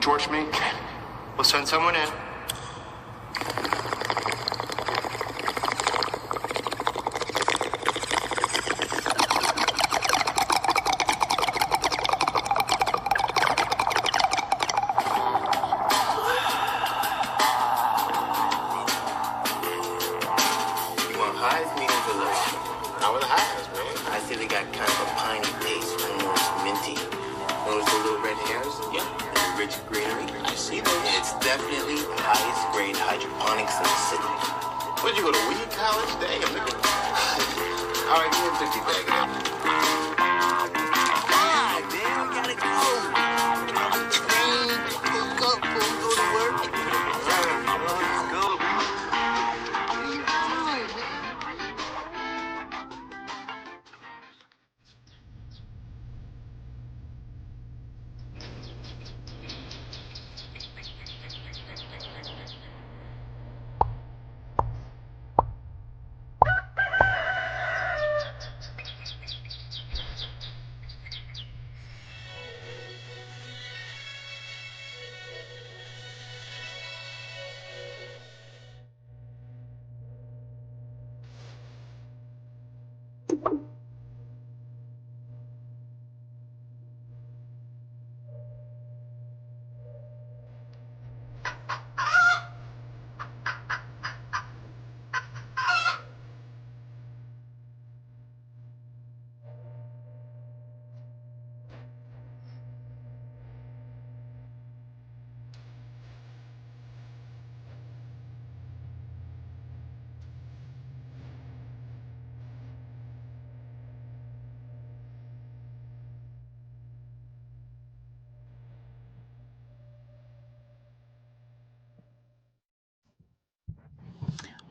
torch me? We'll send someone in.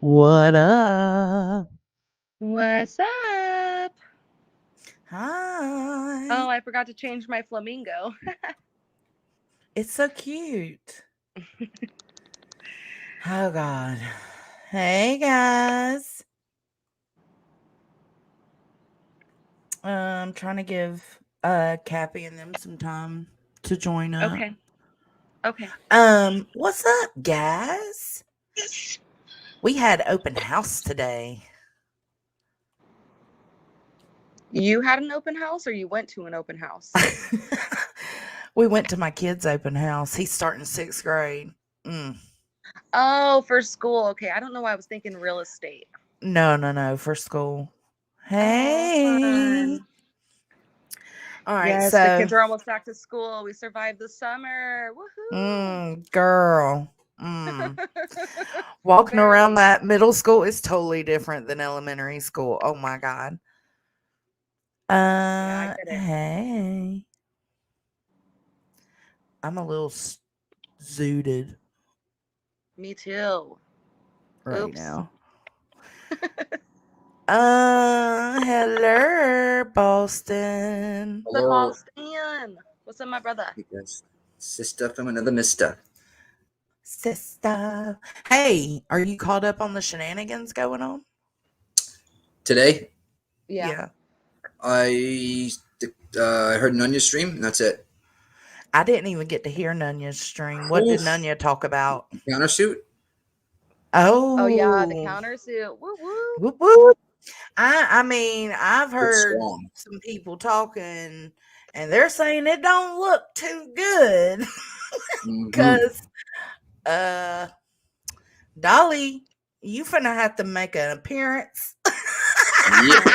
What up? What's up? Hi. Oh, I forgot to change my flamingo. It's so cute. Oh, God. Hey, guys. I'm trying to give Cappy and them some time to join up. Okay. What's up, guys? We had open house today. You had an open house or you went to an open house? We went to my kid's open house. He's starting 6th grade. Oh, for school. Okay. I don't know why I was thinking real estate. No, for school. Hey. Oh, all right, yes, so the kids are almost back to school. We survived the summer. Woohoo! Girl. Walking around that middle school is totally different than elementary school. Oh my God. Yeah, I get it. Hey. I'm a little zooted Me too. right Oops. now. Hello, Boston. What's up, Hello. Boston? What's up, my brother? Hey guys. Sister from another mister. Sister. Hey, are you caught up on the shenanigans going on? Today, Yeah. I heard Nunya's stream, and that's it. I didn't even get to hear Nunya's stream. What did Nunya talk about? Countersuit? Oh, yeah, the Oh. countersuit. Woo woo. Whoop, whoop. I mean, I've heard strong. some people talking, and they're saying it don't look too good because, Dolly, you finna have to make an appearance.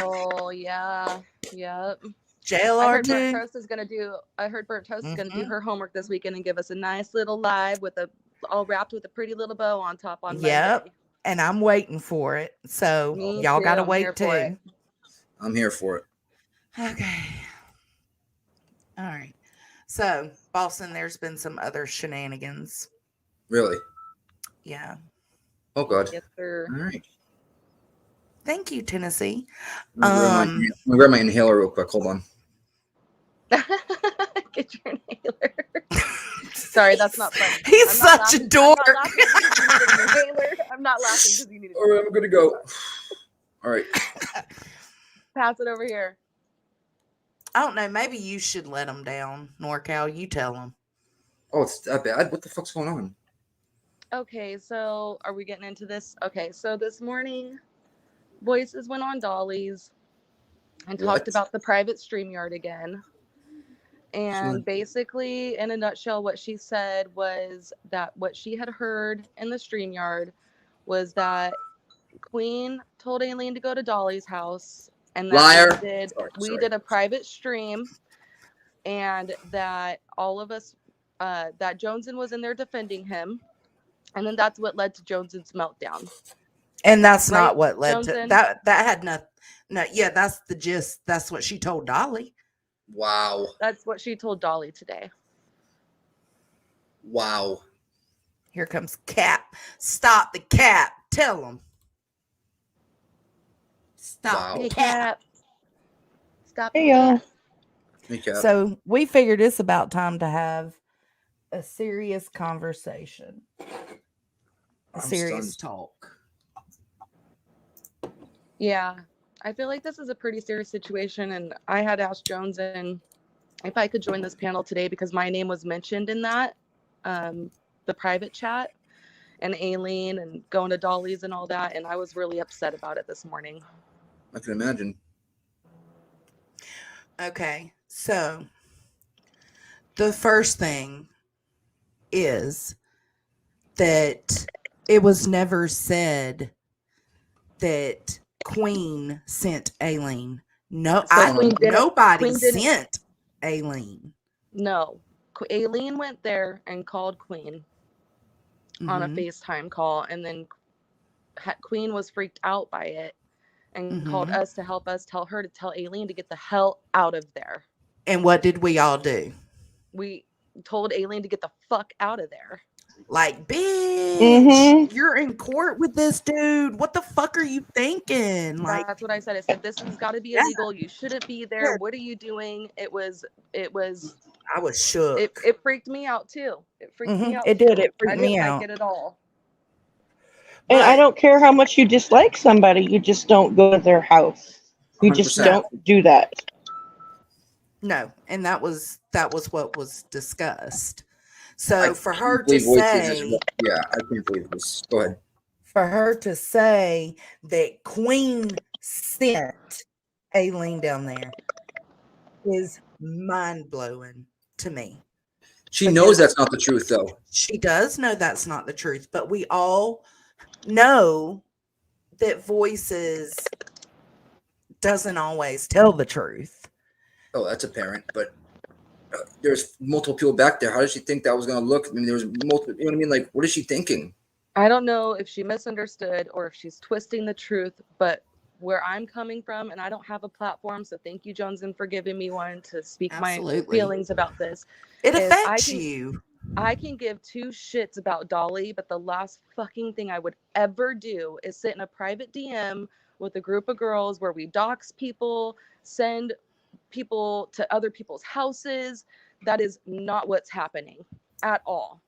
Oh yeah, yep. JLR I heard too. Burnt Toast is gonna do. I heard Burnt Toast is gonna do her homework this weekend and give us a nice little live with all wrapped with a pretty little bow on top on Monday. And I'm waiting for it. So Me y'all too. gotta I'm wait here for too. it. I'm here for it. Okay. All right. So Boston, there's been some other shenanigans. Really? Yeah. Oh God. Yes, sir. All right. Thank you, Tennessee. I'm gonna grab my inhaler real quick. Hold on. Get your inhaler. Sorry, that's not funny. He's such a dork. I'm not laughing because you needed. All right, I'm gonna go. All right. Pass it over here. I don't know. Maybe you should let him down, NorCal. You tell him. Oh, it's that bad? What the fuck's going on? Okay, so are we getting into this? Okay, so this morning, Voices went on Dolly's and talked What? about the private StreamYard again. And Sure. basically, in a nutshell, what she said was that what she had heard in the StreamYard was that Queen told Aileen to go to Dolly's house, and that Liar. we Sorry. did a private stream, and that all of us, that Joneson was in there defending him, and then that's what led to Joneson's meltdown. And that's Right, not what led to Joneson? that. That had nothing. No, yeah, that's the gist. That's what she told Dolly. Wow. That's what she told Dolly today. Wow. Here comes Cap. Stop the cap. Tell him. Stop Wow. the Hey, cap. Cap. Stop. Hey, y'all. Hey, Cap. So we figured it's about time to have a serious conversation. A I'm serious stunned. talk. Yeah, I feel like this is a pretty serious situation, and I had asked Joneson if I could join this panel today because my name was mentioned in that, the private chat, and Aileen and going to Dolly's and all that, and I was really upset about it this morning. I can imagine. Okay, so the first thing is that it was never said that Queen sent Aileen. No, So Queen didn't- nobody Queen didn't- sent Aileen. No, Aileen went there and called Queen on a Mhm. FaceTime call, and then Queen was freaked out by it and called us to help us tell her to tell Aileen to get the hell out of there. And what did we all do? We told Aileen to get the fuck out of there. Like, bitch, Mhm. you're in court with this dude. What the fuck are you thinking? Like, That's what I said. I said, this has got to be illegal. You shouldn't be there. What are you doing? It was I was shook. it freaked me out too. It freaked me out. It did. too. It freaked I me didn't out. like it at all. And I But- don't care how much you dislike somebody, you just don't go to their house. You just 100%. don't do that. No, and that was what was discussed. So I for her can't to believe Voices say, is- yeah, I can't believe this. Go ahead. for her to say that Queen sent Aileen down there is mind blowing to me. She knows that's not the truth, though. She does know that's not the truth, but we all know that Voices doesn't always tell the truth. Oh, that's apparent. But there's multiple people back there. How does she think that was going to look? I mean, there was multiple. You know what I mean? Like, what is she thinking? I don't know if she misunderstood or if she's twisting the truth, but where I'm coming from, and I don't have a platform, so thank you, Joneson, for giving me one to speak my Absolutely. feelings about this. It is affects you. I can give two shits about Dolly, but the last fucking thing I would ever do is sit in a private DM with a group of girls where we dox people, send people to other people's houses. That is not what's happening at all.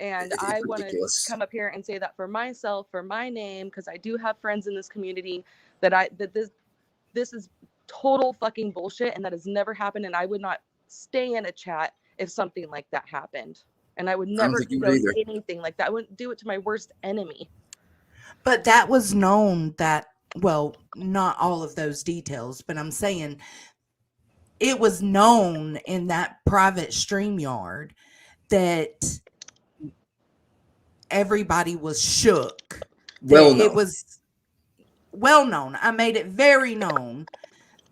And It's I want to ridiculous. come up here and say that for myself, for my name, because I do have friends in this community that this is total fucking bullshit, and that has never happened. And I would not stay in a chat if something like that happened. And I would never think you would do either. anything like that. I wouldn't do it to my worst enemy. But that was known that, well, not all of those details, but I'm saying it was known in that private StreamYard that everybody was shook. Well, That no. it was well known. I made it very known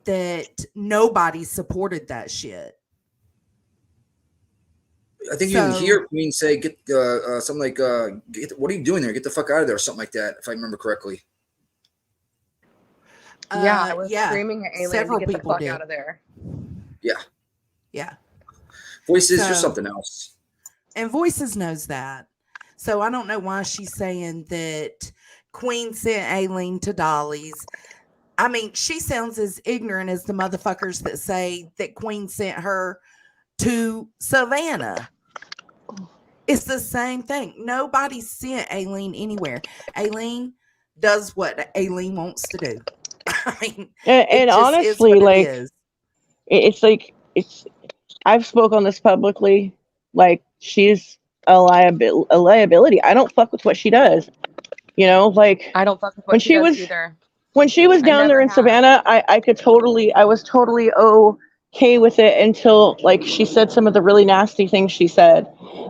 that nobody supported that shit. I think you can So- hear Queen say, "Get something like, what are you doing there? Get the fuck out of there," or something like that, if I remember correctly. Yeah, I was screaming at Aileen several to get the people fuck did. out of there. Yeah. Voices or So- something else. And Voices knows that. So I don't know why she's saying that Queen sent Aileen to Dolly's. I mean, she sounds as ignorant as the motherfuckers that say that Queen sent her to Savannah. It's the same thing. Nobody sent Aileen anywhere. Aileen does what Aileen wants to do. I mean, And it just is honestly, what it like, is. it's like, I've spoke on this publicly, like, she's a liability. I don't fuck with what she does. You know, like I don't fuck with when what she she does was either. when she was I down there never in have. Savannah, I was totally okay with it until like she said some of the really nasty things she said.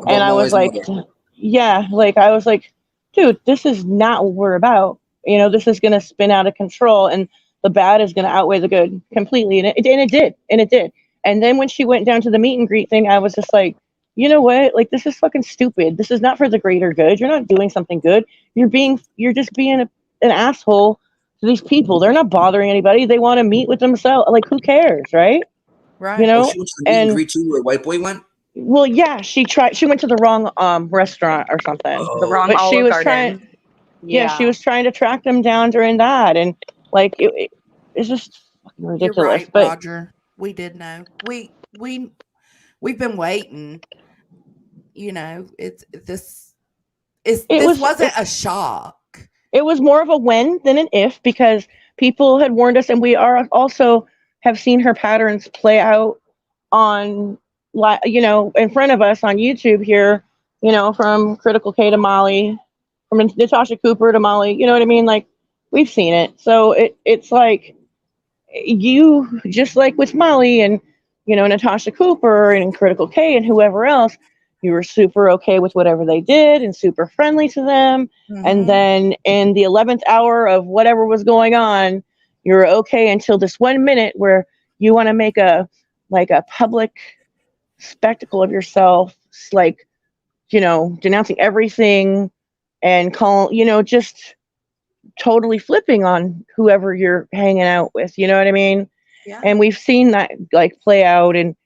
And About I was Molly's like, mother. yeah, like I was like, dude, this is not what we're about. You know, this is gonna spin out of control and the bad is gonna outweigh the good completely. And it did. And it did. And then when she went down to the meet and greet thing, I was just like, you know what? Like this is fucking stupid. This is not for the greater good. You're not doing something good. You're just being an asshole to these people. They're not bothering anybody. They want to meet with themselves. Like who cares, right? You Right. Oh, know? she went to the meet and And greet too, where White Boy went. well, yeah, she went to the wrong restaurant or something. The Oh, wrong But she Olive was trying, Garden. yeah, she Yeah. was trying to track them down during that, and like it's just fucking You're ridiculous. right, But Roger. We did know. We've been waiting. You know, it this was wasn't a shock. it was more of a when than an if because people had warned us, and we are also have seen her patterns play out on, you know, in front of us on YouTube here. You know, from Critical K to Molly, from Natasha Cooper to Molly. You know what I mean? Like we've seen it, so it's like you just like with Molly and you know Natasha Cooper and Critical K and whoever else, you were super okay with whatever they did and super friendly to them. And Mm-hmm. then in the 11th hour of whatever was going on, you were okay until this 1 minute where you want to make a like a public spectacle of yourself, like you know denouncing everything and call you know just totally flipping on whoever you're hanging out with. You know what I mean? Yeah. And we've seen that like play out and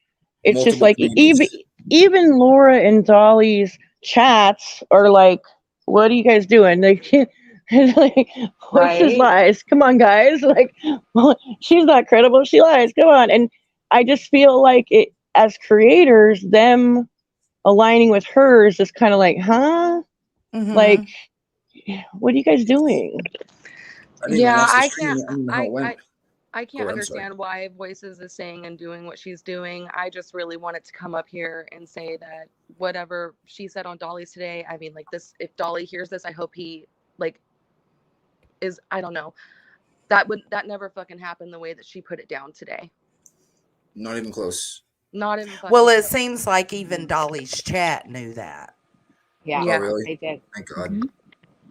it's just multiple like communities. even Laura and Dolly's chats are like what are you guys doing like like voices Right. lies come on guys like well, she's not credible she lies come on and I just feel like it as creators them aligning with hers is kind of like huh like Mm-hmm. what are you guys doing. I didn't even Yeah, watch the stream. I don't know how I it went. I Go can't ahead, I'm sorry. understand why Voices is saying and doing what she's doing. I just really wanted to come up here and say that whatever she said on Dolly's today, I mean, like this, if Dolly hears this, I hope he like is, I don't know. That never fucking happened the way that she put it down today. Not even close. Not even fucking Well, it close. seems like even Dolly's chat knew that. Yeah. Oh, Yeah. really? They did. Thank God. Hmm.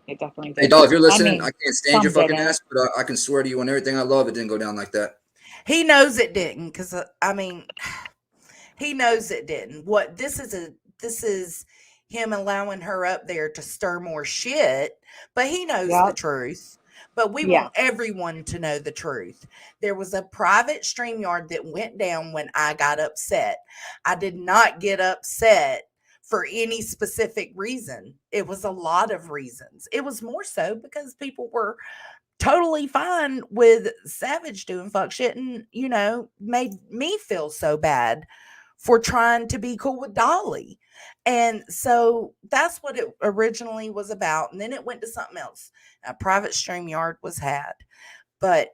They definitely Hey, did. doll, if you're I listening, I mean, can't stand your some fucking didn't. ass, but I can swear to you on everything I love, it didn't go down like that. He knows it didn't, because I mean, he knows it didn't. What this is him allowing her up there to stir more shit, but he knows the Yep. truth. But we Yeah. want everyone to know the truth. There was a private StreamYard that went down when I got upset. I did not get upset for any specific reason. It was a lot of reasons. It was more so because people were totally fine with Savage doing fuck shit and, you know, made me feel so bad for trying to be cool with Dolly. And so that's what it originally was about. And then it went to something else. A private StreamYard was had,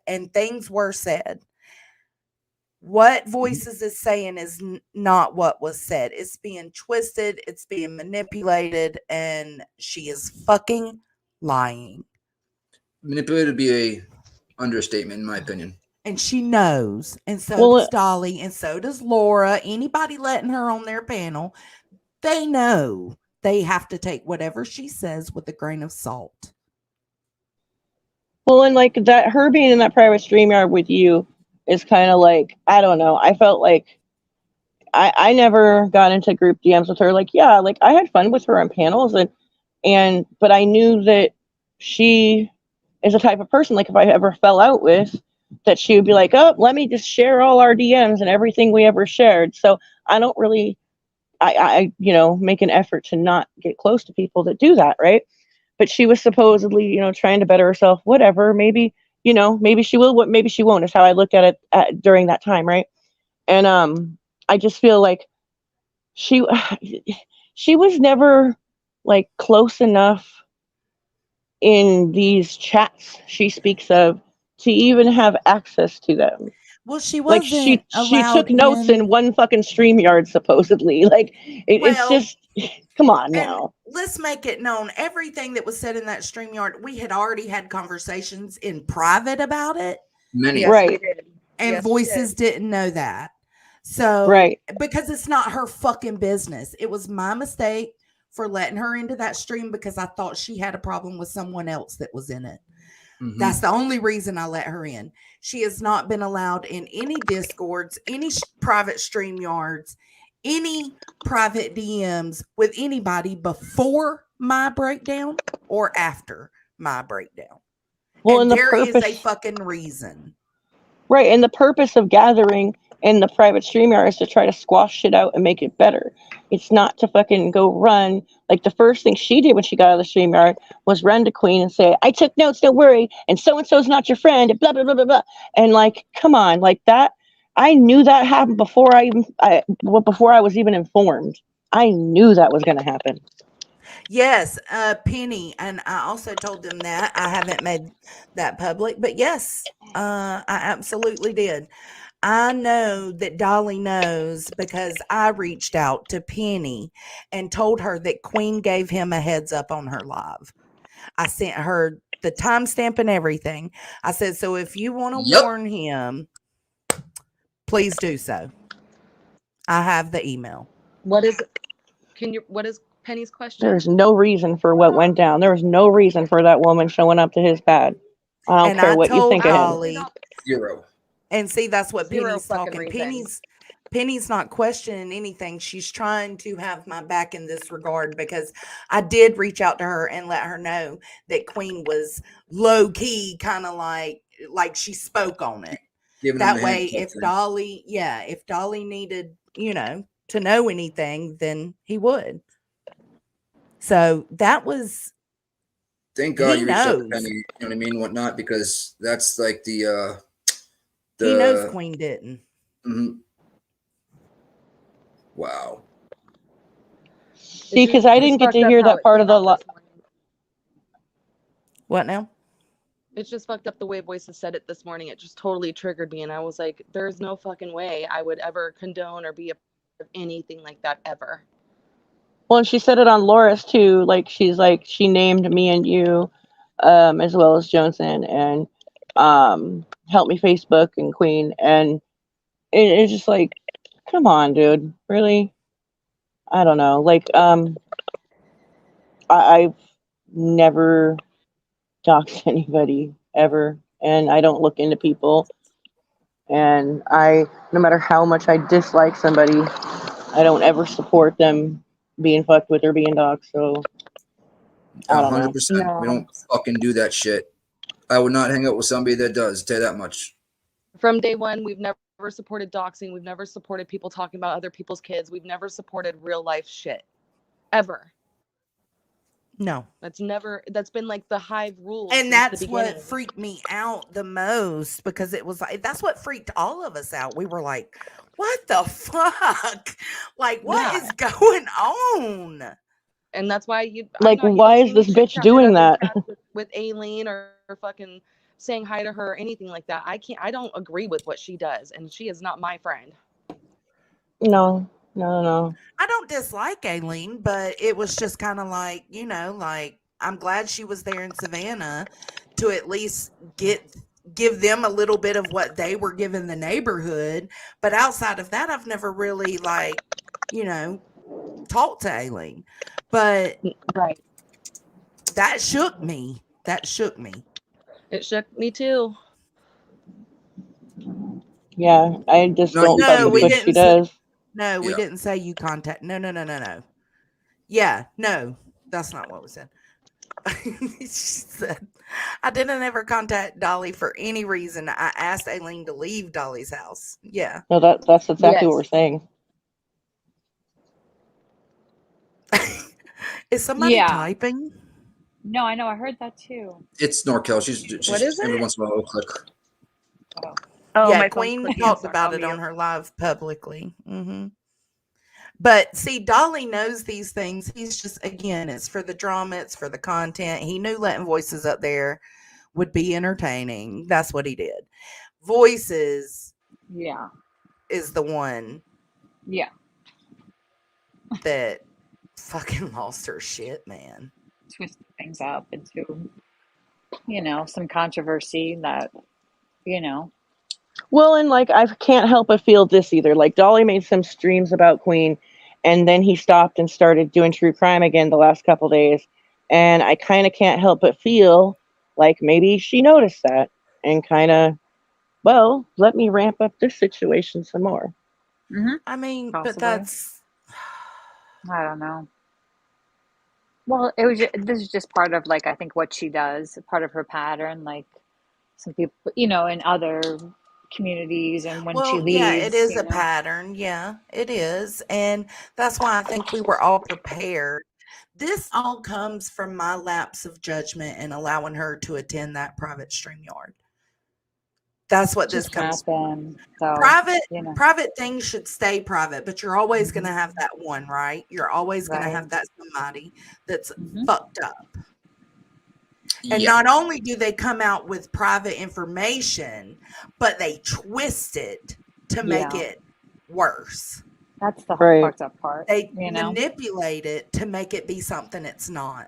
and things were said. What Voices is saying is not what was said. It's being twisted, it's being manipulated, and she is fucking lying. Manipulated would be a understatement, in my opinion. And she knows, and so Well does Dolly, and so does Laura. Anybody letting her on their panel, they know they have to take whatever she says with a grain of salt. Well, and like that, her being in that private StreamYard with you is kind of like, I don't know. I felt like I never got into group DMs with her. Like, yeah, like I had fun with her on panels but I knew that she is the type of person, like if I ever fell out with, that she would be like, oh, let me just share all our DMs and everything we ever shared. So I don't really, you know, make an effort to not get close to people that do that, right? But she was supposedly, you know, trying to better herself, whatever. Maybe, you know, maybe she will, what maybe she won't is how I looked at it during that time, right? And I just feel like she she was never like close enough in these chats she speaks of to even have access to them. Well, she Like wasn't she took allowed notes in. in one fucking StreamYard supposedly. Like it's Well, just come on and now. let's make it known, everything that was said in that StreamYard, we had already had conversations in private about it, Many. Yes, we Right. did. and Yes, we Voices did. didn't know that. So, Right. because it's not her fucking business, it was my mistake for letting her into that stream because I thought she had a problem with someone else that was in it. Mhm. That's the only reason I let her in. She has not been allowed in any Discords, any private stream yards, any private DMs with anybody before my breakdown or after my breakdown. Well, And and the there is a purpose, fucking reason. right, and the purpose of gathering in the private StreamYard is to try to squash shit out and make it better. It's not to fucking go run. Like the first thing she did when she got out of the StreamYard was run to Queen and say, "I took notes, don't worry," and so's not your friend, and blah blah blah blah blah. And like, come on, like that. I knew that happened before I was even informed. I knew that was going to happen. Yes, Penny, and I also told them that I haven't made that public, but yes, I absolutely did. I know that Dolly knows because I reached out to Penny and told her that Queen gave him a heads up on her live. I sent her the timestamp and everything. I said, so if you want to Yep. warn him, please do so. I have the email. What is Penny's question? There's no reason for what went down. There was no reason for that woman showing up to his pad. I don't And care I what you told think of him. Dolly, Zero. and see, that's what Zero Penny's fucking talking. reason. Penny's not questioning anything. She's trying to have my back in this regard because I did reach out to her and let her know that Queen was low key, kind of like she spoke on it. Giving him That the way, hand if Dolly needed, to know anything, then he would. So that was, Thank God he you reached out to knows. Penny, you know what I mean, whatnot, because that's like He knows the Queen didn't. mhm. Wow. See, because I didn't get to hear that part of the What now? It's just fucked up the way Voices said it this morning. It just totally triggered me, and I was like, "There's no fucking way I would ever condone or be a part of anything like that ever." Well, and she said it on Loris too. Like she named me and you, as well as Johnson and help me Facebook and Queen, and it's just like, come on, dude, really? I don't know. Like I've never doxed anybody ever, and I don't look into people. And no matter how much I dislike somebody, I don't ever support them being fucked with or being doxed. So I don't know. 100%. We No. don't fucking do that shit. I would not hang out with somebody that does. Tell you that much. From day one, we've never supported doxing. We've never supported people talking about other people's kids. We've never supported real life shit, ever. No. That's been like the hive rule. And since that's the what beginning. freaked me out the most, because it was like, that's what freaked all of us out. We were like, what the fuck? Like, what Yeah. is going on? And that's why Why is this bitch doing that? With Aileen or fucking saying hi to her or anything like that. I don't agree with what she does, and she is not my friend. No. I don't dislike Aileen, but it was just kind of like, like, I'm glad she was there in Savannah to at least give them a little bit of what they were giving the neighborhood. But outside of that, I've never really talked to Aileen. But Right. that shook me. It shook me too. Yeah, I just don't No, fuck with what she does. No, we Yeah. didn't say you contact. No. Yeah, no, that's not what we said. She said, I didn't ever contact Dolly for any reason. I asked Aileen to leave Dolly's house. Yeah. No, that's exactly Yes. what we're saying. Is somebody Yeah. typing? No, I know. I heard that too. It's Norkel. She's What is every it? once in a while will click. Oh, Yeah, my phone's Queen clicking. talked Sorry, about I'll it on mute. her live publicly. But see, Dolly knows these things. He's just, again, it's for the drama, it's for the content. He knew letting Voices up there would be entertaining. That's what he did. Voices Yeah. is the one Yeah. that fucking lost her shit, man. Twisted things up into, some controversy that, you know. Well, and like I can't help but feel this either. Like Dolly made some streams about Queen, and then he stopped and started doing true crime again the last couple days, and I kind of can't help but feel like maybe she noticed that and kind of, well, let me ramp up this situation some more. Mm-hmm. I mean, but Possibly. that's I don't know. Well, this is just part of like I think what she does, part of her pattern. Like some people, in other communities, and when she well, yeah, it leaves, is a pattern. Yeah, it is. And that's why I think we were all prepared. This all comes from my lapse of judgment and allowing her to attend that private stream yard. That's what this just comes from. happen. So Private things should stay private, but you're always going to Mhm. have that one, right? You're always going to have Right. that somebody that's Mhm. fucked up. And Yeah. not only do they come out with private information, but they twist it to make Yeah. it worse. That's the Right. fucked up part. They manipulate it to make it be something it's not.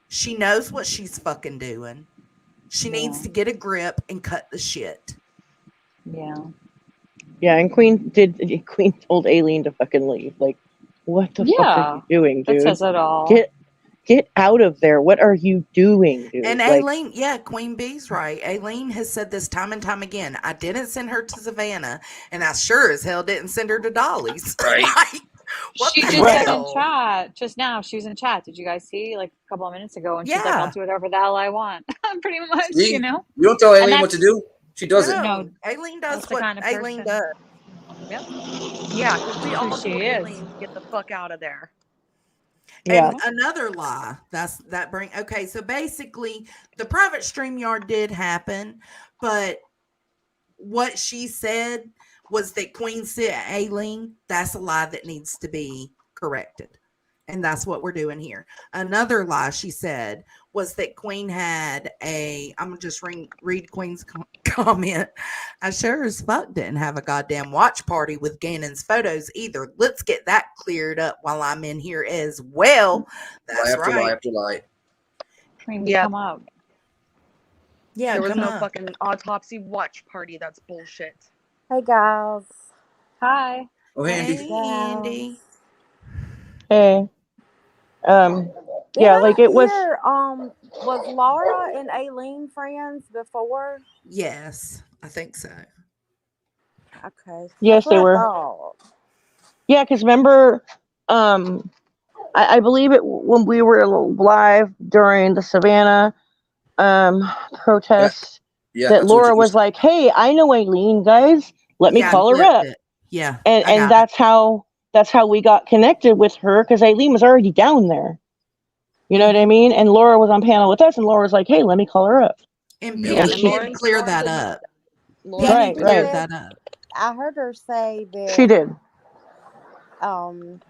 She knows what she's fucking doing. She needs Yeah. to get a grip and cut the shit. Yeah. Yeah, and Queen told Aileen to fucking leave. Like, what the fuck are Yeah. you doing, That dude? says it all. Get out of there. What are you doing, dude? And Like, Aileen, yeah, Queen Bee's right. Aileen has said this time and time again. I didn't send her to Savannah, and I sure as hell didn't send her to Dolly's. Right. Like, what She the just said in hell? chat just now. She was in chat. Did you guys see like a couple of minutes ago? And she's like, "I'll Yeah. do whatever the hell I want." Pretty much, See? you know. You don't tell And Aileen what to do. She does it. No, No, Aileen does that's the what kind of Aileen person. does. Yep. Yeah, because we That's who all she told is. Aileen to get the fuck out of there. yeah. And another lie. Okay, so basically the private StreamYard did happen, but what she said was that Queen sent Aileen. That's a lie that needs to be corrected. And that's what we're doing here. Another lie she said was that Queen had I'm going to just read Queen's comment. I sure as fuck didn't have a goddamn watch party with Gannon's photos either. Let's get that cleared up while I'm in here as well. That's Lie after right. lie after lie. Cream, Yep. come up. Yeah, There was come no on. fucking autopsy watch party. That's bullshit. Hey guys. Hi. Oh, Andy. Hey, Andy. Hey. Did Yeah, I like it was. hear, was Laura and Aileen friends before? Yes, I think so. Okay. Yes, That's what they I were. thought. Yeah, because remember, I believe it when we were live during the Savannah protest Yeah, that that's what Laura you was like, "Hey, I know Aileen, guys. Let me Yeah, call her flipped up." it. Yeah, And I got that's how we got connected with her because Aileen was already down there. You know what I mean? And Laura was on panel with us, and Laura was like, "Hey, let me call her up." it. And Yeah, Penny and did clear that did up. Lauren Penny Right, cleared right. that up. I heard her say She that did.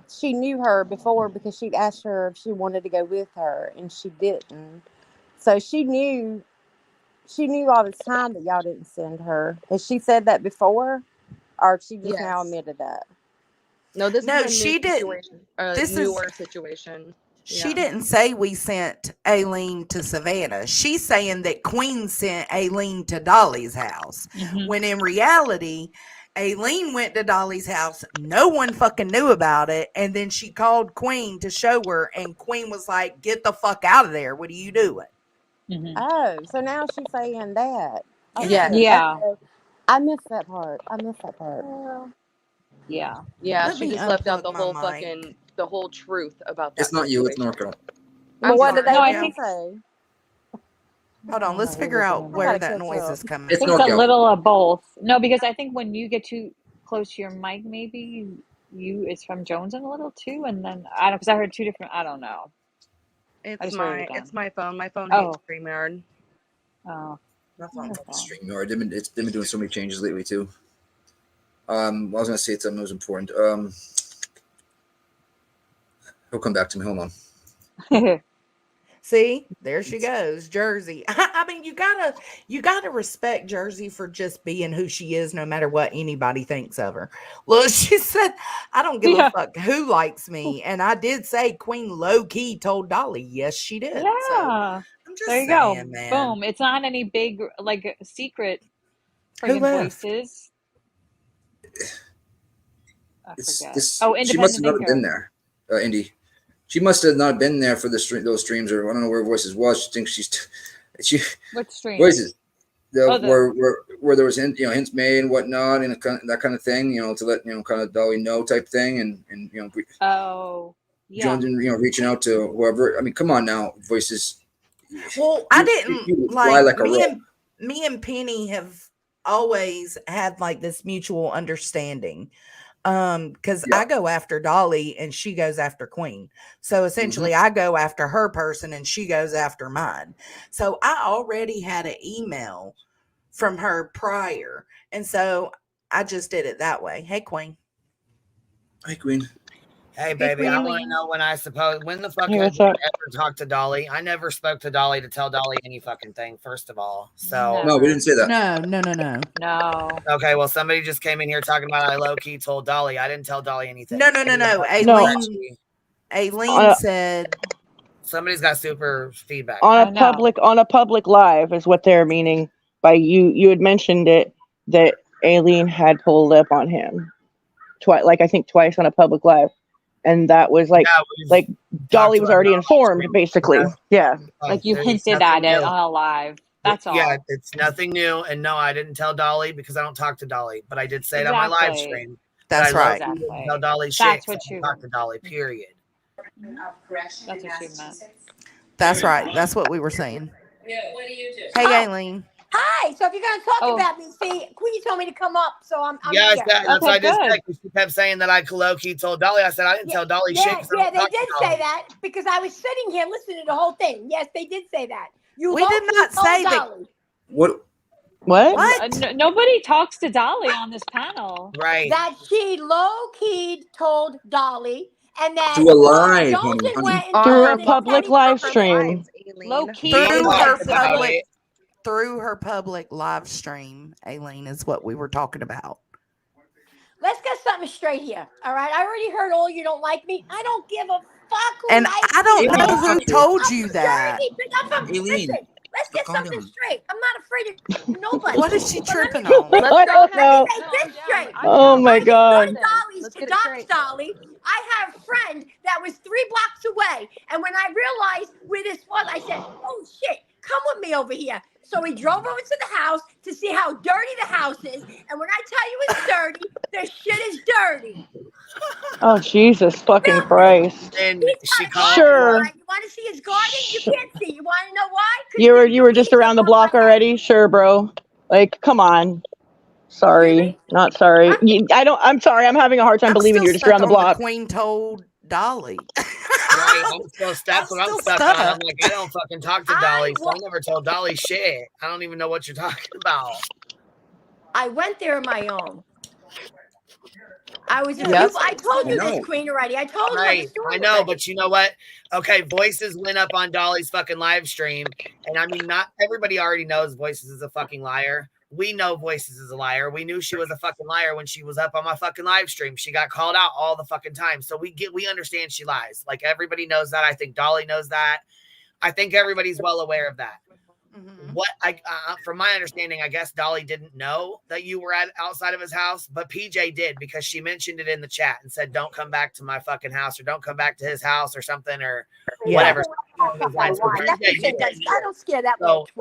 she knew her before because she'd asked her if she wanted to go with her and she didn't. So she knew all this time that y'all didn't send her. Has she said that before? Or she just now Yes. admitted that? No, this No, is a she new didn't. situation. A This is newer situation. she Yeah. didn't say we sent Aileen to Savannah. She's saying that Queen sent Aileen to Dolly's house. Mhm. When in reality, Aileen went to Dolly's house. No one fucking knew about it. And then she called Queen to show her, and Queen was like, "Get the fuck out of there. What are you doing?" Mhm. Oh, so now she's saying that. Yeah. Okay. Yeah. Okay. I missed that part. Yeah. Yeah, Let she me just left out unplug my mic. the whole truth about that It's not you. It's situation. Norco. But I'm what did sorry. No, I Aileen think say? Hold on. Let's figure out I where gotta that catch noise up. is coming It's it's a from. Norco. little of both. No, because I think when you get too close to your mic, maybe it's from Jones and a little too, and then I don't because I heard two different. I don't know. I just wrote it down. It's my phone. My phone hates StreamYard. Oh, My phone. that's fine. StreamYard. They've been doing so many changes lately too. I was gonna say something that was important. He'll come back to me. Hold on. See, there she goes, Jersey. I mean, you gotta respect Jersey for just being who she is, no matter what anybody thinks of her. Look, she said, "I don't give a Yeah. fuck who likes me," and I did say Queen low key told Dolly, yes, she did. So Yeah. I'm There just you go. saying, man. Boom. It's not any big like secret Who friggin' left? voices. I It's forget. this. Oh, She must independent have not been thinker. there, Indy. She must have not been there for those streams, or I don't know where Voices was. She thinks she Which stream? Voices. Oh, Where there was hints made and whatnot and that kind of thing, to let kind of Dolly know type thing, and Oh, yeah. joining, reaching out to whoever. I mean, come on now, Voices. Well, I didn't you fly like a rock. Me and Penny have always had like this mutual understanding. Because Yeah. I go after Dolly and she goes after Queen. So essentially I go after her person and she goes after mine. So I already had an email from her prior. And so I just did it that way. Hey, Queen. Hi, Queen. Hey, baby, I want to Queen. know when the fuck Hey, have what's you up? ever talked to Dolly? I never spoke to Dolly to tell Dolly any fucking thing, first of all. So, No, we didn't say that. No. No. okay, well, somebody just came in here talking about I low-key told Dolly. I didn't tell Dolly anything. No. Aileen said somebody's got super feedback. On a public live is what they're meaning by you had mentioned it, that Aileen had pulled up on him twice, like I think twice on a public live, and that was like Dolly was already informed, basically. Yeah, like you hinted at it on a live. That's all. Yeah, it's nothing new. And no, I didn't tell Dolly because I don't talk to Dolly, but I did say it on my live stream. That's right. Exactly. Tell Dolly shit. That's what you talk to Dolly. Period. That's what you meant. That's right. That's what we were saying. Yeah, what do you do? Hey, Aileen. Hi. So if you're going to talk about me, see, Queen told me to come up, so I'm yeah, here. that's what I just said. She kept saying that I low-key told Dolly. I said I didn't tell Dolly shit. Yeah, they did say that because I was sitting here listening to the whole thing. Yes, they did say that. We did not say that. What? Nobody talks to Dolly on this panel. Right. That she low-key told Dolly, and that through a live, through a public live stream. Low-key. Through her public live stream, Aileen, is what we were talking about. Let's get something straight here. All right. I already heard all you don't like me. I don't give a fuck who And likes I don't me. know who told you that. Listen, let's get something straight. I'm not afraid of nobody. What is she tripping on? I don't know. Oh my God. Dolly's to dox Dolly. I have a friend that was 3 blocks away. And when I realized where this was, I said, oh shit, come with me over here. So we drove over to the house to see how dirty the house is. And when I tell you it's dirty, the shit is dirty. Oh, Jesus fucking Christ. And she called. Sure. You want to see his garden? You can't see. You want to know why? You were just around the block already? Sure, bro. Like, come on. Sorry. Not sorry. I'm sorry. I'm having a hard time believing you're just around the block. Queen told Dolly. Right, I'm still stuck. What I'm stuck on. I'm like, I don't fucking talk to Dolly, so I never told Dolly shit. I don't even know what you're talking about. I went there on my own. I told you this, Queen, already. I told you. Right, I know, but you know what? Okay, Voices went up on Dolly's fucking live stream, and I mean, not everybody already knows Voices is a fucking liar. We know Voices is a liar. We knew she was a fucking liar when she was up on my fucking live stream. She got called out all the fucking time. So we understand she lies. Like everybody knows that. I think Dolly knows that. I think everybody's well aware of that. Mm-hmm. What from my understanding, I guess Dolly didn't know that you were outside of his house, but PJ did because she mentioned it in the chat and said, "Don't come back to my fucking house, or don't come back to his house, or something, or whatever." I don't scare that much.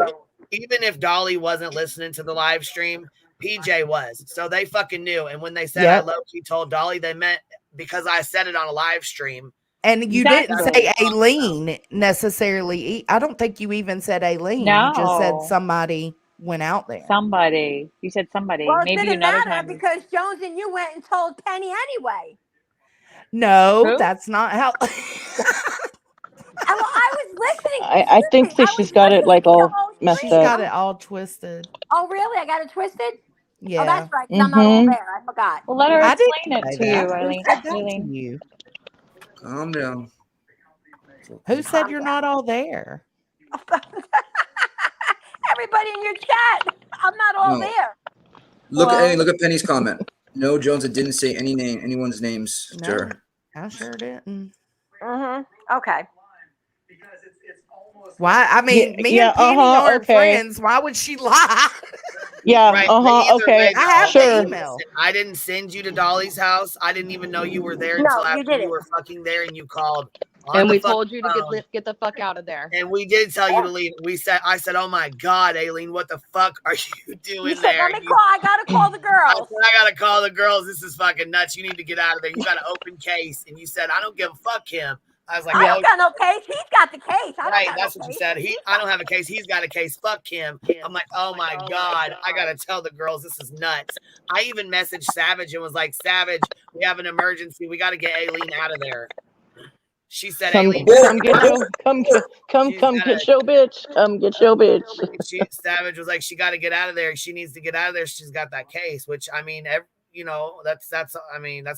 Even if Dolly wasn't listening to the live stream, PJ was. So they fucking knew. And when they said I low-key told Dolly, they meant because I said it on a live stream. And you didn't say Aileen necessarily. I don't think you even said Aileen. No. You just said somebody went out there. Somebody. You said somebody. Well, maybe it didn't another matter time. because Jones and you went and told Penny anyway. No, that's not how. I was listening. I think that she's got it like all messed She's up. got it all twisted. Oh, really? I got it twisted? Yeah. Oh, that's right. I'm not all there. I forgot. Well, let her explain it to you, Eileen. Calm down. Who said you're not all there? Everybody in your chat. I'm not all No. there. Look Well- at look at Penny's comment. No, Jones didn't say anyone's names to No, her. I sure didn't. Okay. Why? I mean, me yeah, and Penny aren't okay. friends. Why would she lie? Yeah, Right, but either okay. way, I have though, the Sure. email. I didn't send you to Dolly's house. I didn't even know you were there No, until you after didn't. you were fucking there and you called on And the we fucking told you to phone. get the fuck out of there. And we did tell you to leave. I said, oh my God, Aileen, what the fuck are you doing You said, there? let me call. I gotta call the I girls. said, I gotta call the girls. This is fucking nuts. You need to get out of there. You got an open case. And you said, I don't give a fuck him. I was like, I don't got no case. He's got the case. I right, don't got that's no what you case. said. I don't have a case. He's got a case. Fuck him. I'm like, oh my God. I gotta tell the girls this is nuts. I even messaged Savage and was like, Savage, we have an emergency. We gotta get Aileen out of there. She said, Come Aileen, get your bitch. Come get your bitch. Savage was like, she got to get out of there. She needs to get out of there. She's got that case, which I mean, that's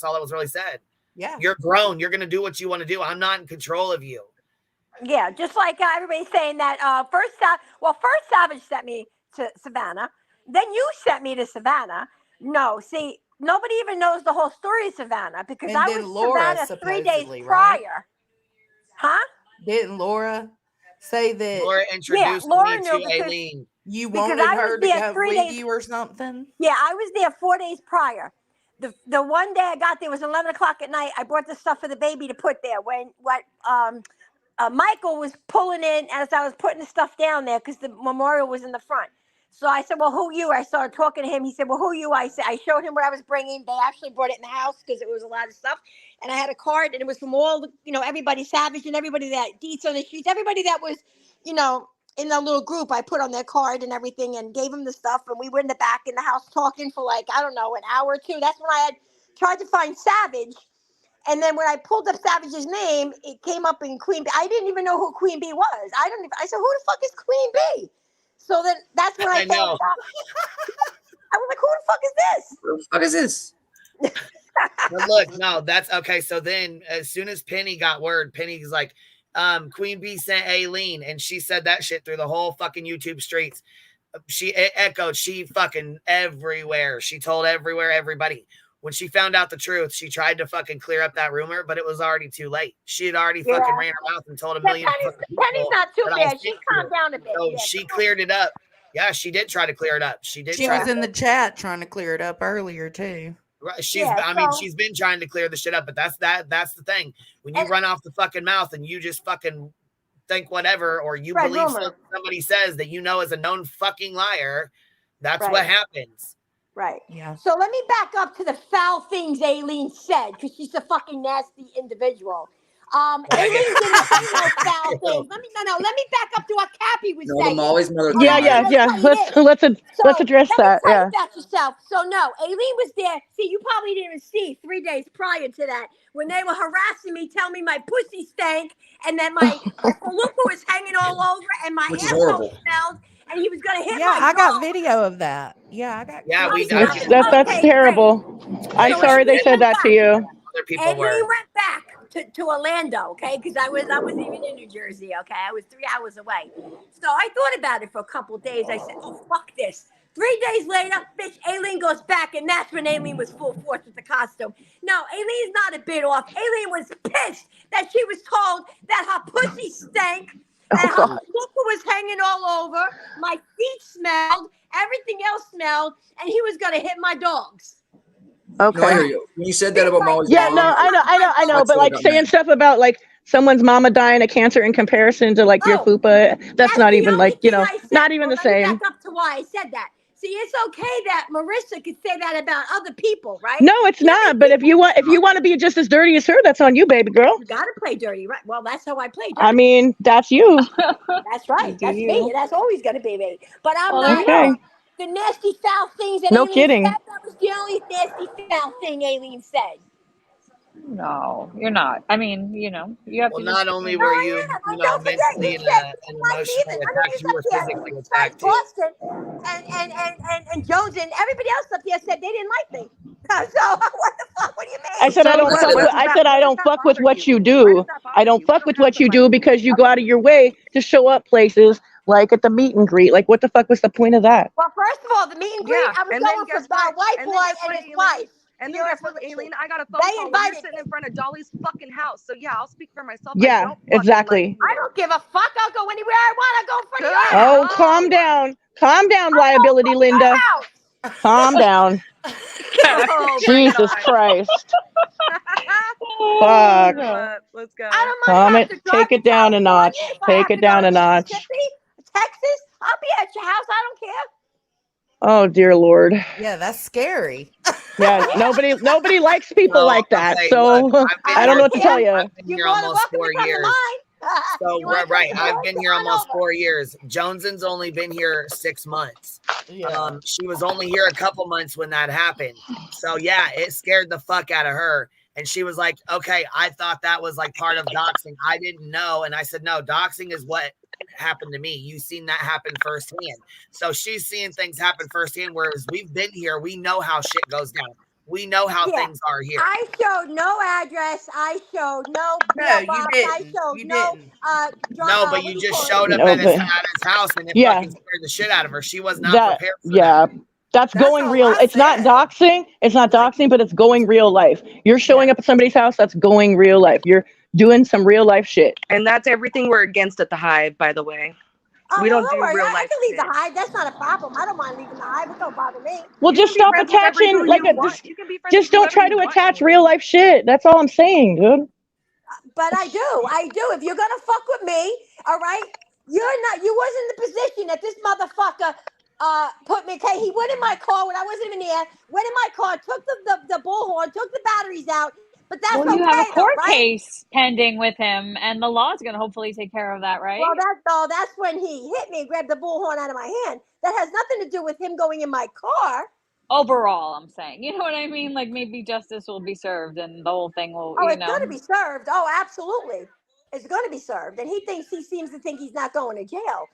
all that was really said. Yeah. You're grown. You're going to do what you want to do. I'm not in control of you. Yeah, just like everybody's saying that first Savage sent me to Savannah. Then you sent me to Savannah. No, see, nobody even knows the whole story of Savannah because And I then was Laura, Savannah 3 days supposedly, prior. right? Huh? Didn't Laura say that Laura introduced Laura me knew to because- Aileen. you Because wanted I was her to there go 3 with days- you or something? Yeah, I was there 4 days prior. The one day I got there was 11 o'clock at night. I brought the stuff for the baby to put there. Michael was pulling in as I was putting the stuff down there because the memorial was in the front. So I said, well, who you? I started talking to him. He said, well, who you? I showed him what I was bringing. They actually brought it in the house because it was a lot of stuff. And I had a card and it was from all, everybody Savage and everybody that Deets on the streets, everybody that was, in the little group. I put on their card and everything and gave him the stuff. And we were in the back in the house talking for an hour or two. That's when I had tried to find Savage. And then when I pulled up Savage's name, it came up in Queen Bee. I didn't even know who Queen Bee was. I said, who the fuck is Queen Bee? So then that's when I found out. I was like, who the fuck is this? What the fuck is this? But look, no, that's okay. So then as soon as Penny got word, Penny's like, Queen Bee sent Aileen, and she said that shit through the whole fucking YouTube streets. She echoed, she fucking everywhere. She told everybody. When she found out the truth, she tried to fucking clear up that rumor, but it was already too late. She had already fucking ran her mouth and told a million fucking people. Penny's not too that I bad. She calmed down a bit. So Yeah, she cleared it up. Yeah, she did try to clear it up. She was in the chat trying to clear it up earlier too. She's been trying to clear the shit up, but that's the thing. When you run off the fucking mouth and you just fucking think whatever, or you believe somebody says that is a known fucking liar, that's what happens. Right. Yeah. So let me back up to the foul things Aileen said, because she's a fucking nasty individual. Aileen didn't say no foul things. Let me back up to what Cappy was saying. Molly's mother. Yeah. Let's address that. Let me tell you Yeah. about yourself. So no, Aileen was there. See, you probably didn't even see 3 days prior to that when they were harassing me, telling me my pussy stank, and then my palooka was hanging all over, and my asshole smelled. And he was gonna hit my I got dog. video of that. Yeah, I got. Yeah, that's terrible. I'm sorry they said that to you. Other people And were. we went back to Orlando, okay? Because I was even in New Jersey, okay? I was 3 hours away. So I thought about it for a couple of days. I said, oh, fuck this. 3 days later, bitch, Aileen goes back, and that's when Aileen was full force with the costume. No, Aileen's not a bit off. Aileen was pissed that she was told that her pussy stank, and her palooka was hanging all over, my feet smelled, everything else smelled, and he was going to hit my dogs. Okay. No, I hear you. When you said that about Molly's Yeah, mom, no, I know, that's but what like got saying mad. stuff about like someone's mama dying of cancer in comparison to like your fupa, that's not the even only like, thing I said. not even the Let me same. back up to why I said that. See, it's okay that Marissa could say that about other people, right? No, it's not. But if you want to be just as dirty as her, that's on you, baby girl. You gotta play dirty, right? Well, that's how I play dirty. I mean, that's you. That's right. That's me. That's always gonna be me. But I'm Well, not okay. the nasty foul things that No Aileen kidding. said. That was the only nasty foul thing Aileen said. No, you're not. I mean, you have Well, to not just. only were you, Don't forget, mentally you and said emotionally attacked, you were physically attacked too. Boston and Jones and everybody else up there said they didn't like me. So what the fuck? What do you I said I don't What- fuck with. what I said I don't fuck with what you Why do. does that bother I don't you? fuck We with don't have what to you fight. do because you go out of your way to show up places like at the meet and greet. Like, what the fuck was the point of that? Well, first of all, the meet and greet, Yeah, I was and then going for guess what? white And boy then guess and what, his Aileen? wife. And then You're guess full what, of shit. Aileen? I got a phone They call where you're invited sitting me. in front of Dolly's fucking house. So yeah, I'll speak for myself. I Yeah, don't fucking like exactly. I you. don't give a fuck. I'll go anywhere I want. I'll go in front of your Good. house. Oh, calm down. Calm down, I'll go in liability, front of your Linda. house. Calm down. Oh my Jesus god. Christ. Oh, Fuck. no. Let's go. I don't mind Calm if I it. have to drive Take it to down a California. notch. If I Take have it to go down to a notch. Mississippi, Texas, I'll be at your house. I don't care. Oh dear Lord. Yeah, that's scary. Yeah, nobody likes people So, like that. okay, So look, I've been I don't know here. what to tell you. I've been You're here more than almost welcome 4 to come to years. mine. So You wanna come right, to I've mine? been Come here on almost over. 4 years. Joneson's only been here 6 months. Yeah. She was only here a couple months when that happened. So yeah, it scared the fuck out of her. And she was like, okay, I thought that was like part of doxing. I didn't know. And I said, no, doxing is what happened to me. You've seen that happen firsthand. So she's seeing things happen firsthand, whereas we've been here. We know how shit goes down. We know how Yeah. things are here. I showed no address. I showed no No, PO you box. I didn't. showed You no didn't. No, but what you do just call it? showed up No, at his but house and it yeah, fucking scared the shit out of her. She was not that prepared for yeah. that. That's That's going all real. I It's not said. doxing. It's not Like, doxing, but it's going real life. You're showing yeah. up at somebody's house. That's going real life. You're doing some real life shit. And that's everything we're against at the Hive, by the way. Oh, We well, don't don't do worry. real I life can leave the shit. hive. That's not a problem. I don't mind leaving the hive. It don't bother me. Well, You just can be stop friends with attaching. who Like, you want. You can be friends just with don't whoever try you to want, attach Aileen. real life shit. That's all I'm saying, dude. But I do. If you're gonna fuck with me, all right, you wasn't in the position that this motherfucker put me. Okay, he went in my car when I wasn't even there. Went in my car, took the bullhorn, took the batteries out. But that's Well, you have a okay though, court right? case pending with him, and the law is going to hopefully take care of that, right? Well, that's when he hit me and grabbed the bullhorn out of my hand. That has nothing to do with him going in my car. Overall, I'm saying. You know what I mean? Like maybe justice will be served and the whole thing will, Oh, you it's going to know. be served. Oh, absolutely. It's going to be served. And he seems to think he's not going to jail.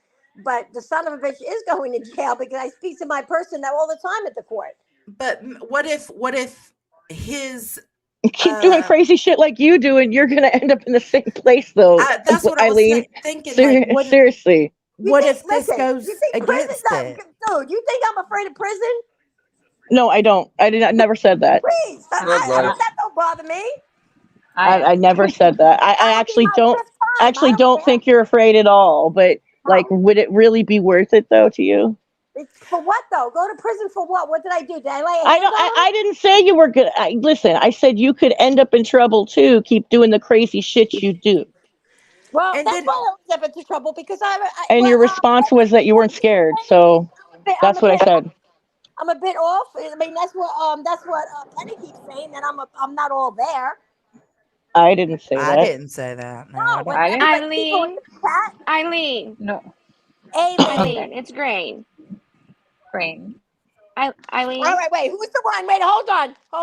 But the son of a bitch is going to jail because I speak to my person that all the time at the court. But what if his Keep doing crazy shit like you do, and you're gonna end up in the same place, though. that's what I was Eileen, thinking. Like, seriously. What if this listen, goes you think prison, against no, it? dude, you think I'm afraid of prison? No, I don't. I did not. Never said that. Please. Good life. That don't bother me. I never said that. I That'll be actually my don't. fifth time. Actually, I don't care. think you're afraid at all. But like, No. would it really be worth it though to you? It's for what though? Go to prison for what? What did I do? Did I lay a I hand don't. on him? I didn't say you were good. Listen, I said you could end up in trouble too. Keep doing the crazy shit you do. Well, And that's then why I was up into trouble because And your response was that you weren't scared. So that's what I said. I'm a bit off. I mean, that's what Penny keeps saying that I'm not all there. I didn't say I that. didn't say that. No, I No, when didn't. everybody keeps going Eileen, to chat, Eileen, No. Eileen, it's Grain. Brain. Eileen, all right, wait. Who's the one? Wait, hold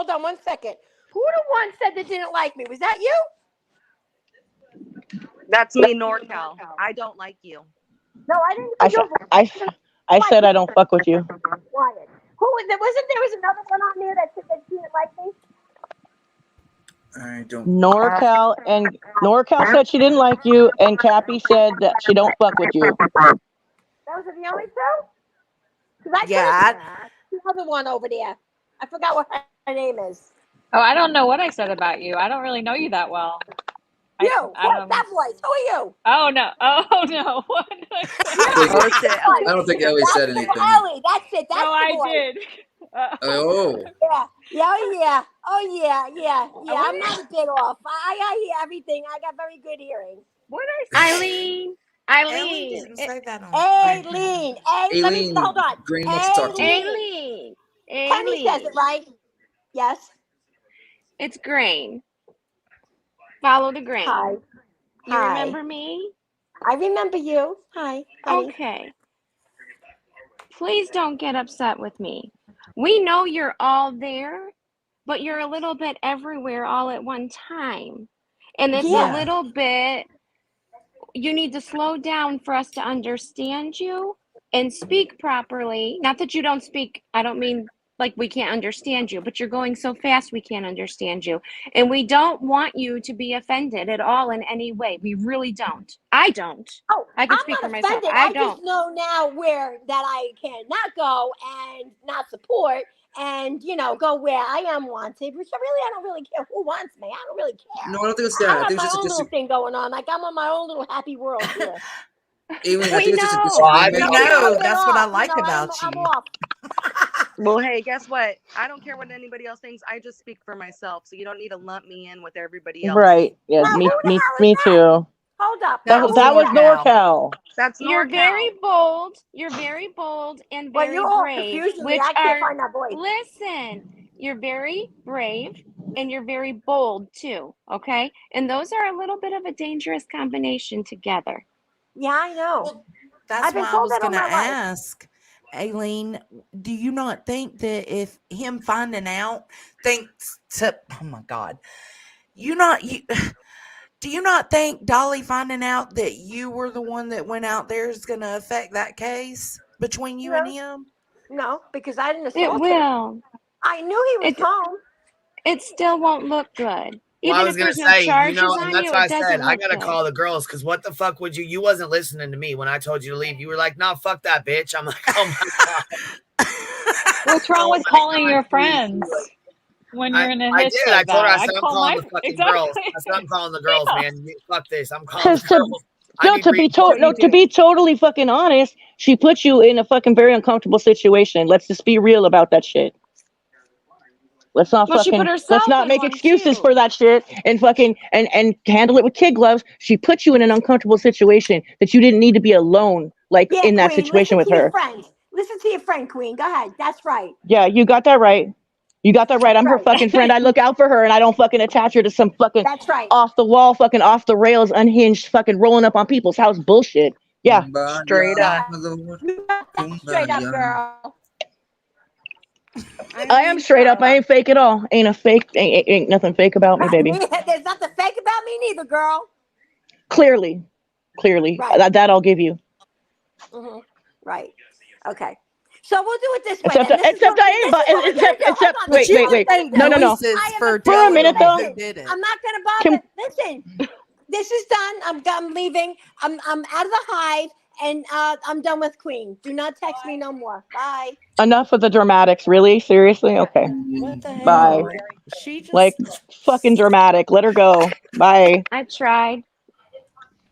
on 1 second. Who the one said that didn't like me? Was that you? That's me, NorCal. I don't like you. No, I didn't. I said. I said I don't fuck with you. Quiet. Who was there? Wasn't there was another one on there that said that didn't like me? I don't. NorCal said she didn't like you, and Cappy said that she don't fuck with you. Those are the only two. Because Yeah, the other one over there. I forgot what her name is. Oh, I don't know what I said about you. I don't really know you that well. You. I What's don't. that voice? Who are you? Oh no! Oh no! What did I say? Oh shit, Ellie. I don't think Ellie said anything. Ellie, that's it. That's No, the I voice. did. Oh, Yeah. Oh yeah. What I'm not a bit off. I hear everything. I got very good hearing. What did I say? Eileen, Ellie Eileen, didn't say that on. Aileen. Let me Aileen hold on. Green wants to talk to you. Eileen, Penny says it Eileen. right. Yes. It's Grain. Follow the grain. Hi. You Hi. remember me? I remember you. Hi. Honey. Okay. Please don't get upset with me. We know you're all there, but you're a little bit everywhere all at one time. And it's a Yeah. little bit, you need to slow down for us to understand you and speak properly. Not that you don't speak, I don't mean like we can't understand you, but you're going so fast we can't understand you. And we don't want you to be offended at all in any way. We really don't. I don't. Oh, I can I'm speak not for myself. offended. I I just don't. know now where that I cannot go and not support and, go where I am wanted, which I don't really care who wants me. I don't really care. No, I don't think it's I that. I have think my it's own just little thing going on. Like I'm on my own little happy world here. Aileen, I We think it's just a know. Well, I disagreement. We okay. know. Get That's what I off. like about I'm you. off. Well, hey, guess what? I don't care what anybody else thinks. I just speak for myself. So you don't need to lump me in with everybody else. Right. Yeah. Now, who Me. the Me. hell is Me that? too. Hold up. That Now, was who That is was that? NorCal. That's You're NorCal. very bold. You're very bold and Well, very you're all brave, confusing me. which I can't are, find that voice. listen, you're very brave and you're very bold too. Okay. And those are a little bit of a dangerous combination together. Yeah, I know. Well, that's I've been why I told was that all going to my life. ask, Aileen, do you not think that if him finding out thinks to, oh my God, you, do you not think Dolly finding out that you were the one that went out there is going to affect that case between you and No, him? no, because I didn't It assault him. will. I knew he was It home. it still won't look good. Well, I Even was if gonna there's no say, charges and on that's you, why I it said doesn't I look gotta good. call the girls because what the fuck would you? You wasn't listening to me when I told you to leave. You were like, "No, fuck that bitch." I'm like, "Oh my god." What's wrong Oh with my calling god, your please. friends when I you're in a I hitch did. I like told her. that? I I said, "I'm call calling my the fucking girls." exactly. I said, "I'm calling the girls, Yeah. man. Fuck this. I'm calling Because the girls. I no, need to be That's what you to do. be totally fucking honest, she put you in a fucking very uncomfortable situation. Let's just be real about that shit. Let's not Well, she put let's herself not in make one excuses too. for that shit and fucking and handle it with kid gloves. She put you in an uncomfortable situation that you didn't need to be alone, like Yeah, in that Queen. situation Listen with to your her. friends. Listen to your friend, Queen. Go ahead. That's right. Yeah, you got that right. You got that right. That's I'm her right. fucking friend. I look out for her and I don't fucking attach her to some fucking That's right. off the wall, fucking off the rails, unhinged, fucking rolling up on people's house bullshit. Yeah. Straight up. You got that straight up, girl. I am straight up. I ain't fake at all. Ain't a fake. Ain't nothing fake about me, baby. There's nothing fake about me neither, girl. Clearly. Right. That I'll give you. Mm-hmm. Right. Okay. So we'll do it this way. Except Then. This is except what, I this ain't. is what we're gonna do. Hold on. But Wait. you This is what would we're think gonna do. No. voices I am for For a telling minute you though. who did it. I'm not gonna Can, bother. Listen. This is done. I'm leaving. I'm out of the hive, and I'm done with Queen. Do not text me no more. Bye. enough of the dramatics. Really? Seriously? Okay. What the Bye. hell? She Like just fucking dramatic. Let her go. Bye. I tried.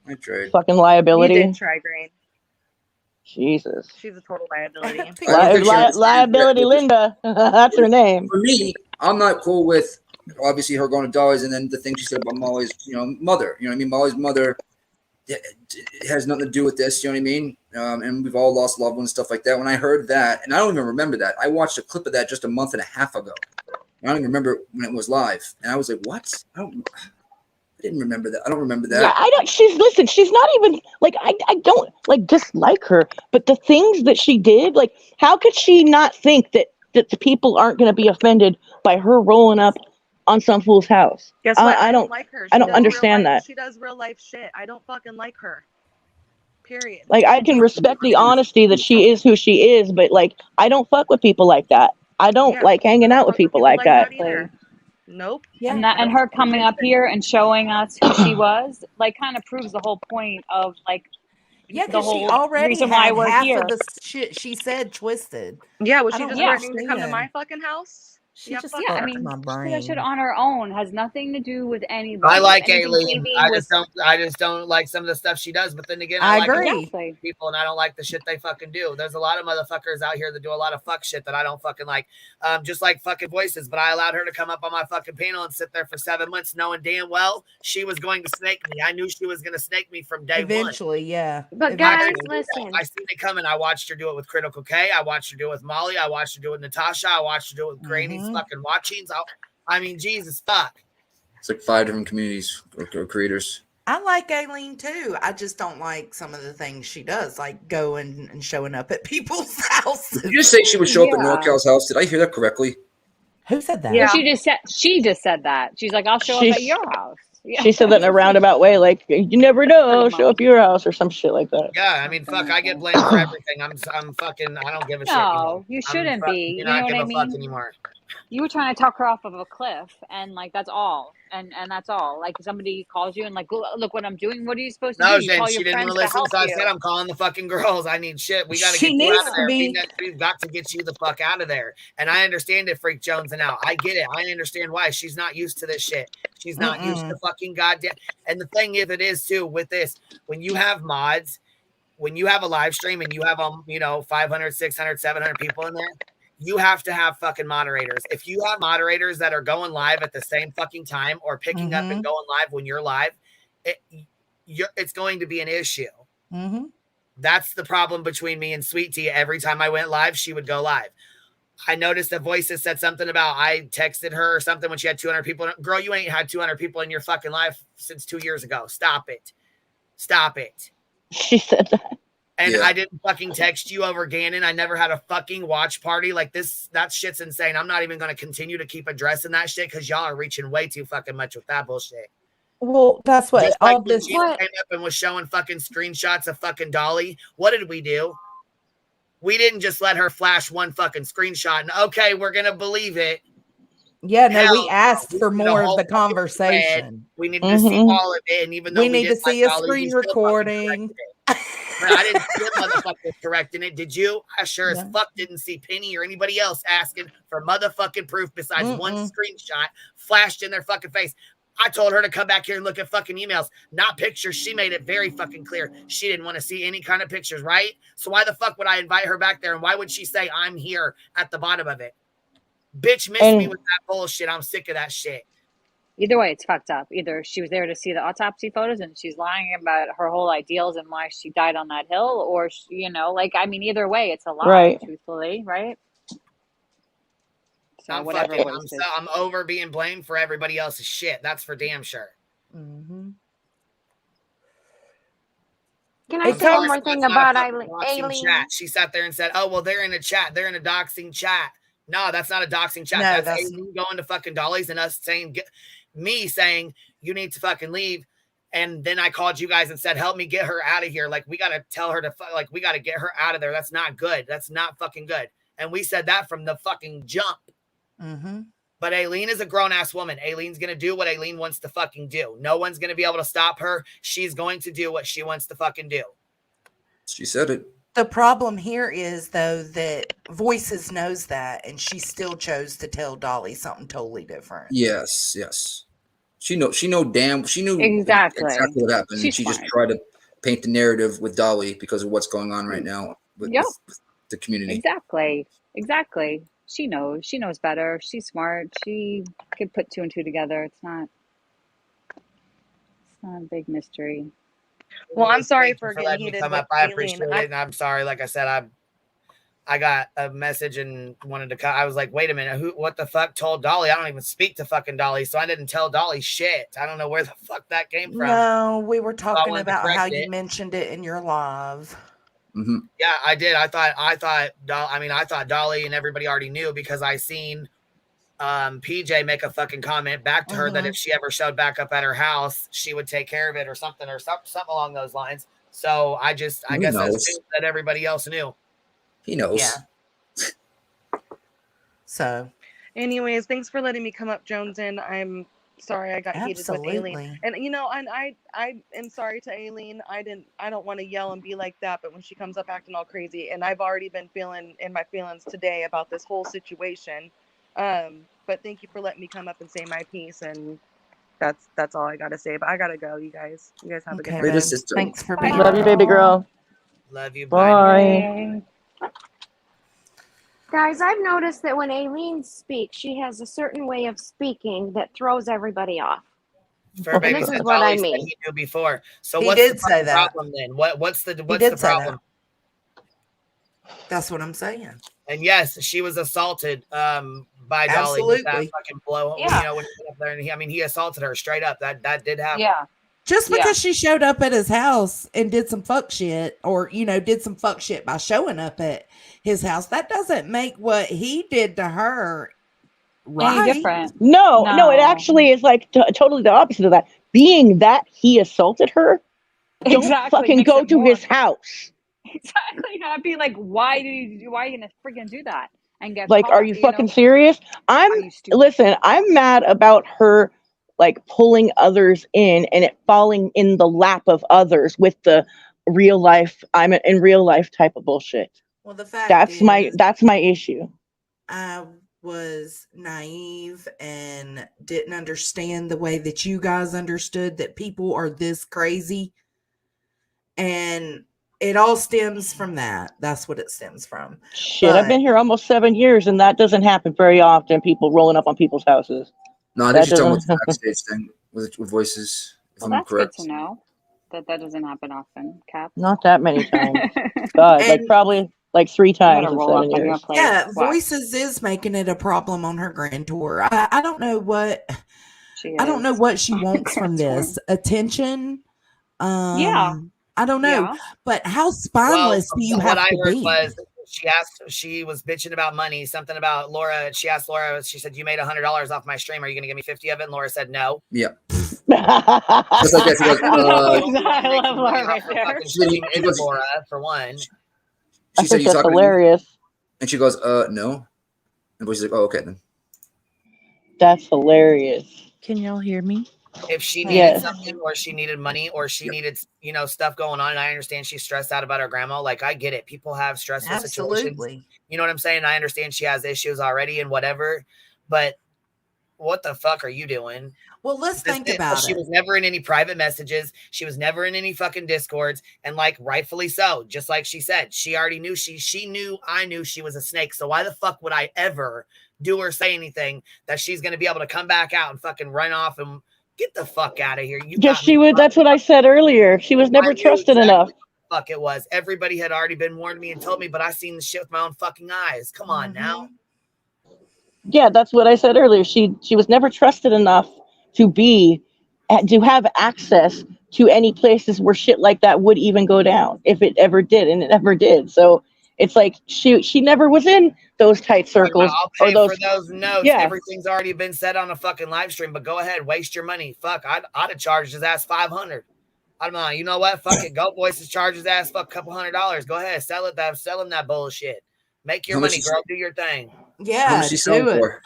I tried. Fucking You liability. did try, Green. Jesus. She's a total liability. I don't think she understands Liability that. Linda. That's her name. For me, I'm not cool with obviously her going to Dolly's and then the thing she said about Molly's, mother. You know what I mean? Molly's mother it has nothing to do with this. You know what I mean? And we've all lost loved ones, stuff like that. When I heard that, and I don't even remember that. I watched a clip of that just a month and a half ago. I don't even remember when it was live, and I was like, "What? I didn't remember that. I don't remember that." Yeah, I don't. She's not even like I don't like dislike her, but the things that she did, like, how could she not think that the people aren't going to be offended by her rolling up on some fool's house? Guess what? I don't like her. I don't understand that. She does real life shit. I don't fucking like her. Period. Like, I can respect the honesty that she is who she is, but like, I don't fuck with people like that. I don't like hanging out with people like that. Either. Nope. And her coming up here and showing us who she was, like, kind of proves the whole point of like Yeah, the because she whole already reason why had we're half here. of the shit she said twisted. Yeah, was I she don't just threatening to come to understand. my fucking house? She just Yeah, I fucked mean, my she did that shit brain. on her own. Has nothing to do with anybody. I like Anything Aileen. TV I was just don't like some of the stuff she does. But then again, I I like agree. exactly. people, and I don't like the shit they fucking do. There's a lot of motherfuckers out here that do a lot of fuck shit that I don't fucking like. Just like fucking voices. But I allowed her to come up on my fucking panel and sit there for 7 months, knowing damn well she was going to snake me. I knew she was going to snake me from day one. Eventually, yeah. But Eventually. guys, listen. I seen it coming. I watched her do it with Critical K. I watched her do it with Molly. I watched her do it with Natasha. I watched her do it with Granny's fucking watchings. I mean, Jesus fuck. It's like 5 different communities or creators. I like Aileen too. I just don't like some of the things she does, like going and showing up at people's houses. Did you just say she would show up at Yeah. NorCal's house? Did I hear that correctly? Who said that? Yeah. She just said that. She's like, I'll show up at your house. Yeah. She said that in a roundabout way, like you never know, Pretty show much. up your house or some shit like that. Yeah, I mean, fuck, I get blamed for everything. I'm fucking, I don't give a shit anymore. No, you I'm shouldn't fucking, be. do You not know what give I a fuck mean? anymore. You were trying to talk her off of a cliff, and like that's all. And that's all. Like somebody calls you and like, look what I'm doing. What are you supposed to do? No, You Jen, call she your didn't want friends to to listen, help so I you. said, I'm calling the fucking girls. I need shit. We got to She get you out needs of to there. be. We've got to get you the fuck out of there. And I understand it, Freak Jones and out. I get it. I understand why. She's not used to this shit. She's not used to fucking goddamn. And the thing is, it is too, with this, when you have mods, when you have a live stream and you have 500, 600, 700 people in there, you have to have fucking moderators. If you have moderators that are going live at the same fucking time or picking up and going live when you're live, it's going to be an issue. That's the problem between me and Sweet Tea. Every time I went live, she would go live. I noticed that Voices said something about I texted her or something when she had 200 people. Girl, you ain't had 200 people in your fucking life since 2 years ago. Stop it. Stop it. She said that. And I didn't fucking text you over Gannon. I never had a fucking watch party like this. That shit's insane. I'm not even going to continue to keep addressing that shit because y'all are reaching way too fucking much with that bullshit. Well, that's what Just all like when this. Gina came up and was showing fucking screenshots of fucking Dolly. What did we do? We didn't just let her flash one fucking screenshot and okay, we're gonna believe it. Yeah, no, Hell, we asked for need a more of whole the fucking thread. conversation. We needed to see all of it, and even though We need to didn't see like a Dolly, we screen still fucking recording. corrected it. But I didn't see motherfuckers correcting it. Did you? I sure as No. fuck didn't see Penny or anybody else asking for motherfucking proof besides one screenshot flashed in their fucking face. I told her to come back here and look at fucking emails, not pictures. She made it very fucking clear. She didn't want to see any kind of pictures, right? So why the fuck would I invite her back there? And why would she say I'm here at the bottom of it? Bitch, miss me with that bullshit. I'm sick of that shit. Either way, it's fucked up. Either she was there to see the autopsy photos and she's lying about her whole ideals and why she died on that hill, or, either way, it's a lie, truthfully, right? So I'm whatever fucking, I'm over being blamed for everybody else's shit. That's for damn sure. Can I say one more thing about Aileen? Chat. She sat there and said, oh, well, they're in a chat. They're in a doxing chat. No, that's not a doxing chat. No, that's Aileen going to fucking Dolly's and us saying, me saying, you need to fucking leave. And then I called you guys and said, help me get her out of here. Like, we got to tell her to, we got to get her out of there. That's not good. That's not fucking good. And we said that from the fucking jump. But Aileen is a grown-ass woman. Aileen's going to do what Aileen wants to fucking do. No one's going to be able to stop her. She's going to do what she wants to fucking do. She said it. The problem here is, though, that Voices knows that, and she still chose to tell Dolly something totally different. Yes. She knew exactly what happened. And she just tried to paint the narrative with Dolly because of what's going on right now with the community. Exactly. She knows better. She's smart. She could put two and two together. It's not a big mystery. Well, I'm sorry for letting getting me heated. come up. I appreciate it. And I'm sorry. Like I said, I got a message and wanted to come. I was like, wait a minute. What the fuck told Dolly? I don't even speak to fucking Dolly. So I didn't tell Dolly shit. I don't know where the fuck that came from. No, we were talking about how you mentioned it in your live. Yeah, I did. I thought Dolly and everybody already knew because I seen PJ make a fucking comment back to her that if she ever showed back up at her house, she would take care of it or something along those lines. So I guess I assumed that everybody else knew. He knows. Yeah. So, anyways, thanks for letting me come up, Jones. And I'm sorry I got heated with Aileen. And and I am sorry to Aileen. I don't want to yell and be like that, but when she comes up acting all crazy, and I've already been feeling in my feelings today about this whole situation. But thank you for letting me come up and say my piece, and that's all I gotta say. But I gotta go, you guys. You guys have a good night. Thanks for being. Love you, baby girl. Love you. Bye. Guys, I've noticed that when Aileen speaks, she has a certain way of speaking that throws everybody off. And this is what I mean. He knew before. So he what's did the say that. problem then? What's the problem? That's what I'm saying. And yes, she was assaulted by Dolly with that fucking blow. Yeah. When he went up there and he assaulted her straight up. That did happen. Yeah. Just because she showed up at his house and did some fuck shit, or did some fuck shit by showing up at his house, that doesn't make what he did to her right. Any different. No, it actually is like totally the opposite of that. being that he assaulted her, don't Exactly, fucking makes go it to more. his house. Exactly. I'd be like, why are you gonna freaking do that and get Like, are caught? you You fucking know? serious? Are you stupid? Listen, I'm mad about her like pulling others in and it falling in the lap of others with the real life, I'm in real life type of bullshit. Well, the fact is, That's my issue. I was naive and didn't understand the way that you guys understood that people are this crazy. And it all stems from that. That's what it stems from. Shit, I've But been here almost 7 years and that doesn't happen very often. People rolling up on people's houses. No, I think That she's talking about doesn't. the backstage thing with voices. If Well, I'm that's good correct. to know. That doesn't happen often, Cap. Not that many times. God, like and probably like 3 I'm times gonna in roll up 7 on your years. place. yeah, What? Voices is making it a problem on her grand tour. I don't know what She I don't know is. what she wants Grand from tour. this attention. Yeah. I don't know, Yeah. but how Well, spineless do you what have I to heard be? was she was bitching about money, something about Laura. She asked Laura, she said, "You made $100 off my stream. Are you going to give me 50 of it?" And Laura said, "No." Yeah. Just like that, she goes, I love Laura right there. Stream is Laura for one. I she said, think "You that's talking to me?" hilarious. And she goes, no. And Voice is like, "Oh, okay then." That's hilarious. Can y'all hear me? If she needed Yes. something or she needed money or she needed, stuff going on, and I understand she's stressed out about her grandma. Like, I get it. People have stressful situations. Absolutely. You know what I'm saying? I understand she has issues already and whatever, but what the fuck are you doing? Well, let's think about She it. was never in any private messages. She was never in any fucking discords. And like, rightfully so, just like she said, she already knew I knew she was a snake. So why the fuck would I ever do or say anything that she's going to be able to come back out and fucking run off and get the fuck out of here? You Yes, got she me. would. That's what I said earlier. She was never I knew trusted exactly enough. what the fuck it was. Everybody had already been warned me and told me, but I seen the shit with my own fucking eyes. Come on now. Yeah, that's what I said earlier. She was never trusted enough to have access to any places where shit like that would even go down if it ever did, and it never did. So it's like she never was in those tight circles I'll or pay those. for those notes. Yeah. Everything's already been said on a fucking live stream, but go ahead, waste your money. Fuck, I'd have charged his ass $500. I'm like, you know what? Fuck it. Go Voices, charge his ass fuck a couple $100. Go ahead, sell him that bullshit. Make your How much money, girl. Do your thing. How Yeah, much she's selling do it. for?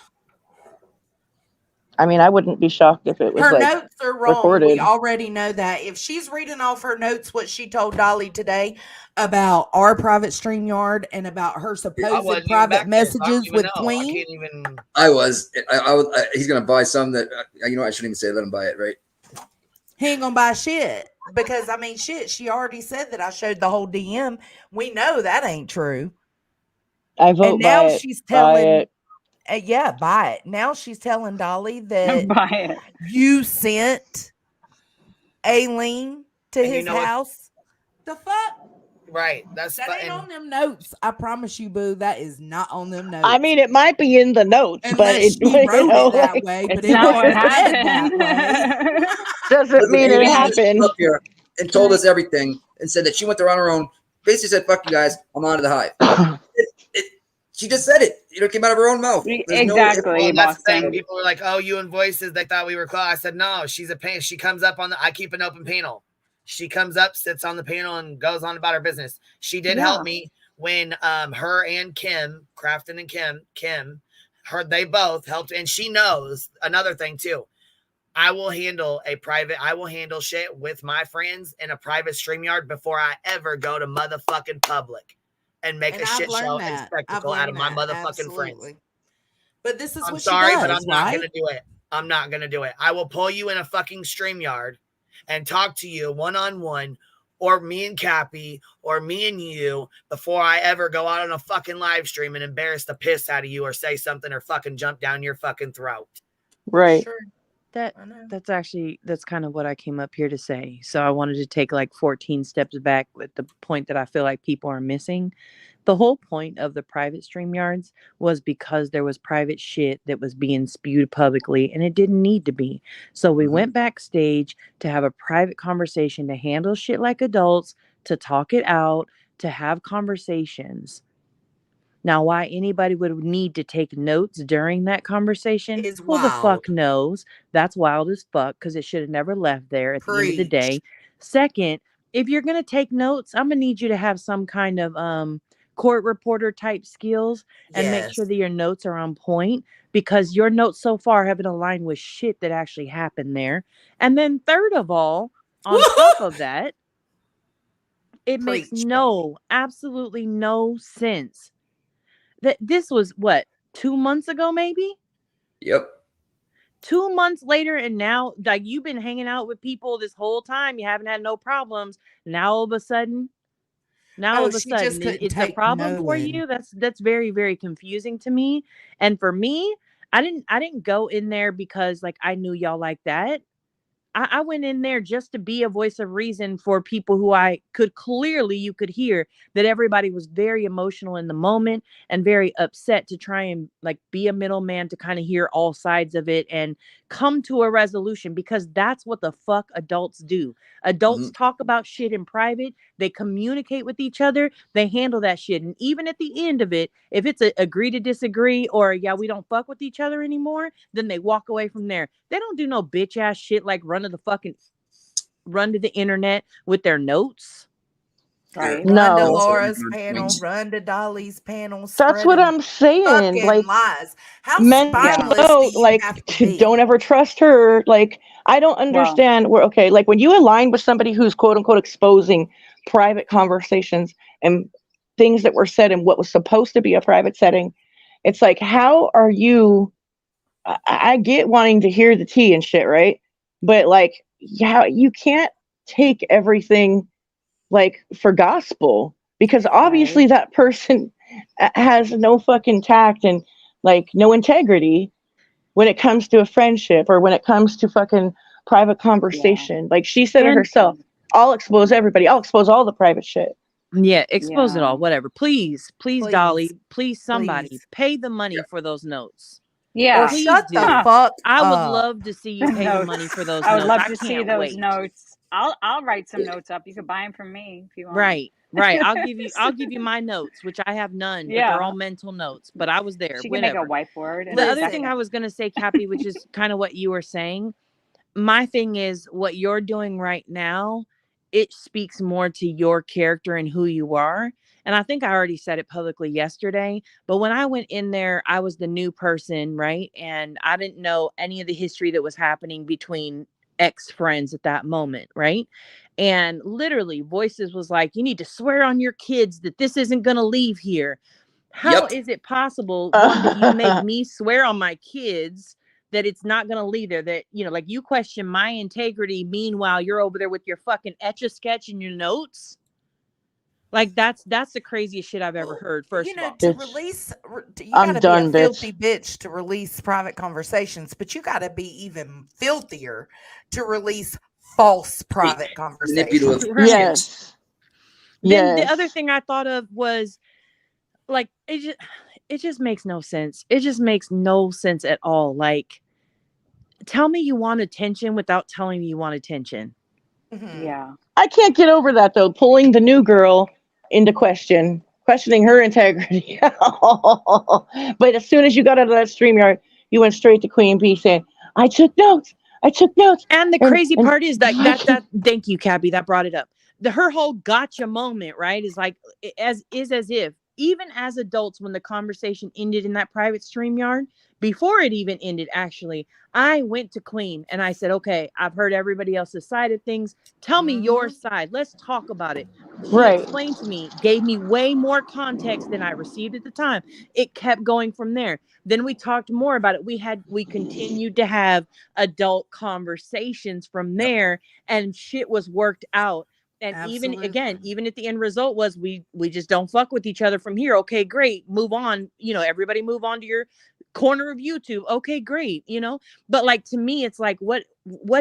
I mean, I wouldn't be shocked if it was Her like notes are wrong. recorded. We already know that. If she's reading off her notes, what she told Dolly today about our private StreamYard and about her I supposed wasn't even private back there, so I don't messages even with know. I Queen, can't even. He's gonna buy some that you know. I shouldn't even say let him buy it, right? he ain't gonna buy shit. Because I mean, shit, she already said that I showed the whole DM. We know that ain't true. I vote And now buy it. she's Buy telling, it. yeah, buy it. Now she's telling Dolly that Buy it. you sent Aileen to And you his know what? house. The fuck? Right. That's That ain't and on them notes. I promise you, boo. That is not on them notes. I mean, it might be in the notes, but unless it, she you wrote know, it that like, way, but It's it not what wasn't said that way. happened. doesn't mean it Amy just happened. up here and told us everything and said that she went there on her own. Basically said, "Fuck you guys, I'm on to the hive." She just said it. It came out of her own mouth. There's Exactly, well, that's the thing. Boston. People were like, "Oh, you and Voices." They thought we were close. I said, "No, she's a pain." She comes up on the. I keep an open panel. She comes up, sits on the panel, and goes on about her business. She did help me when her and Kim, Crafton and Kim, they both helped, and she knows another thing too. I will handle shit with my friends in a private StreamYard before I ever go to motherfucking public and make a shit show and spectacle out of my motherfucking friends. But this is I'm what sorry, she does, but I'm not right? gonna do it. I'm not gonna do it. I will pull you in a fucking StreamYard and talk to you one-on-one, or me and Cappy, or me and you, before I ever go out on a fucking live stream and embarrass the piss out of you or say something or fucking jump down your fucking throat. Right. Sure. That's kind of what I came up here to say. So I wanted to take like 14 steps back with the point that I feel like people are missing. The whole point of the private StreamYards was because there was private shit that was being spewed publicly and it didn't need to be. So we went backstage to have a private conversation, to handle shit like adults, to talk it out, to have conversations. Now, why anybody would need to take notes during that conversation, Is who the fuck wild. knows? That's wild as fuck because it should have never left there at the end of the Preach. day. Second, if you're going to take notes, I'm going to need you to have some kind of court reporter type skills and make Yes. sure that your notes are on point because your notes so far haven't aligned with shit that actually happened there. And then third of all, on top of that, it makes Preach. absolutely no sense that this was what 2 months ago, maybe Yep. 2 months later, and now like you've been hanging out with people this whole time, you haven't had no problems. Now all of a sudden, Oh, she just couldn't it's a take problem for knowing. you. That's very very confusing to me. And for me, I didn't go in there because like I knew y'all like that. I went in there just to be a voice of reason for people who I could clearly, you could hear that everybody was very emotional in the moment and very upset to try and like be a middleman to kind of hear all sides of it and come to a resolution because that's what the fuck adults do. Adults Mhm. talk about shit in private, they communicate with each other, they handle that shit. And even at the end of it, if it's a agree to disagree or yeah, we don't fuck with each other anymore, then they walk away from there. They don't do no bitch ass shit like run to the internet with their notes. Right. Run to No. Also, Laura's good panel, points. run to Dolly's panel, That's what spreading I'm saying. fucking Like, lies. How Yeah. spineless mental do note, you like, have to be? don't ever trust her. Like, I don't Well, understand where, okay, like when you align with somebody who's quote unquote exposing private conversations and things that were said in what was supposed to be a private setting, it's like, how are you? I get wanting to hear the tea and shit, right? But like, yeah, you can't take everything like for gospel because right. obviously that person has no fucking tact and like no integrity when it comes to a friendship or when it comes to fucking private Yeah. conversation. Like she said it And herself, I'll expose everybody. I'll expose all the private shit. yeah, expose it Yeah. all, whatever. Please, Please, Dolly, please somebody please. pay the money Yeah. for those notes. Or Yeah. Please shut the do. fuck I would up. love to see you The pay the money notes. for those I would notes. love I to see can't those wait. notes. I'll write some notes up. You could buy them from me if you want. Right. I'll give you my notes, which I have none, but they're Yeah. all mental notes. But I was there, She can make a whatever. whiteboard and The other stuff thing Listen, it. I was gonna say, Cappy, which is kind of what you were saying, my thing is what you're doing right now, it speaks more to your character and who you are. And I think I already said it publicly yesterday, but when I went in there, I was the new person, right? And I didn't know any of the history that was happening between ex friends at that moment, right? And literally, Voices was like, you need to swear on your kids that this isn't going to leave here. How Yep. is it possible, one, that you make me swear on my kids that it's not going to leave there, that like you question my integrity, meanwhile you're over there with your fucking etch a sketch and your notes? Like that's the craziest shit I've ever heard, first of all. to Bitch, release, you got I'm to be a done, bitch. filthy bitch to release private conversations, but you got to be even filthier to release false private Manipulative. conversations. Right. Yes. Yes. Then the other Yes. thing I thought of was like it just makes no sense. It just makes no sense at all. Like, tell me you want attention without telling me you want attention. Mhm. Yeah. I can't get over that though, pulling the new girl into questioning her integrity. But as soon as you got out of that StreamYard, you went straight to Queen Bee saying, I took notes. I took notes. And the And crazy and part is that thank you, Cabby, that brought it up. Her whole gotcha moment, right, is like as if even as adults, when the conversation ended in that private StreamYard, before it even ended, actually, I went to Queen and I said, okay, I've heard everybody else's side of things. Tell me your Mhm. side. Let's talk about it. She right. explained to me, gave me way more context than I received at the time. It kept going from there. Then we talked more about it. We continued to have adult conversations from Yep. there, and shit was worked out. And even again, Absolutely. even at the end result was we just don't fuck with each other from here. Okay, great, move on. Everybody move on to your corner of YouTube. Okay, great. But like, to me, it's like, what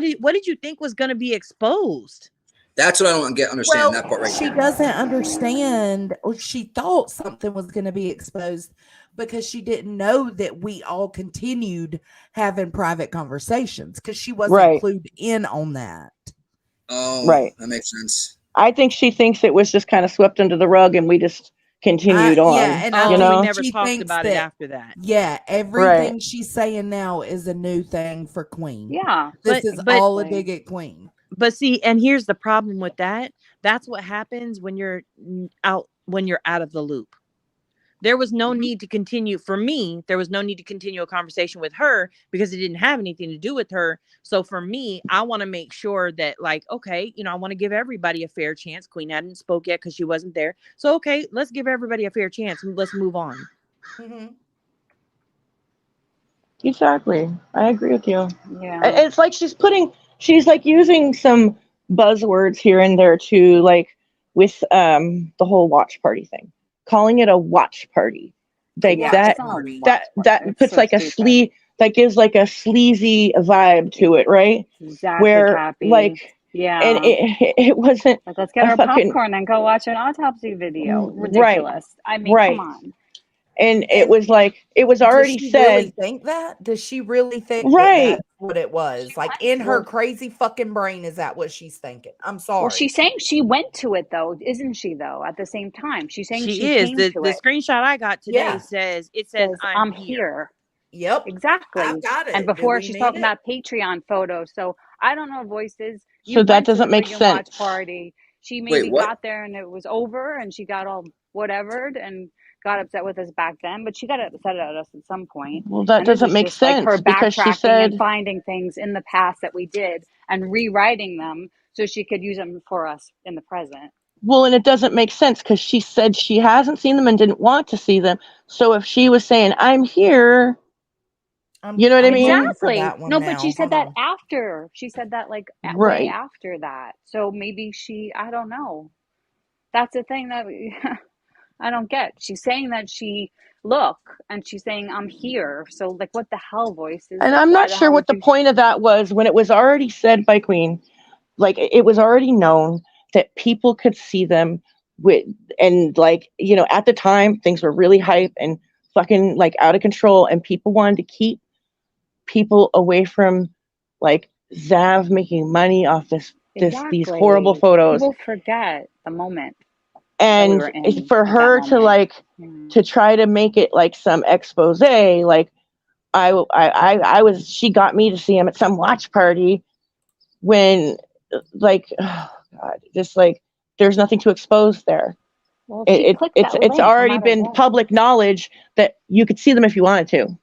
did you think was going to be exposed? That's what I don't understand, that part Well, right she there. doesn't understand, or she thought something was going to be exposed because she didn't know that we all continued having private conversations because she wasn't Right. clued in on that. Oh, Right. that makes sense. I think she thinks it was just kind of swept under the rug and we just continued on. Yeah, and I Oh, we think never she talked thinks about it that after that. yeah, Right. everything she's saying now is a new thing for Queen. Yeah. This But is but all a Exactly. dig at Queen. but see, and here's the problem with that. That's what happens when you're out of the loop. There was no Mhm. need to continue for me. There was no need to continue a conversation with her because it didn't have anything to do with her. So for me, I want to make sure that like, okay, I want to give everybody a fair chance. Queen hadn't spoke yet because she wasn't there. So okay, let's give everybody a fair chance and let's move on. Mhm. Exactly. I agree with you. Yeah. It's like she's like using some buzzwords here and there too, like with the whole watch party thing. Calling it a watch party. Like Yeah. Watch It's that not a party. watch party. that It's puts so like a stupid. that gives like a sleazy vibe to it, right? Exactly, Where Cappy. and Yeah. it wasn't Like, let's get a our fucking popcorn and go watch an autopsy video. right, Ridiculous. I mean, come right. on. And it And was like it was does already she really said, think that? Does she really think that right. that's what it was? Like in her Well, crazy fucking brain, is that what she's thinking? I'm well, sorry. she's saying she went to it though, isn't she? Though at the same time, she's saying she She is. came The to the it. screenshot I got today Yeah. says Says I'm I'm here. here. Yep. Exactly. I've got And it. Do before we she's need talking it? about Patreon photos. So I don't know, Voices. You So that went to the doesn't make freaking watch sense. party. She Wait, maybe what? got there and it was over and she got all whatevered and got upset with us back then, but she got upset at us at some point. Well, that And this doesn't is make just like her sense because she backtracking and said, finding things in the past that we did and rewriting them so she could use them for us in the present. well, and it doesn't make sense because she said she hasn't seen them and didn't want to see them. So if she was saying, I'm here, you know what I I'm mean? looking for Exactly. that one No, but she now. said Hold that on. after. She said that like way Right. after that. So maybe I don't know. That's the thing that I don't get. She's saying that look, and she's saying, I'm here. So, like, what the hell, Voices? And Like, I'm why not the sure hell what would the you? point of that was when it was already said by Queen. Like it was already known that people could see them with, and like, at the time things were really hype and fucking like out of control and people wanted to keep people away from like Zav making money off these horrible Exactly. photos. People forget the moment that we And were in for at that her to moment. like Mm. to try to make it like some expose, like I was, she got me to see him at some watch party when like, oh God, just like there's nothing to expose there. Well, she clicked that It's link no already matter been what. public knowledge that you could see them if you wanted to.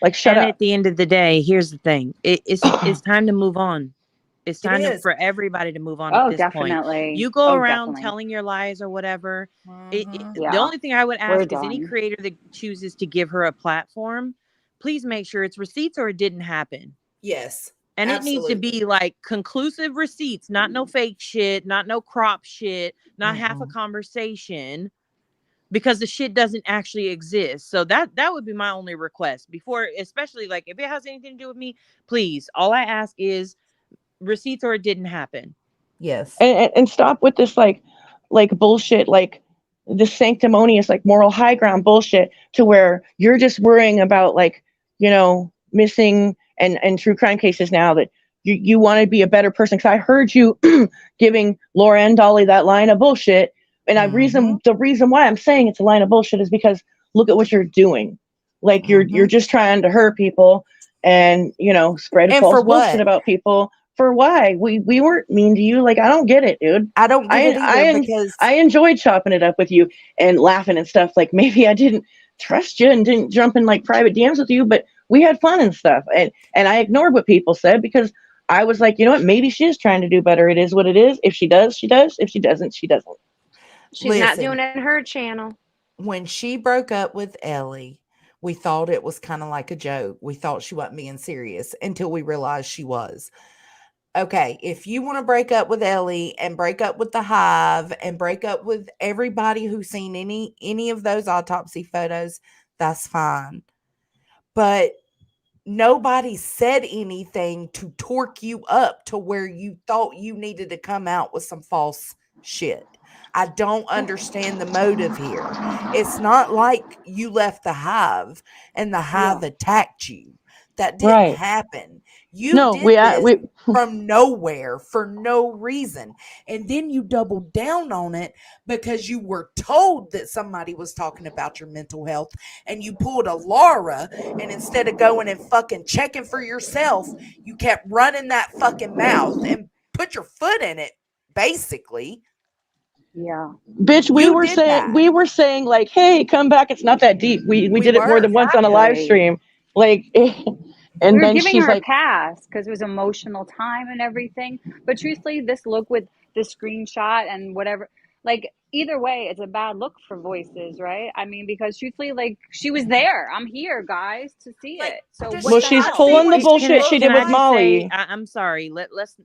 Like, shut And up. at the end of the day, here's the thing. It's time to move on. It's It time is. for everybody to move on at Oh, this point. definitely. You go Oh, around definitely. telling your lies or whatever. Mhm. The Yeah, only thing I would we're ask is any done. creator that chooses to give her a platform, please make sure it's receipts or it didn't happen. Yes. And it needs to Absolutely. be like conclusive receipts, not no fake shit, not no crop shit, not half a Mm-mm. conversation, because the shit doesn't actually exist. So that would be my only request before, especially like if it has anything to do with me, please. All I ask is receipts or it didn't happen. Yes. And stop with this like bullshit, like the sanctimonious like moral high ground bullshit to where you're just worrying about like, missing and true crime cases now that you want to be a better person. Because I heard you giving Laura and Dolly that line of bullshit. And Mhm. the reason why I'm saying it's a line of bullshit is because look at what you're doing. Like you're Mhm. just trying to hurt people and spread And for false bullshit what? about people. For why? We weren't mean to you. Like I don't get it, dude. I don't get it either because I enjoyed chopping it up with you and laughing and stuff. Like maybe I didn't trust you and didn't jump in like private DMs with you, but we had fun and stuff. And I ignored what people said because I was like, you know what? Maybe she is trying to do better. It is what it is. If she does, she does. If she doesn't, she doesn't. She's not listen, doing it in her channel. when she broke up with Ellie, we thought it was kind of like a joke. We thought she wasn't being serious until we realized she was. Okay, if you want to break up with Ellie and break up with the Hive and break up with everybody who's seen any of those autopsy photos, that's fine. But nobody said anything to torque you up to where you thought you needed to come out with some false shit. I don't understand the motive here. It's not like you left the Hive and the Hive Yeah. attacked you. That didn't Right. happen. You No, did this we from nowhere for no reason. And then you doubled down on it because you were told that somebody was talking about your mental health, and you pulled a Laura, and instead of going and fucking checking for yourself, you kept running that fucking mouth and put your foot in it, basically. Yeah. bitch, You did that. we were saying like, hey, come back. It's not that deep. We We did it more were. than once on a live Exactly. stream. Like We and were then giving she's her a like, pass because it was emotional time and everything. But truthfully, this look with the screenshot and whatever, like either way, it's a bad look for voices, right? I mean, because truthfully, like she was there. I'm here, guys, to see Like, it. So does what well, she the she's not hell? see pulling the what she bullshit she looks did Can with I just like? say, Molly. I'm sorry. Let's.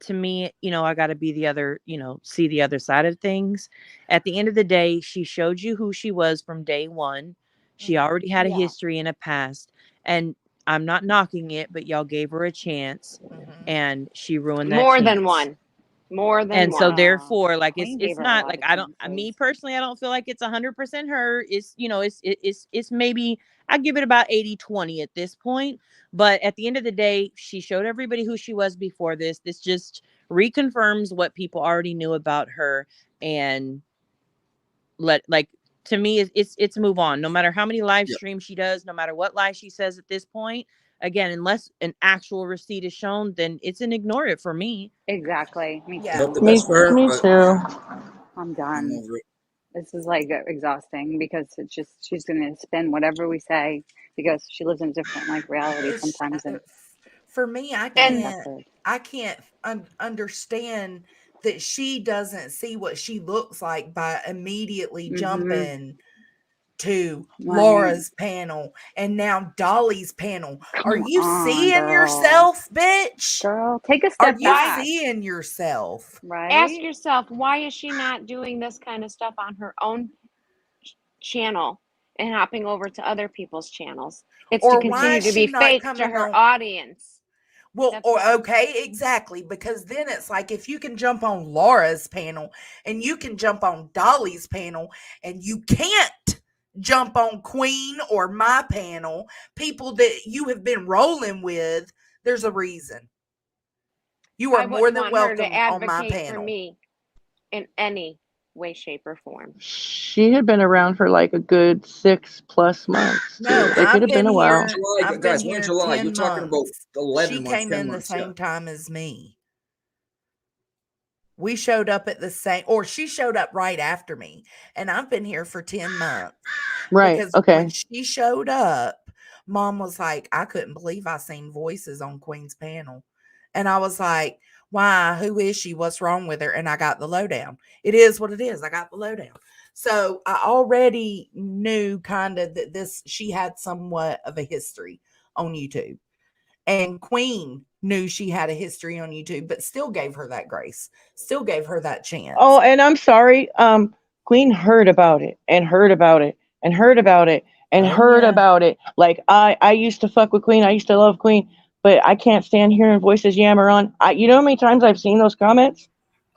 To me, I got to be the other, see the other side of things. At the end of the day, she showed you who she was from day one. She already had a Yeah. history and a past, and I'm not knocking it, but y'all gave her a chance, Mhm. and she ruined that More than chance. one. More than And so one. therefore, like Queen gave it's her a not lot like of I don't me chances. personally, I don't feel like it's 100% her. It's it's maybe I give it about 80-20 at this point. But at the end of the day, she showed everybody who she was before this. This just reconfirms what people already knew about her, and let like to me it's move on. No matter how many live Yeah. streams she does, no matter what lie she says at this point, again, unless an actual receipt is shown, then it's an ignore it for me. Exactly. Me I Yeah. hope the too. Me best for her, me but too. I'm I'm done. over it. This is like exhausting because it's just she's gonna spin whatever we say because she lives in a different like reality It's sometimes, and for me. not And accepted. I can't understand that she doesn't see what she looks like by immediately Mm-hmm. jumping to Right. Laura's panel and now Dolly's panel. Are Come you on, seeing girl. yourself, bitch? Girl, take a Are step you why? back, seeing yourself? Ask right? yourself, why is she not doing this kind of stuff on her own channel and hopping over to other people's channels? It's to Or why continue is to she be not faith to coming her on? audience. Well, That's or why. okay, exactly. Because then it's like if you can jump on Laura's panel and you can jump on Dolly's panel and you can't jump on Queen or my panel, people that you have been rolling with, there's a reason. You are I more wouldn't than want her to welcome on my advocate for panel. me in any way, shape, or form. She had been around for like a good 6+ months too. No, Like it had been a while. July, I've been guys, we're in here July. You're 10 talking about months. 11 She months, came 10 in the months. Yeah. same time as me. We showed up at the same, or she showed up right after me. And I've been here for 10 months Right. because when Okay. she showed up, mom was like, I couldn't believe I seen voices on Queen's panel. And I was like, why? Who is she? What's wrong with her? And I got the lowdown. It is what it is. I got the lowdown. So I already knew kind of that she had somewhat of a history on YouTube. And Queen knew she had a history on YouTube, but still gave her that grace, still gave her that Oh, chance. and I'm sorry. Queen heard about it and heard about it and heard about it and Oh, heard yeah. about it. Like I used to fuck with Queen. I used to love Queen, but I can't stand hearing voices yammer on. You know how many times I've seen those comments?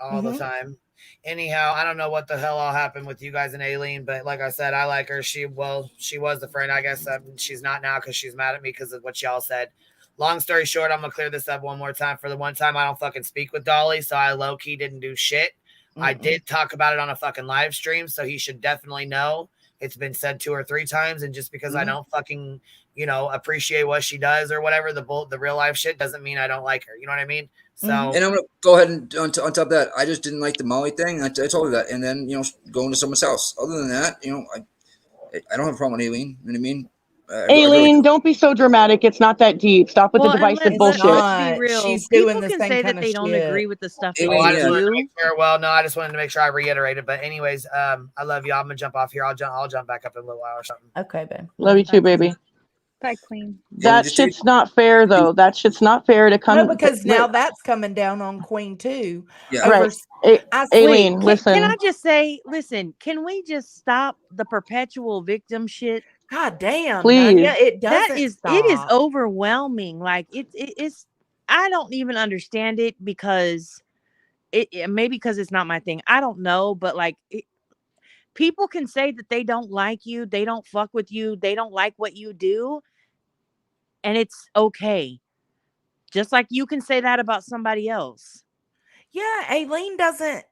all the Mm-hmm. time. Anyhow, I don't know what the hell all happened with you guys and Aileen, but like I said, I like her. She was the friend. I guess she's not now because she's mad at me because of what y'all said. Long story short, I'm gonna clear this up one more time. For the one time I don't fucking speak with Dolly, so I low key didn't do shit. I Mm-mm. did talk about it on a fucking live stream, so he should definitely know. It's been said 2 or 3 times, and just because I Mm-hmm. don't fucking appreciate what she does or whatever, the real life shit doesn't mean I don't like her. You know what I mean? Mm-hmm. So And I'm gonna go ahead and on top of that, I just didn't like the Molly thing. I told her that, and then going to someone's house. Other than that, I don't have a problem with Aileen. You know what I mean? I really Aileen, don't. don't be so dramatic. It's not that deep. Stop with the Well, and divisive It's bullshit. let's be not. real. She's doing People the can same say kind that of they don't shit. agree with the stuff that Oh, you I Aileen, just yeah. wanted to do. make sure. Well, no, I just wanted to make sure I reiterated. But anyways, I love you. I'm gonna jump off here. I'll jump back up in a little while or something. Okay, babe. Love you too, Thanks. baby. Bye, Queen. Aileen, That just take shit's not fair, it. though. That shit's not fair to No, come. because now that's coming down on Queen too. Yeah. Over, Right. I Wait, Aileen, can listen. I just say, listen, can we just stop the perpetual victim shit? God damn, Nunya, Please. it That doesn't it is stop. overwhelming. Like it's I don't even understand it because maybe because it's not my thing. I don't know, but like people can say that they don't like you, they don't fuck with you, they don't like what you do. and it's okay. Just like you can say that about somebody else. Yeah, Aileen doesn't,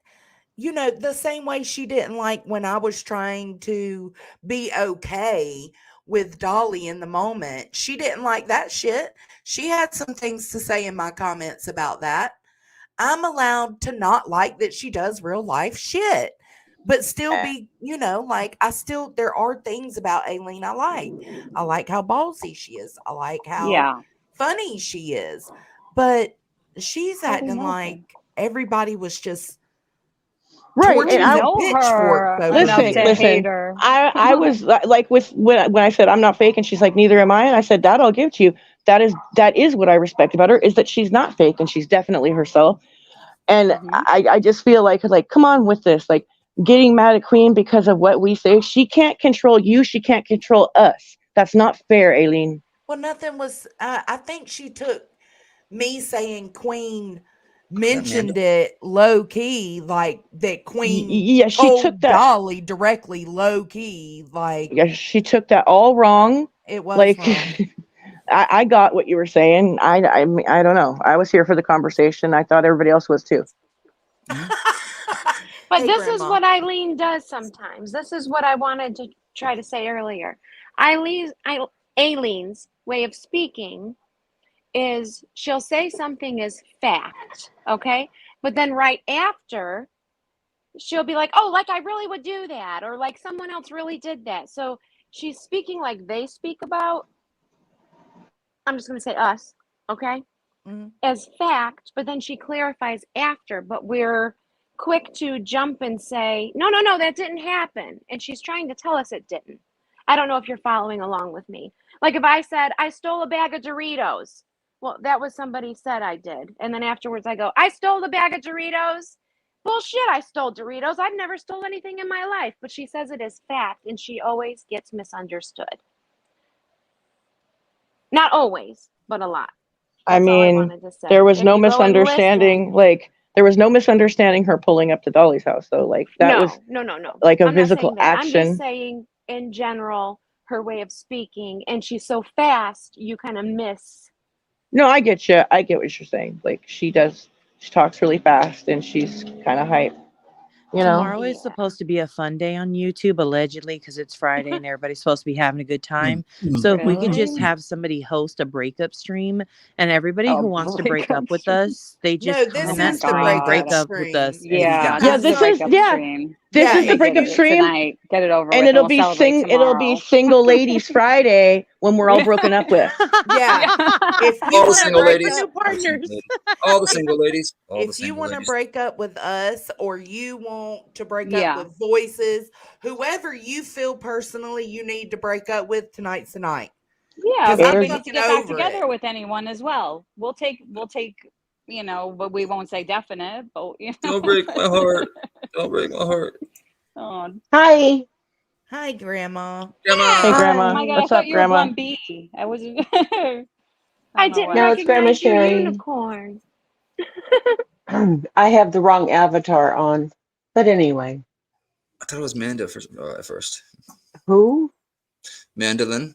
the same way she didn't like when I was trying to be okay with Dolly in the moment. She didn't like that shit. She had some things to say in my comments about that. I'm allowed to not like that she does real life shit, but still be, like there are things about Aileen I like. I like how ballsy she is. I like how Yeah. funny she is. But she's Well, we acting know her. like everybody was just Right. Well, And we torches and know pitchforks her over enough to here. hate listen. her. I was like with when I said I'm not fake, and she's like neither am I, and I said that I'll give to you. That is what I respect about her, is that she's not fake and she's definitely herself. And Mhm. I just feel like come on with this, like getting mad at Queen because of what we say. She can't control you. She can't control us. That's not fair, Aileen. Well, nothing was. I think she took me saying Queen Yeah, Amanda. mentioned it low key, like that Queen Yeah, she took told that. Dolly directly low key, like Yeah, she took that all wrong. it was Like wrong. I got what you were saying. I don't know. I was here for the conversation. I thought everybody else was too. But Hey, this is Grandma. what Eileen does sometimes. This is what I wanted to try to say earlier. Eileen's way of speaking is she'll say something is fact, okay? But then right after, she'll be like, oh, like I really would do that, or like someone else really did that. So she's speaking like they speak about, I'm just going to say us, okay? Mhm. As fact, but then she clarifies after, but we're quick to jump and say, no, no, no, that didn't happen. And she's trying to tell us it didn't. I don't know if you're following along with me. Like if I said, I stole a bag of Doritos. Well, that was somebody said I did. And then afterwards I go, I stole the bag of Doritos. Bullshit, I stole Doritos. I've never stole anything in my life. But she says it is fact, and she always gets misunderstood. Not always, but a lot. I That's all I mean, wanted to there say. was If no you go and listen, misunderstanding. Like there was no misunderstanding her pulling up to Dolly's house, though. Like that was no, no, no, no. like a I'm not physical saying that. I'm just action. saying in general, her way of speaking, and she's so fast, you kind of miss. No, I get you. I get what you're saying. Like she does. She talks really fast, and she's kind of hype. You know. Tomorrow is Yeah. supposed to be a fun day on YouTube, allegedly, because it's Friday and everybody's supposed to be having a good time. So if we could just Really? have somebody host a breakup stream, and everybody who Oh, wants to break breakup up with stream. us, they No, just this Oh comment my is the saying God. break breakup up with stream. us, and we Yeah, done. Yeah, this is a this is breakup yeah. stream. This Yeah, is the Make if breakup it you stream, tonight. Get it over and with, and we'll celebrate it'll be tomorrow. single ladies Friday when we're all broken up with. yeah, Yeah. if you All the want to single Look break for ladies. new up All the single partners. ladies. All the if single ladies. All the if you single want to ladies. break up with us or you want to break up Yeah. with voices, whoever you feel personally you need to break up with, tonight's the night. Yeah, Because if I'm anybody There's needs to fucking get back over it. together with anyone as well, we'll take, but we won't say definite, but Don't break my heart. Don't break my heart. Oh, hi, Hi, Grandma. hey Grandma. oh grandma. my God, I What's thought up, you were grandma? Plan B. I was, I I don't know didn't what. No, it's Grandma recognize your Sherry. unicorn. I have the wrong avatar on. But anyway, I thought it was Manda at first. who? Mandolin.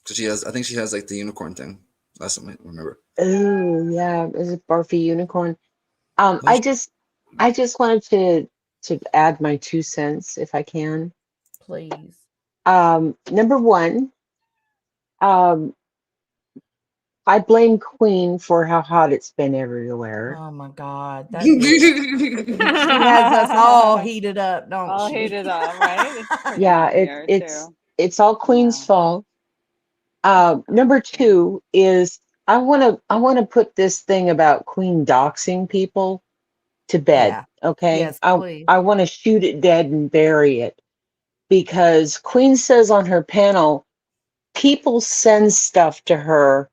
Because I think she has like the unicorn thing. Last time I remember. Oh, yeah, is it Barfy Unicorn? What? I just wanted to add my 2 cents if I can. Please. Number one, um, I blame Queen for how hot it's been everywhere. Oh my God. That bitch. She has us all heated up, don't All she? hated up, right? It's pretty Yeah, hot here too. it's all Queen's Yeah. fault. Number two is I wanna put this thing about Queen doxing people to bed. Yeah. Okay, Yes, I please. I want to shoot it dead and bury it because Queen says on her panel, people send stuff to her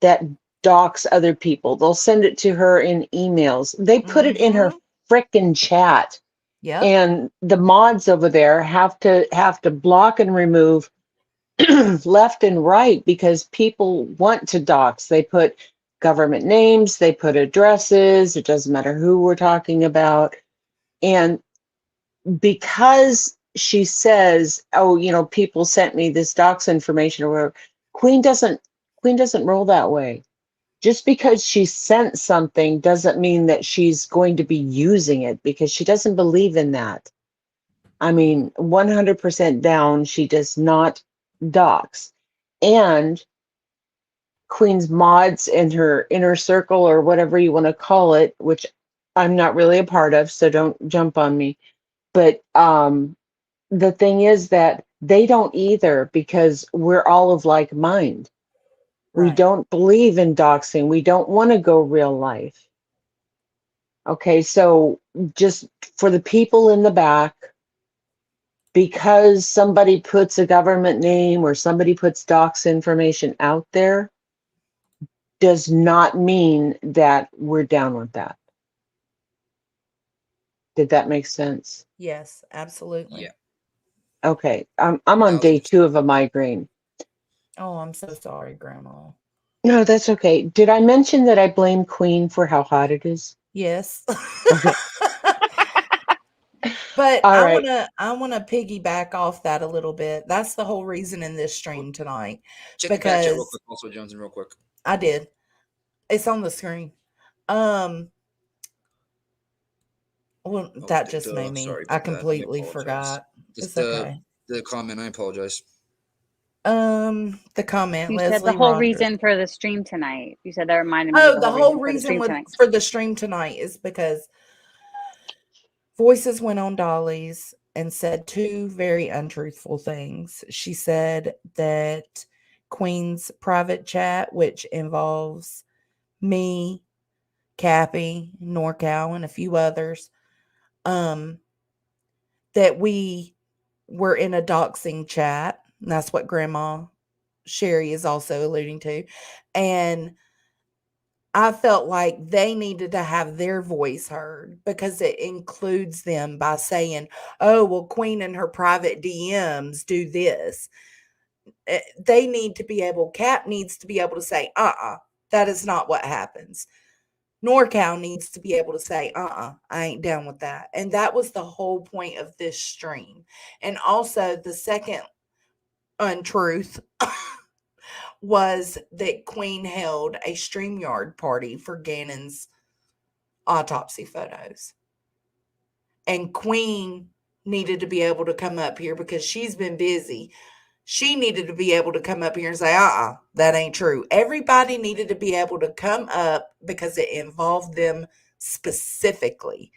that dox other people. They'll send it to her in emails. They put it in her Mm-hmm. frickin' chat, Yep. and the mods over there have to block and remove left and right because people want to dox. They put government names, they put addresses, it doesn't matter who we're talking about. And because she says, oh, people sent me this dox information or whatever, Queen doesn't roll that way. Just because she sent something doesn't mean that she's going to be using it, because she doesn't believe in that. I mean, 100% down, she does not dox. And Queen's mods and her inner circle, or whatever you want to call it, which I'm not really a part of, so don't jump on me. But the thing is that they don't either, because we're all of like mind. We Right. don't believe in doxing. We don't want to go real life. Okay, so just for the people in the back, because somebody puts a government name or somebody puts dox information out there, does not mean that we're down with that. Did that make sense? Yes, absolutely. Yeah. Okay, I'm on day 2 of a migraine. Oh, I'm so sorry, Grandma. No, that's okay. Did I mention that I blame Queen for how hot it is? Yes. Okay. But All I right. wanna piggyback off that a little bit. That's the whole reason in this stream tonight. Check the back chat real Because quick, also, Jonesy, real quick. I did. It's on the screen. Well, that just made me. Sorry I about that. Let me completely apologize. forgot. Just It's okay. the comment, I apologize. The comment, You said the Leslie whole Rogers. reason for the stream tonight. You said that reminded me of Oh, the the whole whole reason for the stream reason tonight. for the stream tonight is because Voices went on Dolly's and said 2 very untruthful things. She said that Queen's private chat, which involves me, Cappy, NorCal, and a few others, that we were in a doxing chat. And that's what Grandma Sherry is also alluding to. And I felt like they needed to have their voice heard, because it includes them by saying, oh, well, Queen and her private DMs do this. They need to be able, Cap needs to be able to say, that is not what happens. NorCal needs to be able to say, I ain't down with that. And that was the whole point of this stream. And also, the second untruth was that Queen held a StreamYard party for Gannon's autopsy photos. And Queen needed to be able to come up here because she's been busy. She needed to be able to come up here and say, that ain't true. Everybody needed to be able to come up because it involved them specifically.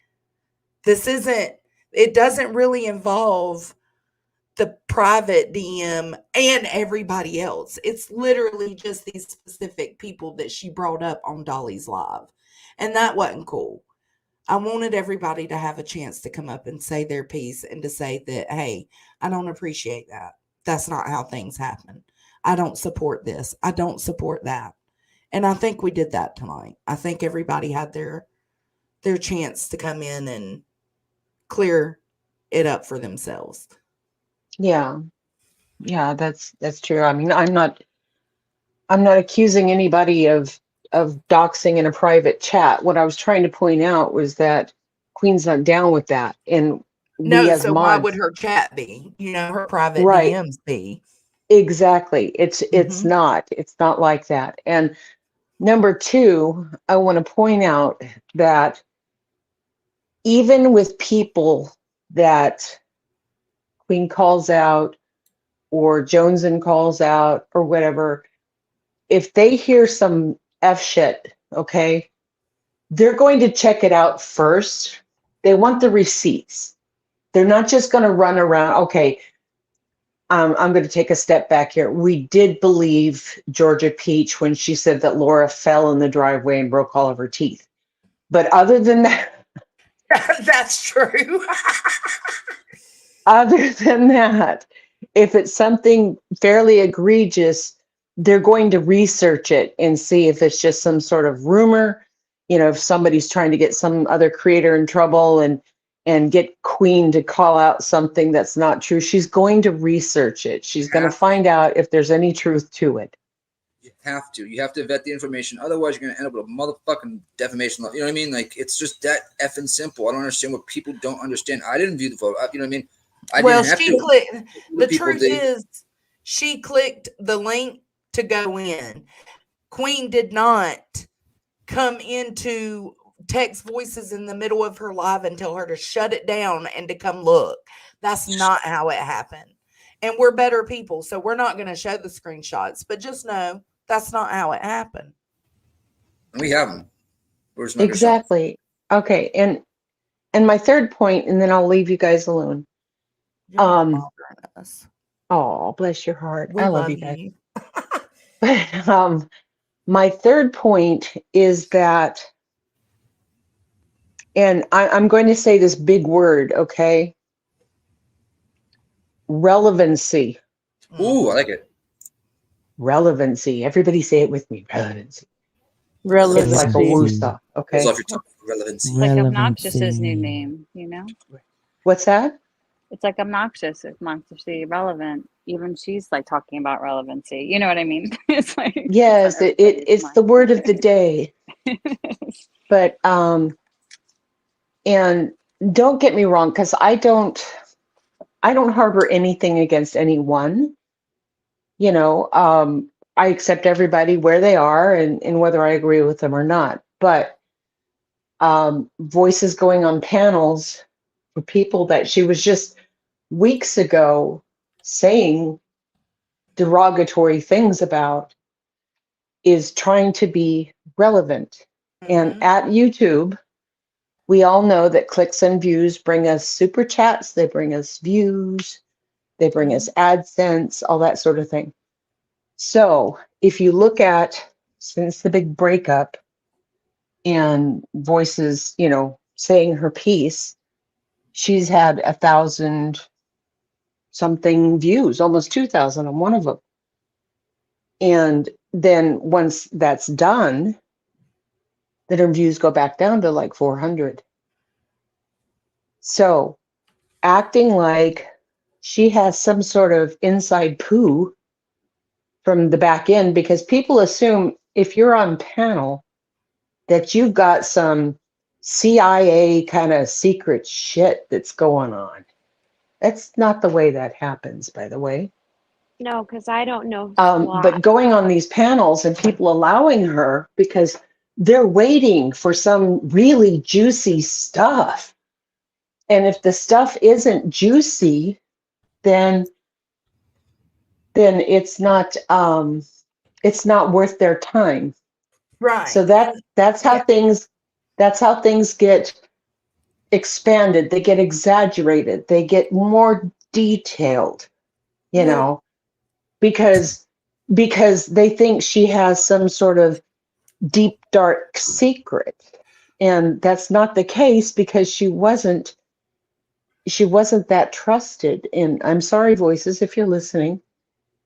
It doesn't really involve the private DM and everybody else. It's literally just these specific people that she brought up on Dolly's Live. And that wasn't cool. I wanted everybody to have a chance to come up and say their piece and to say that, hey, I don't appreciate that. That's not how things happen. I don't support this. I don't support that. And I think we did that tonight. I think everybody had their chance to come in and clear it up for themselves. Yeah, that's true. I mean, I'm not accusing anybody of doxing in a private chat. What I was trying to point out was that Queen's not down with that, and we No, as so why would mods, her chat be? Her private right? DMs be. Exactly. It's not like that. And number 2, I want to point out that even with people that Queen calls out or Joneson calls out or whatever, if they hear some F shit, okay, they're going to check it out first. They want the receipts. They're not just going to run around. Okay, I'm going to take a step back here. We did believe Georgia Peach when she said that Laura fell in the driveway and broke all of her teeth. But other than that, That's true. other than that, if it's something fairly egregious, they're going to research it and see if it's just some sort of rumor, if somebody's trying to get some other creator in trouble and get Queen to call out something that's not true. She's going to research it. She's going to find out if there's any truth to it. You have to. You have to vet the information. Otherwise, you're going to end up with a motherfucking defamation. You know what I mean? Like, it's just that effing simple. I don't understand what people don't understand. I didn't view the photo. You know what I mean? I Well, didn't have she to. clicked. The People truth did. is, she clicked the link to go in. Queen did not come into text voices in the middle of her live and tell her to shut it down and to come look. That's not how it happened. And we're better people, so we're not going to show the screenshots, but just know that's not how it happened. We have them. We're just not gonna show 'em. Exactly. Okay, and my third point, and then I'll leave you guys alone. You're not bothering us. Oh, bless your heart. We I love love you guys. you. My third point is that, and I'm going to say this big word, okay? Relevancy. Ooh, I like it. Relevancy. Everybody say it with me. Relevancy. Relevancy. It's like a woosah, okay? Goes off your tongue. Relevancy. It's like Obnoxious's new name, you know? What's that? It's like obnoxiously relevant. Even she's like talking about relevancy. You know what I mean? It's like Yes, it's the word of the day. But and don't get me wrong, because I don't harbor anything against anyone. You know, I accept everybody where they are and whether I agree with them or not. But voices going on panels for people that she was just weeks ago saying derogatory things about is trying to be relevant. And at YouTube, we all know that clicks and views bring us super chats, they bring us views, they bring us AdSense, all that sort of thing. So if you look at, since the big breakup and Voices, you know, saying her piece, she's had 1,000 something views, almost 2,000 on one of them. And then once that's done, then her views go back down to like 400. So acting like she has some sort of inside poo from the back end, because people assume if you're on panel that you've got some CIA kind of secret shit that's going on. That's not the way that happens, by the way. No, because I don't know But going on these panels and people allowing her because they're waiting for some really juicy stuff. And if the stuff isn't juicy, then it's not worth their time. Right. So that's how things get expanded. They get exaggerated. They get more detailed, you know, because they think she has some sort of deep, dark secret. And that's not the case, because she wasn't that trusted. And I'm sorry, Voices, if you're listening,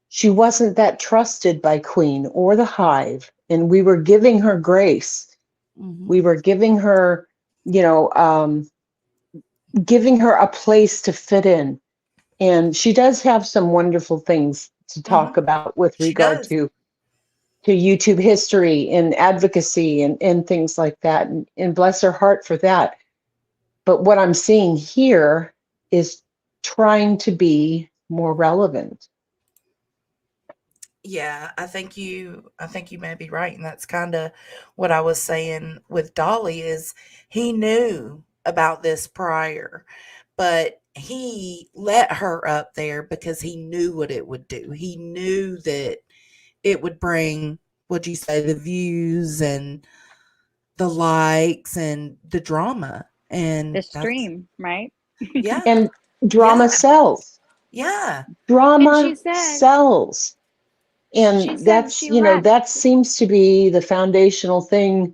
she wasn't that trusted by Queen or the Hive. And we were giving her grace. We were giving her, you know, giving her a place to fit in. And she does have some wonderful things to talk about with regard to YouTube history and advocacy and things like that. And bless her heart for that. But what I'm seeing here is trying to be more relevant. Yeah, I think you may be right. And that's kind of what I was saying with Dolly is he knew about this prior, but he let her up there because he knew what it would do. He knew that it would bring, what'd you say, the views and the likes and the drama. And the stream, right? Yeah. And drama sells. Yeah. Drama sells. And that's, you know, that seems to be the foundational thing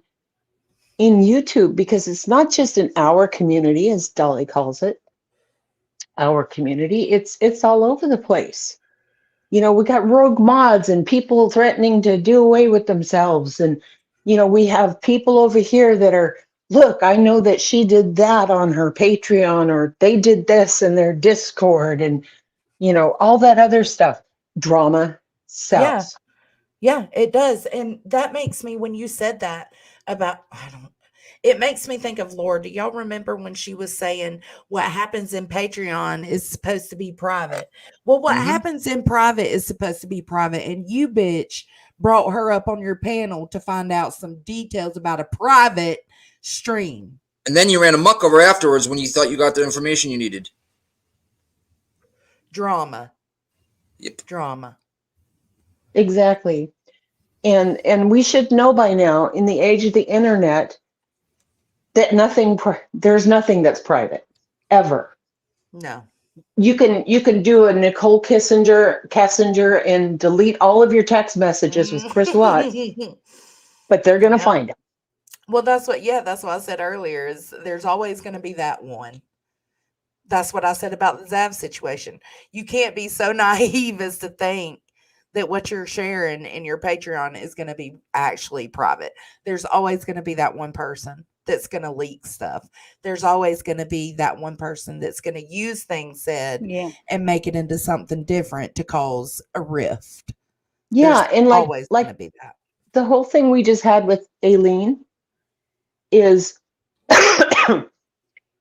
in YouTube, because it's not just in our community, as Dolly calls it, our community. It's all over the place. You know, we got rogue mods and people threatening to do away with themselves. And, you know, we have people over here that are, look, I know that she did that on her Patreon, or they did this in their Discord, and, you know, all that other stuff. Drama sells. Yeah, it does. And that makes me, when you said that about, It makes me think of Laura. Do y'all remember when she was saying what happens in Patreon is supposed to be private? Well, what Mhm. happens in private is supposed to be private, and you bitch brought her up on your panel to find out some details about a private stream. And then you ran amok over afterwards when you thought you got the information you needed. Drama. Yep. Drama. Exactly. And we should know by now, in the age of the internet, that there's nothing that's private ever. No. You can do a Nicole Kessinger and delete all of your text messages with Chris Watts, but they're gonna Yeah. find it. Well, that's what I said earlier is there's always going to be that one. That's what I said about the Zav situation. You can't be so naive as to think that what you're sharing in your Patreon is going to be actually private. There's always going to be that one person that's going to leak stuff. There's always going to be that one person that's going to use things said Yeah. and make it into something different to cause a rift. Yeah, There's and always going to like be that. the whole thing we just had with Aileen is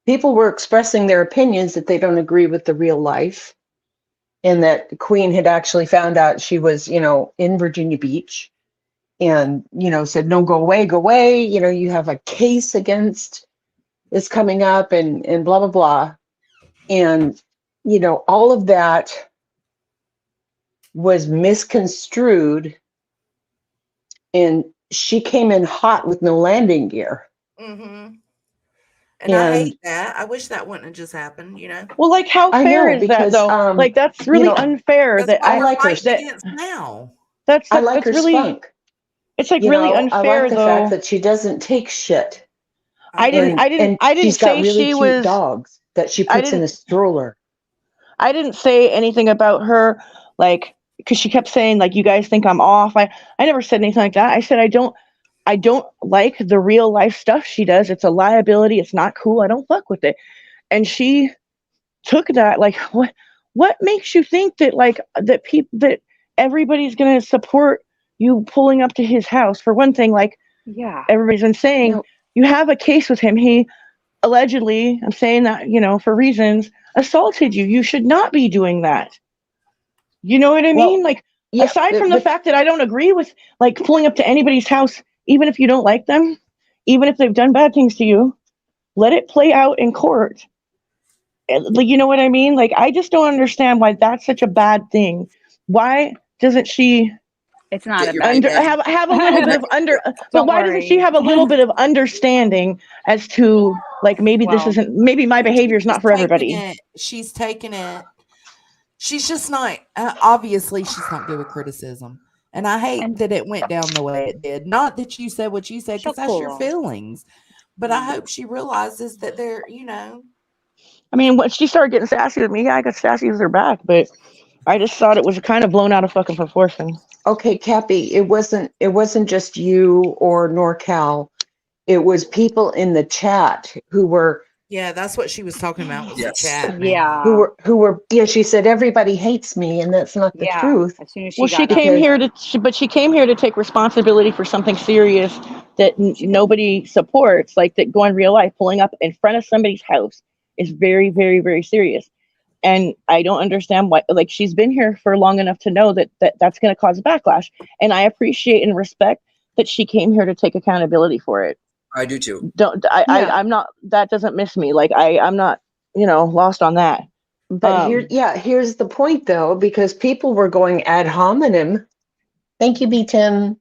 people were expressing their opinions that they don't agree with the real life, and that the Queen had actually found out she was, in Virginia Beach, and said, no, go away, go away, you have a case against is coming up, and blah blah blah. And all of that was misconstrued, and she came in hot with no landing gear. Mm-hmm. And I And hate that. I wish that wouldn't have just happened, Well, like how I fair know, is that because though? Like that's really unfair That's that what I we're like her. fighting against now. I like her really spunk. it's like really I unfair like the fact though. that she doesn't take shit. I didn't And she's got say really she cute was dogs that she I puts in a didn't stroller. I didn't say anything about her, like, because she kept saying, like, you guys think I'm off. I never said anything like that. I said I don't like the real life stuff she does. It's a liability. It's not cool. I don't fuck with it. And she took that, like, what makes you think that, like, that everybody's gonna support you pulling up to his house? For one thing, like, Yeah. everybody's been saying, No. you have a case with him. He allegedly, I'm saying that, for reasons, assaulted you. You should not be doing that. You know what I mean? Well, Like, yeah, aside from the fact that I don't agree with, like, pulling up to anybody's house, even if you don't like them, even if they've done bad things to you, let it play out in court. Like, you know what I mean? Like, I just don't understand why that's such a bad thing. Why doesn't she It's not Get a your bad have thing. a little bit of but Don't why doesn't she worry. have a little bit of understanding as to, like, maybe this Well, isn't, maybe my behavior is not for everybody. She's taking it. She's just not. Obviously, she's not good with criticism, and I hate and that it went down the way it did. Not that you said what you said, she'll because that's your cool off. feelings. But I hope she realizes that they're, I mean, when she started getting sassy with me, yeah, I got sassy with her back, but I just thought it was kind of blown out of fucking proportion. okay, Cappy, it wasn't just you or NorCal. It was people in the chat who were Yeah, that's what she was talking about, was the Yes. chat. Yeah. who were yeah, she said everybody hates me, and that's not the Yeah. truth. As soon as she Well, got up. she came here to take responsibility for something serious that She did. nobody supports, like that going real life, pulling up in front of somebody's house is very, very, very serious. And I don't understand why, like, she's been here for long enough to know that's going to cause a backlash. And I appreciate and respect that she came here to take accountability for it. I do too. I'm not, that doesn't miss me. Like, I'm not, lost on that. But here's the point though, because people were going ad hominem. Thank you, B Tim.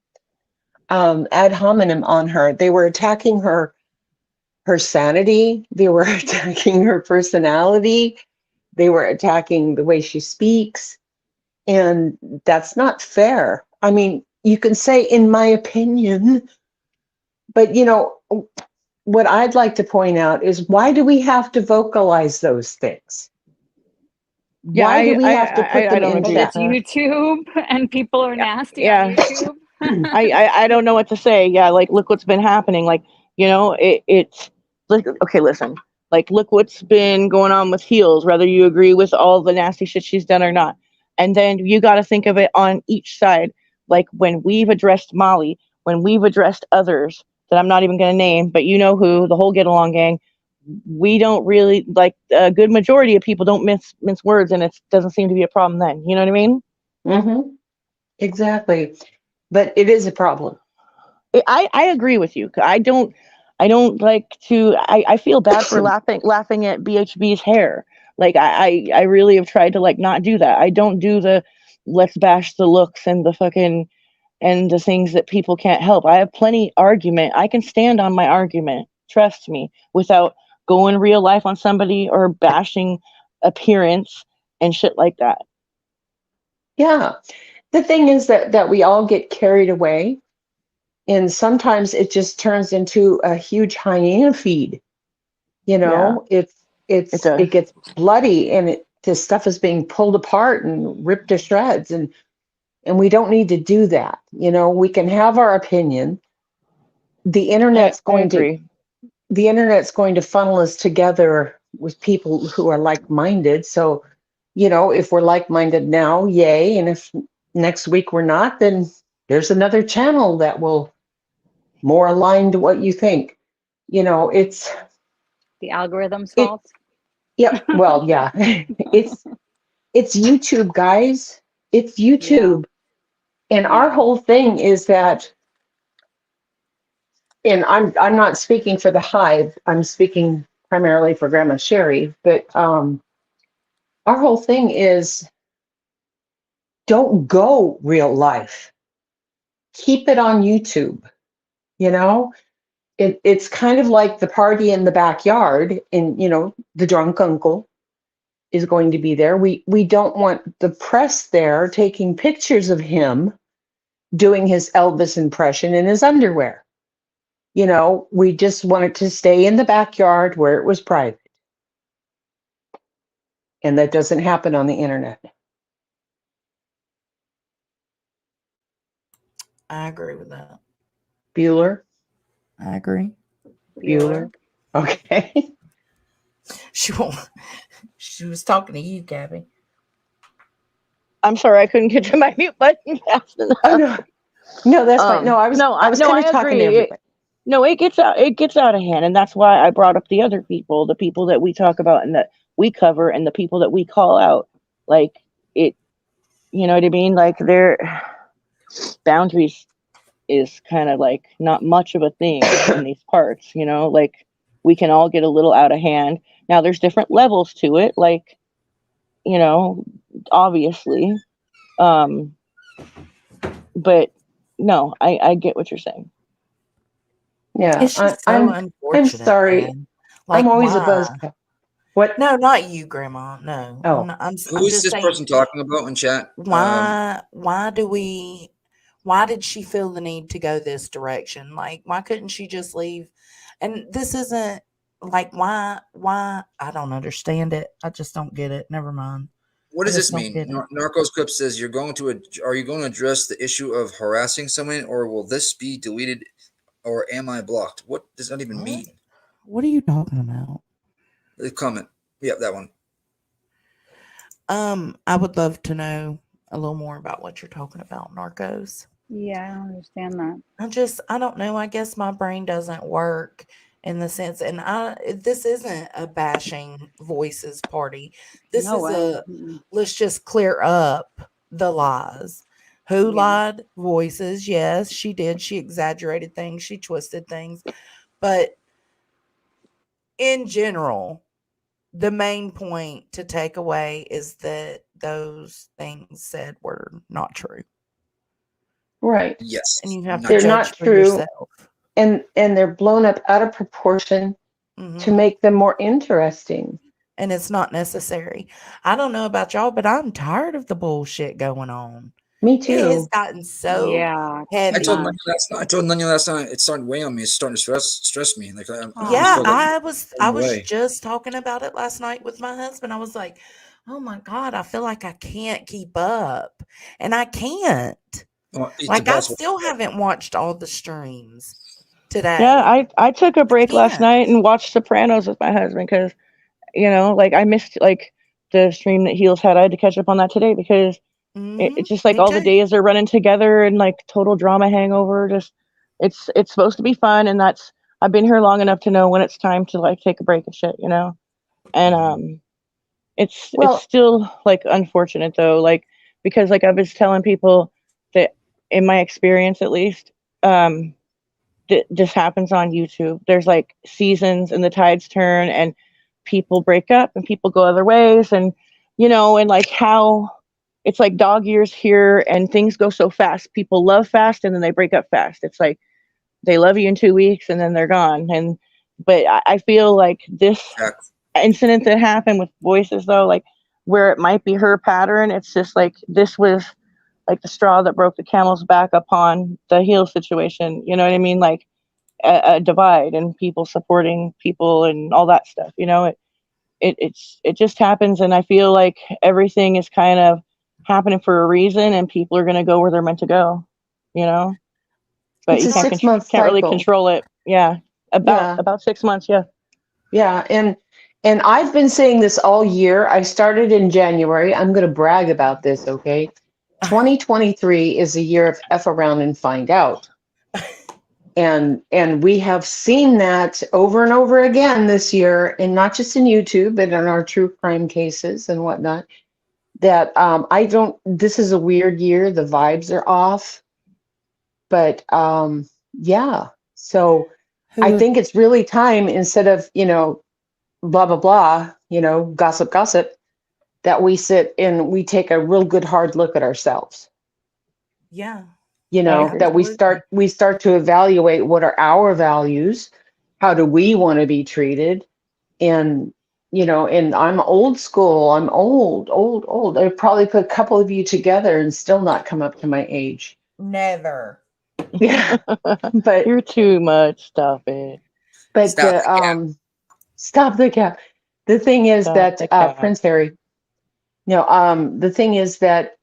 Ad hominem on her. They were attacking her sanity. They were attacking her personality. They were attacking the way she speaks. And that's not fair. I mean, you can say, in my opinion, but what I'd like to point out is, why do we have to vocalize those things? Yeah, Why do we have to put them in agree chat? It's YouTube and people are nasty Yeah. on YouTube. I don't know what to say. Yeah, like, look what's been happening. Like, it's like, okay, listen. Like, look what's been going on with Heels, whether you agree with all the nasty shit she's done or not. And then you got to think of it on each side. Like, when we've addressed Molly, when we've addressed others, that I'm not even going to name, but you know who, the whole Get Along gang, we don't really, like, a good majority of people don't mince words, and it doesn't seem to be a problem then. You know what I mean? Mm-hmm. Exactly. But it is a problem. I agree with you. I don't like to, I feel bad for laughing at BHB's hair. Like, I really have tried to, like, not do that. I don't do the let's bash the looks and the fucking and the things that people can't help. I have plenty argument. I can stand on my argument, trust me, without going real life on somebody or bashing appearance and shit like that. Yeah. The thing is that we all get carried away, and sometimes it just turns into a huge hyena feed. You know, It does. it gets bloody, and this stuff is being pulled apart and ripped to shreds, and we don't need to do that. You know, we can have our opinion. The internet's I going to agree. the internet's going to funnel us together with people who are like-minded. So, you know, if we're like-minded now, yay, and if next week we're not, then there's another channel that will more align to what you think. You know, it's The algorithm's it. fault. Yeah. Well, yeah. It's YouTube, guys. It's Yeah. YouTube, and our Yeah. whole thing is that. And I'm not speaking for the Hive. I'm speaking primarily for Grandma Sherry. But our whole thing is don't go real life. Keep it on YouTube. You know, it's kind of like the party in the backyard, and you know the drunk uncle is going to be there. We don't want the press there taking pictures of him doing his Elvis impression in his underwear. You know, we just want it to stay in the backyard where it was private. And that doesn't happen on the internet. I agree with that. Bueller? I agree. Bueller? Okay. She won't. She was talking to you, Gabby. I'm sorry, I couldn't get to my mute button fast enough. Oh no. No, that's fine. No, I was kind of talking to everybody. It gets out of hand, and that's why I brought up the other people, the people that we talk about and that we cover, and the people that we call out. Like, it, you know what I mean? Like, their boundaries is kind of like not much of a thing in these parts, you know? Like, we can all get a little out of hand. Now, there's different levels to it, like, you know, obviously. But no, I get what you're saying. Yeah, It's just so unfortunate. I'm sorry. Man. Like, I'm always why? a buzzkill. What? No, not you, Grandma. No. Oh. I'm Who is just this saying, person talking about in chat? why did she feel the need to go this direction? Like, why couldn't she just leave? And this isn't like, why I don't understand it. I just don't get it. Never mind. What does this mean? Narcos Clip says are you going to address the issue of harassing someone, or will this be deleted, or am I blocked? What does that even mean? What are you talking about? The comment. Yeah, that one. I would love to know a little more about what you're talking about, Narcos. Yeah, I don't understand that. I don't know. I guess my brain doesn't work in the sense, and this isn't a bashing voices party. This No is way. a let's just clear up the lies. Who lied? Voices. Yes, she did. She exaggerated things. She twisted things. But in general, the main point to take away is that those things said were not true. Right. Yes. And you have to they're judge not for true. yourself. And they're blown up out of proportion to make them more interesting. And it's not necessary. I don't know about y'all, but I'm tired of the bullshit going on. Me too. It has gotten so heavy. I told Nanya last night it's starting to weigh on me. It's starting to stress me. Like I was just talking about it last night with my husband. I was like, oh my God, I feel like I can't keep up. And I can't. Well, like, I still haven't watched all the streams today. Yeah, I took a break last night and watched Sopranos with my husband because, you know, like, I missed like the stream that Heels had. I had to catch up on that today because it's just like all the days are running together and like total drama hangover. Just It's supposed to be fun, and that's I've been here long enough to know when it's time to like take a break and shit, you know. And it's Well, still like unfortunate though, like because like I was telling people that in my experience at least, this happens on YouTube. There's like seasons and the tides turn and people break up and people go other ways and you know and like how it's like dog years here and things go so fast. People love fast and then they break up fast. It's like they love you in 2 weeks and then they're gone. And but I feel like this Exactly. incident that happened with voices though, like where it might be her pattern, it's just like this was like the straw that broke the camel's back upon the heel situation. You know what I mean? Like a divide and people supporting people and all that stuff. You know, it just happens, and I feel like everything is kind of happening for a reason, and people are going to go where they're meant to go. You know, but it's you a can't 6 month can't really cycle. control it. Yeah, Yeah. about 6 months. Yeah. Yeah, and I've been saying this all year. I started in January. I'm going to brag about this, okay? 2023 is a year of F around and find out. And we have seen that over and over again this year, and not just in YouTube, but in our true crime cases and whatnot. That I don't. This is a weird year. The vibes are off, but yeah. So I Who think it's really time instead of blah blah blah, gossip gossip, that we sit and we take a real good hard look at ourselves. yeah, I agree. That absolutely. we start to evaluate what are our values, how do we want to be treated, and and I'm old school. I'm old. I'd probably put a couple of you together and still not come up to my age. Never. Yeah, but You're too much. Stop it. but Stop the cap. stop the cap. The thing is Stop that the cap. Prince Harry. The thing is that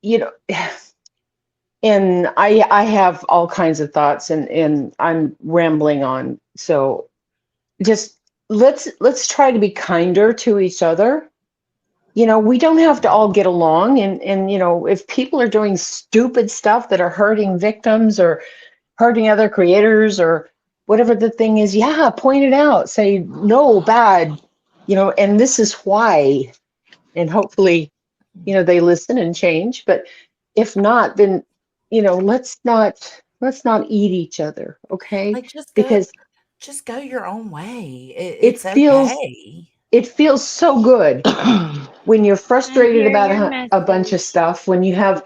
you know and I have all kinds of thoughts, and I'm rambling on. So just let's try to be kinder to each other. We don't have to all get along, and if people are doing stupid stuff that are hurting victims or hurting other creators or whatever the thing is, yeah, point it out. Say no, bad, and this is why. And hopefully they listen and change. But if not, then let's not eat each other, okay? Like Because just go your own way. it It's feels okay. it feels so good when you're I frustrated hear about your a bunch of message. stuff, when you have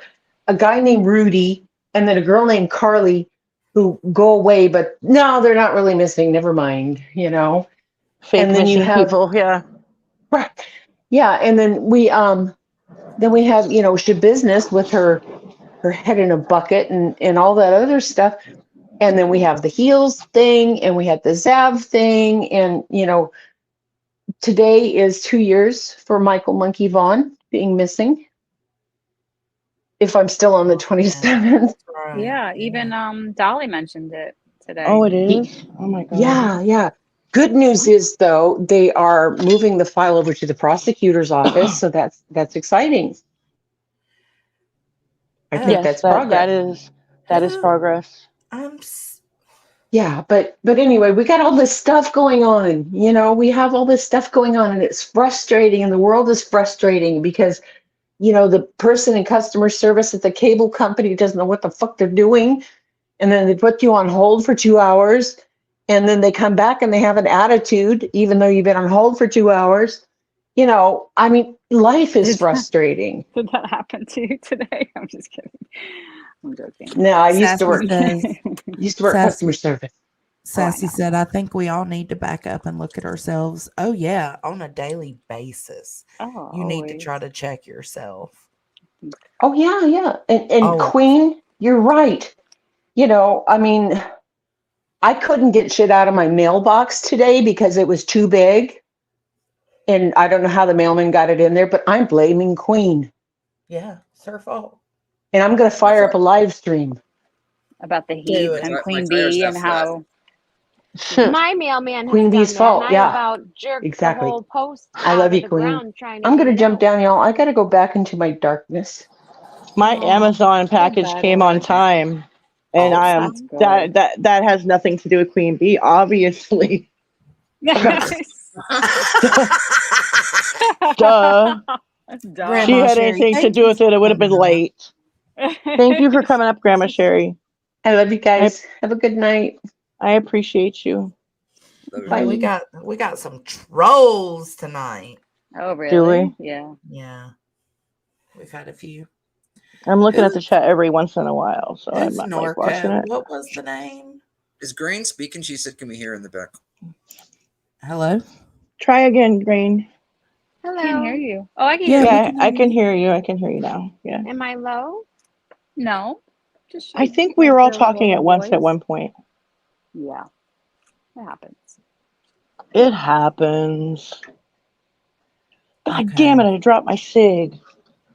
a guy named Rudy and then a girl named Carly who go away, but no, they're not really missing, never mind. Fake And then you missing have people. Yeah. yeah, and then we have she business with her head in a bucket and all that other stuff. And then we have the heels thing and we had the Zav thing. And, today is 2 years for Michael Monkey Vaughn being missing. If I'm still on the Oh, yeah, 27th. that's right. Yeah, even Yeah. Dolly mentioned it Oh, today. it is. Oh my god. Yeah, yeah. Good news is though, they are moving the file over to the prosecutor's office. So that's exciting. I think Oh, Yes, that's that progress. that is who progress. I'm s- Yeah, but anyway, we got all this stuff going on. We have all this stuff going on, and it's frustrating, and the world is frustrating because the person in customer service at the cable company doesn't know what the fuck they're doing, and then they put you on hold for 2 hours, and then they come back and they have an attitude even though you've been on hold for 2 hours. I mean, life is Did that, frustrating. did that happen to you today? I'm just kidding. I'm joking. No, I used to Sassy work says customer Sassy service. Oh, I Sassy know. said, I think we all need to back up and look at ourselves. Oh yeah, on a daily basis. Oh, You need to always. try to check yourself. Oh yeah, yeah. And Always. Queen, you're right. I mean, I couldn't get shit out of my mailbox today because it was too big. And I don't know how the mailman got it in there, but I'm blaming Queen. Yeah, it's her fault. And I'm going to My fire up a live stream. About the Do heat it. and my Queen tire's Bee not and flat. how she, My mailman has Queen done Bee's that, and fault. I Yeah, about jerked the exactly. whole post I out love of you, the Queen. ground trying to I'm going get to it jump out. down, y'all. I got to go back into my darkness. My Oh, Amazon feel package came better. on time, And I Also, am That's good. that has nothing to do with Queen Bee, obviously. Duh. That's If dumb. she Grandma had Sherry, anything to thank do you with for it, it would have been coming up. late. Thank you for coming up, Grandma Sherry. I love you I guys. Have a good night. I appreciate you. Love you. Oh, we Bye. got some trolls tonight. Oh, Do really? we? Yeah. Yeah, we've had a few. I'm looking at the Who's chat every once in a while, so I'm who's not like watching Norco? it. What was the name? Is Green speaking? She said, "Can we hear in the back?" Hello. Try again, Green. Can't hear Hello. you. Oh, I can hear Yeah, we you. Yeah, can I hear can you. hear you. I can hear you now. Yeah. Am I low? No. Just I your, think we like were all your level talking at of once at voice. one point. Yeah. It happens. It happens. God damn it, Okay. I dropped my cig.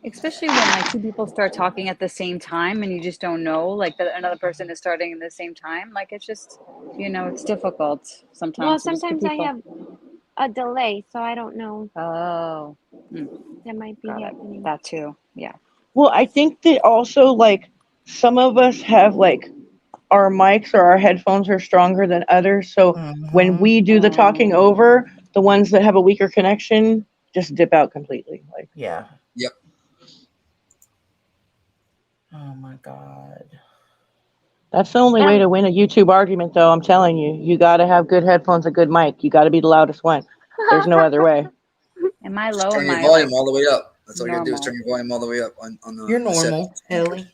Especially when like two people start talking at the same time and you just don't know like that another person is starting at the same time. Like it's just, it's difficult Well, sometimes to just give sometimes I people. have a delay, so I don't know. Oh, That might be got it. happening. That too. Yeah. Well, I think that also like some of us have like our mics or our headphones are stronger than others. So when Mm-hmm. we do the talking over, the ones that have a weaker connection just dip out completely. Like Yeah. Yep. Oh my God. that's the only way to win a YouTube argument, though. I'm telling you, you got to have good headphones, a good mic. You got to be the loudest one. There's no other way. Am I Just low? turn Am your I like volume all the way up. That's all you gotta do is turn normal? your volume all the way up on You're the set normal, speaker. Ellie.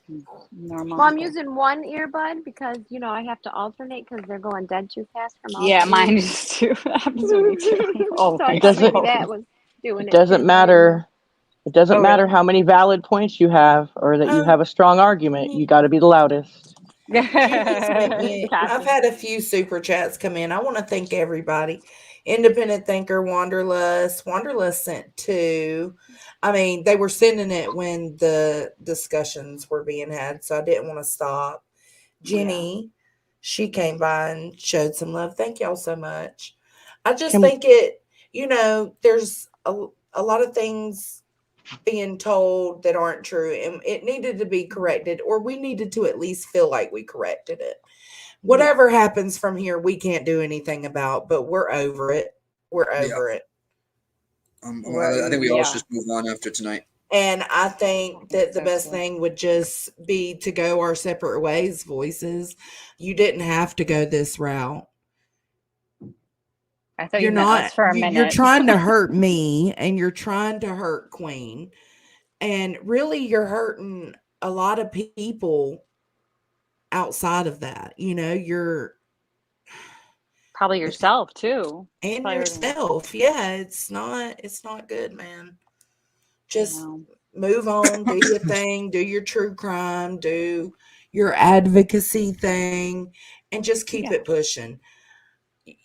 Normal. Well, I'm Okay. using one earbud because I have to alternate because they're going dead too fast from all Yeah, three. mine is too. That happens to me too. So I It thought Always. maybe doesn't. that was doing It it doesn't too, but I didn't know. matter. It doesn't Oh, matter really? how many valid points you have or that you Oh, have a strong argument. You got to be the loudest. Jeannie sent me. I've Gotcha. had a few super chats come in. I want to thank everybody. Independent Thinker, Wanderlust. Wanderlust sent two. I mean, they were sending it when the discussions were being had, so I didn't want to stop. Yeah. Jenny, she came by and showed some love. Thank y'all so much. I just Can think there's a lot of things being told that aren't true, and it needed to be corrected, or we needed to at least feel like we corrected it. Yeah. Whatever happens from here, we can't do anything about, but we're over it. We're Yeah. over it. I think we all should just move on after tonight. And I think that That's the so best true. thing would just be to go our separate ways, voices. You didn't have to go this route. I thought You're you meant not, us for a you're minute. trying to hurt me and you're trying to hurt Queen. And really, you're hurting a lot of people outside of that. You're Probably yourself too. and Probably hurting you. yourself. Yeah, it's not good, man. Just No. move on, do your thing, do your true crime, do your advocacy thing, and just keep Yeah. it pushing.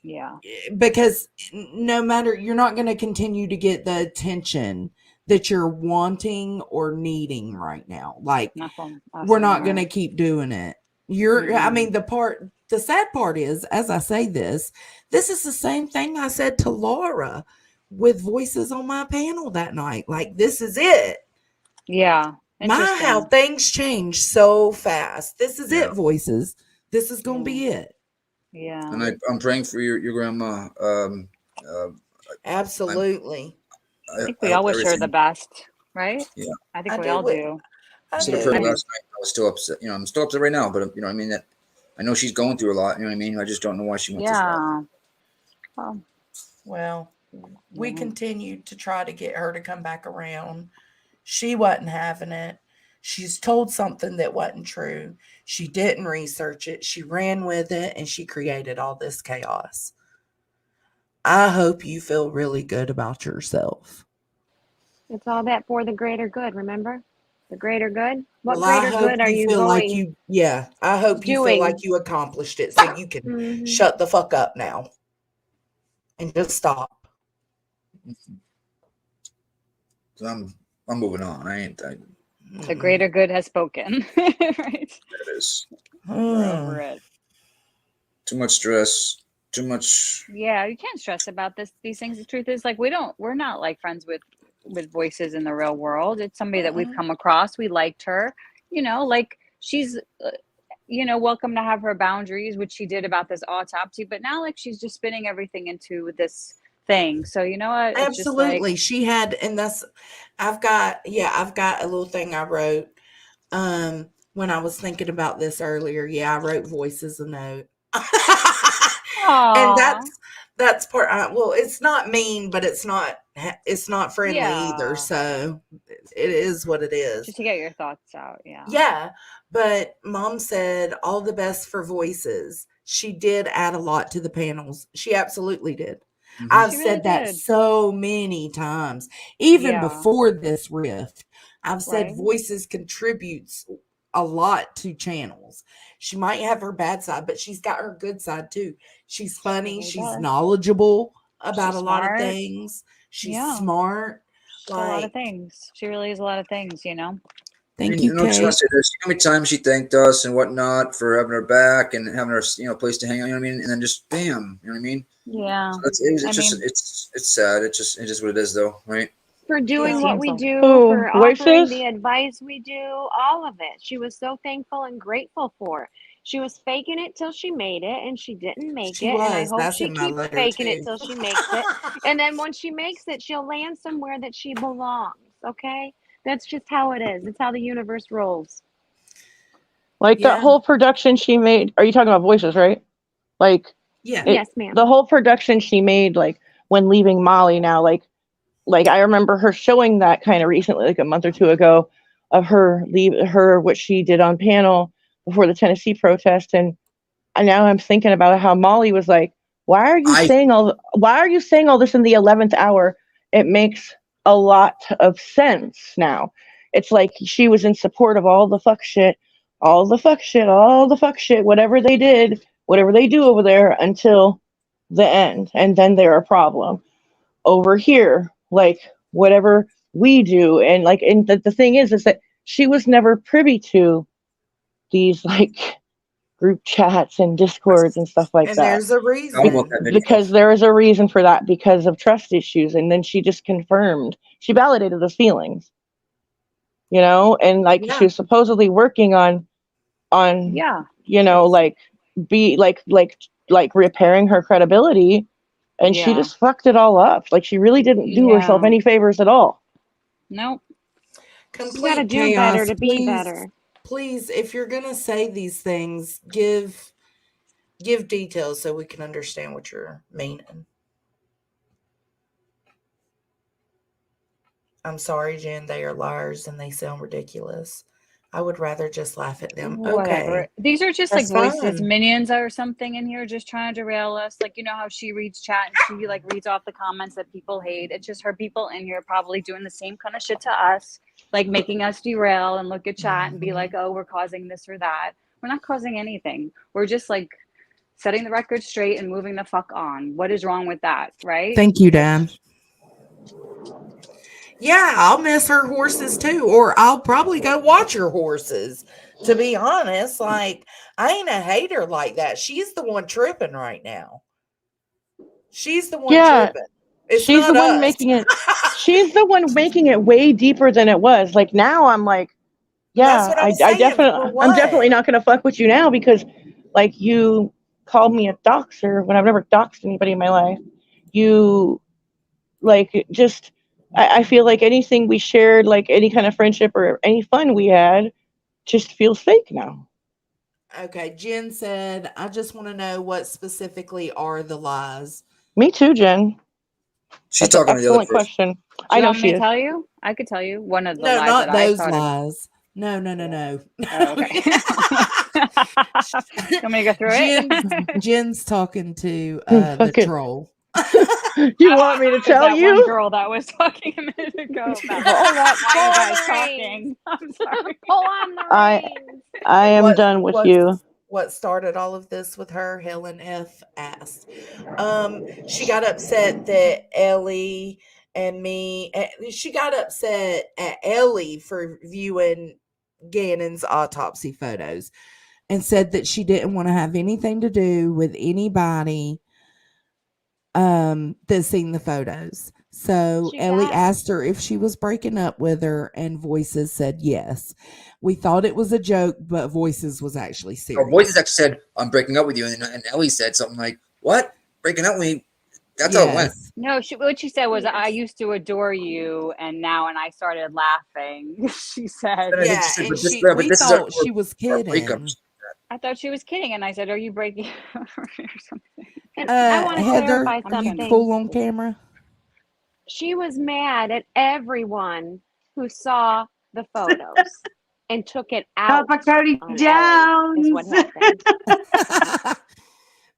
Yeah. Because no matter, you're not going to continue to get the attention that you're wanting or needing right now. Like, Nothing. we're not Absolutely going to not. keep doing it. I mean, the sad part is, as I say this is the same thing I said to Laura with voices on my panel that night. Like, this is it. Yeah. My, how Interesting. things change so fast. This is Yeah. it, voices. This is going to be it. Yeah. And I'm praying for your grandma. Absolutely. I think I we hope all wish her the everything. best, right? Yeah. I think I we do. all do. I Instead of her do. last night, I was still upset. I'm still upset right now, but what I mean, that I know she's going through a lot. You know what I mean? I just don't know why she went this route. Yeah. Well, we Yeah. continued to try to get her to come back around. She wasn't having it. She's told something that wasn't true. She didn't research it. She ran with it and she created all this chaos. I hope you feel really good about yourself. It's all that for the greater good, remember? The greater good? What Well, I greater hope good are you you feel like going I hope you feel like doing? you accomplished it so you can Hmm. shut the fuck up now and just stop. So I'm moving on. The greater good has spoken. Right? It is We're over it. too much stress. Too much. Yeah, you can't stress about these things. The truth is, like, we're not like friends with voices in the real world. It's somebody that we've come across. We liked her, like she's welcome to have her boundaries, which she did about this autopsy. But now, like, she's just spinning everything into this thing. So you know what? It's just like, Absolutely. She had, and I've got a little thing I wrote when I was thinking about this earlier. Yeah, I wrote voices a note. And aw, that's part well, it's not mean, but it's not friendly either. yeah, So it is what it is. just to get your thoughts out. Yeah. Yeah, but mom said all the best for voices. She did add a lot to the panels. She absolutely did. I've She really said that did. so many times. Even Yeah. before this rift, I've said Right. voices contributes a lot to channels. She might have her bad side, but she's got her good side too. She's She funny, really she's does. knowledgeable about She's a lot of smart. things. She's Yeah. smart. She's a lot of Like, thing. She really is a lot of things. thank you, I just want Kate. to say this. How many times she thanked us and whatnot for having her back and having her, place to hang out. You know what I mean? And then just bam. You know what I mean? Yeah. So it's I just mean, it's sad. It's just what it is, though, right? For it doing what seems we like. do, Who? for offering Voices? the advice we do, all of it. She was so thankful and grateful for. She was faking it till she made it, and she didn't make She it. And I was. hope That's she in my keeps letter faking it too. till she makes it. And then when she makes it, she'll land somewhere that she belongs. Okay? That's just how it is. It's how the universe rolls. Like that Yeah. whole production she made. Are you talking about voices, right? Like Yeah. it, Yes, ma'am. the whole production she made, like when leaving Molly now, like I remember her showing that kind of recently, like a month or two ago, of her what she did on panel before the Tennessee protest, and now I'm thinking about how Molly was like, I why are you saying all this in the 11th hour? It makes a lot of sense now. It's like she was in support of all the fuck shit, all the fuck shit, all the fuck shit, whatever they did, whatever they do over there until the end, and then they're a problem over here, like whatever we do. And like, and the thing is that she was never privy to these like group chats and discords and stuff like And that there's a thought about reason. that video. because there is a reason for that because of trust issues. And then she just confirmed, she validated those feelings, and like she Yeah. was supposedly working on Yeah. like be like repairing her credibility, and she Yeah. just fucked it all up. Like she really didn't do herself Yeah. any favors at all. Nope. You got to Complete do better chaos. to be Please, better. please, if you're gonna say these things, give details so we can understand what you're meaning. I'm sorry, Jen, they are liars and they sound ridiculous. I would rather just laugh at them. Whatever. Okay. These are just like That's voices, fine. minions or something in here just trying to derail us. Like, you know how she reads chat and she like reads off the comments that people hate. It's just her people in here probably doing the same kind of shit to us, like making us derail and look at chat and be like, Mhm. oh, we're causing this or that. We're not causing anything. We're just like setting the record straight and moving the fuck on. What is wrong with that, right? Thank you, Dan. Yeah, I'll miss her horses too, or I'll probably go watch her horses. To be honest, like I ain't a hater like that. She's the one tripping right now. She's the one Yeah, tripping. It's she's the not one us. making it. She's the one making it way deeper than it was. Like now, I'm like, That's yeah, what I'm I saying. For I'm what? definitely not gonna fuck with you now because, like, you called me a doxer when I've never doxed anybody in my life. You like just, I feel like anything we shared, like any kind of friendship or any fun we had, just feels fake now. Okay, Jen said, I just want to know what specifically are the lies. Me too, Jen. She's That's an talking to the other excellent person. question. Do I you know want me she to is. tell you? I could tell you one of the No, lies that not I those thought of. lies. No, no, no, no. Oh, okay. You want me to go through Jen's it? Jen's talking to the Fucking, troll. you want me to There's tell that one you? girl that was talking a minute ago about Pull up, why pull are you on guys the reins. talking? I'm sorry. Pull on the I reins. I am What done with what you. what started all of this with her? Helen F asked. She got upset that Ellie and me. She got upset at Ellie for viewing Gannon's autopsy photos and said that she didn't want to have anything to do with anybody that's seen the photos. So She Ellie got asked her if she was breaking up with her, and Voices said yes. We thought it was a joke, but Voices was actually Our voices serious. actually said, "I'm breaking up with you," and Ellie said something like, "What? Breaking up with me?" That's how it went. Yes. No, what she said was, "I yes. used to adore you, and now," and I started laughing. She said, Then I think she Yeah, said, and but we this is thought she was our breakup." kidding. "I thought she was kidding," and I said, "Are you breaking up or something?" And I want to Heather, clarify I'm are you kidding. something. cool on camera? She was mad at everyone who saw the photos and took it out Papa Cody on Ellie, is what Jones. happened.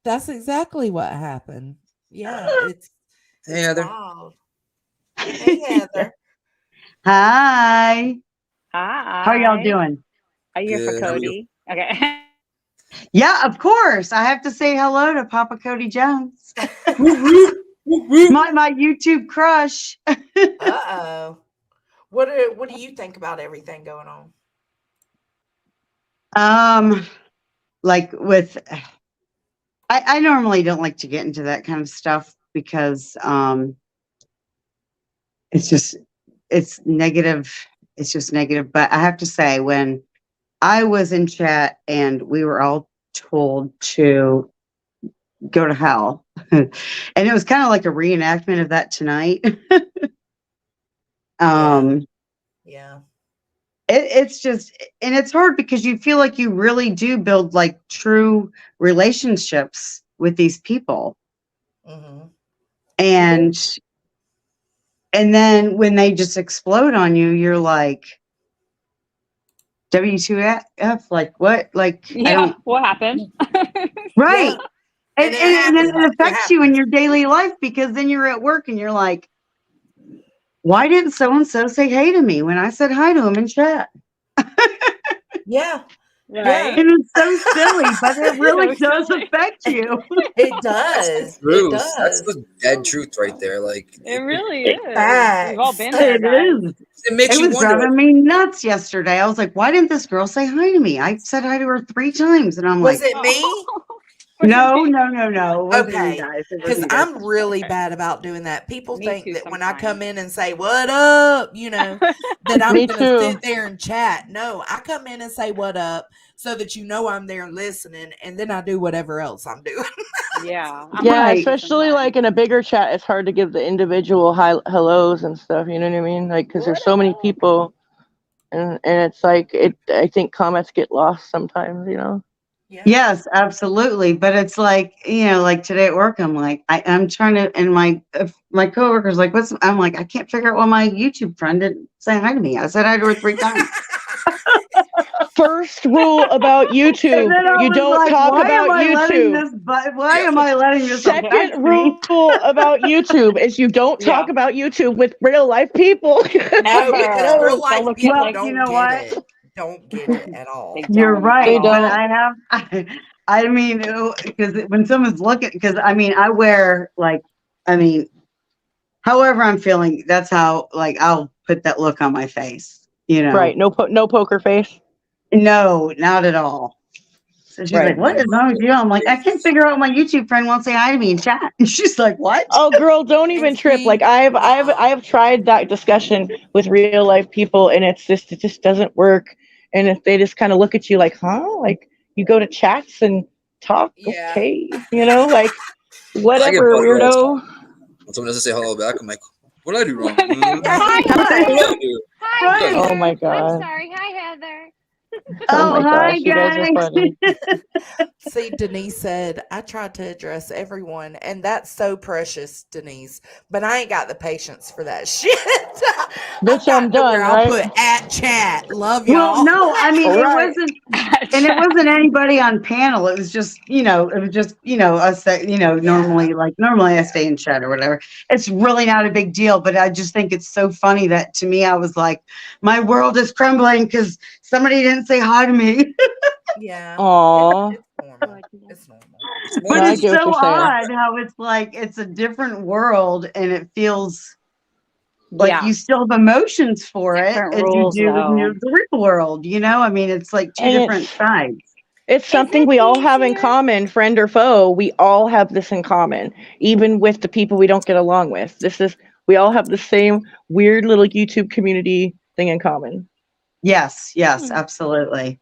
That's exactly what happened. Yeah, Hey, it's Heather. wild. Hey Heather. Hi. How y'all Hi. doing? Are you here for Good. How are you? Cody? Okay. Yeah, of course. I have to say hello to Papa Cody Jones. My YouTube crush. Uh-oh. What do you think about everything going on? Like with I normally don't like to get into that kind of stuff because it's negative. It's just negative. But I have to say, when I was in chat and we were all told to go to hell, and it was kind of like a reenactment of that tonight. Yeah. Yeah. It's just, and it's hard because you feel like you really do build like true relationships with these people, Mm-hmm. and then when they just explode on you, you're like, W2F, like what? Like I Yeah. don't. What happened? Right. Yeah. And, And it and then happens. it It affects you in happens. your daily life because then you're at work and you're like, why didn't so and so say hey to me when I said hi to him in chat? Yeah. Yeah. Right. And it's so silly, but it really So does silly. affect you. It That's does. It truth. That's does. the dead truth right there. Like It really It, is. We've all Facts. been there, it guys. is. it makes It you was wonder. driving me nuts yesterday. I was like, why didn't this girl say hi to me? I said hi to her 3 times. And I'm Was like, it Oh, me? was it no, me? no, no, no. It wasn't you Okay. guys. It Because wasn't you guys. I'm really Okay. bad about doing that. People Me think too that when I come sometimes. in and say, what up, that I'm Me going to too. sit there and chat. No, I come in and say, what up, so that I'm there listening, and then I do whatever else I'm doing. Yeah. I'm Yeah, like that Right. too especially like sometimes. in a bigger chat, it's hard to give the individual hellos and stuff. You know what I mean? Like, because What there's so many up? people, and it's like it. I think comments get lost sometimes. You know. Yeah. Yes, absolutely. But it's like, like today at work, I'm like, I'm trying to, and my coworker's like, I'm like, I can't figure out why my YouTube friend didn't say hi to me. I said hi to her 3 times. First rule about And YouTube: then I you was don't like, talk about YouTube. why am I letting this Okay. affect Second me? rule about YouTube is you don't Yeah. talk about YouTube with real life people. No, because real Never. They'll life look at people Well, like you don't know get what? it. Don't get it at they all. You're don't at They right. But all. don't. I have, I mean, because when someone's looking, because I mean, I wear like, I mean, however I'm feeling, that's how, like, I'll put that look on my face, Right. No poker face. No, not at all. So she's like, Right. what is wrong with you? I'm like, I can't figure out why my YouTube friend won't say hi to me in chat. And she's like, what? Oh, girl, don't And even trip. Like see, I've tried that discussion with real life people, and it just doesn't work. And if they just kind of look at you like, huh? Like you go to chats and talk, yeah. okay, like I get whatever, butthurt all the time weirdo. when someone doesn't say hello back. I'm like, what did I do wrong? Yeah, he Hi, What did does. I Heather. do? Hi, What did I Right. Oh do? Heather. my I'm god. sorry. Hi, Heather. Oh Oh, my hi, gosh, you guys are guys. funny. See, Denise said, I tried to address everyone, and that's so precious, Denise, but I ain't got the patience for that shit. I've Bitch, I'm gotten to where done, I'll right? put at chat. Love Well, y'all. no, I mean, it Right. wasn't, and it wasn't anybody on panel. It was just, us that, Yeah. normally I stay in chat or whatever. It's really not a big deal, but I just think it's so funny that to me, I was like, my world is crumbling because somebody didn't say hi to me. Yeah. Aw. It's normal. Goodness. It's normal. It's But No, I wonderful. it's get so what you're saying. odd how it's like, it's a different world and it feels like Yeah. you still have emotions for it Different as you rules, do in though. the real world. I mean, it's like two And different sides. it's Is something it we all have in easier? common, friend or foe. We all have this in common, even with the people we don't get along with. This is we all have the same weird little YouTube community thing in common. Yes, yes, Hmm. absolutely.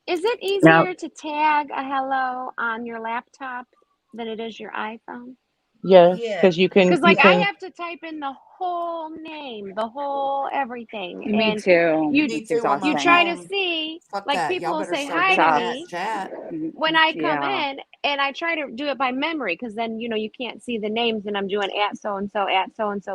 Is it Yep. easier to tag a hello on your laptop than it is your iPhone? Yes, Yeah. because you Because can like I can have to type in the whole name, the whole everything, Me and too. you Me It's too on my you exhausting. try to phone. see, Fuck like that. people Y'all will better say start hi to doing Sucks. that me chat. when I come Yeah. in, and I try to do it by memory because then you can't see the names, and I'm doing at so and so,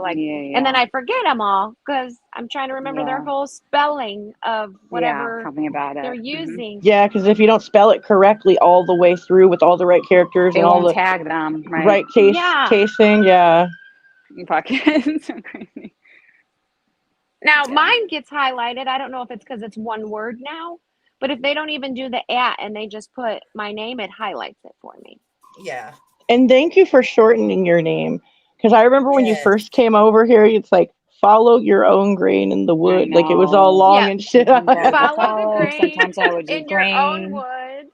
like, Yeah, and then yeah. I forget them all because I'm trying to remember their Yeah. whole spelling of Yeah. whatever Tell me about they're it. using. yeah, because if you don't spell it correctly all the way through with all the right characters It and all won't the tag them, right? right Yeah. casing, yeah. You fucking it's so crazy. Now Yeah. mine gets highlighted. I don't know if it's because it's one word now, but if they don't even do the at and they just put my name, it highlights it for me. Yeah. And thank you for shortening your name. Because I remember when you Yes. first came over here, it's like follow your own grain in the I wood. Like it was all know. long Yeah. and shit. Sometimes I would do Follow the follow. grain Sometimes I would do in your own grain. wood.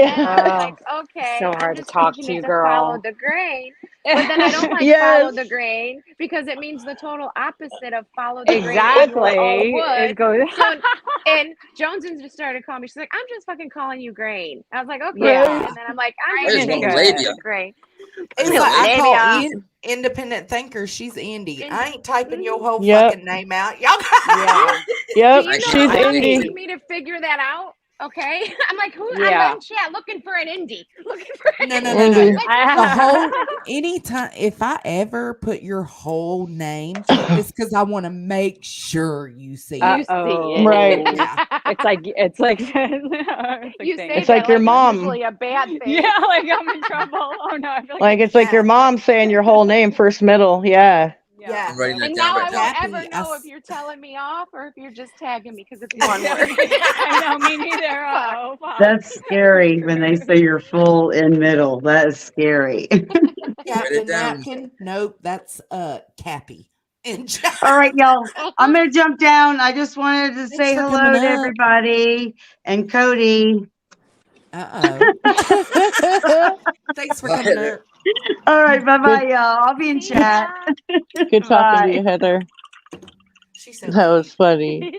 And then Yeah. I was like, Oh, okay, so I'm hard to just talk changing to it you, to follow girl. the grain. But then I don't like follow Yes. the grain because it means the total opposite of follow the grain in It, your own Exactly. wood. It goes. So, and Jonesins just started calling me. She's like, I'm just fucking calling you grain. I was like, okay. right. Yeah. And then I'm like, I'm Grain just There's is one changing with it labia. to good. grain. There's It's one with like I labia. call Labia. independent thinker. She's Andy. And I ain't typing your whole Yep. fucking name out. Y'all Yeah. do Yep. you I know should She's how know long it too. took indie. me to figure that out? Okay. I'm like, I'm Yeah. in chat looking for an indie. Looking for an No, no, no, indie. no. Indie. Like, The whole anytime if I ever put your whole name, it's because I want to make sure you see you it. see it. Right. Uh-oh. Yeah. It's like it's like You saying say It's that like your like it's mom. usually a bad thing. yeah, like I'm in trouble. Oh no, I feel like Like I'm it's like your Yeah. mom saying your whole name, first, middle. Yeah. yeah, Yeah. I'm writing yep. that And down now right I now. won't ever Cappy. know if you're telling me off or if you're just tagging me because it's I one word. know, me neither. Fuck. Oh fuck. That's scary when they say you're full in middle. That is scary. Write it Captain down. Napkin. Nope, that's Cappy. And All right, y'all. I'm going to jump down. I just wanted to thanks say for coming hello to up. everybody. And Cody. Uh-oh. Thanks for I'll coming hit it. up. All right. Bye bye, Good y'all. I'll be in See chat. ya. good talking to Bye. you, Heather. She's so That was cute. funny.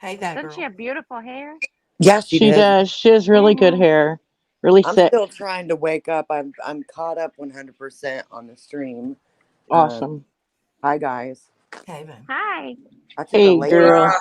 Hey, that Doesn't she girl. have beautiful hair? Yeah, she She did. does. She has really good Mm-hmm. hair. Really I'm thick. still trying to wake up. I'm caught up 100% on the stream. Awesome. Hi guys. Hey, man. Hi. I took a Hey, late girl. Hola.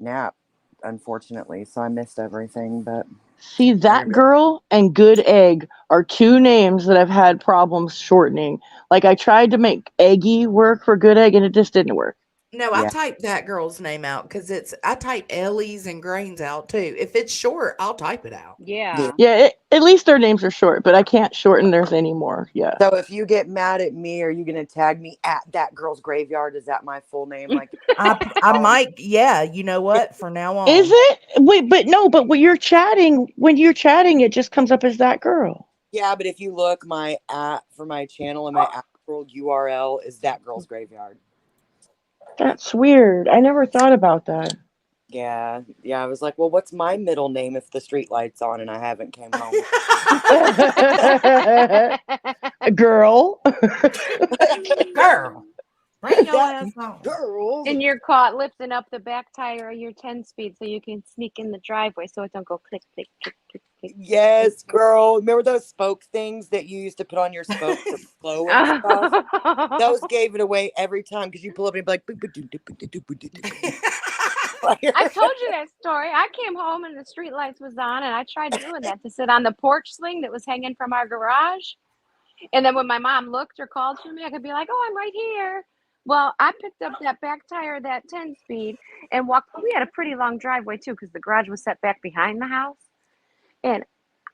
nap, unfortunately, so I missed everything. But See, There that you go. girl and Good Egg are two names that I've had problems shortening. Like, I tried to make Eggy work for Good Egg and it just didn't work. No, I yeah, typed that girl's name out because I type Ellie's and Grains out too. If it's short, I'll type it out. yeah. Yeah. Yeah, at least their names are short, but I can't shorten theirs anymore. Yeah. So if you get mad at me, are you gonna tag me at that girl's graveyard? Is that my full name? Like, I might, yeah, you know what? For now Is on. it? Wait, but no, but when you're chatting, it just comes up as that girl. yeah. But if you look, my at for my channel and my actual URL is that girl's graveyard. That's weird. I never thought about that. Yeah, yeah. I was like, well, what's my middle name if the street light's on and I haven't came home? Girl. Girl, bring your That ass on. girls. And you're caught lifting up the back tire of your 10-speed so you can sneak in the driveway so it don't go click, click, click, click, click. Yes, girl. Remember those spoke things that you used to put on your spokes to slow and stuff? Those gave it away every time because you pull up and be like, I told you that story. I came home and the street lights was on, and I tried doing that to sit on the porch swing that was hanging from our garage. And then when my mom looked or called to me, I could be like, "Oh, I'm right here." Well, I picked up that back tire of that 10-speed and walked. We had a pretty long driveway too because the garage was set back behind the house. And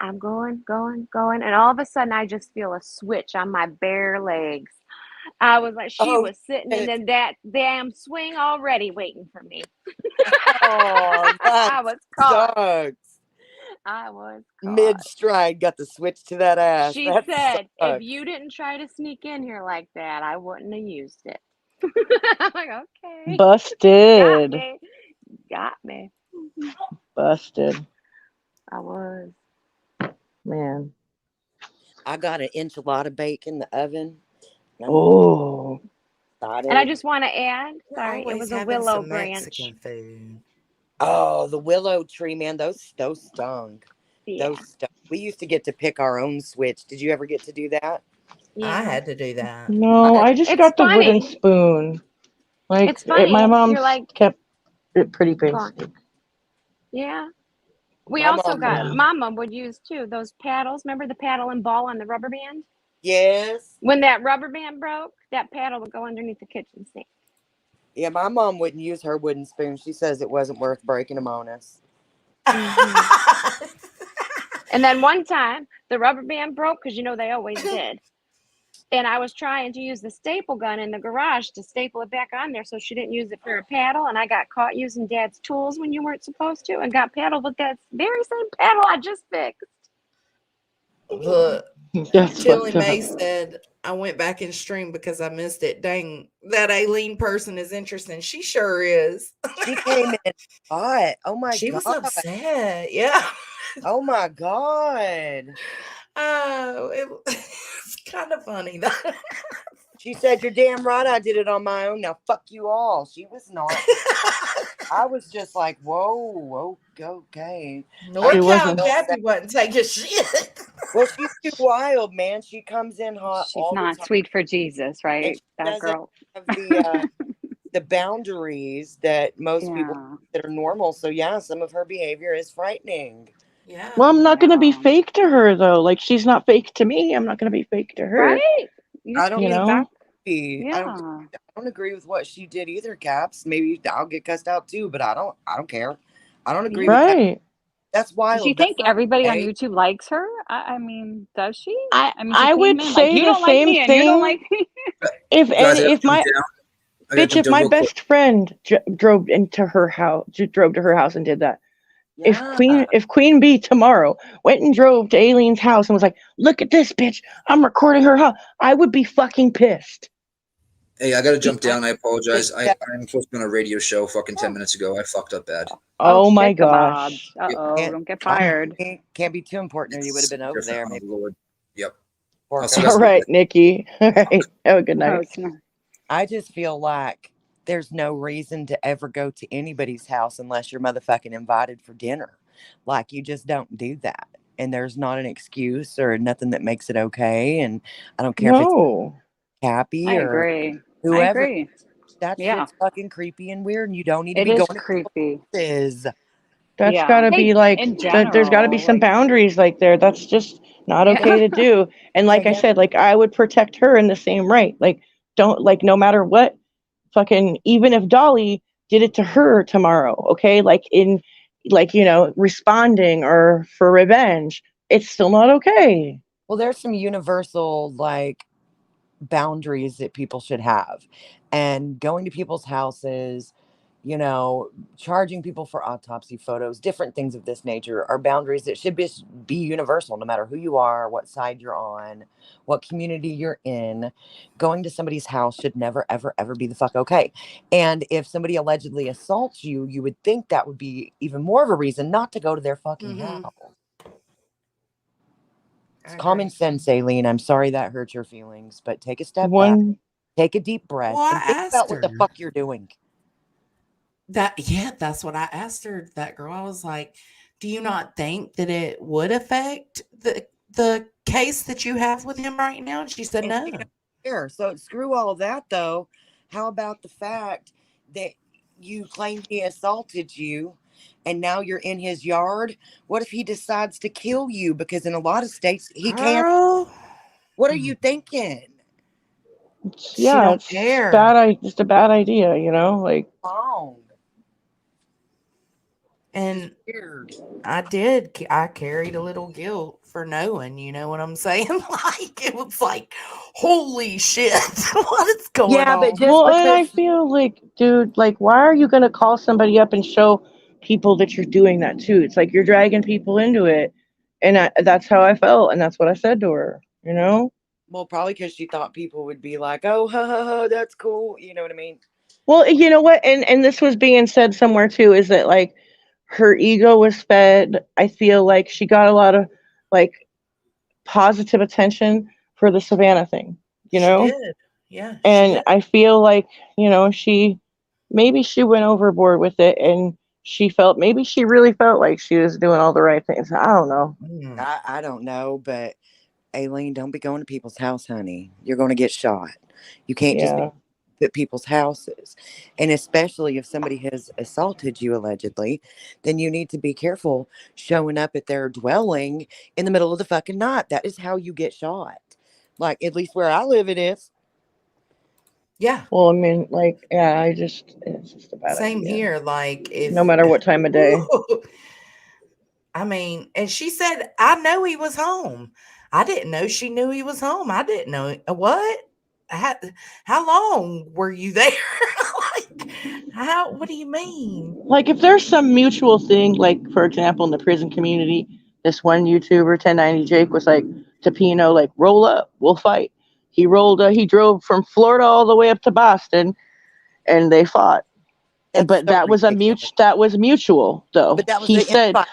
I'm going, going, going, and all of a sudden I just feel a switch on my bare legs. I was like, she oh, was sitting in shit. that damn swing already waiting for me. Oh, that I was caught. sucks. I was Mid caught. stride, got the switch to that ass. She That said, if sucks. you didn't try to sneak in here like that, I wouldn't have used it. I'm like, okay. Got Busted. me. Got me. Busted. I was. Man. I got an enchilada bake in the oven. Oh, And I just want to add, We're sorry, it always was a having willow some branch. Mexican food. oh, the willow tree, man. Those stung. Yeah. Those stung. We used to get to pick our own switch. Did you ever get to do that? I Yeah. had to do that. No, I just It's got the wooden funny. spoon. Like It's funny. my mom's You're like, kept it pretty go on. basic. Yeah. We My also mom would. got, Mama would use too, those paddles. Remember the paddle and ball on the rubber band? Yes. When that rubber band broke, that paddle would go underneath the kitchen sink. Yeah, my mom wouldn't use her wooden spoon. She says it wasn't worth breaking them on us. Mm-hmm. And then one time, the rubber band broke because they always did. And I was trying to use the staple gun in the garage to staple it back on there so she didn't use it for a paddle. And I got caught using Dad's tools when you weren't supposed to and got paddled with that very same paddle I just fixed. Look, That's Chili fucked May up. said, I went back in stream because I missed it. Dang, that Aileen person is interesting. She sure is. She came in hot. Oh my She god. was upset. Yeah. Oh my god. Oh, it's kind of funny though. She said, "You're damn right. I did it on my own. Now fuck you all." She was not. I was just like, "Whoa, okay." North She Cow wasn't. Cappy wasn't taking shit. Well, she's too wild, man. She comes in hot She's all the not time, sweet for Jesus, and right? she That doesn't girl. have the boundaries that most people Yeah. that are normal. So yeah, some of her behavior is frightening. Yeah. Well, I'm not gonna be Yeah. fake to her though. Like she's not fake to me. I'm not gonna be fake to her. Right? You I just don't You be think know. back. she. Yeah. I don't agree with what she did either, Caps. Maybe I'll get cussed out too, but I don't care. I don't agree with that. Right. That's Does she wild. That's think not everybody on okay. YouTube likes her? I mean, does she? I mean, she I came would in like, say you the don't like same me and you don't thing. like me. If Guys, any, if my I gotta bitch, if jump down my real quick. best friend drove into her house, drove to her house and did that. Yeah. If Queen Bee tomorrow went and drove to Aileen's house and was like, "Look at this bitch, I'm recording her house," I would be fucking pissed. Hey, I gotta jump down. I apologize. Yeah. I'm supposed to be on a radio show fucking 10 minutes ago. I fucked up bad. Oh my shit kebabs. gosh. Uh-oh, Can't, don't get fired. can't be too important, or you would have been over Different. there. Oh, Maybe. Lord. Yep. Poor I'll see you guys All guy. in a right, bit. Nikki. All right. Have a good Oh, night. it's not. I just feel like there's no reason to ever go to anybody's house unless you're motherfucking invited for dinner. Like, you just don't do that. And there's not an excuse or nothing that makes it okay. And I don't care if it's No. Cappy I or agree. I whoever. agree. That Yeah. shit's fucking creepy and weird. And you don't need to It be is going to creepy. places. That's Yeah. gotta be Hey, like in there's gotta be general, some like, boundaries like there. That's just not yeah. okay to do. And Yeah, like I yeah. said, like I would protect her in the same right. Like don't like no matter what, fucking even if Dolly did it to her tomorrow, okay? Like in like, responding or for revenge, it's still not okay. Well, there's some universal, like, boundaries that people should have. And going to people's houses, charging people for autopsy photos, different things of this nature are boundaries that should be universal, no matter who you are, what side you're on, what community you're in. Going to somebody's house should never, ever, ever be the fuck okay. And if somebody allegedly assaults you, you would think that would be even more of a reason not to go to their fucking house. It's common sense, Aileen. I'm sorry that hurt your feelings, but take a step back, take a deep breath, Well, I and think asked about what the her. fuck you're doing. That's what I asked her, that girl. I was like, do you not think that it would affect the case that you have with him right now? And she said And no. she doesn't care. So screw all of that, though. How about the fact that you claim he assaulted you and now you're in his yard? What if he decides to kill you? Because in a lot of states, he can't. Girl, What are you thinking? she don't care. Just a bad idea, like Wrong. And Weird. I carried a little guilt for knowing, you know what I'm saying? Like, it was like, holy shit, what is going Yeah, on? but just well, and I because feel like, dude, like, why are you gonna call somebody up and show people that you're doing that too? It's like you're dragging people into it, and that's how I felt, and that's what I said to her. well, probably because she thought people would be like, "Oh, ha, ha, ha, that's cool." You know what I mean? Well, you know what, and this was being said somewhere too, is that like her ego was fed. I feel like she got a lot of like positive attention for the Savannah thing. She did. Yeah, she And did. I feel like, maybe she went overboard with it, and maybe she really felt like she was doing all the right things. I don't know. Mm. I don't know, but Aileen, don't be going to people's house, honey. You're going to get shot. You can't just be Yeah. at people's houses. And especially if somebody has assaulted you allegedly, then you need to be careful showing up at their dwelling in the middle of the fucking night. That is how you get shot. Like, at least where I live, it is. Yeah. Well, I mean, like, yeah, it's just a bad Same idea. here. Like No if matter what time of day. I mean, and she said, I know he was home. I didn't know she knew he was home. I didn't know what? How, how long were you there? Like, what do you mean? Like, if there's some mutual thing, like, for example, in the prison community, this one YouTuber, 1090 Jake, was like to Pino, like, roll up, we'll fight. He drove from Florida all the way up to Boston, and they fought. That's But so ridiculous. that was mutual, though. But that was He the said, invite.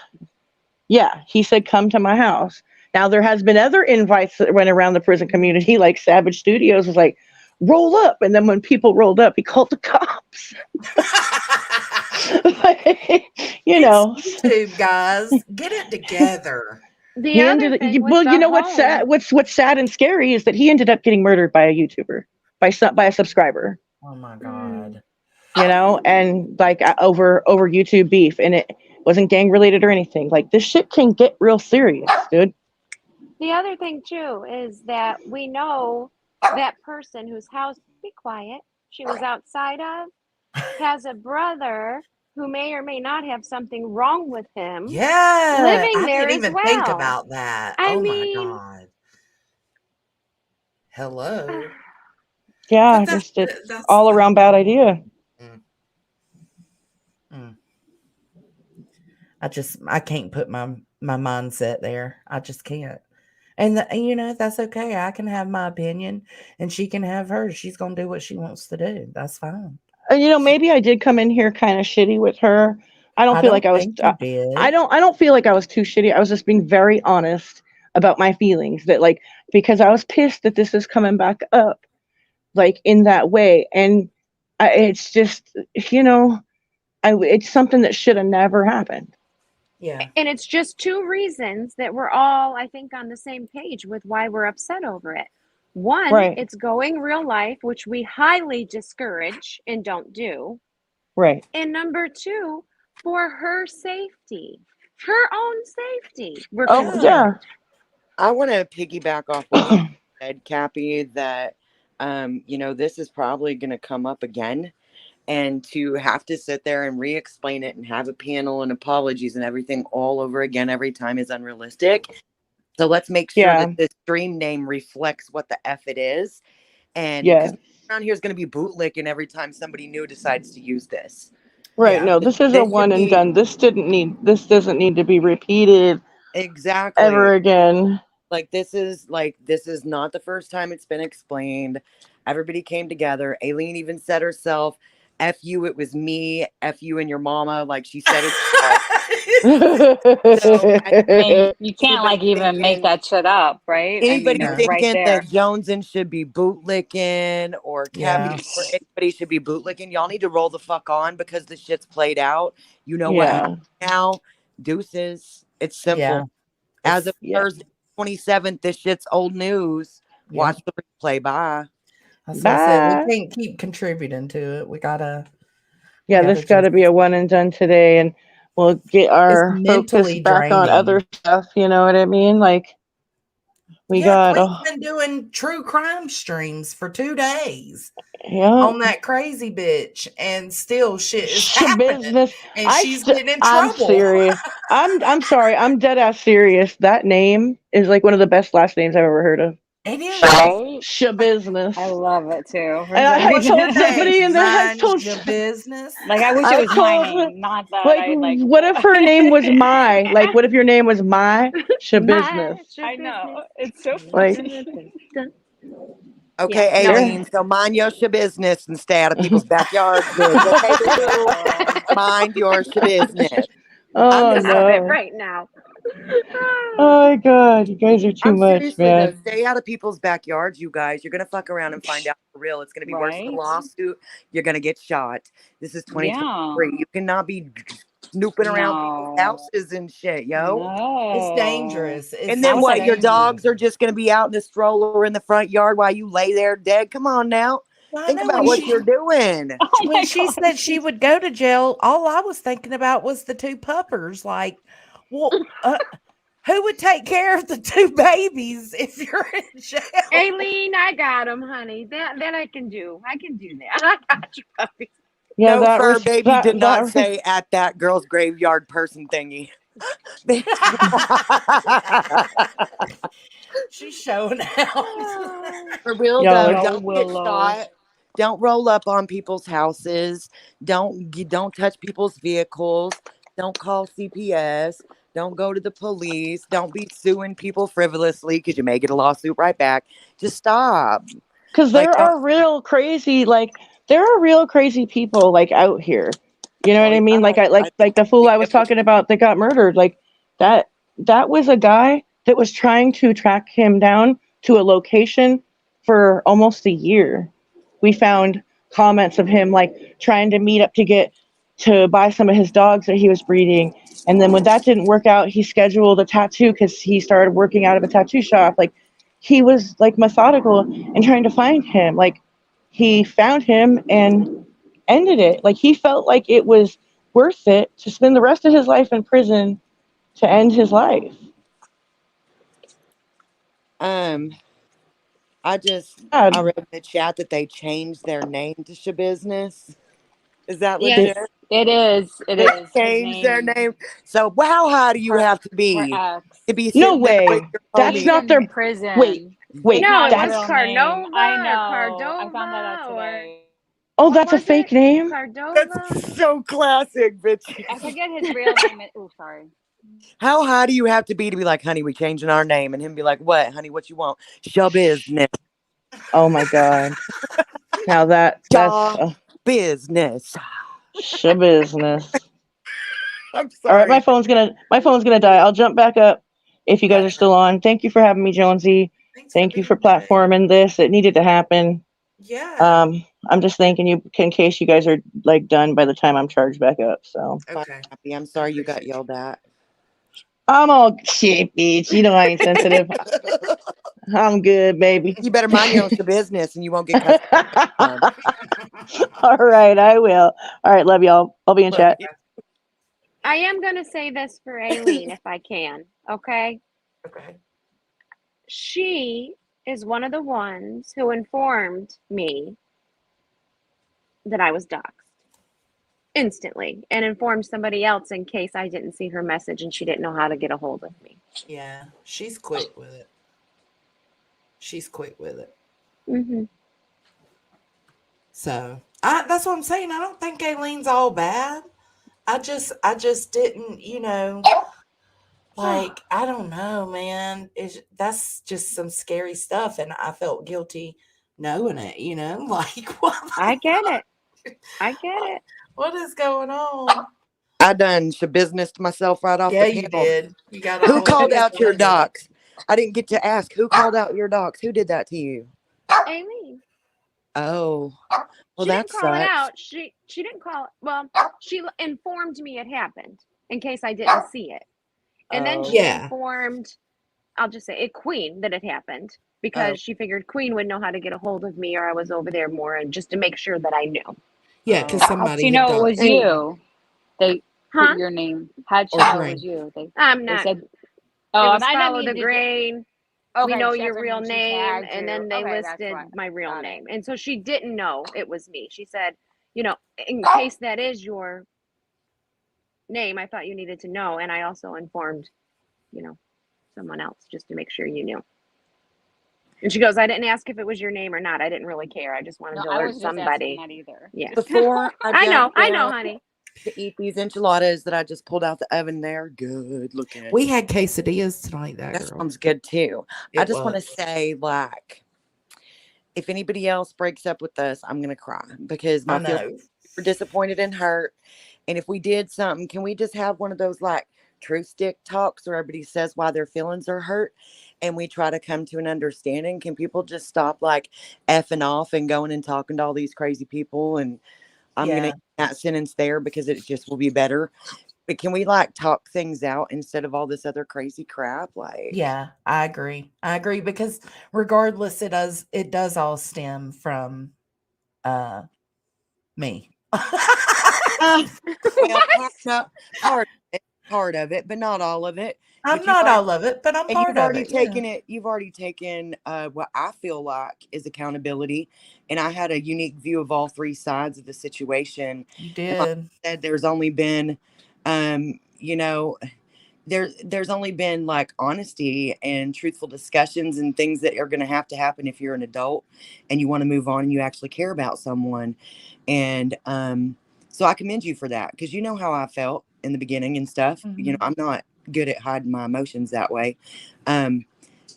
yeah, he said, come to my house. Now, there has been other invites that went around the prison community, like Savage Studios was like, roll up. And then when people rolled up, he called the cops. you know, It's YouTube, guys. Get it together. The he other ended. thing with Well, the what's sad? home, What's sad and scary is that he ended up getting murdered by a YouTuber, by a subscriber. Oh my mm, God. And like over YouTube beef, and it wasn't gang related or anything. Like, this shit can get real serious, dude. the other thing too is that we know that person whose house, be quiet, she was outside of, has a brother who may or may not have something wrong with him Yeah. living I there didn't as even think well. about that. I Oh my mean, God. Hello. Yeah, But it's that's all around bad idea. mm, mm. I can't put my mindset there. I just can't. And that's okay. I can have my opinion and she can have hers. She's going to do what she wants to do. That's fine. Maybe I did come in here kind of shitty with her. I don't I feel don't like I was. think you did. I don't feel like I was too shitty. I was just being very honest about my feelings. That, like, because I was pissed that this is coming back up, like, in that way, and it's just, it's something that should have never happened. Yeah. and it's just two reasons that we're all, I think, on the same page with why we're upset over it. One, Right. it's going real life, which we highly discourage and don't do. Right. And number two, for her safety, her own safety, we're Oh Yeah. yeah. concerned. I want to piggyback off what you said, Cappy, that, this is probably going to come up again. And to have to sit there and re-explain it and have a panel and apologies and everything all over again every time is unrealistic. So let's make sure Yeah. that this stream name reflects what the F it is. And Yeah. because around here is going to be bootlicking every time somebody new decides to use this. Right. Yeah. No, this is a This should one and be done. This doesn't need to be repeated exactly ever again. this is not the first time it's been explained. Everybody came together. Aileen even said herself, F you, it was me, F you and your mama. Like, she said it. So And you can't anybody like even make thinking that shit up, right? I mean, anybody it's Yeah. right thinking there. that Joneson should be bootlicking or Yeah. Cappy or anybody should be bootlicking, y'all need to roll the fuck on because the shit's played out. You know what Yeah. happens now? Deuces. It's simple. Yeah. As It's of Yeah. Thursday 27th, this shit's old news. yeah. Watch the replay. Bye. That's what I said. We Bye. can't keep contributing to it. We Yeah, gotta this got just to be a one and done today, and we'll get it's our focus mentally back on other draining. stuff. You know what I mean? Like, we Yeah, got, Queen's been doing true crime streams for 2 days yeah, on that crazy bitch, and still shit is happening, business. and she's getting in I'm trouble. serious. I'm sorry. I'm dead ass serious. That name is like one of the best last names I've ever heard of. It is. Right? Business. I love it too. For And I some had What's your told reason. somebody, name? and then I Mind told, your business. Like, I wish it I was my told, name, not that like, I like. what if her name was my? Like, what if your name was my My business? I know business. it's so Like, funny. Okay, Yeah, no. Aileen. So mind your business and stay out of people's backyards, bitch. Okay, boo boo. No. Mind your business. I'm oh gonna Out say of it no. right now. Oh my god, you guys are too I'm much, seriously though, man. stay out of people's backyards, you guys. You're gonna fuck around and find out for real. It's gonna be worse than a Right? lawsuit. You're gonna get shot. This is Yeah. 2023. You cannot be snooping around people's No. houses and shit, yo. It's No. dangerous. It's And Not then with just that what? Your dangerous. dogs are just gonna be out in the stroller in the front yard while you lay there dead. Come on now. Well, I Think know about what you're doing. Oh when my she god. said she would go to jail, all I was thinking about was the two puppers. Like, well, who would take care of the two babies if you're in jail? Aileen, I got him, honey. That I can do. I can do that. I got you, puppy. Yeah, No, that fur was baby did not say at that girl's graveyard person thingy. She's showing out. For real Y'all though, are Go don't get Willow. shot. Don't roll up on people's houses. Don't touch people's vehicles. Don't call CPS. Don't go to the police. Don't be suing people frivolously because you may get a lawsuit right back. Just stop. because Like, there are real crazy, like there are real crazy people like out here. You know oh what I yeah, mean? Like I like the fool I was talking about that got murdered. Like that that was a guy that was trying to track him down to a location for almost a year. We found comments of him like trying to meet up to get to buy some of his dogs that he was breeding. And then when that didn't work out, he scheduled a tattoo because he started working out of a tattoo shop. Like he was like methodical and trying to find him. Like he found him and ended it. Like he felt like it was worth it to spend the rest of his life in prison to end his life. I just God. I read in the chat that they changed their name to Shabusiness. Is that Yes, legit? it is. It They is. His changed their name name. So how high do you for have to for be X. to be No sitting there with way. your That's He's homie? not in their wait. prison. It's Wait, No, not it his was that's real name. I Cardova or know. I found that out Cardova or today. oh, what that's a was it? fake name? Cardova? That's so classic, bitch. I forget his real name. Oh, sorry. How high do you have to be like, honey, we changing our name? And him be like, what, honey, what you want? Show business. Oh my god. Now that's Shaw business. business. I'm All right, sorry. my phone's gonna die. I'll jump back up if you guys are still on. Thank you for having me, Jonesy. Thanks for Thank you being for here, babe. platforming this. It needed to happen. Yeah. I'm just thanking you in case you guys are like done by the time I'm charged back up. So Okay. I'm sorry you got yelled at. I'm all shit, bitch. You know I ain't sensitive. I'm good, baby. You better mind your own business and you won't get cussed out. All right, I will. All right, love y'all. I'll be in chat. I am going to say this for Aileen if I can. Okay. Okay. She is one of the ones who informed me that I was doxxed instantly and informed somebody else in case I didn't see her message and she didn't know how to get a hold of me. Yeah, she's quick with it. She's quick with it. Mm-hmm. So that's what I'm saying. I don't think Aileen's all bad. I just didn't, like, I don't know, man. That's just some scary stuff, and I felt guilty knowing it. Like what? I get it. I get it. What is going on? I done business to myself right off Yeah, the you panel. did. You got a Who whole called out your with it. docs? I didn't get to ask. Who called out your docs? Who did that to you? Aileen. Oh, well, She that didn't call it sucks. out. She didn't call it. Well, she informed me it happened in case I didn't see it. And then she Yeah. informed, I'll just say it, Queen, that it happened Oh. because she figured Queen would know how to get a hold of me or I was over there more and just to make sure that I knew. Yeah, because How'd somebody she had know it got was you? They Huh? put your name. How'd she or know it green. was you? I'm They not. said, It oh, was I follow mean, the did you? grain. We Okay, know that's your what I real mean. She name. tagged And you. then they Okay, that's listed right. my real Got it. name. And so she didn't know it was me. She said, in case that is your name, I thought you needed to know. And I also informed, someone else just to make sure you knew. And she goes, I didn't ask if it was your name or not. I didn't really care. I just wanted No, to I alert was just asking somebody. that either. Yeah. Before I I know, jump down honey. to eat these enchiladas that I just pulled out the oven, they're good looking. We had quesadillas tonight, That girl. sounds good too. I It just want to was. say, like, if anybody else breaks up with us, I'm gonna cry because I my feelings know. are disappointed and hurt. And if we did something, can we just have one of those like truth stick talks where everybody says why their feelings are hurt and we try to come to an understanding. Can people just stop like effing off and going and talking to all these crazy people? And I'm going to Yeah. end that sentence there because it just will be better. But can we like talk things out instead of all this other crazy crap? Like, Yeah, I agree. I agree because regardless, it does all stem from uh me. well, What? part of it, but not all of it. I'm But you've not already all of it, but I'm and part of it. Yeah. you've already taken what I feel like is accountability. And I had a unique view of all three sides of the situation. You And like did. I said, there's only been you know, there's only been like honesty and truthful discussions and things that are gonna have to happen if you're an adult and you want to move on and you actually care about someone. And so I commend you for that because you know how I felt in the beginning and stuff. You know, Mhm. I'm not good at hiding my emotions that way. Um,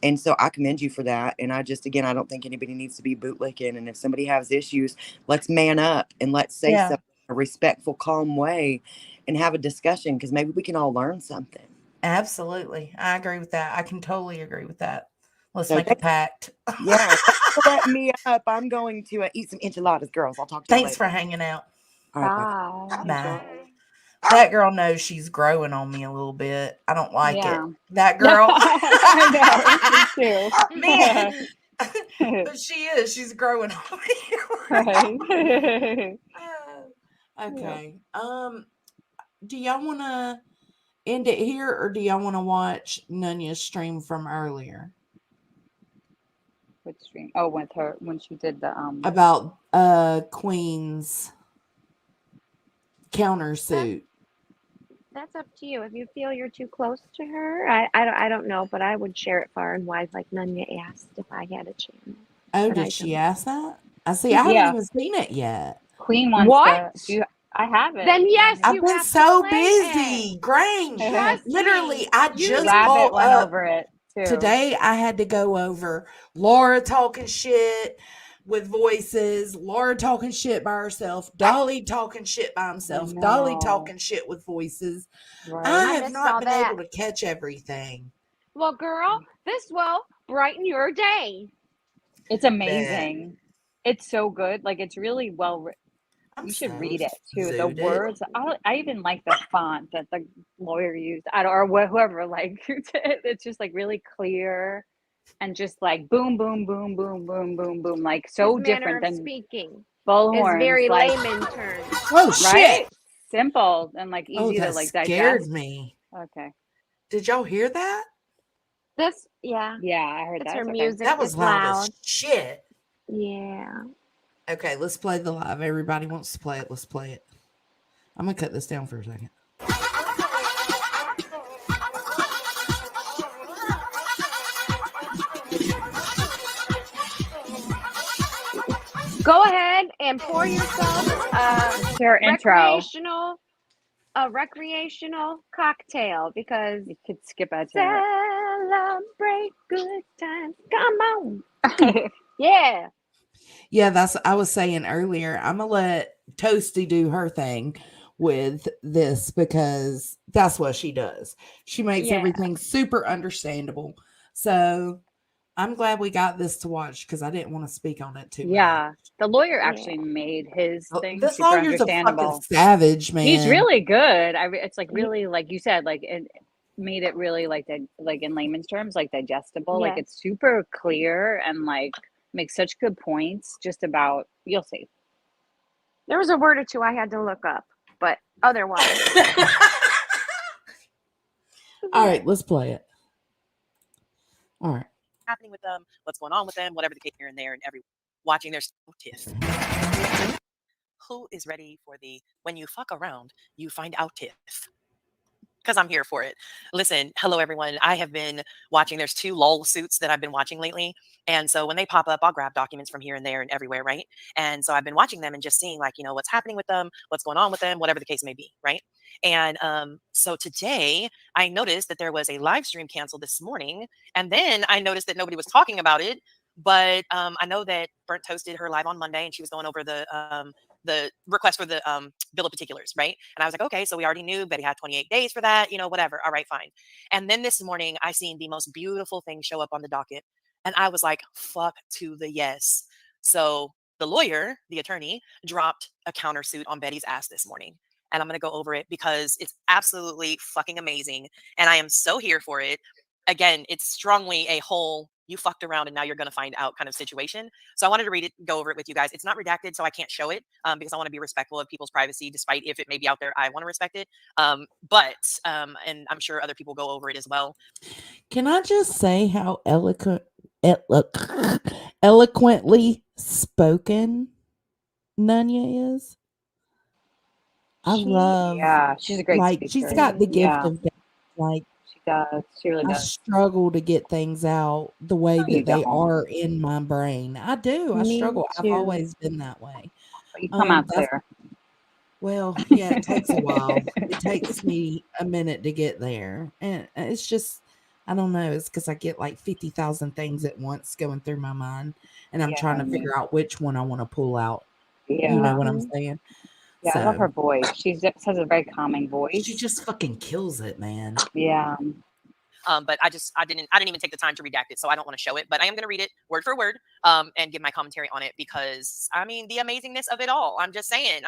and so I commend you for that. And I just, again, I don't think anybody needs to be bootlicking. And if somebody has issues, let's man up and let's say Yeah, something in a respectful, calm way and have a discussion because maybe we can all learn something. absolutely. I agree with that. I can totally agree with that. Let's So make a pact. yeah, thanks for letting me up. I'm going to eat some enchiladas, girls. I'll talk to y'all Thanks later. for hanging out. All right, bye. Bye. Bye. Enjoy. That girl knows she's growing on me a little bit. I don't like it. Yeah. That girl. I know. Me too. Man. But she is. She's growing on me. Right. Yep. Okay. Do y'all want to end it here or do y'all want to watch Nunya's stream from earlier Which stream? Oh, with her when she did the about Queen's countersuit? That's up to you. If you feel you're too close to her, I don't know, but I would share it far and wide like Nunya asked if I had a chance. Oh, But I did she don't. ask that? I see. I haven't yeah, even seen it yet. Queen wants What? to do. I have it. Then yes, I've you been have to so play it. busy. Grange. Trust Literally, me. I You just need Rabbit bought went up. over it too. Today I had to go over Laura talking shit with voices, Laura talking shit by herself, Dolly talking shit by I himself, Dolly know. talking shit with voices. I Right. I have missed not all been able that. to catch everything. Well, girl, this will brighten your day. It's Bet. amazing. It's so good. Like it's really well written. I'm You should so read it too. The zooted. words. I even like the font that the lawyer used. I don't, or whoever. Like it's just like really clear and just like boom, boom, boom, boom, boom, boom, boom. Like His so manner different of than speaking is bullhorns. very Like layman terms. Oh shit. right, simple and like Oh, easy to that like scared digest. me. Okay. Did y'all hear that? This, yeah, Yeah, I heard it's that. her It's okay. music. That was It's loud as loud. shit. Yeah. Okay, let's play the live. Everybody wants to play it. Let's play it. I'm gonna cut this down for a second. Go ahead and pour yourself Let's hear intro. a recreational cocktail because You could skip ahead to celebrate good times. Come on. it. Yeah. Yeah, that's I was saying earlier. I'm gonna let Toasty do her thing with this because that's what she does. She makes Yeah. everything super understandable. So I'm glad we got this to watch because I didn't want to speak on it too much. Yeah, the lawyer Yeah. actually made his thing This super lawyer's a fucking understandable. savage, He's man. really good. It's like He, really like you said, like it made it really like like in layman's terms, like digestible. Like yes. it's super clear and like makes such good points just about you'll see. There was a word or two I had to look up, but otherwise, All yeah. right, let's play it. All right. Happening with them, what's going on with them, whatever the case here and there, and every watching their tiff. Who is ready for the when you fuck around, you find out tiff? Because I'm here for it. Listen, hello everyone. I have been watching. There's 2 LOL suits that I've been watching lately, and so when they pop up, I'll grab documents from here and there and everywhere, right? And so I've been watching them and just seeing like what's happening with them, what's going on with them, whatever the case may be, right? And so today I noticed that there was a live stream canceled this morning, and then I noticed that nobody was talking about it. But I know that Burnt Toast did her live on Monday, and she was going over the request for the bill of particulars, right? And I was like, okay, so we already knew Betty had 28 days for that, whatever. All right, fine. And then this morning, I seen the most beautiful thing show up on the docket, and I was like, fuck to the yes. So the lawyer, the attorney, dropped a countersuit on Betty's ass this morning. And I'm going to go over it because it's absolutely fucking amazing. And I am so here for it. Again, it's strongly a whole you fucked around and now you're going to find out kind of situation. So I wanted to read it, go over it with you guys. It's not redacted, so I can't show it because I want to be respectful of people's privacy, despite if it may be out there, I want to respect it. And I'm sure other people go over it as well. Can I just say how eloquently spoken Nunya is? I love, Yeah, she's a great like, she's speaker. got the gift Yeah, of, like, she does. She really I does. struggle to get things out the way No, you that they don't. are in my brain. I do. I Me struggle. I've too. always been that way. But you come out That's clear. well, yeah, it takes a while. It takes me a minute to get there. And it's just, I don't know. It's because I get like 50,000 things at once going through my mind. And I'm trying to Yeah, figure out which one I want to pull out. yeah. You know what I'm saying? Yeah, I love her So voice. She just has a very calming she voice. just fucking kills it, man. Yeah. But I didn't even take the time to redact it, so I don't want to show it. But I am going to read it word for word and give my commentary on it because I mean the amazingness of it all. I'm just saying.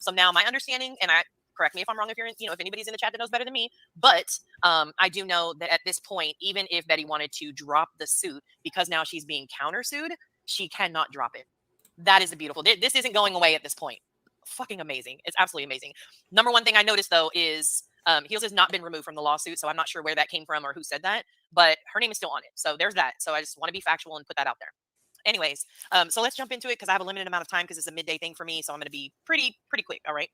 So now my understanding, and I correct me if I'm wrong if you're if anybody's in the chat that knows better than me, but I do know that at this point, even if Betty wanted to drop the suit because now she's being countersued, she cannot drop it. That is the beautiful. This isn't going away at this point. Fucking amazing. It's absolutely amazing. Number one thing I noticed though is Heels has not been removed from the lawsuit, so I'm not sure where that came from or who said that, but her name is still on it. So there's that. So I just want to be factual and put that out there. Anyways, so let's jump into it because I have a limited amount of time because it's a midday thing for me. So I'm going to be pretty quick. All right.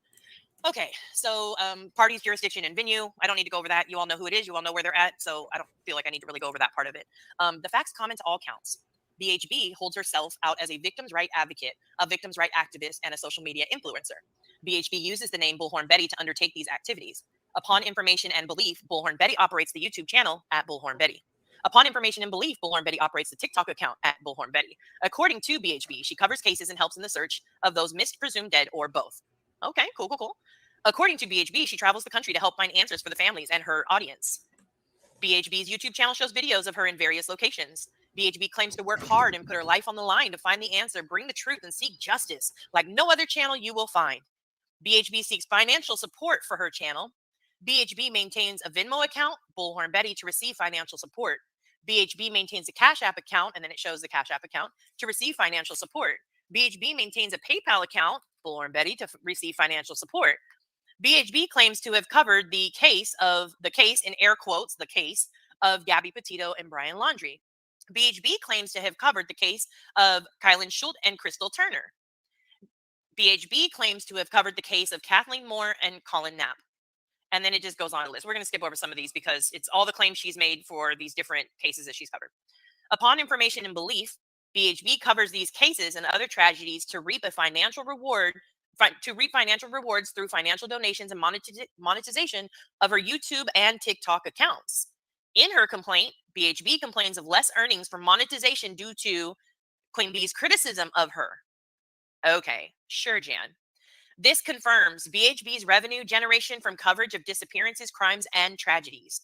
Okay. So parties, jurisdiction, and venue. I don't need to go over that. You all know who it is. You all know where they're at. So I don't feel like I need to really go over that part of it. The facts, comments, all counts. BHB holds herself out as a victim's right advocate, a victim's right activist, and a social media influencer. BHB uses the name Bullhorn Betty to undertake these activities. Upon information and belief, Bullhorn Betty operates the YouTube channel at Bullhorn Betty. Upon information and belief, Bullhorn Betty operates the TikTok account at Bullhorn Betty. According to BHB, she covers cases and helps in the search of those missed, presumed dead, or both. Okay, cool. According to BHB, she travels the country to help find answers for the families and her audience. BHB's YouTube channel shows videos of her in various locations. BHB claims to work hard and put her life on the line to find the answer, bring the truth, and seek justice like no other channel you will find. BHB seeks financial support for her channel. BHB maintains a Venmo account, Bullhorn Betty, to receive financial support. BHB maintains a Cash App account, and then it shows the Cash App account, to receive financial support. BHB maintains a PayPal account, Bullhorn Betty, to receive financial support. BHB claims to have covered the case, in air quotes, the case of Gabby Petito and Brian Laundrie. BHB claims to have covered the case of Kylan Schultz and Crystal Turner. BHB claims to have covered the case of Kathleen Moore and Colin Knapp. And then it just goes on a list. We're going to skip over some of these because it's all the claims she's made for these different cases that she's covered. Upon information and belief, BHB covers these cases and other tragedies to reap financial rewards through financial donations and monetization of her YouTube and TikTok accounts. In her complaint, BHB complains of less earnings from monetization due to Queen Bee's criticism of her. Okay, sure, Jan. This confirms BHB's revenue generation from coverage of disappearances, crimes, and tragedies.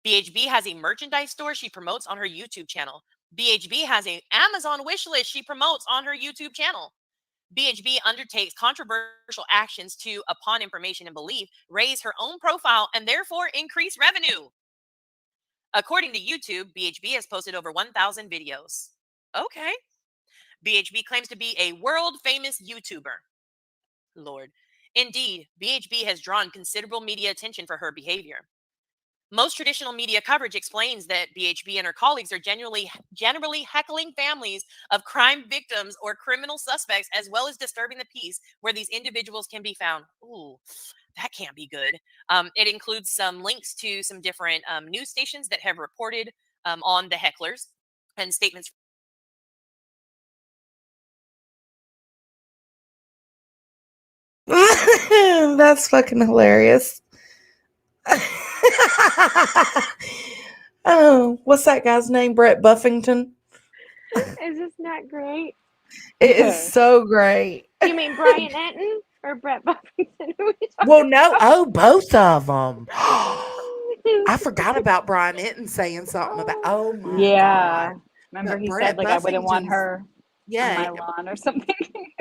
BHB has a merchandise store she promotes on her YouTube channel. BHB has an Amazon wish list she promotes on her YouTube channel. BHB undertakes controversial actions to, upon information and belief, raise her own profile and therefore increase revenue. According to YouTube, BHB has posted over 1,000 videos. Okay. BHB claims to be a world-famous YouTuber. Lord. Indeed, BHB has drawn considerable media attention for her behavior. Most traditional media coverage explains that BHB and her colleagues are generally heckling families of crime victims or criminal suspects, as well as disturbing the peace where these individuals can be found. Ooh, that can't be good. It includes some links to some different news stations that have reported on the hecklers and statements. That's fucking hilarious. Oh, what's that guy's name? Brett Buffington. Is this not great? It is so great. You mean Brian Enton or Brett Buffington? Who are we talking Well, no. about? Oh, both of them. I forgot about Brian Enton saying something about. Oh my Yeah. God. Remember But he said Brett like I wouldn't want Buffington's. her on Yeah, my lawn or something.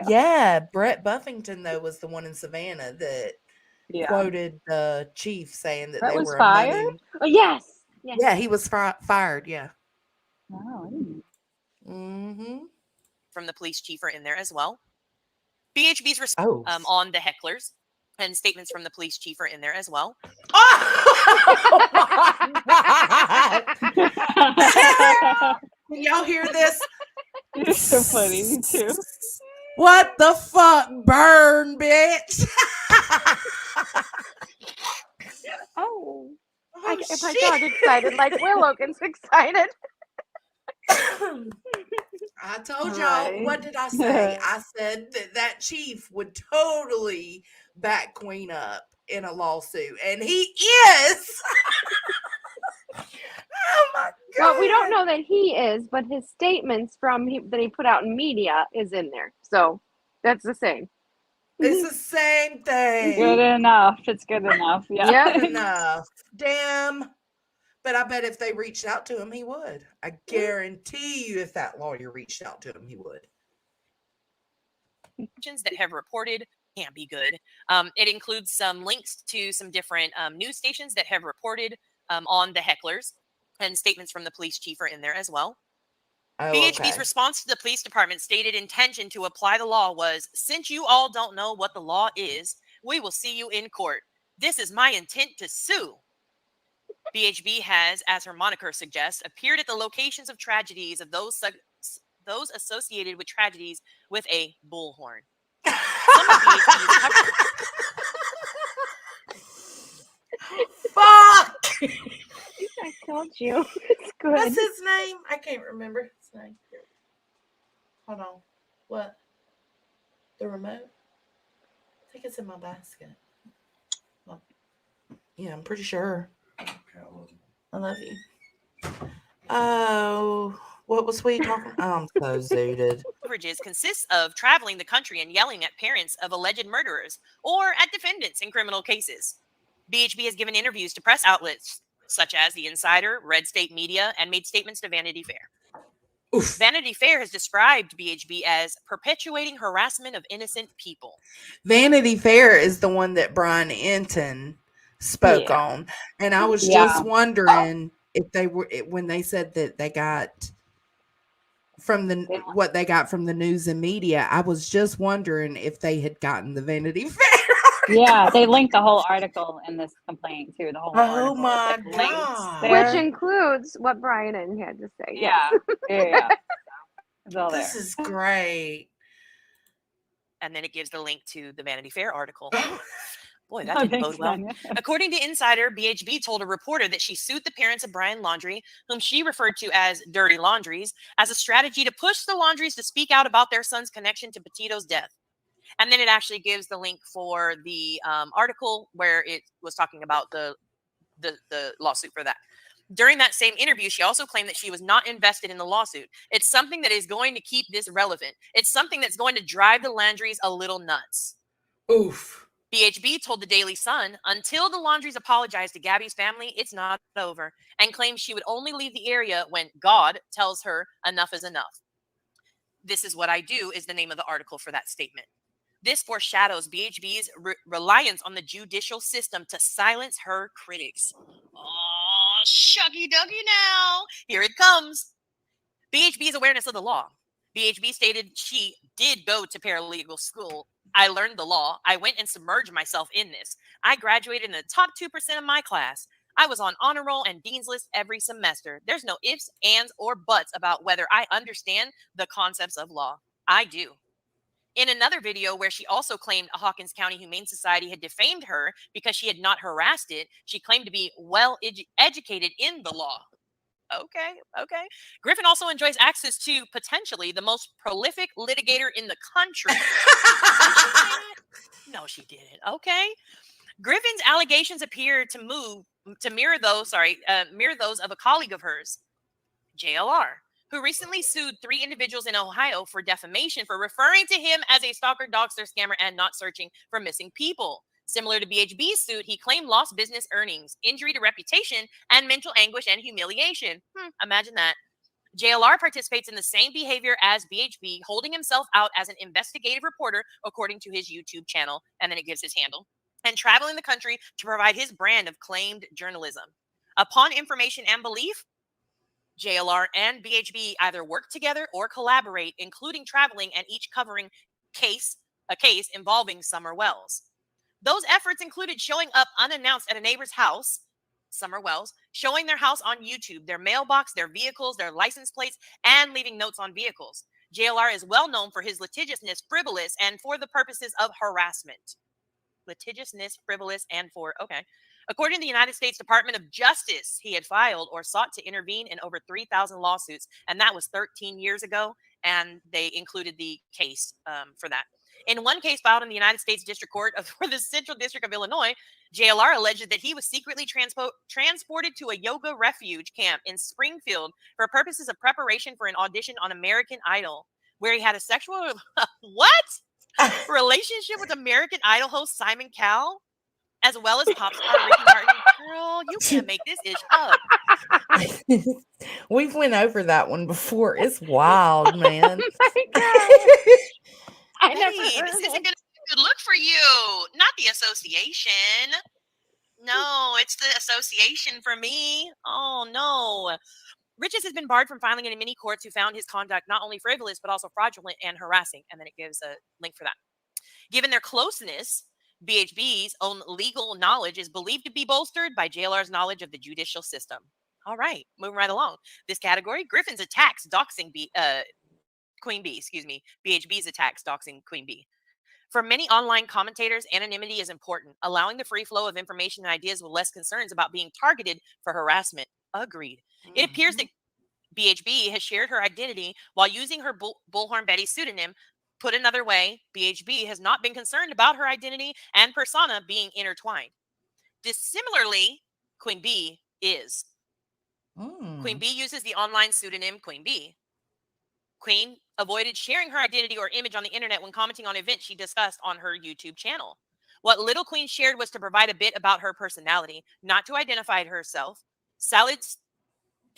yeah. Brett Buffington though was the one in Savannah that Yeah. quoted the chief saying that Brett they was were a fired? money. Oh, yes. Yes. Yeah, he was fired. Yeah. Oh, I didn't Mm-hmm. From the police chief are in there as well. BHB's response Oh. on the hecklers and statements from the police chief are in there as well. Oh my God. Can y'all hear this? You're so funny, me too. What the fuck? Burn, bitch. Oh. Oh, I got shit. excited like Willow gets excited. I told y'all, what did I say? I said that chief would totally back Queen up in a lawsuit, and he is. Oh my God. Well, we don't know that he is, but his statements that he put out in media is in there. So that's the same. It's the same thing. Good enough. It's good enough. Yeah. Yep. Good enough. Damn. But I bet if they reached out to him, he would. I guarantee you, if that lawyer reached out to him, he would. That have reported can't be good. It includes some links to some different news stations that have reported on the hecklers, and statements from the police chief are in there as well. Oh, BHB's okay. response to the police department's stated intention to apply the law was, since you all don't know what the law is, we will see you in court. This is my intent to sue. BHB has, as her moniker suggests, appeared at the locations of tragedies of those associated with tragedies with a bullhorn. Some of BHB's Fuck! I told you. It's good. What's his name? I can't remember his name. Hold on. What? The remote? I think it's in my basket. Well, yeah, I'm pretty sure. I love you. Oh, what was we talking? Oh, I'm so zooted. coverages consists of traveling the country and yelling at parents of alleged murderers or at defendants in criminal cases. BHB has given interviews to press outlets such as The Insider, Red State Media, and made statements to Vanity Fair. Oof. Vanity Fair has described BHB as perpetuating harassment of innocent people. Vanity Fair is the one that Brian Enton spoke Yeah. on. And I was Yeah. just wondering if they were, when they said that they got from what they got from the news and media, I was just wondering if they had gotten the Vanity Fair. Yeah, they linked the whole article in this complaint too. The whole Oh article my is like linked God. there. Which includes what Brian Enton had to say. Yeah. Yeah. It's all there. This is great. And then it gives the link to the Vanity Fair article. Boy, that Oh, didn't thanks, bode well. Tanya. According to Insider, BHB told a reporter that she sued the parents of Brian Laundrie, whom she referred to as Dirty Laundries, as a strategy to push the Laundries to speak out about their son's connection to Petito's death. And then it actually gives the link for the article where it was talking about the lawsuit for that. During that same interview, she also claimed that she was not invested in the lawsuit. It's something that is going to keep this relevant. It's something that's going to drive the Laundries a little nuts. Oof. BHB told the Daily Sun, until the Laundries apologize to Gabby's family, it's not over, and claimed she would only leave the area when God tells her enough is enough. This is what I do is the name of the article for that statement. This foreshadows BHB's reliance on the judicial system to silence her critics. Oh, shucky ducky now. Here it comes. BHB's awareness of the law. BHB stated she did go to paralegal school. I learned the law. I went and submerged myself in this. I graduated in the top 2% of my class. I was on honor roll and dean's list every semester. There's no ifs, ands, or buts about whether I understand the concepts of law. I do. In another video where she also claimed a Hawkins County Humane Society had defamed her because she had not harassed it, she claimed to be well educated in the law. Okay. Griffin also enjoys access to potentially the most prolific litigator in the country. No, she didn't. Okay. Griffin's allegations appear to mirror those of a colleague of hers, JLR, who recently sued 3 individuals in Ohio for defamation for referring to him as a stalker, doxer, scammer, and not searching for missing people. Similar to BHB's suit, he claimed lost business earnings, injury to reputation, and mental anguish and humiliation. Imagine that. JLR participates in the same behavior as BHB, holding himself out as an investigative reporter, according to his YouTube channel, and then it gives his handle, and traveling the country to provide his brand of claimed journalism. Upon information and belief, JLR and BHB either work together or collaborate, including traveling and each covering a case involving Summer Wells. Those efforts included showing up unannounced at a neighbor's house, Summer Wells, showing their house on YouTube, their mailbox, their vehicles, their license plates, and leaving notes on vehicles. JLR is well known for his litigiousness, frivolous, and for the purposes of harassment. Litigiousness, frivolous, and for, okay. According to the United States Department of Justice, he had filed or sought to intervene in over 3,000 lawsuits, and that was 13 years ago, and they included the case for that. In one case filed in the United States District Court for the Central District of Illinois, JLR alleged that he was secretly transported to a yoga refuge camp in Springfield for purposes of preparation for an audition on American Idol, where he had a sexual relationship with American Idol host Simon Cowell, as well as pop star Ricky Martin. Girl, you can't make this ish up. We've went over that one before. It's wild, man. I never Betty, heard this it. isn't going to be a good look for you. Not the association. No, it's the association for me. Oh, no. Riches has been barred from filing in many courts who found his conduct not only frivolous, but also fraudulent and harassing. And then it gives a link for that. Given their closeness, BHB's own legal knowledge is believed to be bolstered by JLR's knowledge of the judicial system. All right, moving right along. This category, Griffin's attacks doxing Queen Bee, BHB's attacks doxing Queen Bee. For many online commentators, anonymity is important, allowing the free flow of information and ideas with less concerns about being targeted for harassment. Agreed. It appears that BHB has shared her identity while using her Bullhorn Betty pseudonym. Put another way, BHB has not been concerned about her identity and persona being intertwined. Dissimilarly, Queen Bee is. Queen Bee uses the online pseudonym Queen Bee. Queen avoided sharing her identity or image on the internet when commenting on events she discussed on her YouTube channel. What little Queen shared was to provide a bit about her personality, not to identify herself. Salads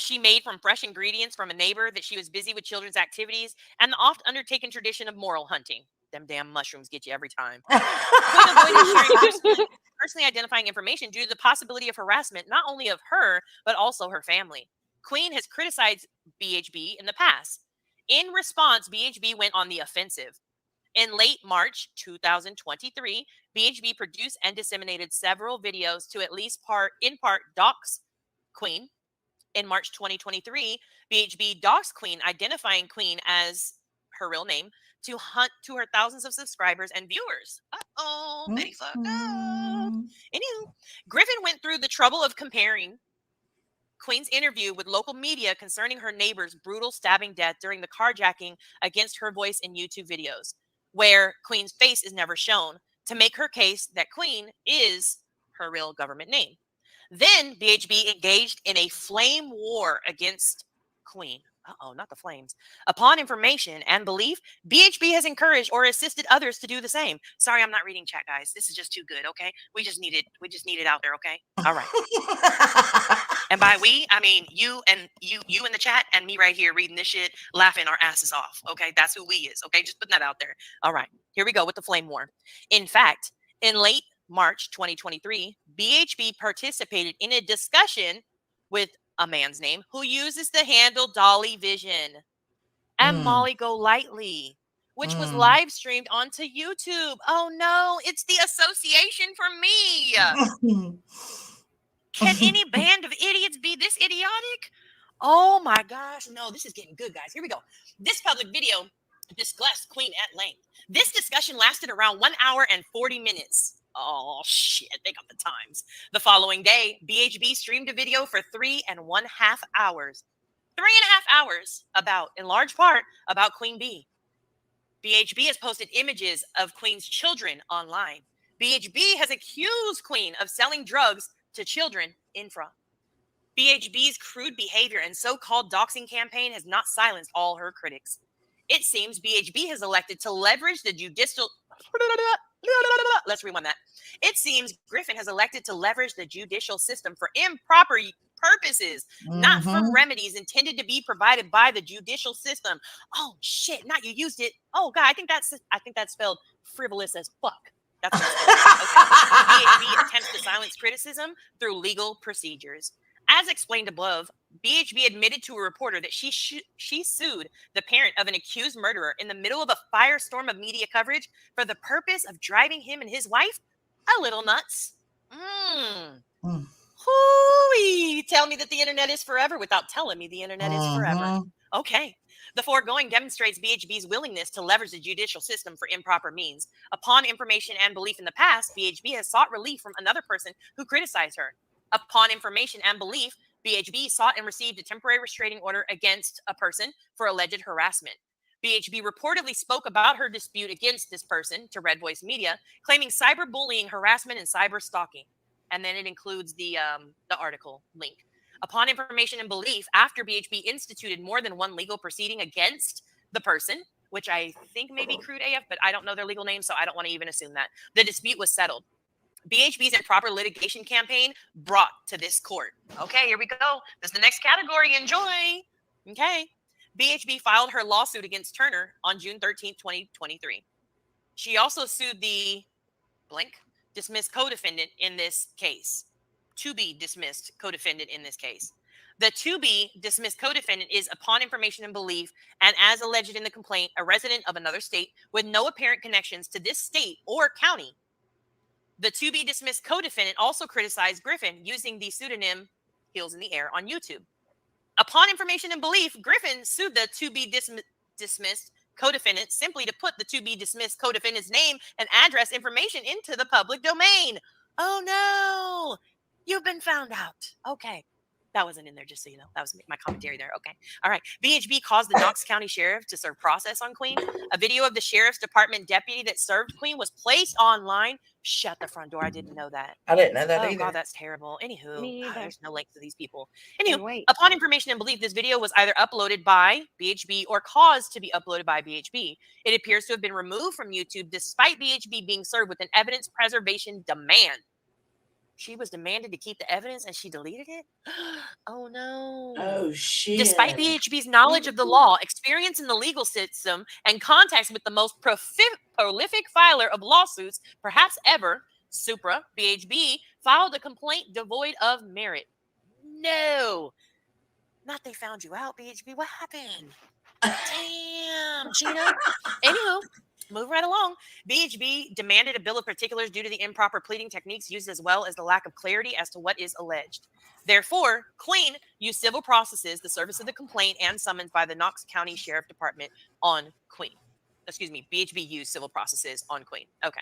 she made from fresh ingredients from a neighbor that she was busy with children's activities, and the oft undertaken tradition of moral hunting. Them damn mushrooms get you every time. Queen avoided sharing personally identifying information due to the possibility of harassment, not only of her, but also her family. Queen has criticized BHB in the past. In response, BHB went on the offensive. In late March 2023, BHB produced and disseminated several videos to at least in part dox Queen. In March 2023, BHB doxed Queen, identifying Queen as her real name to hunt to her thousands of subscribers and viewers. Betty fucked up. Anywho, Griffin went through the trouble of comparing Queen's interview with local media concerning her neighbor's brutal stabbing death during the carjacking against her voice in YouTube videos, where Queen's face is never shown, to make her case that Queen is her real government name. Then BHB engaged in a flame war against Queen. Not the flames. Upon information and belief, BHB has encouraged or assisted others to do the same. Sorry, I'm not reading chat, guys. This is just too good, okay? We just need it out there, okay? All right. And by we, I mean you in the chat and me right here reading this shit, laughing our asses off, okay? That's who we is, okay? Just putting that out there. All right. Here we go with the flame war. In fact, in late March 2023, BHB participated in a discussion with a man's name who uses the handle Dolly Vision and Molly Go Lightly, which was live streamed onto YouTube. Oh no, it's the association for me. Can any band of idiots be this idiotic? Oh my gosh, no, this is getting good, guys. Here we go. This public video discussed Queen at length. This discussion lasted around 1 hour and 40 minutes. Oh, shit, they got the times. The following day, BHB streamed a video for 3.5 hours. 3.5 hours in large part, about Queen Bee. BHB has posted images of Queen's children online. BHB has accused Queen of selling drugs to children in France. BHB's crude behavior and so-called doxing campaign has not silenced all her critics. It seems BHB has elected to leverage the judicial... Let's rewind that. It seems Griffin has elected to leverage the judicial system for improper purposes, not for remedies intended to be provided by the judicial system. Oh shit! Not you used it. Oh god, I think that's spelled frivolous as fuck. That's what it's spelled. Okay. BHB attempts to silence criticism through legal procedures. As explained above, BHB admitted to a reporter that she sued the parent of an accused murderer in the middle of a firestorm of media coverage for the purpose of driving him and his wife a little nuts. Hooey! Tell me that the internet is forever without telling me the internet is forever. Okay. The foregoing demonstrates BHB's willingness to leverage the judicial system for improper means. Upon information and belief in the past, BHB has sought relief from another person who criticized her. Upon information and belief, BHB sought and received a temporary restraining order against a person for alleged harassment. BHB reportedly spoke about her dispute against this person to Red Voice Media, claiming cyberbullying, harassment, and cyber stalking. And then it includes the article link. Upon information and belief, after BHB instituted more than one legal proceeding against the person, which I think may be Crude AF, but I don't know their legal name, so I don't want to even assume that, the dispute was settled. BHB's improper litigation campaign brought to this court. Okay, here we go. This is the next category. Enjoy. Okay. BHB filed her lawsuit against Turner on June 13th, 2023. She also sued the dismissed co-defendant in this case. To be dismissed co-defendant in this case. The to be dismissed co-defendant is, upon information and belief, and as alleged in the complaint, a resident of another state with no apparent connections to this state or county. The to be dismissed co-defendant also criticized Griffin using the pseudonym Heels in the Air on YouTube. Upon information and belief, Griffin sued the to be dismissed co-defendant simply to put the to be dismissed co-defendant's name and address information into the public domain. Oh no, you've been found out. Okay. That wasn't in there, just so you know. That was my commentary there. Okay. All right. BHB caused the Knox County Sheriff to serve process on Queen. A video of the Sheriff's Department deputy that served Queen was placed online. Shut the front door. I didn't know that. I didn't know that Oh, either. God, that's terrible. Anywho, Me either. there's no link to these people. Hey, Anywho, wait. upon information and belief, this video was either uploaded by BHB or caused to be uploaded by BHB. It appears to have been removed from YouTube despite BHB being served with an evidence preservation demand. She was demanded to keep the evidence and she deleted it? Oh, no. Oh, shit. Despite BHB's knowledge of the law, experience in the legal system, and contacts with the most prolific filer of lawsuits perhaps ever, Supra, BHB, filed a complaint devoid of merit. No. Not they found you out, BHB. What happened? Damn, Gina. Anywho, moving right along. BHB demanded a bill of particulars due to the improper pleading techniques used as well as the lack of clarity as to what is alleged. Therefore, Queen used civil processes, the service of the complaint, and summons by the Knox County Sheriff Department on Queen. Excuse me, BHB used civil processes on Queen. Okay.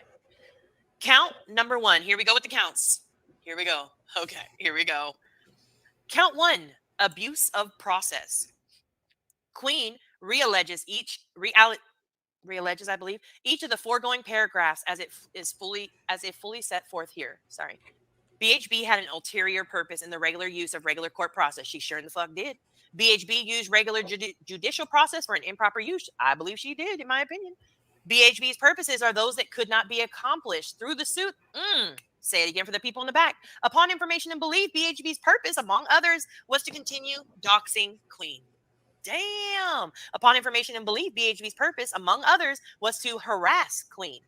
Count number 1. Here we go with the counts. Here we go. Okay, here we go. Count 1, abuse of process. Queen realleges, I believe, each of the foregoing paragraphs as if fully set forth here. Sorry. BHB had an ulterior purpose in the regular use of regular court process. She sure in the fuck did. BHB used regular judicial process for an improper use. I believe she did, in my opinion. BHB's purposes are those that could not be accomplished through the suit. Say it again for the people in the back. Upon information and belief, BHB's purpose, among others, was to continue doxing Queen. Damn. Upon information and belief, BHB's purpose, among others, was to harass Queen.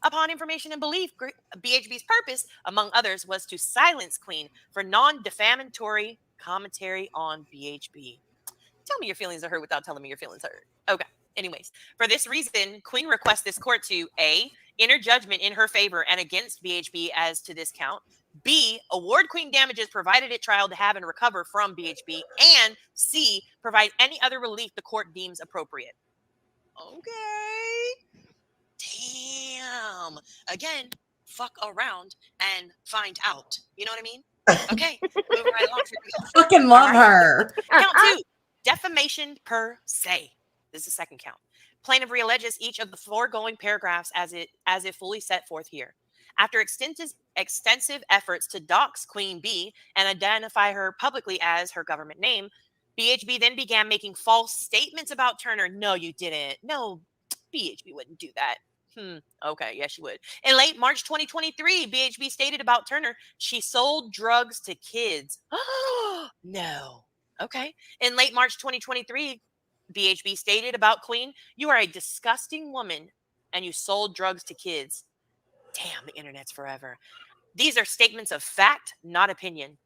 Upon information and belief, BHB's purpose, among others, was to silence Queen for non-defamatory commentary on BHB. Tell me your feelings are hurt without telling me your feelings are hurt. Okay. Anyways, for this reason, Queen requests this court to A, enter judgment in her favor and against BHB as to this count. B, award Queen damages provided at trial to have and recover from BHB. And C, provide any other relief the court deems appropriate. Okay. Damn. Again, fuck around and find out. You know what I mean? Okay. Moving right along. Fucking love her. Count 2, defamation per se. This is the second count. Plaintiff realleges each of the foregoing paragraphs as if fully set forth here. After extensive efforts to dox Queen B and identify her publicly as her government name, BHB then began making false statements about Turner. No, you didn't. No, BHB wouldn't do that. Okay, yes, she would. In late March 2023, BHB stated about Turner, she sold drugs to kids. No. Okay. In late March 2023, BHB stated about Queen, you are a disgusting woman and you sold drugs to kids. Damn, the internet's forever. These are statements of fact, not opinion.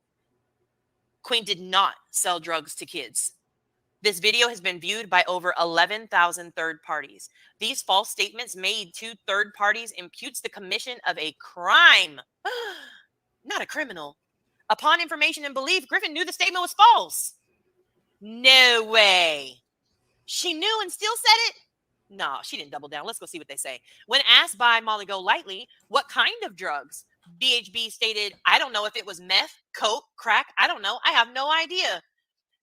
Queen did not sell drugs to kids. This video has been viewed by over 11,000 third parties. These false statements made to third parties imputes the commission of a crime, not a criminal. Upon information and belief, Griffin knew the statement was false. No way. She knew and still said it? No, she didn't double down. Let's go see what they say. When asked by Molly Golightly what kind of drugs, BHB stated, I don't know if it was meth, coke, crack. I don't know. I have no idea.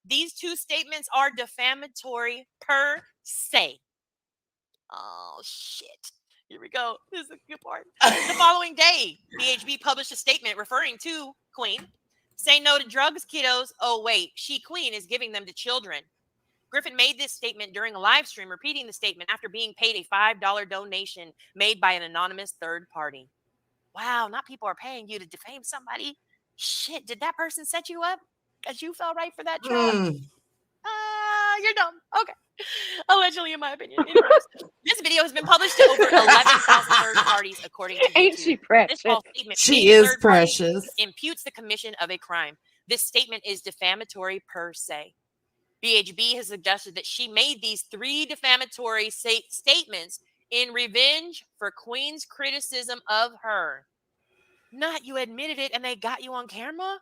These two statements are defamatory per se. Oh, shit. Here we go. This is a good part. The following day, BHB published a statement referring to Queen. Say no to drugs, kiddos. Oh, wait. She, Queen, is giving them to children. Griffin made this statement during a live stream, repeating the statement after being paid a $5 donation made by an anonymous third party. Wow, not people are paying you to defame somebody. Shit, did that person set you up? Because you fell right for that trap? You're dumb. Okay. Allegedly, in my opinion. Anyways, this video has been published to over 11,000 third parties, according to Ain't YouTube. she precious? This false statement She made to is third parties precious. imputes the commission of a crime. This statement is defamatory per se. BHB has suggested that she made these 3 defamatory statements in revenge for Queen's criticism of her. Not you admitted it and they got you on camera?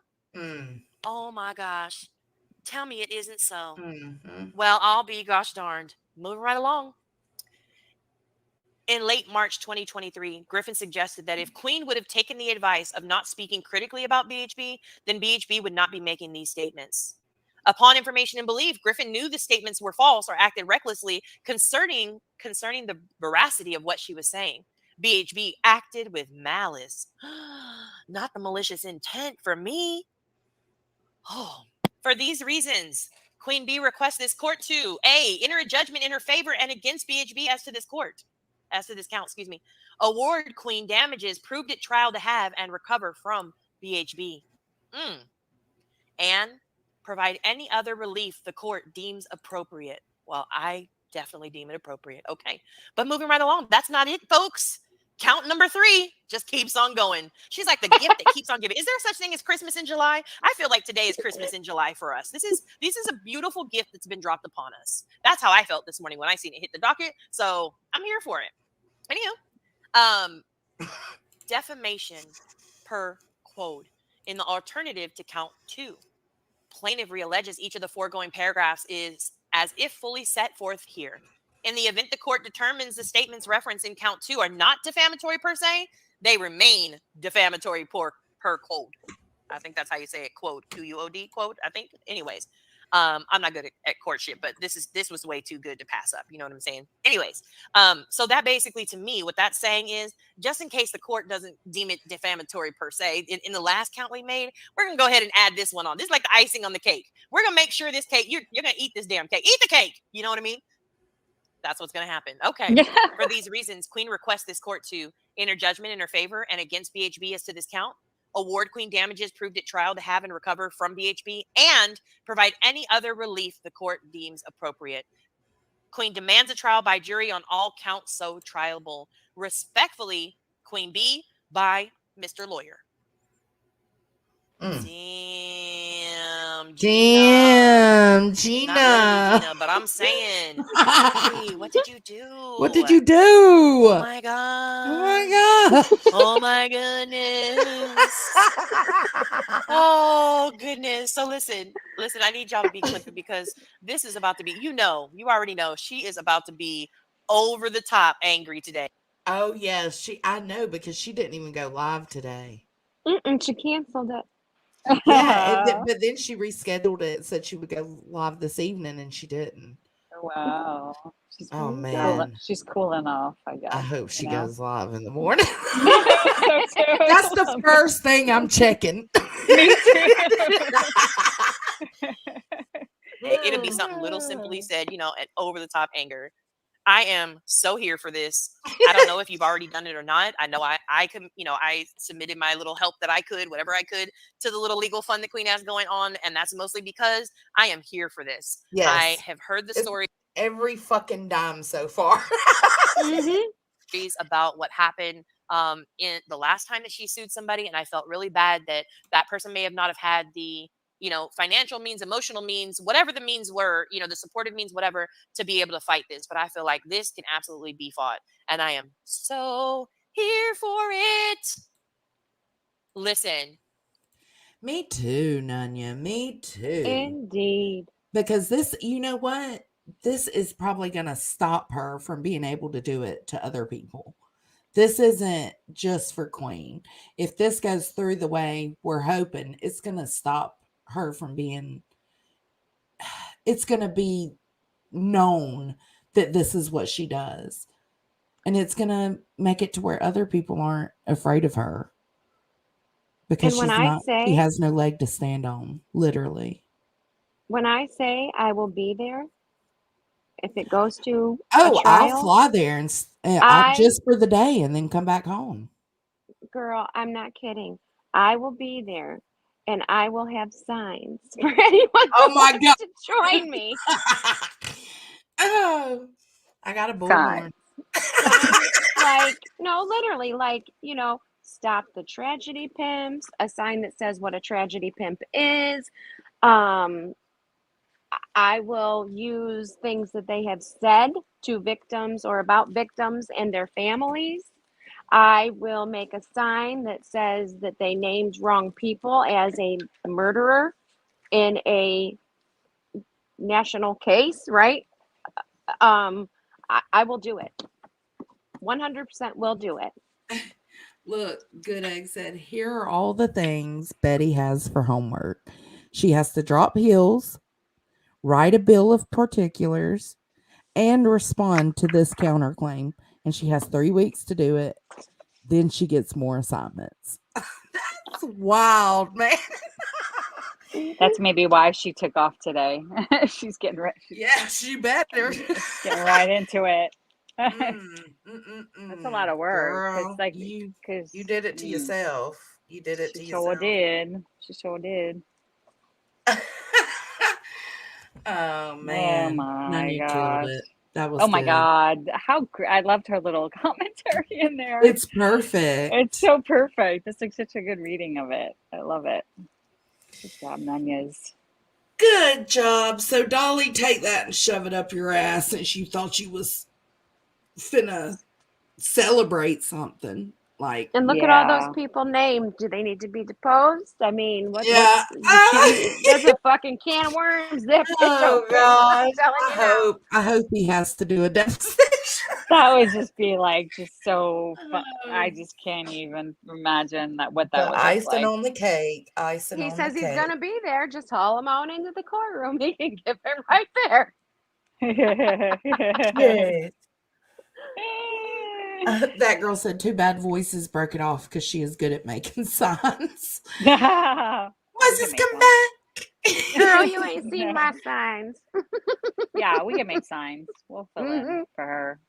Oh my gosh. Tell me it isn't so. Well, I'll be gosh darned. Moving right along. In late March 2023, Griffin suggested that if Queen would have taken the advice of not speaking critically about BHB, then BHB would not be making these statements. Upon information and belief, Griffin knew the statements were false or acted recklessly concerning the veracity of what she was saying. BHB acted with malice, not the malicious intent for me. Oh, for these reasons, Queen B requests this court to A, enter a judgment in her favor and against BHB as to this count, award Queen damages proved at trial to have and recover from BHB. And provide any other relief the court deems appropriate. Well, I definitely deem it appropriate. Okay. But moving right along, that's not it, folks. Count number 3 just keeps on going. She's like the gift that keeps on giving. Is there such thing as Christmas in July? I feel like today is Christmas in July for us. This is a beautiful gift that's been dropped upon us. That's how I felt this morning when I seen it hit the docket. So I'm here for it. Anywho, defamation per quote. In the alternative to count 2, plaintiff realleges each of the foregoing paragraphs is as if fully set forth here. In the event the court determines the statements referenced in count 2 are not defamatory per se, they remain defamatory per quote. I think that's how you say it, quote, Q-U-O-D, quote, I think. Anyways, I'm not good at courtship, but this was way too good to pass up. You know what I'm saying? Anyways, so that basically, to me, what that's saying is, just in case the court doesn't deem it defamatory per se, in the last count we made, we're going to go ahead and add this one on. This is like the icing on the cake. We're going to make sure this cake, you're going to eat this damn cake. Eat the cake. You know what I mean? That's what's going to happen. Okay. For these reasons, Queen requests this court to enter judgment in her favor and against BHB as to this count, award Queen damages proved at trial to have and recover from BHB, and provide any other relief the court deems appropriate. Queen demands a trial by jury on all counts so trialable. Respectfully, Queen B, by Mr. Lawyer. Damn, Gina. Not really Gina, but I'm saying, hey, what did you do? What did you do? Oh my god. Oh my god. Oh my goodness. Oh goodness. So listen, I need y'all to be clipping because this is about to be, you already know, she is about to be over the top angry today. Oh yes, I know because she didn't even go live today. She canceled it. Yeah, but then she rescheduled it, said she would go live this evening, and she didn't. Wow. She's Oh cool. man, She's cool enough, I guess. I hope she You know? goes live in the morning. I hope so too. That's the first thing I'm checking. Me too. It'll be something little simply said, you know, and over the top anger. I am so here for this. I don't know if you've already done it or not. I know I can, you know, I submitted my little help that I could, whatever I could, to the little legal fund that Queen has going on. And that's mostly because I am here for this. I Yes, have heard the it's story every fucking dime so far. about what happened in the last time that she sued somebody, and I felt really bad that that person may have not have had the, you know, financial means, emotional means, whatever the means were, you know, the supportive means, whatever, to be able to fight this. But I feel like this can absolutely be fought, and I am so here for it. Listen, Me too, Nanya. Me too. Indeed. Because this, you know what? This is probably going to stop her from being able to do it to other people. This isn't just for Queen. If this goes through the way we're hoping, it's going to stop her from being, it's going to be known that this is what she does. And it's going to make it to where other people aren't afraid of her because And when she's I not, she say, has no leg to stand on, literally. I will be there, if it goes to a Oh, I'll trial, fly there and I, just for the day and then come back home. girl, I'm not kidding. I will be there and I will have signs for anyone Oh that my wants God. to join me. Oh, I got a Sign. bullhorn. Signs like, no, literally, like, you know, stop the tragedy pimps, a sign that says what a tragedy pimp is. Um, I will use things that they have said to victims or about victims and their families. I will make a sign that says that they named wrong people as a murderer in a national case, right? I will do it. 100% will do it. Look, Good Egg said, here are all the things Betty has for homework. She has to drop heels, write a bill of particulars, and respond to this counterclaim. And she has 3 weeks to do it. Then she gets more assignments. That's wild, man. That's maybe why she took off today. She's getting ready. Yes, you better. Getting right into it. Mm, That's a lot of work. Cause girl, like, you cause did it to yourself. You did it she to sure yourself. did. She sure did. Oh Oh man, my Nanya killed gosh. it. That was Oh my good. God. I loved her little commentary in there. It's It's perfect. so perfect. It's like such a good reading of it. I love it. Good job, Nanyas. Good job. So Dolly, take that and shove it up your ass since you thought you was finna celebrate something. Like, And look at all those Yeah. people named. Do they need to be deposed? I mean, yeah. there's a fucking can of worms that bitch Oh open. I'm God. telling you now. I hope he has to do a deposition. That would just be like just so fun. I Oh, just can't even imagine what that the would look icing like. on the cake. Icing He on the says he's cake. gonna be there. Just haul him on into the courtroom. He can give it right there. Yes. That girl said, too bad voices broke it off because she is good at making signs. We Voices can make come one. back. Girl, you ain't seen my signs. Yeah, we can make signs. We'll fill in Hmm. for her.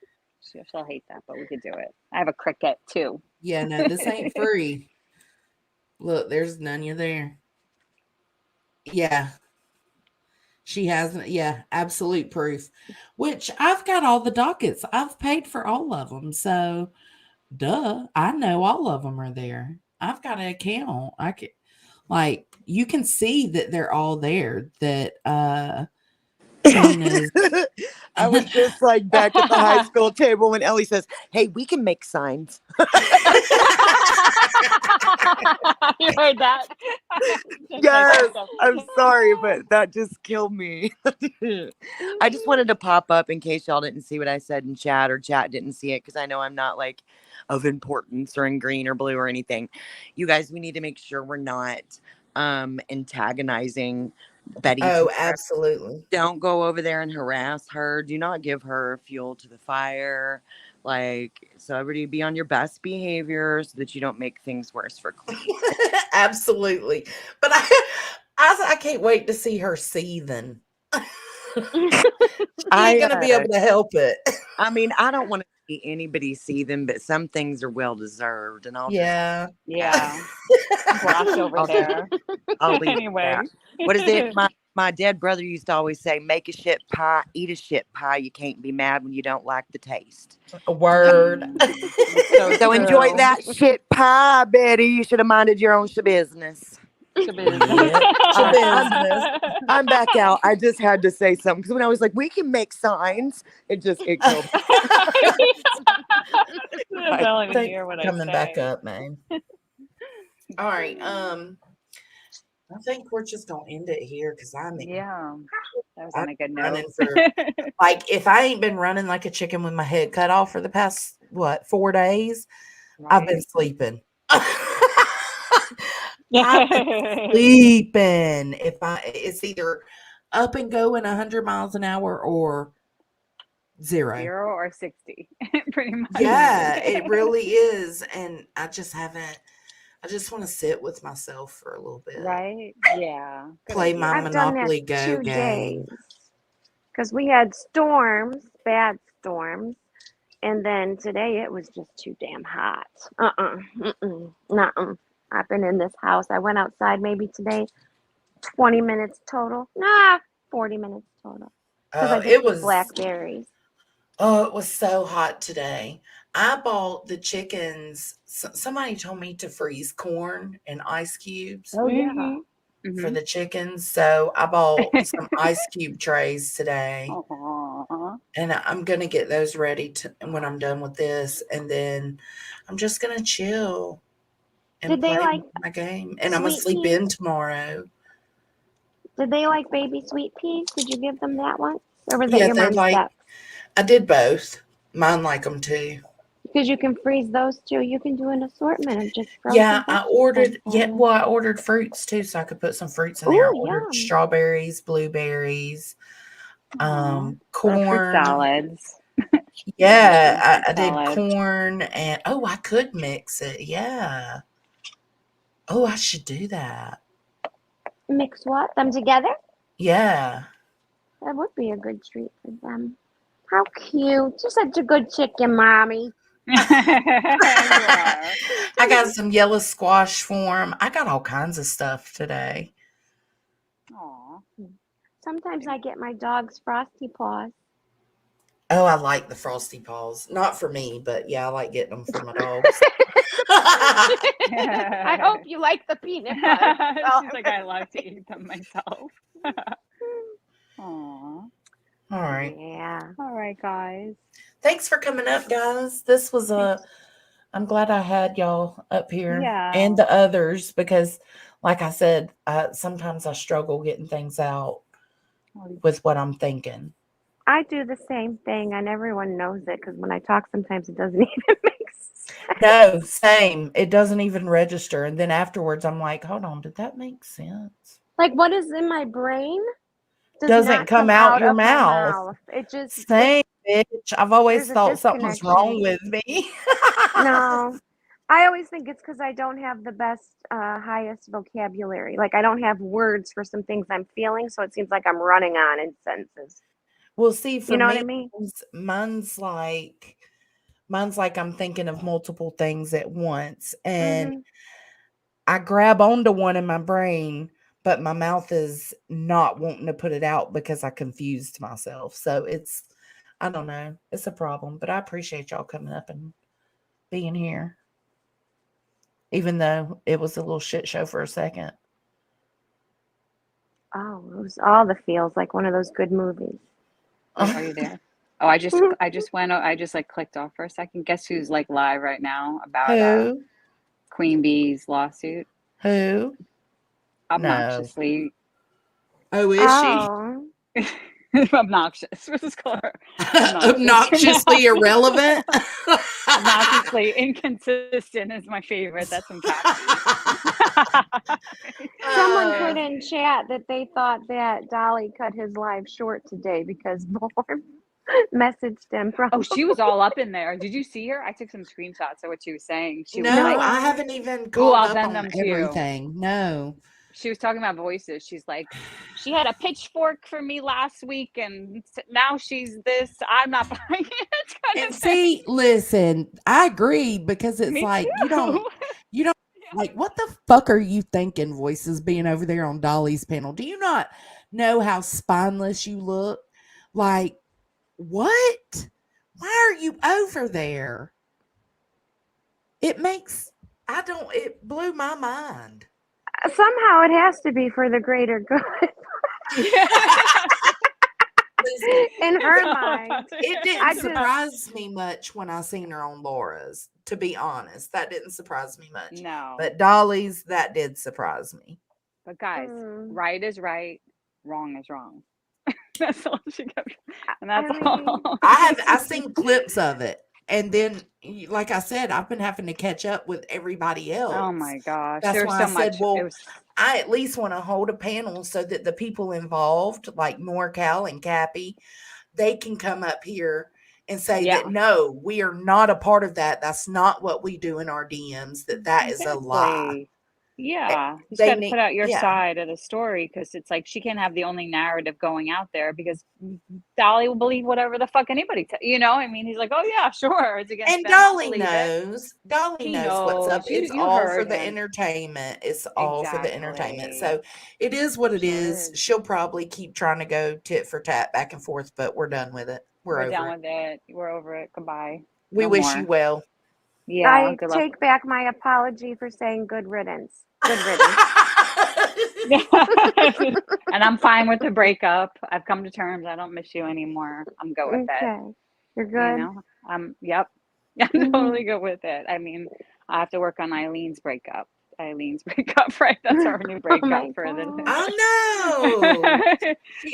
She'll hate that, but we could do it. I have a cricket too. Yeah, no, this ain't free. Look, there's none. You're there. Yeah, she hasn't. Yeah, absolute proof. Which I've got all the dockets. I've paid for all of them. So, duh, I know all of them are there. I've got an account. I can, like, you can see that they're all there. That Queen is. I was just like back at the high school table when Ellie says, "Hey, we can make signs." You heard that? Yes, I'm sorry, but that just killed me. I just wanted to pop up in case y'all didn't see what I said in chat or chat didn't see it because I know I'm not like of importance or in green or blue or anything. You guys, we need to make sure we're not antagonizing Betty Oh, Tamara. absolutely. Don't go over there and harass her. Do not give her fuel to the fire. Like, so everybody be on your best behavior so that you don't make things worse for Queen. Absolutely. But I can't wait to see her seething. She ain't gonna be able to help it. I mean, I don't want to see anybody see them, but some things are well deserved, and I'll Yeah. Yeah. Wash over there. I'll leave Anyway. it at that. What is it? My dead brother used to always say, "Make a shit pie, eat a shit pie. You can't be mad when you don't like the taste." A word. So enjoy that shit pie, Betty. You should have minded your own business. Yeah. I'm back out. I just had to say something because when I was like, "We can make signs," it killed me. Don't even Thanks hear for what I coming back say. up, man. All right. I think we're just gonna end it here because Yeah. That was I'm on a good running note. for like if I ain't been running like a chicken with my head cut off for the past 4 days, I've been sleeping. I've been sleeping. It's either up and going 100 miles an hour or 0. 0 or 60. Pretty much. Yeah, it really is. And I just want to sit with myself for a little bit. Right? Yeah. Good Play idea. my I've done that Monopoly Go 2 game. days because we had storms, bad storms, and then today it was just too damn hot. Nuh-uh. I've been in this house. I went outside maybe today, 20 minutes total. 40 minutes total because I just It ate was blackberries. Oh, it was so hot today. I bought the chickens. Somebody told me to freeze corn and ice cubes Oh yeah. for Mhm. the chickens. So I bought some ice cube trays today. Aw. And I'm going to get those ready when I'm done with this. And then I'm just going to chill and Did they play like my game. And I'm going to sweet sleep peas? in tomorrow. Did they like baby sweet peas? Did you give them that once? Or was that Yeah, your they mom's like, duck? I did both. Mine like them too. Because you can freeze those too. You can do an assortment of just Yeah, frozen vegetables. I ordered fruits too, so I could put some fruits in there. I Ooh, ordered yum. strawberries, blueberries, Aw. Fruit corn. salads. Yeah, I did Salad. corn and I could mix it. Yeah. Oh, I should do that. Mix what? Them together? Yeah. That would be a good treat for them. How cute. You're such a good chicken, Mommy. You are. I got some yellow squash for 'em. I got all kinds of stuff today. Aw. Sometimes I get my dog's frosty paws. Oh, I like the frosty paws. Not for me, but yeah, I like getting them for my dogs. I hope you like the peanut butter. She's like, I love to eat them myself. Aw. All right. Yeah. All right, guys. Thanks for coming up, guys. This was I'm glad I had y'all up here Yeah. and the others because, like I said, sometimes I struggle getting things out with what I'm thinking. I do the same thing, and everyone knows it because when I talk, sometimes it doesn't even make sense. No, same. It doesn't even register. And then afterwards, I'm like, hold on, did that make sense? Like what is in my brain Doesn't not come out your of my mouth. It just Same, bitch. I've always there's a thought something was wrong disconnection. with me. No, I always think it's because I don't have the best, highest vocabulary. Like I don't have words for some things I'm feeling, so it seems like I'm running on in sentences. Well, see, for You know what me, I mean? mine's like I'm thinking of multiple things at once, and Mhm. I grab onto one in my brain, but my mouth is not wanting to put it out because I confused myself. So I don't know, it's a problem. But I appreciate y'all coming up and being here, even though it was a little shit show for a second. Oh, it was all the feels like one of those good movies. Oh, are you there? Oh, I just like clicked off for a second. Guess who's like live right now about Who? Queen Bee's lawsuit? Who? No. Obnoxiously. Oh, is Oh. Obnoxious. What's this call her? Obnoxiously irrelevant. obnoxiously inconsistent is my favorite. That's from Cassie. Someone Uh, put in chat that they thought that Dolly cut his live short today because Borb messaged him from. Oh, she was all up in there. Did you see her? I took some screenshots of what she was saying. She was no, like, I No. haven't even "Ooh, called I'll up send on them to you." everything. No. She was talking about voices. She's like, she had a pitchfork for me last week, and now she's this. I'm not buying it, kind And of thing. see, listen, I agree because it's Me like too. you don't like what the fuck are you thinking, voices being over there on Dolly's panel? Do you not know how spineless you look? Like, what? Why are you over there? It makes I don't it blew my mind. Somehow it has to be for the greater good Yeah. Listen, in It's her all mind. about the it didn't I just, surprise me much when I seen her on Laura's, to be honest. That didn't surprise me much. No. But Dolly's, that did surprise me. But guys, mm, right is right, wrong is wrong. That's all she kept, and I that's mean, all. I seen clips of it. And then, like I said, I've been having to catch up with everybody Oh else. my gosh, That's there's why I so said, much. It well, was, I at least want to hold a panel so that the people involved, like NorCal and Cappy, they can come up here and say yeah, that no, we are not a part of that. That's not what we do in our DMs. That is a lie. exactly. Yeah, you just They got to put need, out your yeah. side of the story because it's like she can't have the only narrative going out there because Dolly will believe whatever the fuck anybody, you know. I mean, he's like, oh yeah, sure, it's against And them. I'll Dolly believe it. knows. Dolly He knows what's up. knows. It's You all for heard the him entertainment. It's all for the entertainment. exactly. So it is what it Sure is. is. She'll probably keep trying to go tit for tat back and forth, but we're done with it. We're We're over done it. with it. We're over it. Goodbye. We No wish you more. well. Yeah. I Good luck. take back my apology for saying good riddance. Good riddance. And I'm fine with the breakup. I've come to terms. I don't miss you anymore. I'm good with it. Okay. You're You good? know, yep. I'm Mhm. totally good with it. I mean, I have to work on Eileen's breakup. Eileen breakup, right? That's our new Oh breakup my for the. god. I know.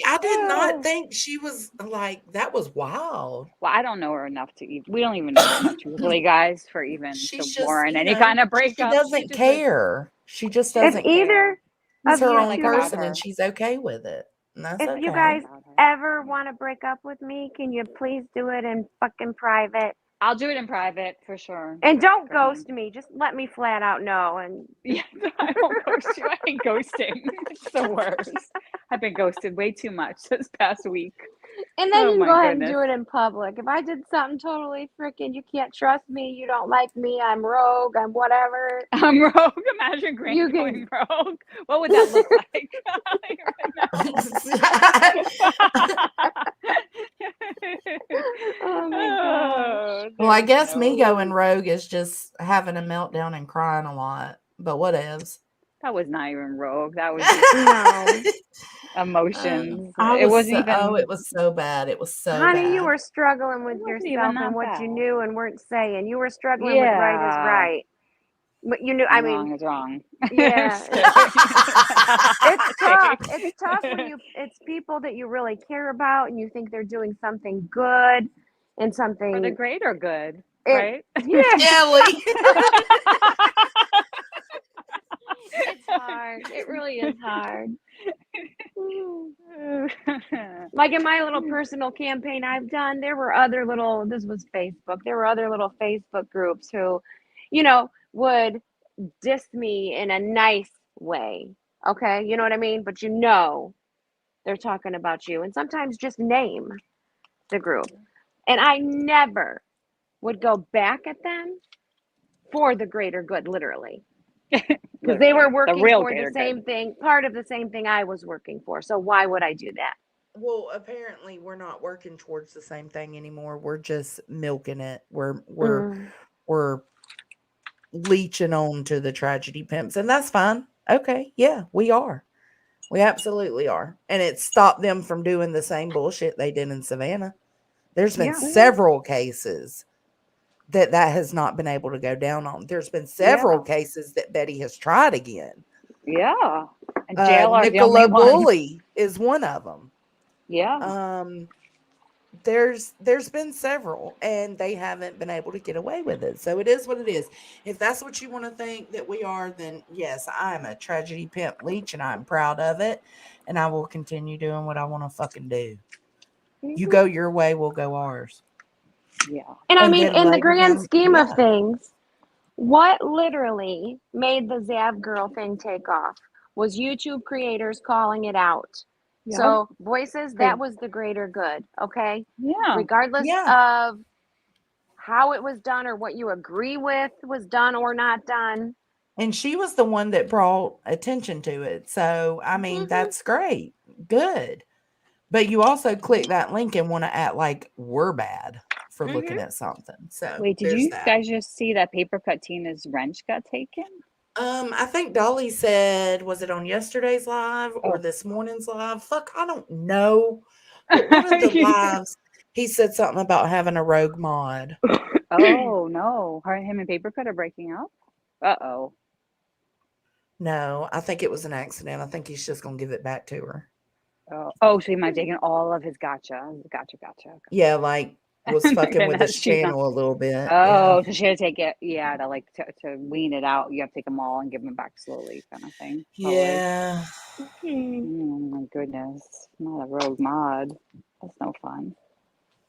I did not think she was like that was wild. Well, I don't know her enough to even. We don't even know her enough truthfully, guys, for even to She's just, warrant any kind of she breakup. She doesn't just like care. She just If doesn't care. either She's of her you I own like about two, person and her. she's okay with it. And that's if you I like guys okay. about her. ever Yeah. want to break up with me, can you please do it in fucking private? I'll do it in private for sure. And don't For him. ghost me. Just let me flat out know. And Yeah, I won't ghost you. I hate ghosting. It's the worst. I've been ghosted way too much this past week. and then Oh just my go ahead and goodness. do it in public. If I did something totally freaking, you can't trust me, you don't like me, I'm rogue, I'm whatever. I'm rogue. Imagine Grant You going can. rogue. What would that look like? Oh my gosh. Oh, Well, I there's guess me no. going rogue is just having a meltdown and crying a lot. But whatevs. That was not even rogue. That was just No. emotions. I It was wasn't so, oh, even. it was so bad. It was so Honey, you bad. were struggling with It wasn't even yourself and that what you bad. knew and weren't saying. You were struggling with right is Yeah. right. But you knew, I And mean, wrong is wrong. yeah. It's tough. It's tough when it's people that you really care about and you think they're doing something good and For the something greater good, it right? yeah. Kelly. It's hard. It really is hard. Like in my little personal campaign I've done, there were other little, this was Facebook, there were other little Facebook groups who, would diss me in a nice way. Okay. You know what I mean? But they're talking about you. And sometimes just name the group. And I never would go back at them for the greater good, literally. Because they were Literally, the working real for the greater same good. thing, part of the same thing I was working for. So why would I do that? Well, apparently we're not working towards the same thing anymore. We're just milking it. Mm. We're leeching on to the tragedy pimps, and that's fine. Okay, yeah, we are. We absolutely are. And it stopped them from doing the same bullshit they did in Savannah. There's been Yeah, several cases that has not been able to go down on. There's been several yeah, cases that Betty has tried again. yeah. And jail are the only Nicola ones. Bully is one of them. Yeah. there's been several and they haven't been able to get away with it. So it is what it is. If that's what you want to think that we are, then yes, I'm a tragedy pimp leech and I'm proud of it. And I will continue doing what I want to fucking do. You go your way, we'll go ours. Yeah. And I And mean, then in the later grand down, scheme of yeah. things, what literally made the Zav girl thing take off was YouTube creators calling it out. Yep. So, voices, that Good. was the greater good, okay? Yeah. Regardless Yeah. of how it was done or what you agree with was done or not done. And she was the one that brought attention to it. So, I mean, that's great. Good. But you also click that link and want to act like we're bad for looking at something. So, Wait, did there's you that. guys just see that Paper Cut Tina's wrench got taken? I think Dolly said, was it on yesterday's live or Oh. this morning's live? Fuck, I don't know. But one of the lives, he said something about having a rogue mod. Oh no. Him and Paper Cut are breaking up? Uh-oh. No, I think it was an accident. I think he's just going to give it back to her. Oh, so he might have taken all of his gotcha. Gotcha. Yeah, like was fucking with his She's not. channel a little bit. Oh, Yeah. so she had to take it. Yeah, to wean it out. You have to take them all and give them back slowly, kind of thing. Probably. Yeah. Oh my goodness, not a rogue mod. That's no fun.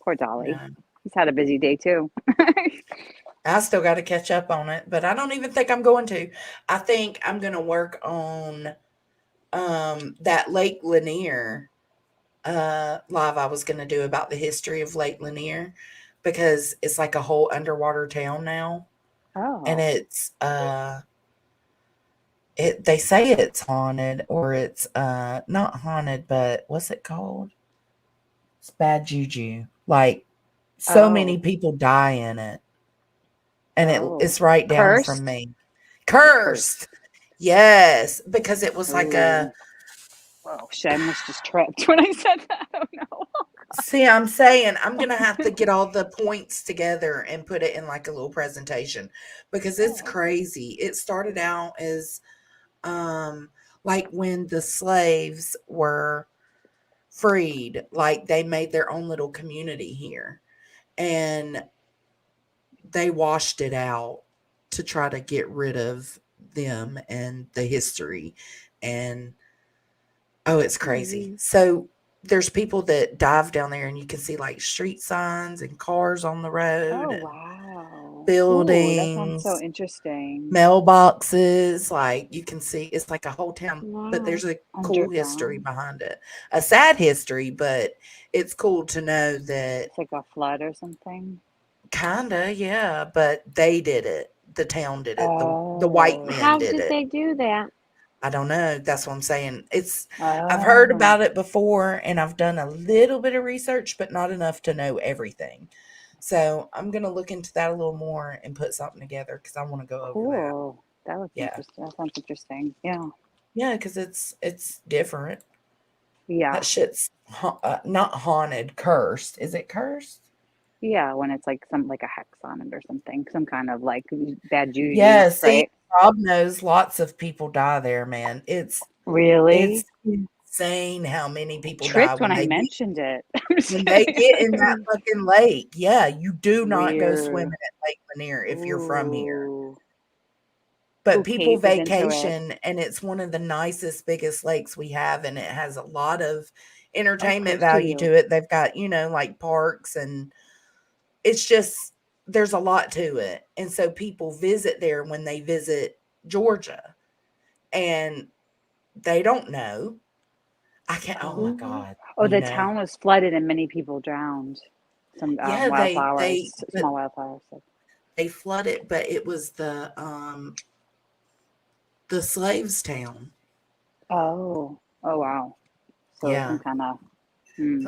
Poor Dolly. No. He's had a busy day too. I still got to catch up on it, but I don't even think I'm going to. I think I'm going to work on that Lake Lanier live I was going to do about the history of Lake Lanier because it's like a whole underwater town now. And Oh. it's they say it's haunted or it's not haunted, but what's it called? It's bad juju. Like so many Oh. people die in it. And Oh. it's right down from Cursed? me. Cursed. Yes, because it was like a. Ooh. Oh shit! I almost just tripped when I said that. Oh no. See, I'm saying I'm gonna have to get all the points together and put it in like a little presentation because it's crazy. It started out as like when the slaves were freed, like they made their own little community here and they washed it out to try to get rid of them and the history and oh, it's crazy. So there's people that dive down there and you can see like street signs and cars on the road Oh and wow. Ooh, that sounds so buildings, interesting. mailboxes. Like you can see it's like a whole town, but Wow. there's a cool history Underground. behind it. A sad history, but it's cool to know that It's like a flood or something. kinda, yeah, but they did it. The town did it. The white Oh. men How did did it. they do that? I don't know. That's what I'm saying. I've heard Oh. about it before and I've done a little bit of research, but not enough to know everything. So I'm gonna look into that a little more and put something together because I want to go over that. Cool. That looks Yeah. interesting. That sounds interesting. Yeah. Yeah, because it's different. Yeah. That shit's not haunted, cursed. Is it cursed? Yeah, when it's like like a hex on it or something, some kind of like bad juju, Yeah, see, right? Rob knows lots of people die there, man. It's Really? insane how many people die Tripped when I mentioned it. I'm just when they get in that kidding. fucking lake. Yeah, you do not go swimming Weird. at Lake Lanier if you're from here. Ooh. But Ooh, people Kate is into it. vacation and it's one of the nicest, biggest lakes we have, and it has a lot of Oh, entertainment close to value you. to it. They've got, like parks and it's just there's a lot to it. And so people visit there when they visit Georgia and they don't know. I can't oh my God. Oh, the town was flooded and many people drowned. Some Yeah, wildflowers, small wildflowers. they flooded, but it was the slaves town. Oh. Oh wow. So Yeah. some kind of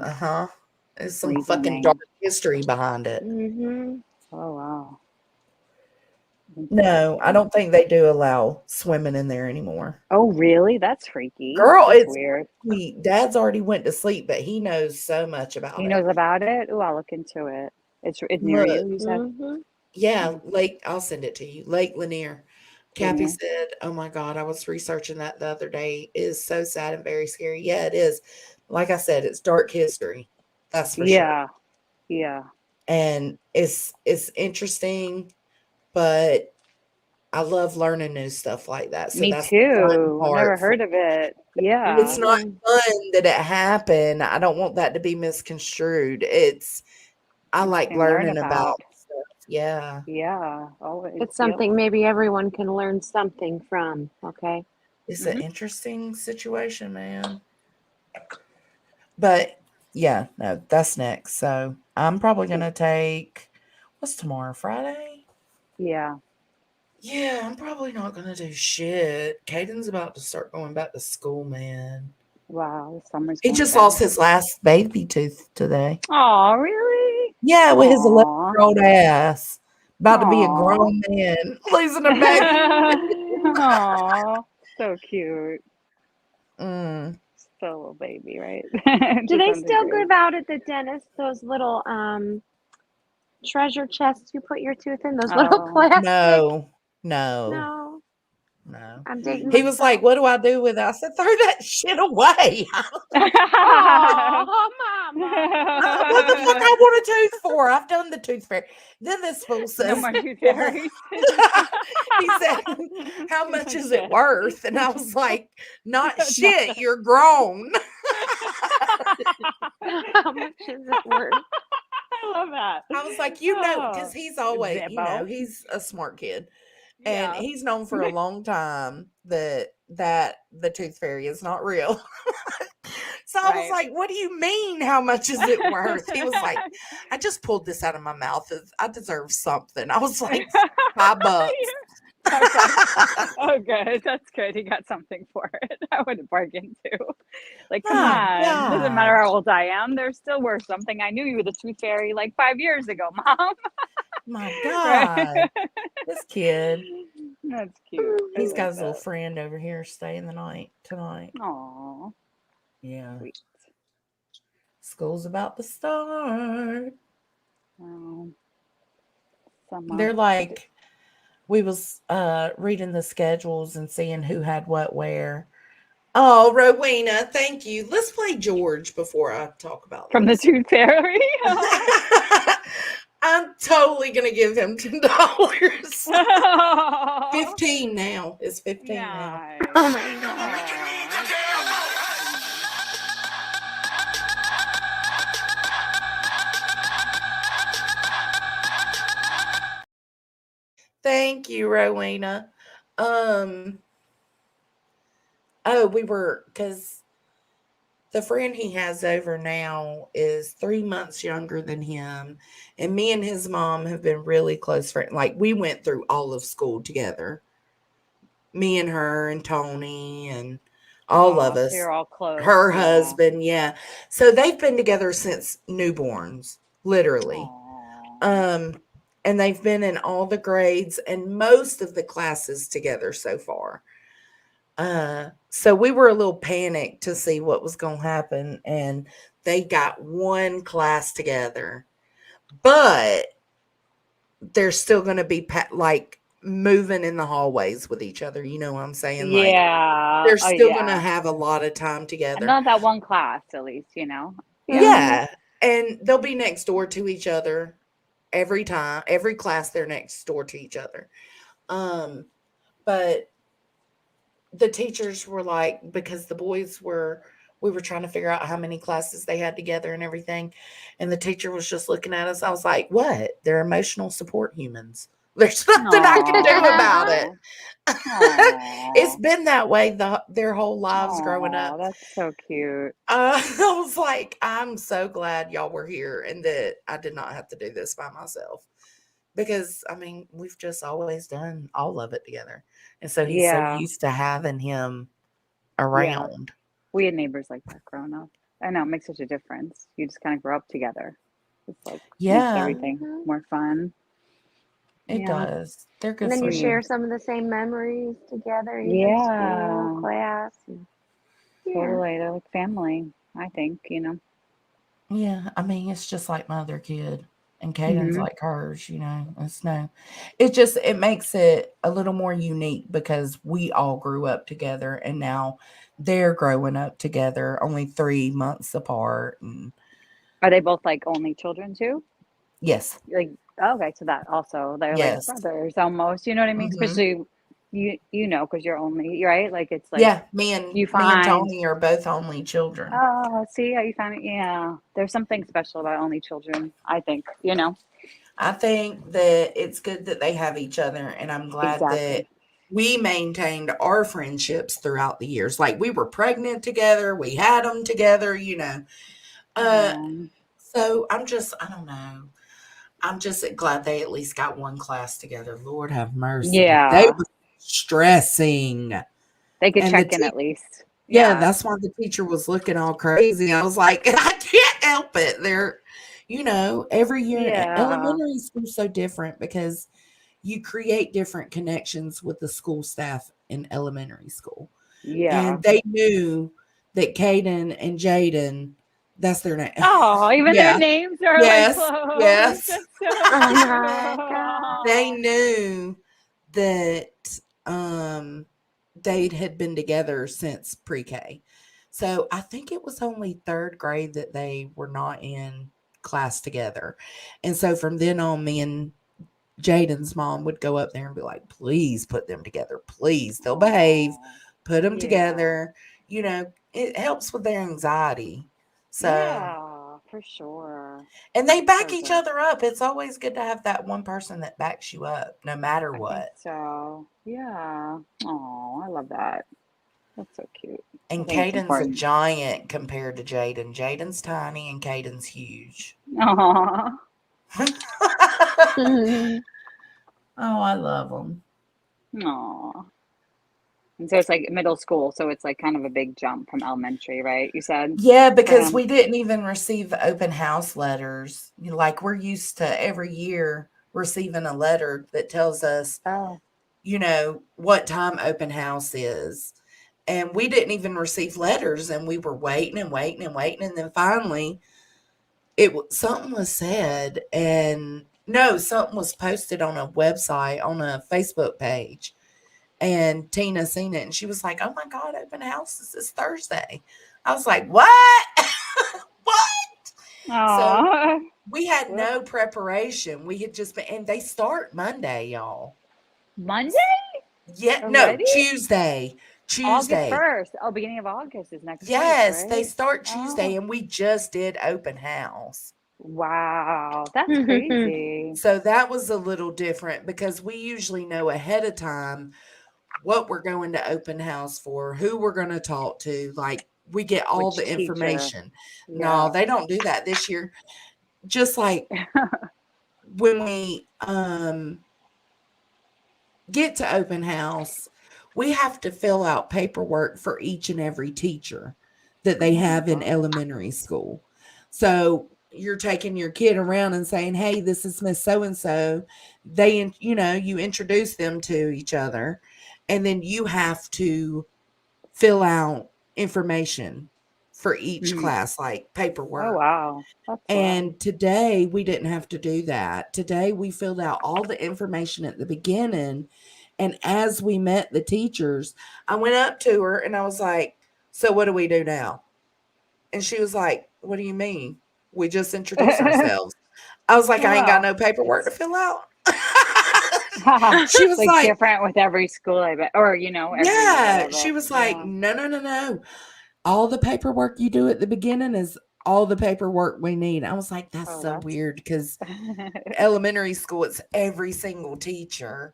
Uh-huh. There's some fucking reasoning. dark history behind it. Oh wow. No, I don't think they do allow swimming in there anymore. Oh really? That's freaky. Girl, That's it's weird. sweet. Dad's already went to sleep, but he knows so much about He it. knows about it? Oh, I'll look into it. It's near Look, you said? yeah, Lake, I'll send it to you. Lake Lanier. Cappy Lanier. said, "Oh my God, I was researching that the other day. It is so sad and very scary." Yeah, it is. Like I said, it's dark history. That's for sure. Yeah. Yeah. And it's interesting, but I love learning new stuff like that. So Me that's the fun too. I've never part for heard of it. it's Yeah. not fun that it happened. I don't want that to be misconstrued. I like Interesting to learn learning about about. stuff. Yeah. Yeah, always. It's Yep. something maybe everyone can learn something from. Okay. It's an interesting situation, man. But yeah, no, that's next. So I'm probably gonna take what's tomorrow? Friday? Yeah. Yeah, I'm probably not gonna do shit. Caden's about to start going back to school, man. Wow, the summer's He going just lost fast. his last baby tooth today. Oh, really? Yeah, with his Aw. 11-year-old ass. About to be a Aw. grown man. Losing a baby. Aw. So cute. Mm. Still a little baby, right? Do Just they under still grade. give out at the dentist those little treasure chests you put your tooth in? Those little Oh. plastic? No. No. No. No. I'm dating He was like, myself. "What do I do with it?" I said, "Throw that shit away." Oh, Mama. What the fuck I want a tooth for? I've done the tooth fairy. Then this fool No says, more tooth well, fairies. he said, "How much is it worth?" And I was like, "Not Not shit. that. You're grown." How much is it worth? I love that. I was like, because Oh, he's always, Zippo. he's a smart kid. And Yeah. he's known for a long time that the tooth fairy is not real. So I was Right. like, "What do you mean? How much is it worth?" He was like, "I just pulled this out of my mouth. I deserve something." I was like, $5. Okay. Oh, good. That's good. He got something for it. I would have bargained too. Like, come My on. Doesn't matter God. how old I am. They're still worth something. I knew you were the tooth fairy like 5 years ago, Mom. My Right? God. This kid. That's cute. I He's got like his little that. friend over here staying the night tonight. Aw, Yeah. sweet. School's about to start. Um, summer. They're like, we was reading the schedules and seeing who had what where. Oh, Rowena, thank you. Let's play George before I talk about From the this. tooth fairy. I'm totally gonna give him $10. Aw. 15 now. It's 15 now. Nice. Oh my God. Thank you, Rowena. Oh, because the friend he has over now is 3 months younger than him, and me and his mom have been really close friends. Like we went through all of school together. Me and her and Tony and all Oh, of so us. you're all close. Her Yeah. husband, yeah. So they've been together since newborns, literally. Aw. And they've been in all the grades and most of the classes together so far. So we were a little panicked to see what was going to happen, and they got one class together, but they're still going to be like moving in the hallways with each other. You know what I'm saying? Like Yeah. they're Oh, still going to yeah. have a lot of time And together. not that one class, at least, you know? Yeah. Yeah. And they'll be next door to each other every time, every class they're next door to each other. But the teachers were like, because we were trying to figure out how many classes they had together and everything. And the teacher was just looking at us. I was like, what? They're emotional support humans. There's nothing I can do about it. It's Aw. been that way their whole lives growing Aw, up. that's so cute. I was like, I'm so glad y'all were here and that I did not have to do this by myself. Because I mean, we've just always done all of it together. And so he's so Yeah. used to having him Yeah. around. We had neighbors like that growing up. I know, it makes such a difference. You just kind of grow up together. It's like, makes Yeah, everything more fun. it Yeah. does. They're And good then you friends. share some of the same memories together, even school, Yeah. class. And, yeah. Totally. They're like family, I think, you know? Yeah, I mean, it's just like my other kid, and Caden's Hmm. like hers, it makes it a little more unique because we all grew up together and now they're growing up together only 3 months apart. And Are they both like only children too? Yes. Like, okay, so that also they're like Yes. brothers almost. You know what I mean? Hmm. Especially you know because you're only right. Like it's like Yeah. you Me and find. Tony are both only children. Oh, see how you found it? Yeah, there's something special about only children. I think you know I think that it's good that they have each other, and I'm glad that exactly. we maintained our friendships throughout the years. Like we were pregnant together, we had them together, you know. Uh, Um, so I don't know. I'm just glad they at least got one class together. Lord have mercy. They yeah, were stressing, they could and the check in at least. yeah, Yeah, that's why the teacher was looking all crazy. I was like, I can't help it. They're, every year yeah, elementary school's so different because you create different connections with the school staff in elementary school. yeah. And they knew that Caden and Jaden, that's their name. Oh, even their Yeah. names are like Yes. close. Yes. That's so Oh cute. my They god. knew that um they had been together since pre-K. So I think it was only third grade that they were not in class together. And so from then on, me and Jaden's mom would go up there and be like, please put them together. Please, they'll behave. Oh, Put them yeah, together. It helps with their anxiety. So, yeah, for sure. and they That's back so each good. other up. It's always good to have that one person that backs you up no matter I think what. so. Yeah. Oh, I love that. That's so cute. I And think it's Caden's a important. giant compared to Jaden. Jaden's tiny and Caden's huge. Oh, Oh, I love them. oh. And so it's like middle school, so it's like kind of a big jump from elementary, right? You said Yeah, for because him. we didn't even receive open house letters. Like we're used to every year receiving a letter that tells us, Oh. what time open house is. And we didn't even receive letters, and we were waiting and waiting and waiting, and then finally something was said, and no, something was posted on a website on a Facebook page, and Tina seen it, and she was like, "Oh my god, open house is this Thursday." I was like, "What?" What? So Oh. we had Whoops. no preparation. We had just been, and they start Monday, y'all. Monday Yeah, no, already? Tuesday. August Tuesday. 1st. Oh, beginning of August is next week, Yes, they right? start Tuesday, Oh, and we just did open house. wow. That's crazy. So that was a little different because we usually know ahead of time what we're going to open house for, who we're going to talk to. Like we get all Which the teacher? information. No, Yeah. they don't do that this year. Just like when we get to open house, we have to fill out paperwork for each and every teacher that they Oh my have in God. elementary school. So you're taking your kid around and saying, "Hey, this is Miss So and So." You introduce them to each other, and then you have to fill out information for each Mhm. class, like Oh, paperwork. wow. That's wild. And today we didn't have to do that. Today we filled out all the information at the beginning. And as we met the teachers, I went up to her and I was like, "So what do we do now?" And she was like, "What do you mean? We just introduce ourselves." I was like, "I ain't got Wow. no paperwork to fill out." She was Like like, different with every school, I bet. Or, every "Yeah." She whatever. was like, Yeah. "No, no, no, no. All the paperwork you do at the beginning is all the paperwork we need." I was like, "That's Oh, so that's weird because elementary school, it's every single teacher.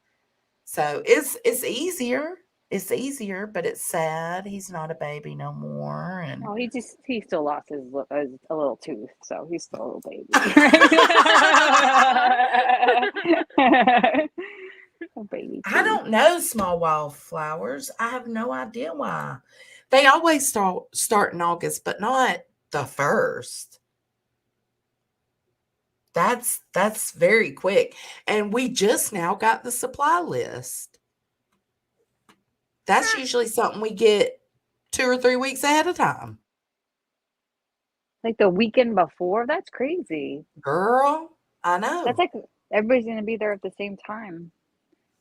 So it's easier. It's easier, but it's sad. He's not a baby no more. And well, he still lost his a little tooth, so he's still a little baby, right? A baby I tooth. don't know small wildflowers. I have no idea why. They always start in August, but not the first. That's very quick. And we just now got the supply list. That's usually something we get 2 or 3 weeks ahead of time. Like the weekend before? That's crazy. Girl, I That's know. like everybody's gonna be there at the same time,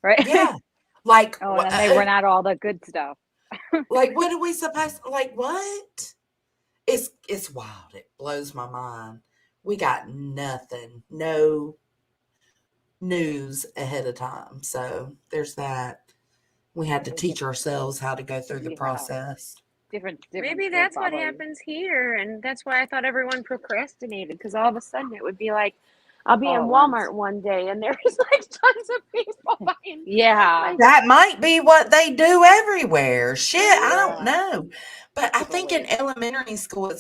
right? Yeah. Like, Oh, and then they run out all the good stuff. like what are we supposed like what? It's wild. It blows my mind. we got nothing, no news ahead of time. So there's that. We had to So teach ourselves how to go through the yeah, process. different Maybe school that's what probably. happens here, and that's why I thought everyone procrastinated, because all of a sudden it would be like, I'll be All in at once. Walmart one day and there's like tons of people buying. Yeah. Like, That might be what they do everywhere. Shit, I don't Yeah. know. But I think in Probably. elementary school,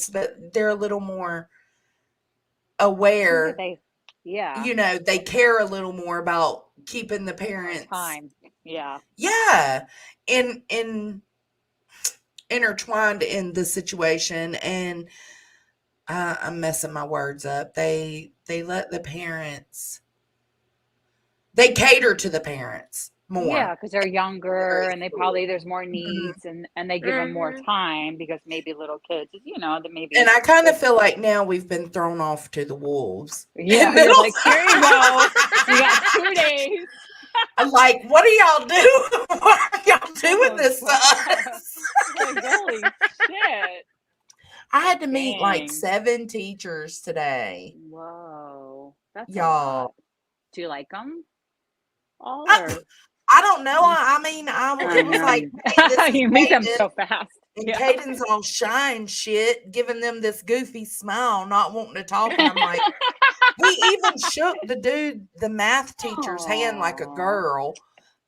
they're a little more I think that aware. they, yeah, You know, they care a little more about keeping the our parents, time. Yeah. yeah, in intertwined in the situation. And I'm messing my words up. They let the parents. They cater to the parents Yeah, more. because they're younger and they probably there's more Mhm. needs and they give them more mm-hmm. time because maybe little kids, you know, that And maybe I kind they're of feel like now we've been thrown off to the wolves. yeah, And you're middle, like, here you go. You got 2 days. I'm like, what are y'all doing? Why are y'all doing Oh this to god. us? Like, holy shit. I had to meet like Dang. 7 teachers today, Whoa. That's a lot. y'all. Do you like them all I, or I don't know. I mean, I it was like, hey, this is you meet them Caden. so fast. And Yeah. Caden's all shy and shit, giving them this goofy smile, not wanting to talk. And I'm like, he even shook the math teacher's hand like a Aw. girl.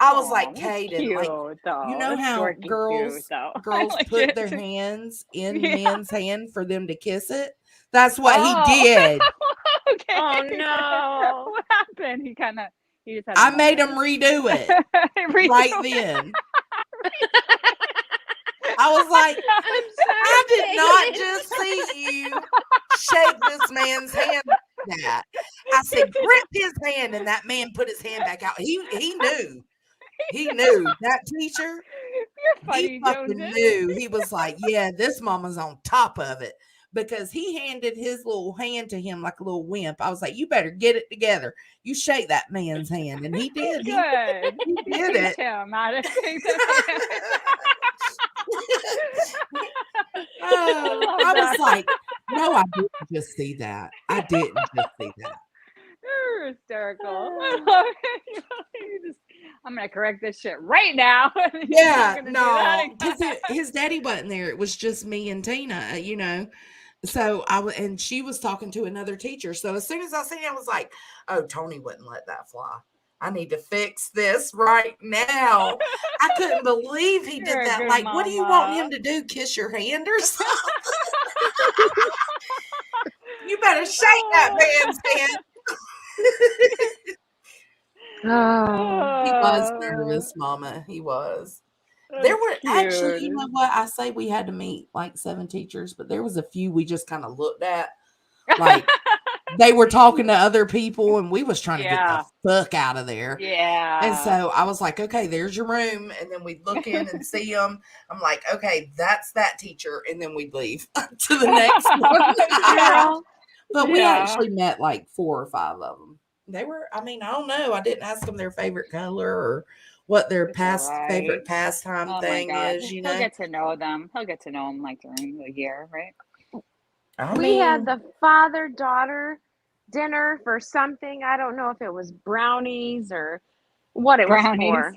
I was Aw, like, that's Caden, cute like, though. you know That's how dorky cute though. I girls like put their it. hands in Yeah. men's hand for them to kiss it? That's what he Oh, did. okay. Oh no. What happened? He just had a I made him moment. redo it Redo right it. then. I was like, I'm I did sorry, not Caden. just see you shake this man's hand like that. I said, grip his hand, and that man put his hand back out. He knew. He knew. That teacher, You're he funny, fucking Jonesy. knew. He was like, yeah, this mama's on top of it. Because he handed his little hand to him like a little wimp. I was like, you better get it together. You shake that man's hand. And he did. Good. He You did teach it. him how to shake the hand. I love I that. was like, no, I didn't just see that. I didn't just see that. You're hysterical. I love it. I'm gonna correct this shit right now. You're Yeah, not gonna do that no, again. because his daddy wasn't there. It was just me and Tina, you know. So and she was talking to another teacher. So as soon as I seen it, I was like, oh, Tony wouldn't let that fly. I need to fix this right now. I couldn't believe he You're did a that. good Like, what do you want him mama. to do? Kiss your hand or something? You better shake that man's hand. Oh. He was Oh, nervous, Mama. He was. There that's were actually, you know cute. what? I say we had to meet like 7 teachers, but there was a few we just kind of looked at like they were talking to other people and we was trying to get the Yeah. fuck out of there. And Yeah. so I was like, okay, there's your room. And then we'd look in and see them. I'm like, okay, that's that teacher. And then we'd leave to the next one. Yeah. But we Yeah. actually met like 4 or 5 of them. They were, I mean, I don't know. I didn't ask them their favorite color or what their It's all favorite right. pastime Oh my thing God. is, you He'll know? get to know them. He'll get to know them like during the year, right? I We had mean, the father-daughter dinner for something. I don't know if it was brownies or what it was Brownies. for.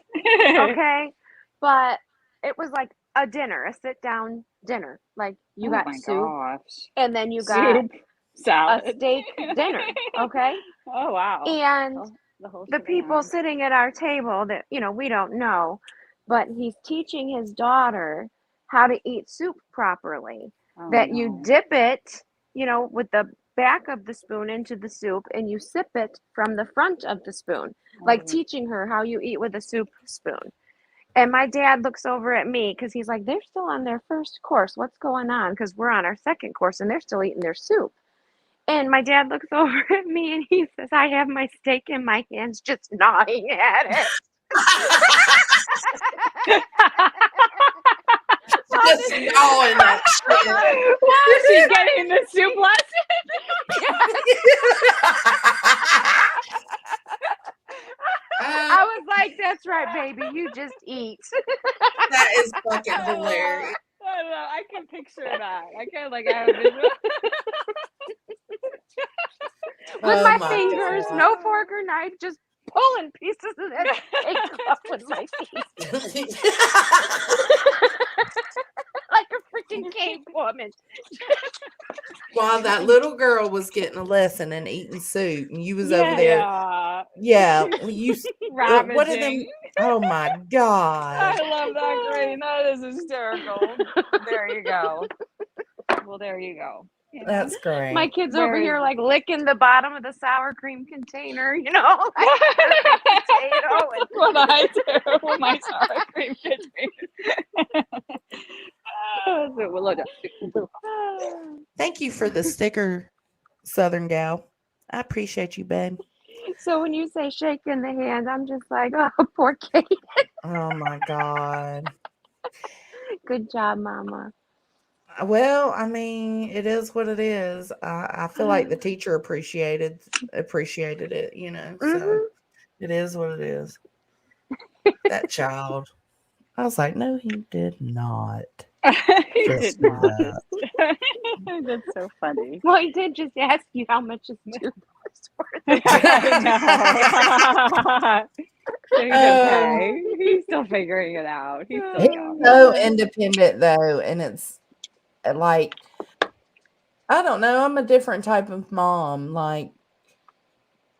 Okay? But it was like a dinner, a sit-down dinner. Like you Oh got my soup gosh. and then you got Soup, a salad. steak dinner, okay? Oh wow. And The whole the people shebang. sitting at our table that, we don't know, but he's teaching his daughter how to eat soup properly. Oh That you no. dip it, with the back of the spoon into the soup and you sip it from the front of the spoon, like Oh, teaching her how you eat with a soup spoon. And my dad looks over at me because he's like, they're still on their first course. What's going on? Because we're on our second course and they're still eating their soup. And my dad looks over at me and he says, I have my steak in my hands just gnawing at it. just gnawing that shit. wow, she's getting the soup lesson. I was like, that's right, baby. You just eat. That is fucking hilarious. I can picture that. I can I have a visual. with Oh my my fingers, God. no fork or knife, just pulling pieces of that steak off with my teeth. Like a freaking cave woman. While that little girl was getting a lesson and eating soup, and you was over Yeah. there. Yeah, what are them? Ravaging. Oh my God. I love that, Green. That is hysterical. There you go. Well, there you go. You know? That's great. My kid's over Very- here like licking the bottom of the sour cream container, you know, like perfect potato. And what I do with my sour cream container. Thank you for the sticker, Southern Gal. I appreciate you, babe. So when you say shaking the hand, I'm just like, oh, poor Kate. Oh my God. Good job, Mama. Well, I mean, it is what it is. I feel like the teacher appreciated it, you know. So it is what it is. That child. I was like, no, he did not. He Just did do not. that. That's so funny. Well, he did just ask you how much is $2 worth. I know. He's okay. He's still figuring it out. He's still He's young. so independent though, and it's like I don't know. I'm a different type of mom. Like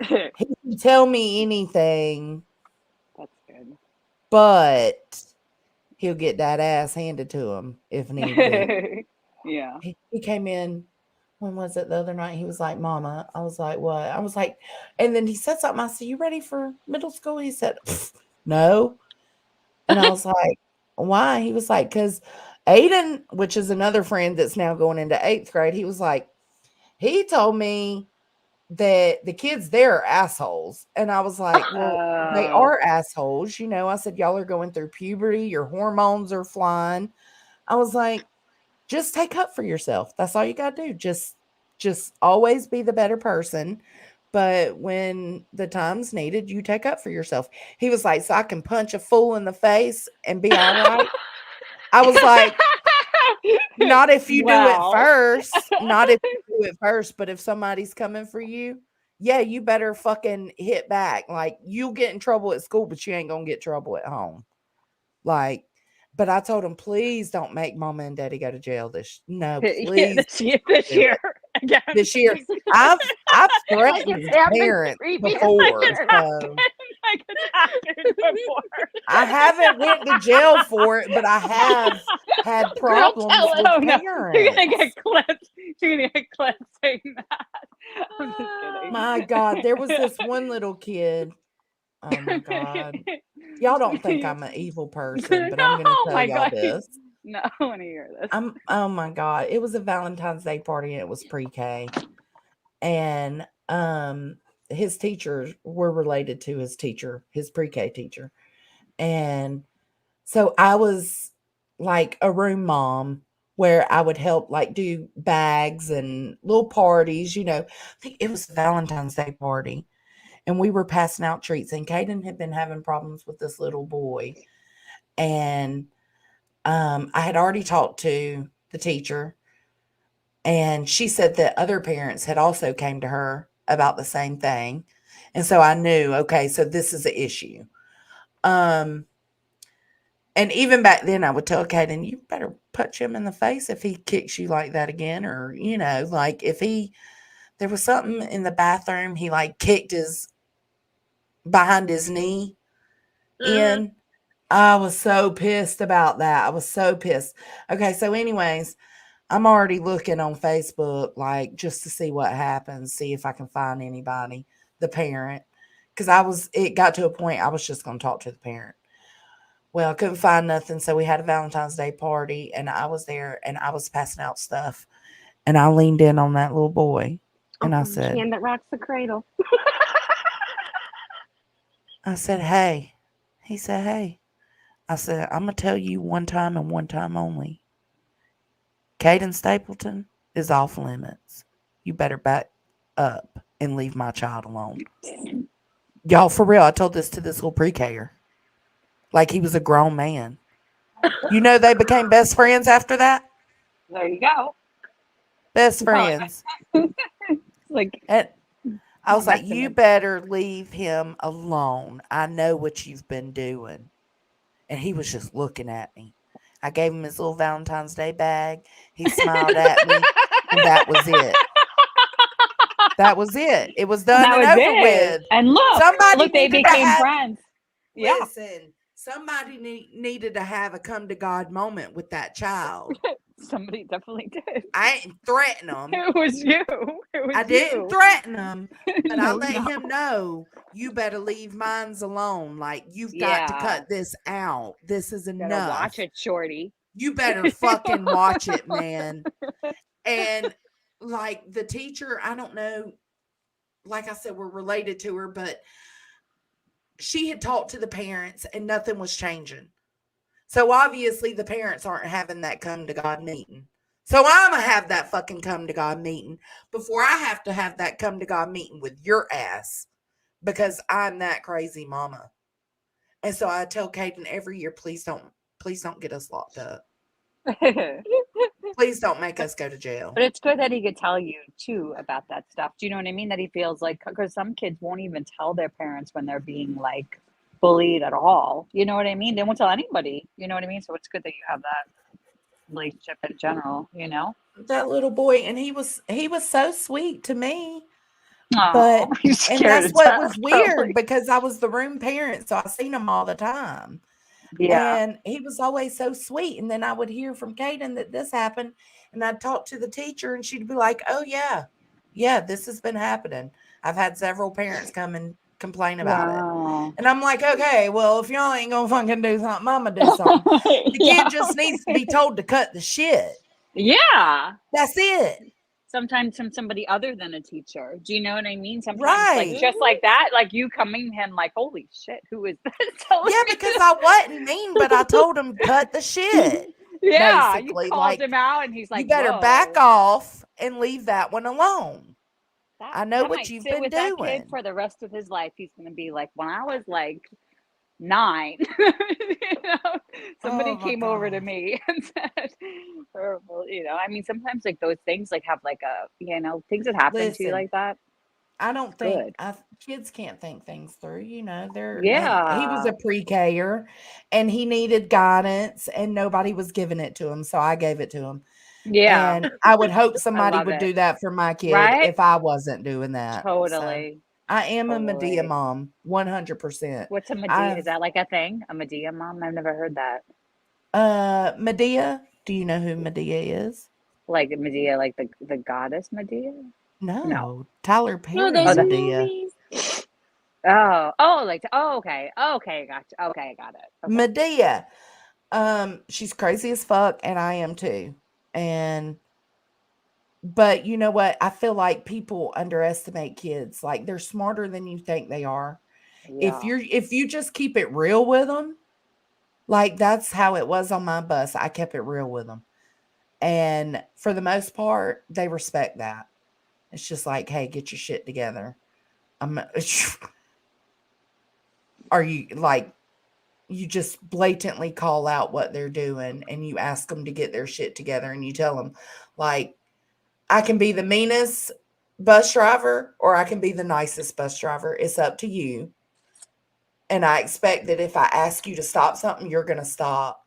he can tell me anything, That's good. but he'll get that ass handed to him if need be. Yeah. He came in. When was it the other night? He was like, "Mama," I was like, "What?" I was like, and then he said something. I said, "You ready for middle school?" He said, "No," and I was like, "Why?" He was like, "Because Aiden, which is another friend that's now going into 8th grade, he was like, he told me that the kids there are assholes," and I was like, "Well, they Oh. are assholes, you know." I said, "Y'all are going through puberty. Your hormones are flying." I was like, just take up for yourself. That's all you got to do. Just always be the better person. But when the time's needed, you take up for yourself. He was like, "So I can punch a fool in the face and be all right." I was like, not if you do it Wow. first. Not if you do it first, but if somebody's coming for you, yeah, you better fucking hit back. Like you'll get in trouble at school, but you ain't gonna get trouble at home. Like, but I told him, please don't make mama and daddy go to jail no, Yeah, please. this year again. This year. I've Like threatened it's his happened parents previous before. years. So Like it's happened before. I haven't went to jail for it, but I have had problems tell with us. Oh, no. You're gonna parents. get clipped. You're gonna get clipped saying that. I'm just kidding. My God, there was this one little kid. Oh my God. Y'all don't think I'm an evil person, but I'm No, gonna oh tell my y'all God. this. No, I want to hear this. Oh my God. It was a Valentine's Day party and it was pre-K. And his teachers were related to his teacher, his pre-K teacher. And so I was like a room mom where I would help like do bags and little parties, you know. I think it was a Valentine's Day party. And we were passing out treats. And Caden had been having problems with this little boy. And I had already talked to the teacher. And she said that other parents had also came to her about the same thing. And so I knew, okay, so this is an issue. And even back then I would tell Caden, you better punch him in the face if he kicks you like that again. Or, you know, like if there was something in the bathroom, he like kicked his behind his knee in. I was so pissed about that. I was so pissed. Okay, so anyways, I'm already looking on Facebook, like just to see what happens, see if I can find anybody, the parent. Because it got to a point I was just going to talk to the parent. Well, I couldn't find nothing. So we had a Valentine's Day party and I was there and I was passing out stuff. And I leaned in on that little boy and I said, Hand that rocks the cradle. hey. He said, hey. I said, I'm going to tell you one time and one time only. Caden Stapleton is off limits. You better back up and leave my child alone. Y'all, for real, I told this to this little pre-Ker. Like he was a grown man. You know they became best friends after that? There you go. Best friends. Like, And I was like, messing you with. better leave him alone. I know what you've been doing. And he was just looking at me. I gave him his little Valentine's Day bag. He smiled at me, and that was it. That was it. It was And done that and was over it. with. And Somebody look, they needed to became have friends. Yeah. listen, somebody needed to have a come to God moment with that child. Somebody definitely did. I didn't threaten him. It was you. It was I didn't you. threaten him, but I No, let no. him know you better leave mines alone. Like, you've got to Yeah. cut this out. This is Better watch enough. it, shorty. You better fucking watch it, man. And like the teacher, I don't know, like I said, we're related to her, but she had talked to the parents and nothing was changing. So obviously the parents aren't having that come to God meeting. So I'm going to have that fucking come to God meeting before I have to have that come to God meeting with your ass, because I'm that crazy mama. And so I tell Caden every year, please don't get us locked up. Please don't make us go to jail. But it's good that he could tell you too about that stuff. Do you know what I mean? That he feels like, because some kids won't even tell their parents when they're being like bullied at all. You know what I mean? They won't tell anybody. You know what I mean? So it's good that you have that relationship in general. You know? That little boy, and he was so sweet to me. Oh, But you and scared that's of what death, was weird probably. because I was the room parent, so I seen him all the time. Yeah. And he was always so sweet. And then I would hear from Kaden that this happened, and I'd talk to the teacher, and she'd be like, "Oh yeah, this has been happening. I've had several parents come and complain about it." Wow. And I'm like, "Okay, well, if y'all ain't gonna fucking do something, I'm gonna do something." The Yeah. kid just needs to be told to cut the shit. Yeah. That's it. Sometimes from somebody other than a teacher. Do you know what I mean? Sometimes like Right. just like that, like you coming to him like, holy shit, who is this telling Yeah, me because this? I wasn't mean, but I told him cut the shit. Yeah, you Basically, called like, him out and he's you like, better back whoa. off and leave that one alone. That I know that what might you've sit been with that kid doing. for the rest of his life. He's gonna be like, when I was like 9, you know, somebody Oh my came over to God. me and said, or, well, you know, I mean, sometimes like those things like have like a, you know, things that happen to you Listen, like that. I don't It's think good. kids can't think things through. And he was Yeah. a pre-Ker and he needed guidance and nobody was giving it to him. So I gave it to him. Yeah. And I would hope I somebody love would it. do that for my kid Right? if I wasn't doing that. So Totally. I am a Medea Totally. mom, 100%. What's a Medea? Is I've that like a thing? A Medea mom? I've never heard that. Medea. Do you know who Medea is? Like Medea, like the goddess Medea? No. No, Tyler No, Perry Oh, those the Medea. movies. like okay. Okay, gotcha. Okay, got it. Okay. Medea. She's crazy as fuck, and I am too. And but you know what? I feel like people underestimate kids. Like, they're smarter than you think they are. Yeah. If you just keep it real with them, like that's how it was on my bus. I kept it real with them. And for the most part, they respect that. It's just like, hey, get your shit together. I'm are you like you just blatantly call out what they're doing and you ask them to get their shit together and you tell them, like, I can be the meanest bus driver or I can be the nicest bus driver. It's up to you. And I expect that if I ask you to stop something, you're going to stop.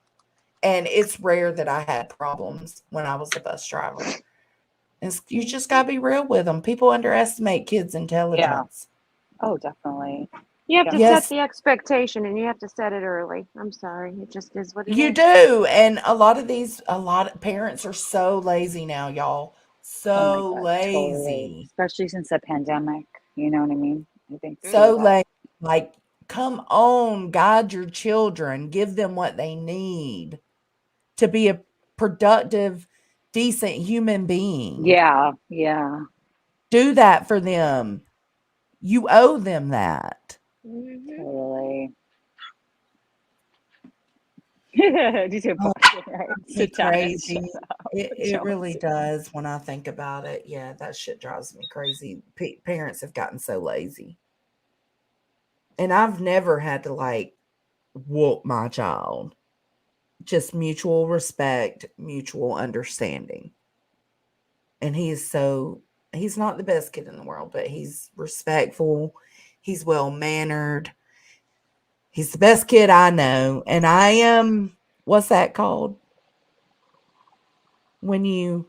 And it's rare that I had problems when I was a bus driver. You just got to be real with them. People underestimate kids' Yeah. intelligence. Oh, definitely. You have to set Yes, the expectation and you have to set it early. I'm sorry. It just is what it you is. do. And a lot of parents are so lazy now, y'all. Oh my So God, totally. lazy. Especially since the pandemic. You know what I mean? I think too So that. lazy. Like, come on, guide your children, give them what they need to be a productive, decent human being. Yeah, yeah. Do that for them. You owe them that. Hmm. Totally. Do you Oh, right? me Sit down and shut crazy. up, It really Jonesy. does when I think about it. Yeah, that shit drives me crazy. Parents have gotten so lazy. And I've never had to like whoop my child. Just mutual respect, mutual understanding. And he is so he's not the best kid in the world, but he's respectful. He's well mannered. He's the best kid I know. And I am, what's that called? When you,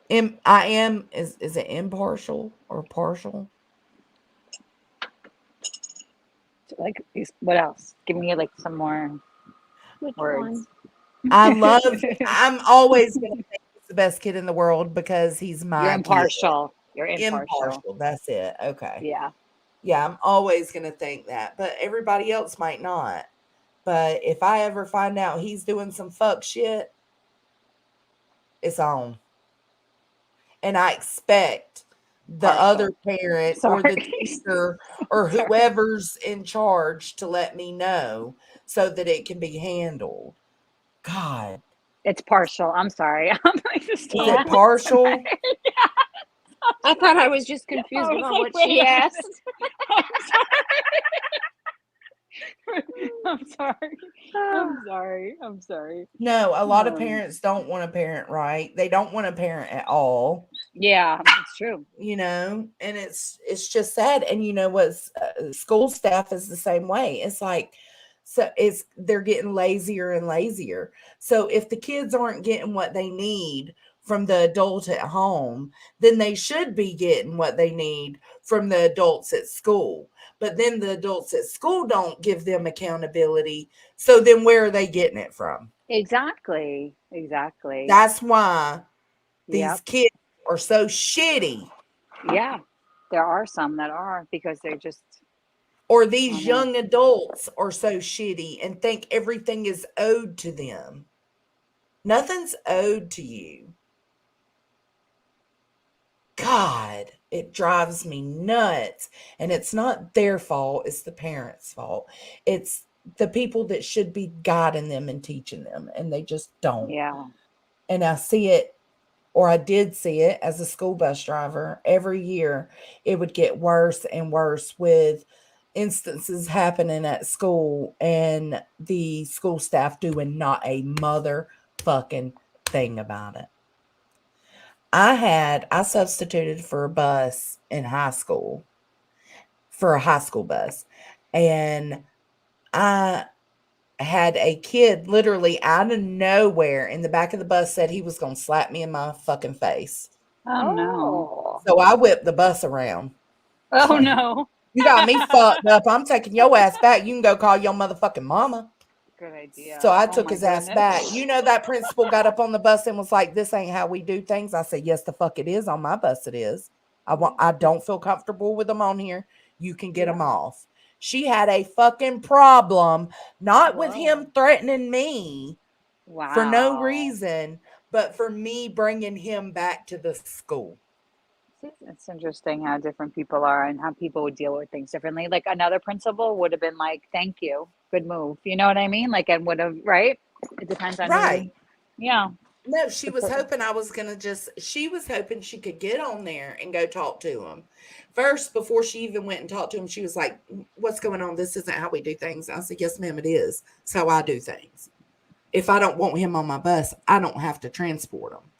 I am, is it impartial or partial? Like, what else? Give me like some more Which words. one? I'm always going to think he's the best kid in the world because he's You're my kid. impartial. You're impartial. Impartial. That's it. Okay. Yeah. Yeah, I'm always going to think that, but everybody else might not. But if I ever find out he's doing some fuck shit, it's on. And I expect the other Partial. parent or the Sorry. teacher or Sorry. whoever's in charge to let me know so that it can be handled. God. It's partial. I'm sorry. I'm like just Is it partial? I thought I was just I confused was about like, what wait she a minute. asked. I'm sorry. I'm sorry. I'm sorry. No, a lot of parents don't want a parent right. They don't want a parent at all. Yeah, that's true. And it's just sad. And what's school staff is the same way. It's like, so they're getting lazier and lazier. So if the kids aren't getting what they need from the adult at home, then they should be getting what they need from the adults at school. But then the adults at school don't give them accountability. So then where are they getting it from? Exactly. Exactly. That's why these Yep. kids are so shitty. Yeah. There are some that are because they're just Or these young adults are so shitty and think everything is owed to them. Nothing's owed to you. God, it drives me nuts. And it's not their fault, it's the parents' fault. It's the people that should be guiding them and teaching them, and they just don't. Yeah. And I see it, or I did see it as a school bus driver. Every year it would get worse and worse with instances happening at school and the school staff doing not a motherfucking thing about it. I substituted for a bus in high school, for a high school bus. And I had a kid literally out of nowhere in the back of the bus said he was going to slap me in my fucking face. Oh no. So I whipped the bus around. Oh no. You got me fucked up. I'm taking your ass back. You can go call your motherfucking mama. Good idea. So I Oh took my his ass goodness. back. That principal got up on the bus and was like, "This ain't how we do things." I said, "Yes, the fuck it is. On my bus it is. I don't feel comfortable with them on here. You can get them off." She had a fucking problem, not with him threatening me for no Wow. reason, but for me bringing him back to the school. It's interesting how different people are and how people would deal with things differently. Like another principal would have been like, "Thank you, good move." You know what I mean? Like, and would have, right? It depends on Right. who. Yeah. No, she was hoping I was going to she was hoping she could get on there and go talk to him. First, before she even went and talked to him, she was like, "What's going on? This isn't how we do things." I said, "Yes, ma'am, it is. It's how I do things. If I don't want him on my bus, I don't have to transport him."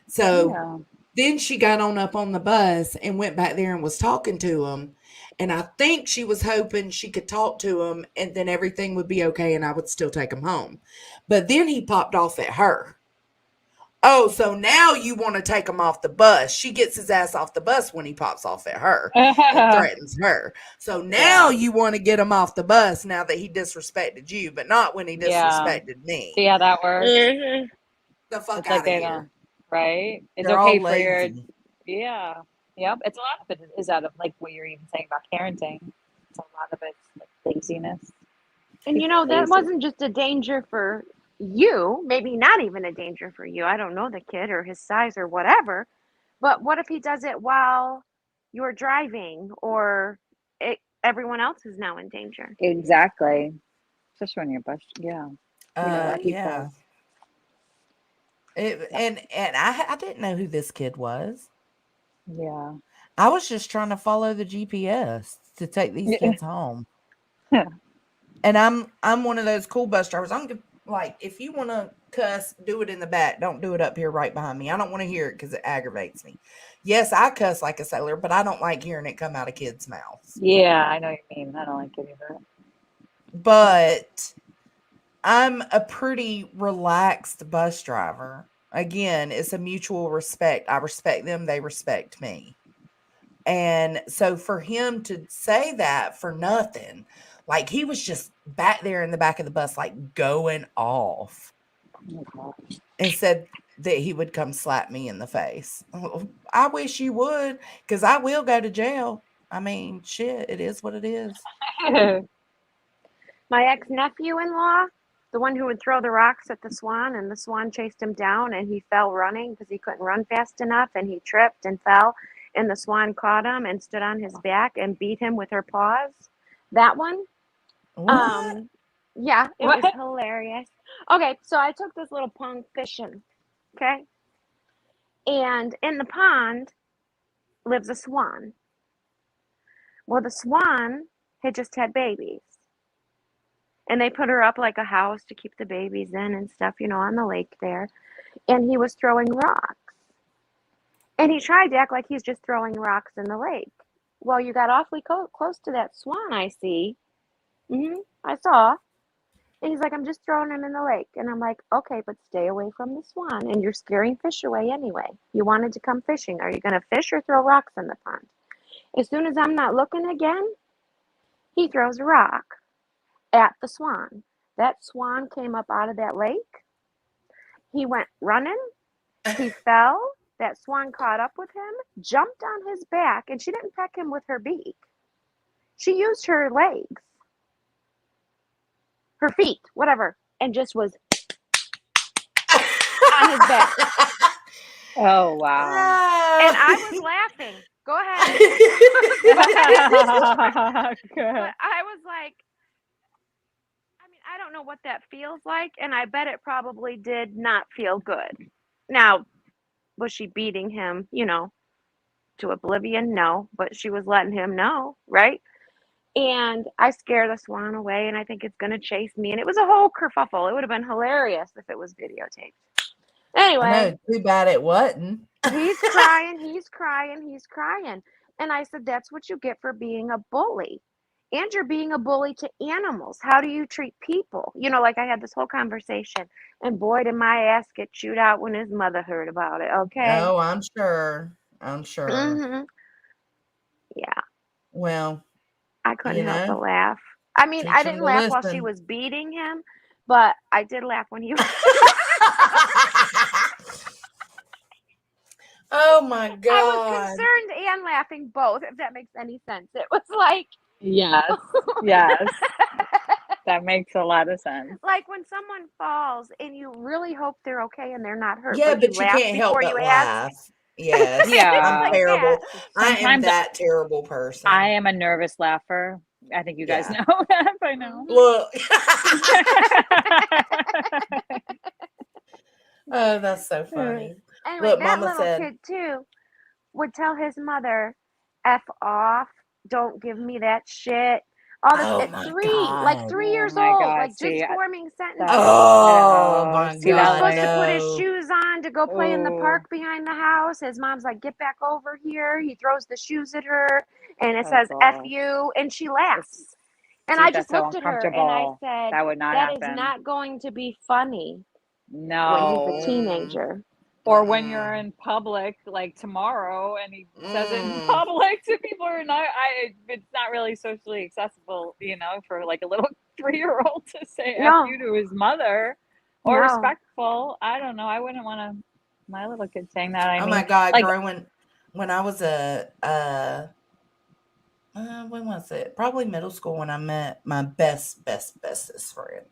So then she got on up on the bus and went back there and was talking to him. And I think she was hoping she could talk to him and then everything would be okay and I would still take him home. But then he popped off at her. "Oh, so now you want to take him off the bus." She gets his ass off the bus when he pops off at her and threatens her. So now you want to get him off the bus now that he disrespected you, but not when he disrespected me. See how that works? The fuck It's out like of here. Right? It's They're okay all for your lazy. yeah. Yep. It's a lot of it is out of like what you're even saying about parenting. It's a lot of it's like laziness. And People that lazy. wasn't just a danger for you, maybe not even a danger for you. I don't know the kid or his size or whatever. But what if he does it while you're driving or everyone else is now in danger? Exactly. Especially when you're bus. Yeah. You know that Yeah. people. And I didn't know who this kid was. Yeah. I was just trying to follow the GPS to take these kids home. And I'm one of those cool bus drivers. I don't give Like, if you want to cuss, do it in the back. Don't do it up here right behind me. I don't want to hear it because it aggravates me. Yes, I cuss like a sailor, but I don't like hearing it come out of kids' mouths. Yeah, I know what you mean. I don't like it either. But I'm a pretty relaxed bus driver. Again, it's a mutual respect. I respect them, they respect me. And so for him to say that for nothing, like he was just back there in the back of the bus, like going off, and said that he would come slap me in the face. Oh, I wish you would, because I will go to jail. I mean, shit, it is what it is. My ex nephew in law, the one who would throw the rocks at the swan, and the swan chased him down, and he fell running because he couldn't run fast enough, and he tripped and fell, and the swan caught him and stood on his back and beat him with her paws. That one, What? yeah, it was What? hilarious. Okay, so I took this little pond fishing, okay, and in the pond lives a swan. Well, the swan had just had babies. And they put her up like a house to keep the babies in and stuff, on the lake there. And he was throwing rocks. And he tried to act like he's just throwing rocks in the lake. Well, you got awfully close to that swan, I see. I saw. And he's like, I'm just throwing him in the lake. And I'm like, okay, but stay away from the swan. And you're scaring fish away anyway. You wanted to come fishing. Are you going to fish or throw rocks in the pond? As soon as I'm not looking again, he throws a rock at the swan. That swan came up out of that lake. He went running. He fell. That swan caught up with him, jumped on his back, and she didn't peck him with her beak. She used her legs, her feet, whatever, and just was on his back. Oh, wow. And I was laughing. Go ahead. But I was like, I don't know what that feels like, and I bet it probably did not feel good. Now, was she beating him, to oblivion? No, but she was letting him know, right? And I scare the swan away, and I think it's going to chase me. And it was a whole kerfuffle. It would have been hilarious if it was videotaped. I Anyway, know, too bad it wasn't. he's crying, he's crying, he's crying. And I said, that's what you get for being a bully. And you're being a bully to animals. How do you treat people? Like I had this whole conversation, and boy, did my ass get chewed out when his mother heard about it. Okay. Oh, I'm sure. I'm sure. Yeah. Well, I couldn't help but laugh. I mean, I teach 'em didn't to laugh while she listen. was beating him, but I did laugh when he was. Oh my I was God. concerned and laughing both, if that makes any sense. It was like, Yes. Yes. That makes a lot of sense. like when someone falls and you really hope they're okay and they're not hurt, Yeah, but you but you laugh can't help before but you ask. laugh. Yes. I'm Like terrible. that. I am Sometimes that terrible person. I am a nervous laugher. I think you guys Yeah. know that by now. Look. Oh, that's so funny. Anyway, Look, that Mama little said, kid too would tell his mother, F off, don't give me that shit. All this oh at my 3, like God. 3 Oh years my old, God. like See, just forming sentences. that, Oh no, my see He was that, God, supposed to like, put his no. shoes on to go play in the oh, park behind the house. His mom's like, get back over here. He throws the shoes at her and it oh says F gosh. you. And she laughs. And See, I that's just so looked at her and I uncomfortable. said, That would not that is happen. not going to be funny when he's a No. teenager. Or when you're in public, like tomorrow, and he says it in public to people, or not. It's not really socially accessible, for like a little 3-year-old to say "f No, you" to his mother, or no. respectful. I don't know. I wouldn't want to. My little kid saying that. I Oh mean, my God, like, girl, when I was when was it? Probably middle school when I met my bestest friend.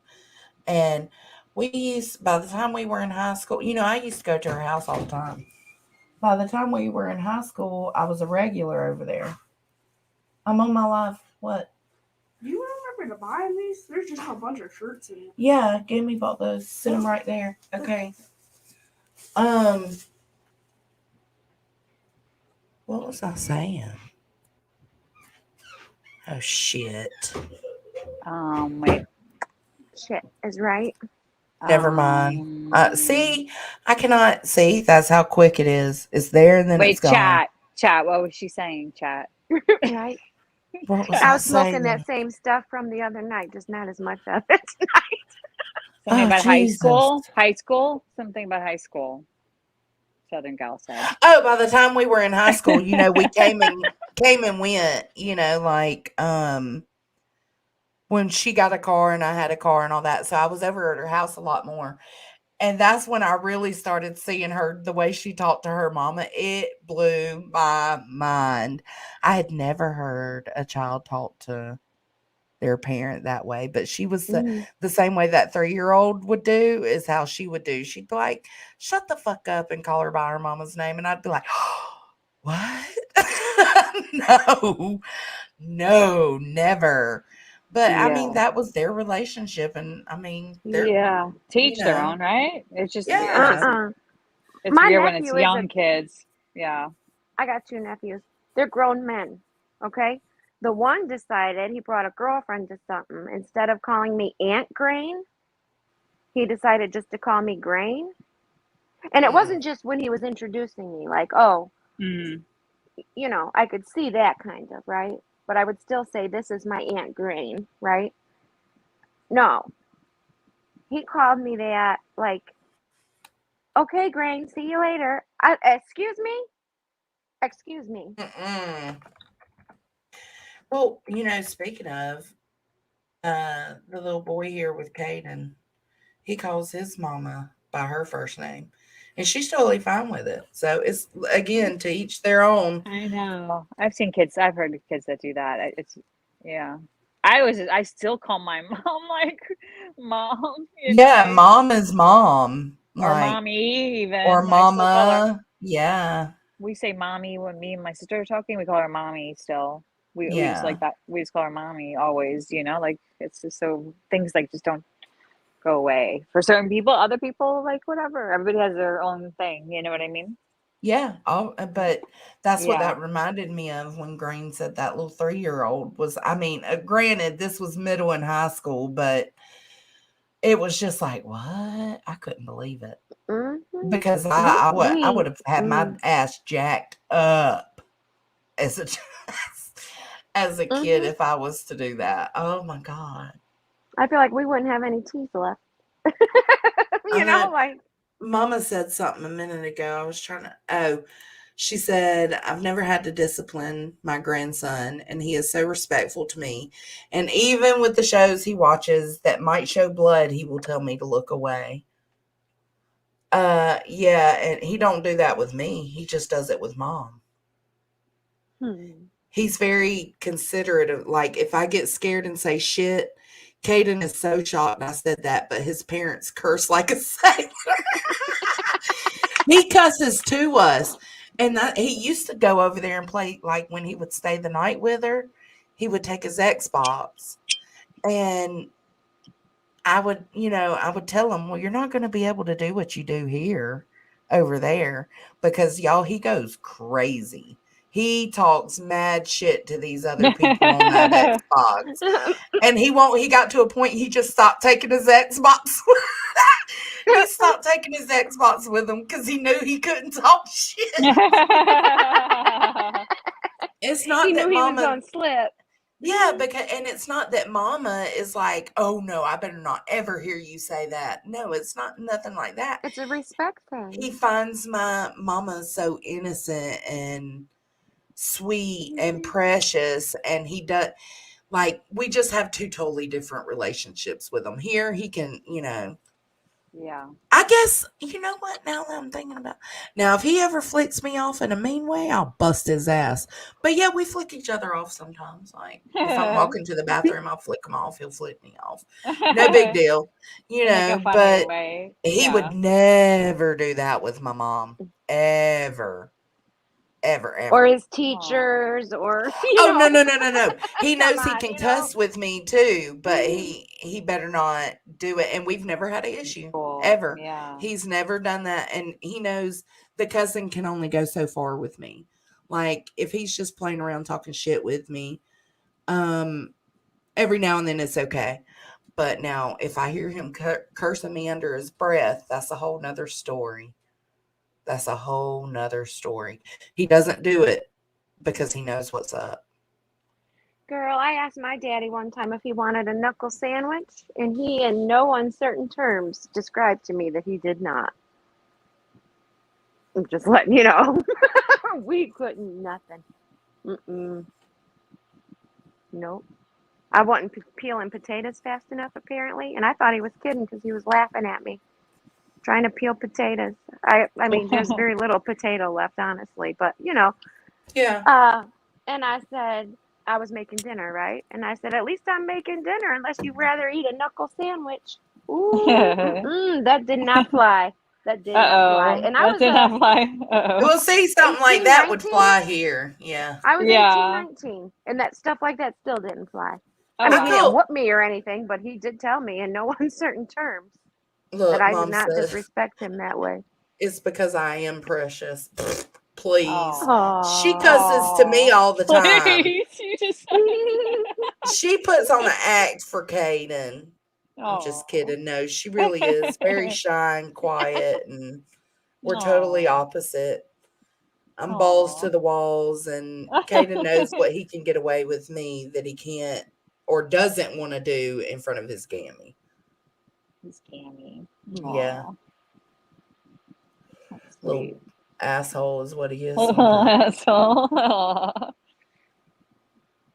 And by the time we were in high school, I used to go to her house all the time. By the time we were in high school, I was a regular over there. I'm on my life. What? You remember to buy these? There's just a bunch of shirts in it. Yeah, Gammy bought those. Sit them right there. Okay. What was I saying? Oh shit. wait. Shit is right. Never mind. See, I cannot see. That's how quick it is. It's there and then it's Wait, gone. chat. What was she saying, chat? Right? What was I I was smoking saying? that same stuff from the other night, just not as much of it tonight. Something Oh, about high Jesus. school. High school. Something about high school. Southern gal said. Oh, by the time we were in high school, we came and went, like when she got a car and I had a car and all that. So I was over at her house a lot more. And that's when I really started seeing her the way she talked to her mama. It blew my mind. I had never heard a child talk to their parent that way, but she was the same way that 3-year-old would do is how she would do. She'd be like, shut the fuck up and call her by her mama's name. And I'd be like, what? No, never. But I mean, Yeah. that was their relationship. And I mean, they're, Yeah. you Teach their know, own, right? It's just yeah. it's My weird when it's nephew is young kids. Yeah. I got 2 nephews. They're grown men. Okay. The one decided he brought a girlfriend to something. Instead of calling me Aunt Grain, he decided just to call me Grain. And it wasn't just when he was introducing me, like, oh, Mm. I could see that kind of, right? But I would still say, this is my Aunt Grain, right? No, he called me that, like, okay, Grain, see you later. Excuse me? Excuse me. Mm-mm. Well, speaking of the little boy here with Caden, he calls his mama by her first name, and she's totally fine with it. So it's again to each their own. I know. I've seen kids. I've heard of kids that do that. It's yeah. I still call my mom like mom, Yeah, mom is mom, or like mommy or even. I still call her. mama. Yeah, We say mommy when me and my sister are talking. We call her mommy still. We just yeah, like that. We just call her mommy always. Like it's just so things like just don't go away for certain people. Other people like whatever. Everybody has their own thing. You know what I mean? yeah. But that's what Yeah. that reminded me of when Green said that little 3-year-old was. I mean, granted, this was middle and high school, but it was just like, what? I couldn't believe it. Mm-hmm. Because We I would we have had my ass jacked up as a as a kid mm-hmm. if I was to do that. Oh my god. I feel like we wouldn't have any teeth left. Like Mama said something a minute ago. I was trying to she said, I've never had to discipline my grandson, and he is so respectful to me. And even with the shows he watches that might show blood, he will tell me to look away. Yeah, and he don't do that with me. He just does it with mom. He's very considerate of, like, if I get scared and say shit, Caden is so shocked I said that, but his parents curse like a sailor. He cusses to us. And he used to go over there and play, like when he would stay the night with her, he would take his Xbox and I would tell him, well, you're not going to be able to do what you do here over there because y'all, he goes crazy. He talks mad shit to these other people on that Xbox. And he got to a point he just stopped taking his Xbox. He stopped taking his Xbox with him because he knew he couldn't talk shit. It's not he that knew he was mama gonna slip. Yeah, and it's not that mama is like, oh no, I better not ever hear you say that. No, it's not nothing like that. It's a respect He thing. finds my mama so innocent and sweet and precious, and he does, like, we just have 2 totally different relationships with him. Here he can, Yeah. I guess, you know what, now that I'm thinking about, now if he ever flicks me off in a mean way, I'll bust his ass. But yeah, we flick each other off sometimes. Like if I'm walking to the bathroom, I'll flick him off. He'll flick me off. No big deal, In like a funny but way. he Yeah. would never do that with my mom. Ever. Ever, Or ever. his teachers, or Oh, no. He come knows he on, can cuss with me too, but he better not do it. And we've never had an issue Cool. ever. Yeah. He's never done that, and he knows the cussing can only go so far with me. Like if he's just playing around talking shit with me, every now and then it's okay. But now, if I hear him cursing me under his breath, that's a whole nother story. That's a whole nother story. He doesn't do it because he knows what's up. Girl, I asked my daddy one time if he wanted a knuckle sandwich, and he, in no uncertain terms, described to me that he did not. I'm just letting you know. We couldn't, nothing. Mm-mm. Nope. I wasn't peeling potatoes fast enough, apparently, and I thought he was kidding because he was laughing at me, trying to peel potatoes. I mean, there's very little potato left, honestly, but, you know. Yeah. And I said, I was making dinner, right? And I said, at least I'm making dinner, unless you'd rather eat a knuckle sandwich. Ooh, that did not fly. That did not fly. Uh-oh. And I That was did not fly. Uh-oh. We'll see, something like 18, that would 19. fly here. Yeah. I was 18, Yeah. 19, and that stuff like that still didn't fly. Oh, I mean, I he didn't wow. felt, whoop me or anything, but he did tell me in no uncertain terms that look, I did Mom not said, disrespect him that way. it's because I am precious. Please. She Oh. cusses to me Oh. all the time. Please. You just She puts on an act for Caden. I'm just Oh. kidding. No, she really is very shy and quiet, and we're totally Oh. opposite. I'm balls to the walls, and Caden knows what he can get away with me that he can't or doesn't want to do in front of his gammy. He's Cammy. Yeah. Aw. That's Little sweet. asshole is what he is Little sometimes. asshole. Aw.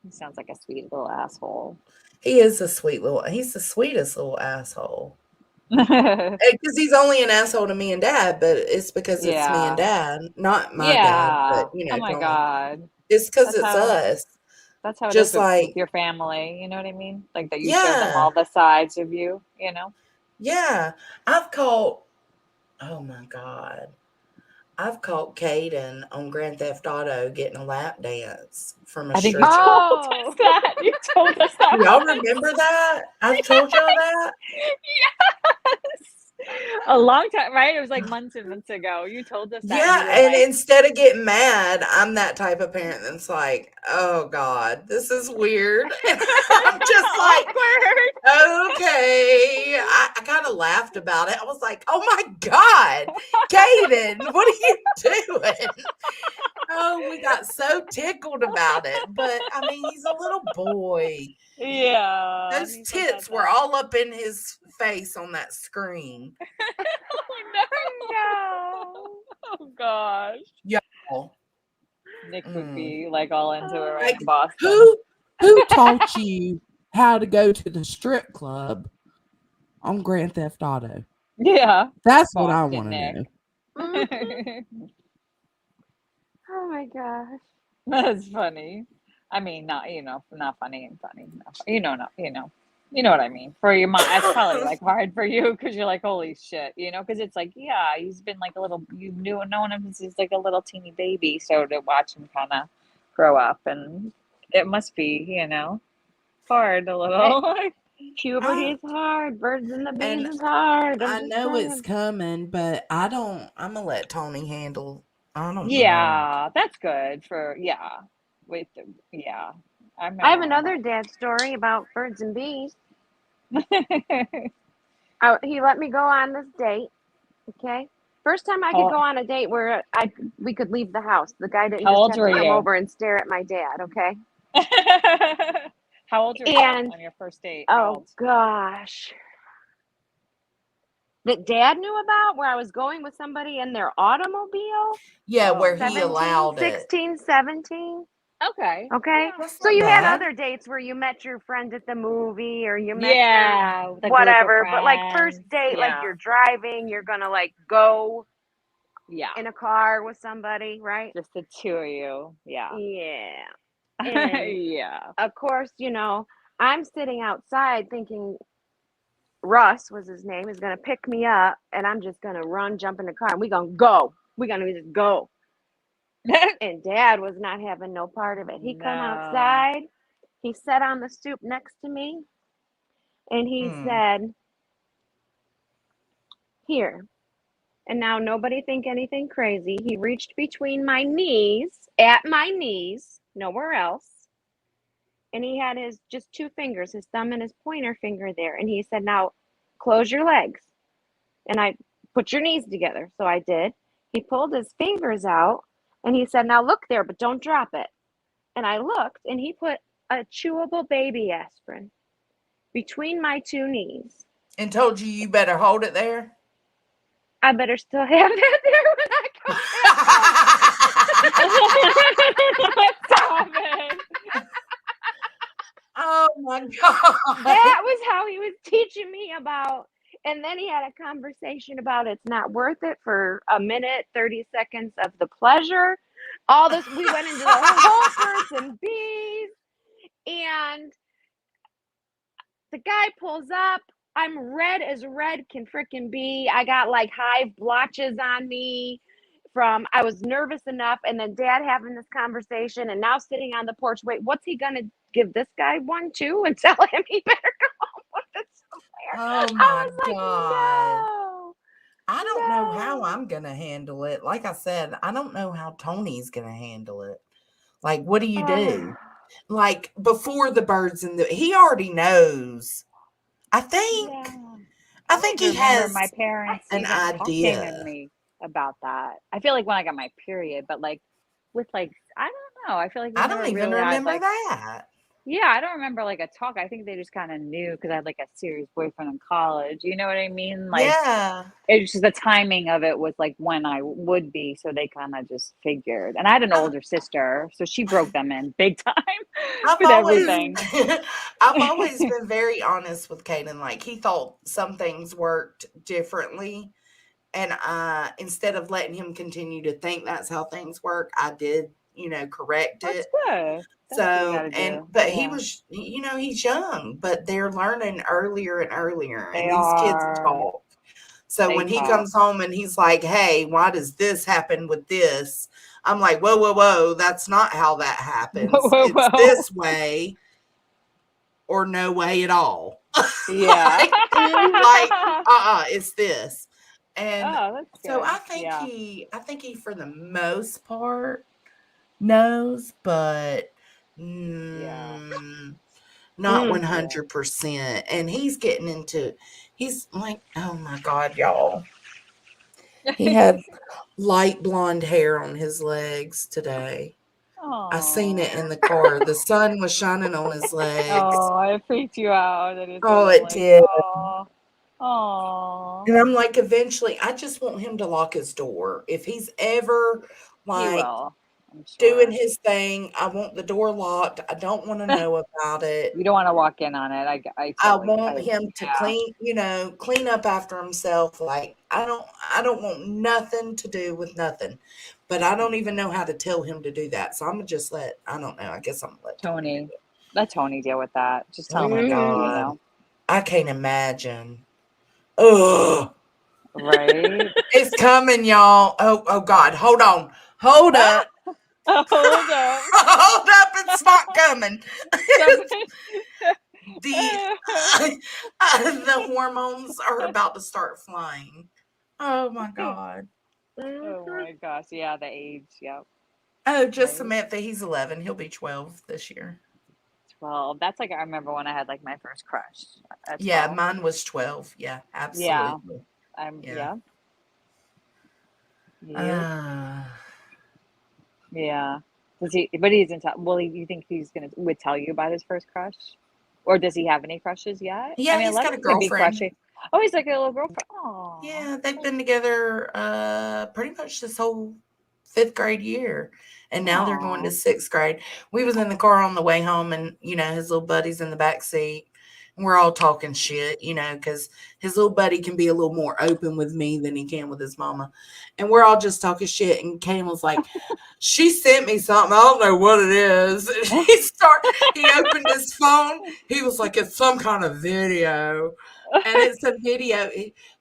He sounds like a sweet little asshole. He is he's the sweetest little asshole. Because he's only an asshole to me and Dad, but it's because it's me and Yeah. Dad, not my dad, Yeah. but, you Oh know, my Tony. God. It's because That's it's how us. that's how it is Just with like, your family. You know what I mean? Like that you show them yeah, all the sides of you, you know? yeah. Oh my God. I've caught Caden on Grand Theft Auto getting a lap dance from a I think you stripper. told us Oh, that. You told us that. Do y'all remember that? I've told y'all that? Yes. A long time, right? It was like months and months ago. You told us that, and you Yeah, were and like, instead of getting mad, I'm that type of parent that's like, oh God, this is weird. And I'm just like, awkward. okay. I kind of laughed about it. I was like, oh my God, Caden, what are you doing? Oh, we got so tickled about it. But I mean, he's a little boy. Yeah. Those He's like tits were that. all up in his face on that screen. Oh no. no. Oh gosh. Y'all. Nick would Mm. be like all into it right Like, in Boston. Who taught you how to go to the strip club on Grand Theft Auto? Yeah. That's what I Boston want to Nick. know. Oh my gosh. That's funny. I mean, not not funny and funny. You know what I mean. For your mom, it's probably like hard for you because you're like, holy shit, because it's like, yeah, he's been like a little, known him since he's like a little teeny baby. So to watch him kind of grow up, and it must be, hard a Hey, little. puberty I, is hard. Birds and the bees and is hard. I'm I just know it's saying. coming, but I'm gonna let Tony handle. I don't know. Yeah, that's good for With yeah, I I have remember when another dad story about birds and bees. He let me go on this date. Okay. First time I could go how on a date where we could leave the house. The guy didn't how just old have were to come you? over and stare at my dad. Okay. How old were you And on your first date? How oh old? gosh, that dad knew about where I was going with somebody in their automobile. Yeah, Oh where he no. 17, allowed it. 16, 17. Okay. Okay. Yeah. That's So not you had bad. other dates where you met your friend at the movie or you met your Yeah, with a group of whatever. But like first friends. date, like Yeah. you're driving, you're gonna like go Yeah. in a car with somebody, right? Just the two of you. Yeah. Yeah. And Yeah. of course, I'm sitting outside thinking Russ was his name, is gonna pick me up and I'm just gonna run, jump in the car and we're gonna go. We're gonna just go. And dad was not having no part of it. He come No. outside, he sat on the stoop next to me, and he Hmm. said, "Here." And now nobody think anything crazy. He reached between my knees, at my knees, nowhere else, and he had his just two fingers, his thumb and his pointer finger there. And he said, now close your legs. And I put your knees together. So I did. He pulled his fingers out and he said, now look there, but don't drop it. And I looked and he put a chewable baby aspirin between my two knees. And told you better hold it there? I better still have that there when I come back. Stop it. Oh my God. That was how he was teaching me about. And then he had a conversation about it's not worth it for a minute, 30 seconds of the pleasure. All this, we went into the whole birds and bees. And the guy pulls up. I'm red as red can freaking be. I got like hive blotches on me from I was nervous enough, and then dad having this conversation, and now sitting on the porch. Wait, what's he gonna give this guy one too and tell him he better go home with it somewhere? Oh I my was like, God. no. I don't know how I'm gonna handle it. Like I said, I don't know how Tony's gonna handle it. Like, what do you do? Like before the birds and he already knows. I think. Yeah. I think he remember has my parents an even talking to idea. me about that. I feel like when I got my period, but like with like I don't know. I feel like we I don't never even really had remember like that. yeah, I don't remember like a talk. I think they just kind of knew because I had like a serious boyfriend in college. You know what I mean? Like Yeah. it's just the timing of it was like when I would be, so they kind of just figured. And I had an older sister, so she broke them in big time I've with always everything. I've always been very honest with Caden. Like he thought some things worked differently. And instead of letting him continue to think that's how things work, I did, correct That's it. good. That's what you got So, to do. but he Yeah, was, he's young, but they're learning earlier and earlier, they and these kids are. talk. So They when he talk. comes home and he's like, "Hey, why does this happen with this?" I'm like, "Whoa, whoa, whoa! That's not how that happens. Whoa, It's whoa. this way or no way at all." Yeah. like, it's this. And Oh, that's so good. Yeah. I think he for the most part knows, but Yeah. not Yeah. 100%. And he's like, oh my God, y'all. He had light blonde hair on his legs today. I seen it in Oh. the car. The sun was shining on his legs. Oh, it freaked you out that it's Oh, little it like, did. oh, oh. And I'm like, eventually, I just want him to lock his door. If he's ever He like will, I'm doing sure. his thing, I want the door locked. I don't want to know about it. You don't want to walk in on it. I I totally, want him to yeah. clean up after himself. Like I don't want nothing to do with nothing. But I don't even know how to tell him to do that. So I'm gonna just I don't know. I guess I'm gonna let Tony do Tony, it. let Tony deal with that. Just tell Oh him my to do it, God. I can't imagine. Ugh. Right? It's coming, y'all. Oh God. Hold on. Hold up. Hold up. Hold up. It's not coming. the the hormones are about to start flying. Oh my God. Oh my gosh. Yeah, the age. Yep. Oh, just Right. Samantha. He's 11. He'll be 12 this year. 12. That's like I remember when I had like my first crush at Yeah, 12. mine was 12. Yeah, Yeah. absolutely. Yeah. Yeah. Yep. Yeah. Does he? But he isn't. Well, you think he's gonna would tell you about his first crush, or does he have any crushes yet? I Yeah, mean, he's 11 got a could be girlfriend. crushy. Oh, he's like a little girlfriend. Oh. Yeah, they've been together pretty much this whole 5th grade year. And now they're going to 6th grade. We was in the car on the way home and, his little buddy's in the back seat. And we're all talking shit, because his little buddy can be a little more open with me than he can with his mama. And we're all just talking shit. And Kane was like, she sent me something. I don't know what it is. And he opened his phone. He was like, it's some kind of video. And it's a video.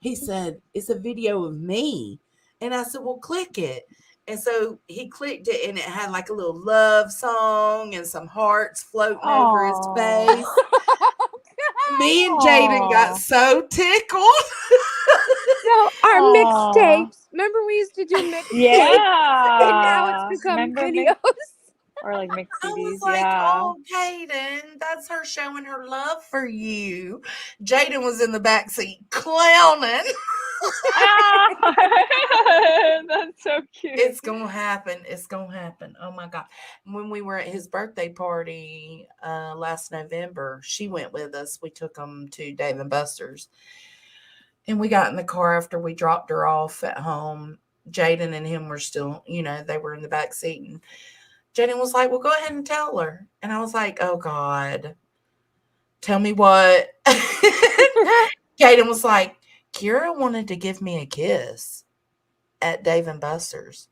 He said, it's a video of me. And I said, well, click it. And so he clicked it and it had like a little love song and some hearts floating over his face. Me and Jaden got so tickled. So our Aw. mixtapes. Remember we used to do mixtapes, and now it's Yeah. become Remember videos. Or like mixed I was CDs. like, Yeah. oh, Jaden, that's her showing her love for you. Jaden was in the backseat clowning. That's so cute. It's gonna happen. It's gonna happen. Oh my God. When we were at his birthday party last November, she went with us. We took him to Dave and Buster's. And we got in the car after we dropped her off at home. Jaden and him were still, they were in the back seat. And Jaden was like, well, go ahead and tell her. And I was like, oh God, tell me what. Jaden was like, Kira wanted to give me a kiss at Dave and Buster's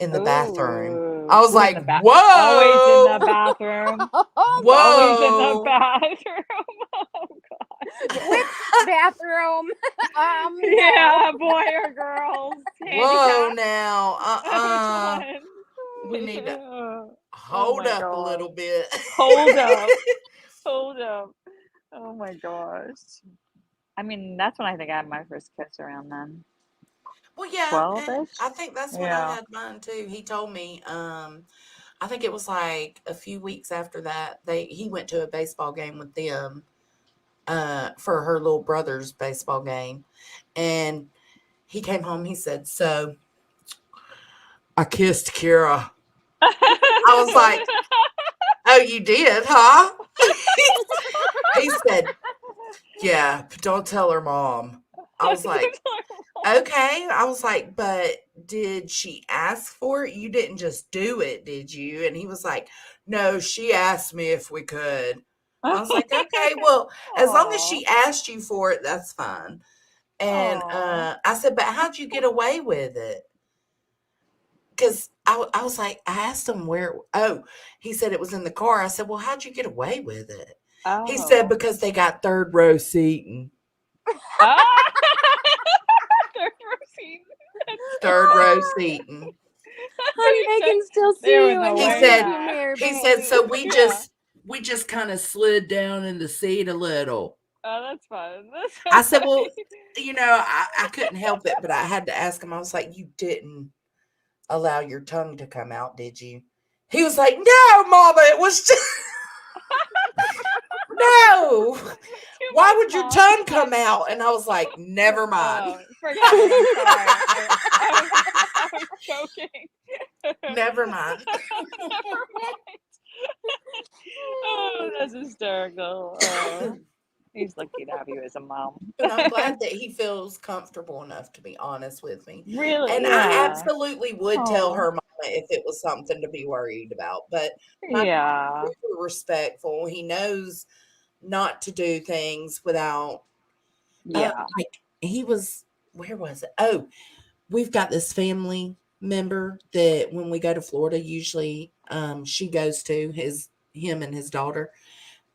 in the bathroom. I was Ooh, like, whoa. always in the bathroom. Whoa. Always in the bathroom. Oh God. Which bathroom? No. Yeah, boy or girls. Whoa Handicap. now. Which one? We need to Oh hold my up a God. little bit. Hold up. Hold up. Oh my gosh. I mean, that's when I think I had my first kiss around then. Well, yeah, 12-ish? I think that's when I had mine too. He told me, I think it was like a few weeks after that, he went to a baseball game with them, for her little brother's baseball game. And he came home, he said, so I kissed Kira. I was like, oh, you did, huh? He said, yeah, but don't tell her mom. I was like, okay. I was like, but did she ask for it? You didn't just do it, did you? And he was like, no, she asked me if we could. I was like, okay, well, as long as she asked you for it, that's fine. And I said, but how'd you get away with it? Because I was like, I asked him where, he said it was in the car. I said, well, how'd you get away with it? He said, because they got third row seating. Third row seating. Third row seating. Honey, they can still see you and He said, so we just kind of slid down in the seat a little. Oh, that's fun. I said, well, I couldn't help it, but I had to ask him. I was like, you didn't allow your tongue to come out, did you? He was like, no, Mama, it was just no. Why would your tongue come out? And I was like, never mind. Forget it. I'm sorry. I was joking. Never mind. Oh, that's hysterical. Oh. He's lucky to have you as a mom. But I'm glad that he feels comfortable enough to be honest with me. Really? And Yeah. I absolutely would tell her mama if it was something to be worried about. But my dad's super respectful. He knows not to do things without like he was, where was it? Oh, we've got this family member that when we go to Florida, usually she goes to him and his daughter.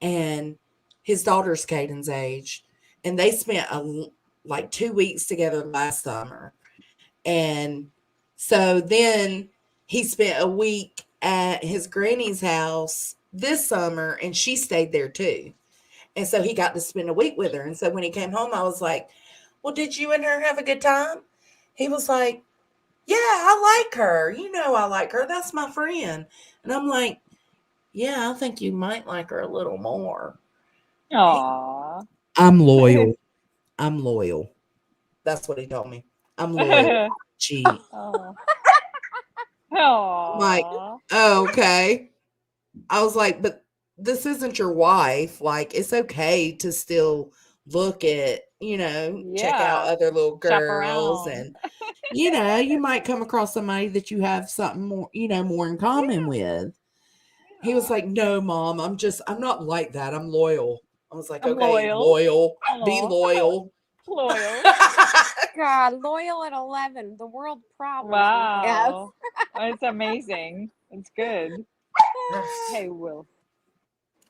And his daughter's Caden's age, and they spent like 2 weeks together last summer. And so then he spent a week at his granny's house this summer, and she stayed there too. And so he got to spend a week with her. And so when he came home, I was like, well, did you and her have a good time? He was like, yeah, I like her. I like her. That's my friend. And I'm like, yeah, I think you might like her a little more. Aww. I'm loyal. I'm loyal. That's what he told me. I'm loyal. Cheat. Oh. I'm like, oh, okay. I was like, but this isn't your wife. Like, it's okay to still look at, check out other little girls. And, you might come across somebody that you have something more, more in common with. He was like, no, Mom, I'm not like that. I'm loyal. I was like, I'm okay, loyal. Be Aw. loyal. Loyal. God, loyal at 11. The world problem. Wow. It's amazing. It's good. Hey, Will.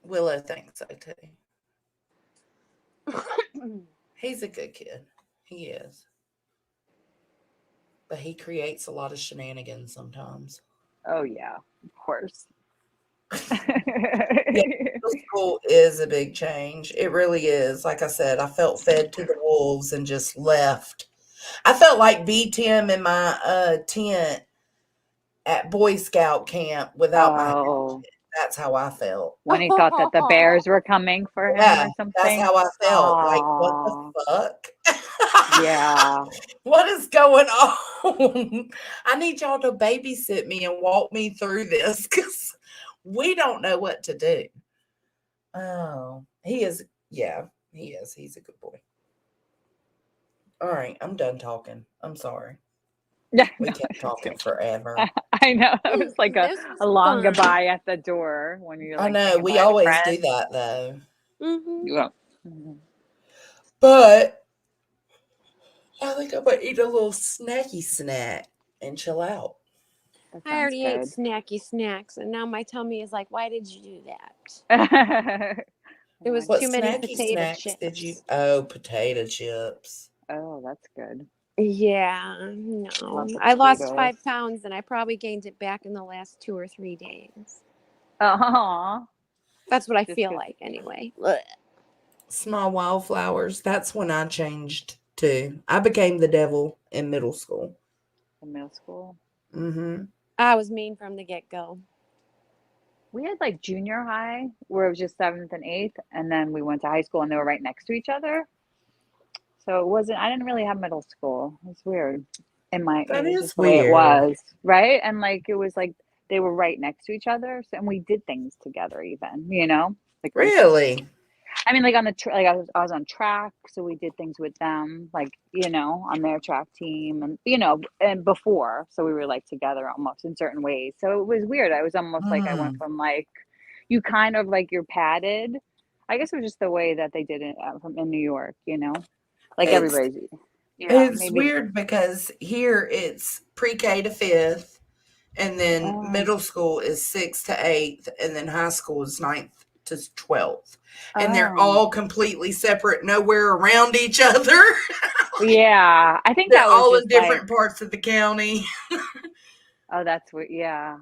Willow thinks so too. He's a good kid. He is. But he creates a lot of shenanigans sometimes. Oh, yeah. Of course. School is a big change. It really is. Like I said, I felt fed to the wolves and just left. I felt like B Tim in my tent at Boy Scout camp without my Oh, That's how I felt. when he thought that the bears were coming for him Yeah, or that's something. how I felt. Like, what the Oh, fuck? yeah. What is going on? I need y'all to babysit me and walk me through this because we don't know what to do. Oh, he is. Yeah, he is. He's a good boy. All right, I'm done talking. I'm sorry. Yeah, We no, kept that's talking good. forever. I know. It was like This a was long fun. goodbye at the door when you're I like know saying we bye to always do friends. that though, Mm-hmm. Yeah. Mhm. but I think I'm gonna eat a little snacky snack and chill out. That I sounds already ate good. snacky snacks, and now my tummy is like, why did you do that? I It was want What too to. many snacky potato snacks did you? chips. Oh, potato chips. Oh, that's good. Yeah, Love no. the I lost potatoes. 5 pounds, and I probably gained it back in the last 2 or 3 days. Oh, That's what I just feel good. like anyway. Ugh. Small wildflowers. That's when I changed too. I became the devil in middle school. In middle school. Mm-hmm. I was mean from the get-go. We had like junior high where it was just seventh and eighth, and then we went to high school and they were right next to each other. So it wasn't, I didn't really have middle school. It's weird. It That was is just the way it weird. was, right? And like it was like they were right next to each other. So, and we did things together even, like we Really? I mean, like on the like I was on track, so we did things with them, like on their track team, and and before, so we were like together almost in certain ways. So it was weird. I was almost like I went Mm. from like you kind of like you're padded. I guess it was just the way that they did it from in New York, like It's everybody's, it's maybe. weird because here it's pre-K to fifth, and then Oh, middle school is sixth to eighth, and then high school is ninth to 12th. And they're oh, all completely separate, nowhere around each other. yeah. I think They're that was all in just like, different parts of the county. oh, that's what, yeah.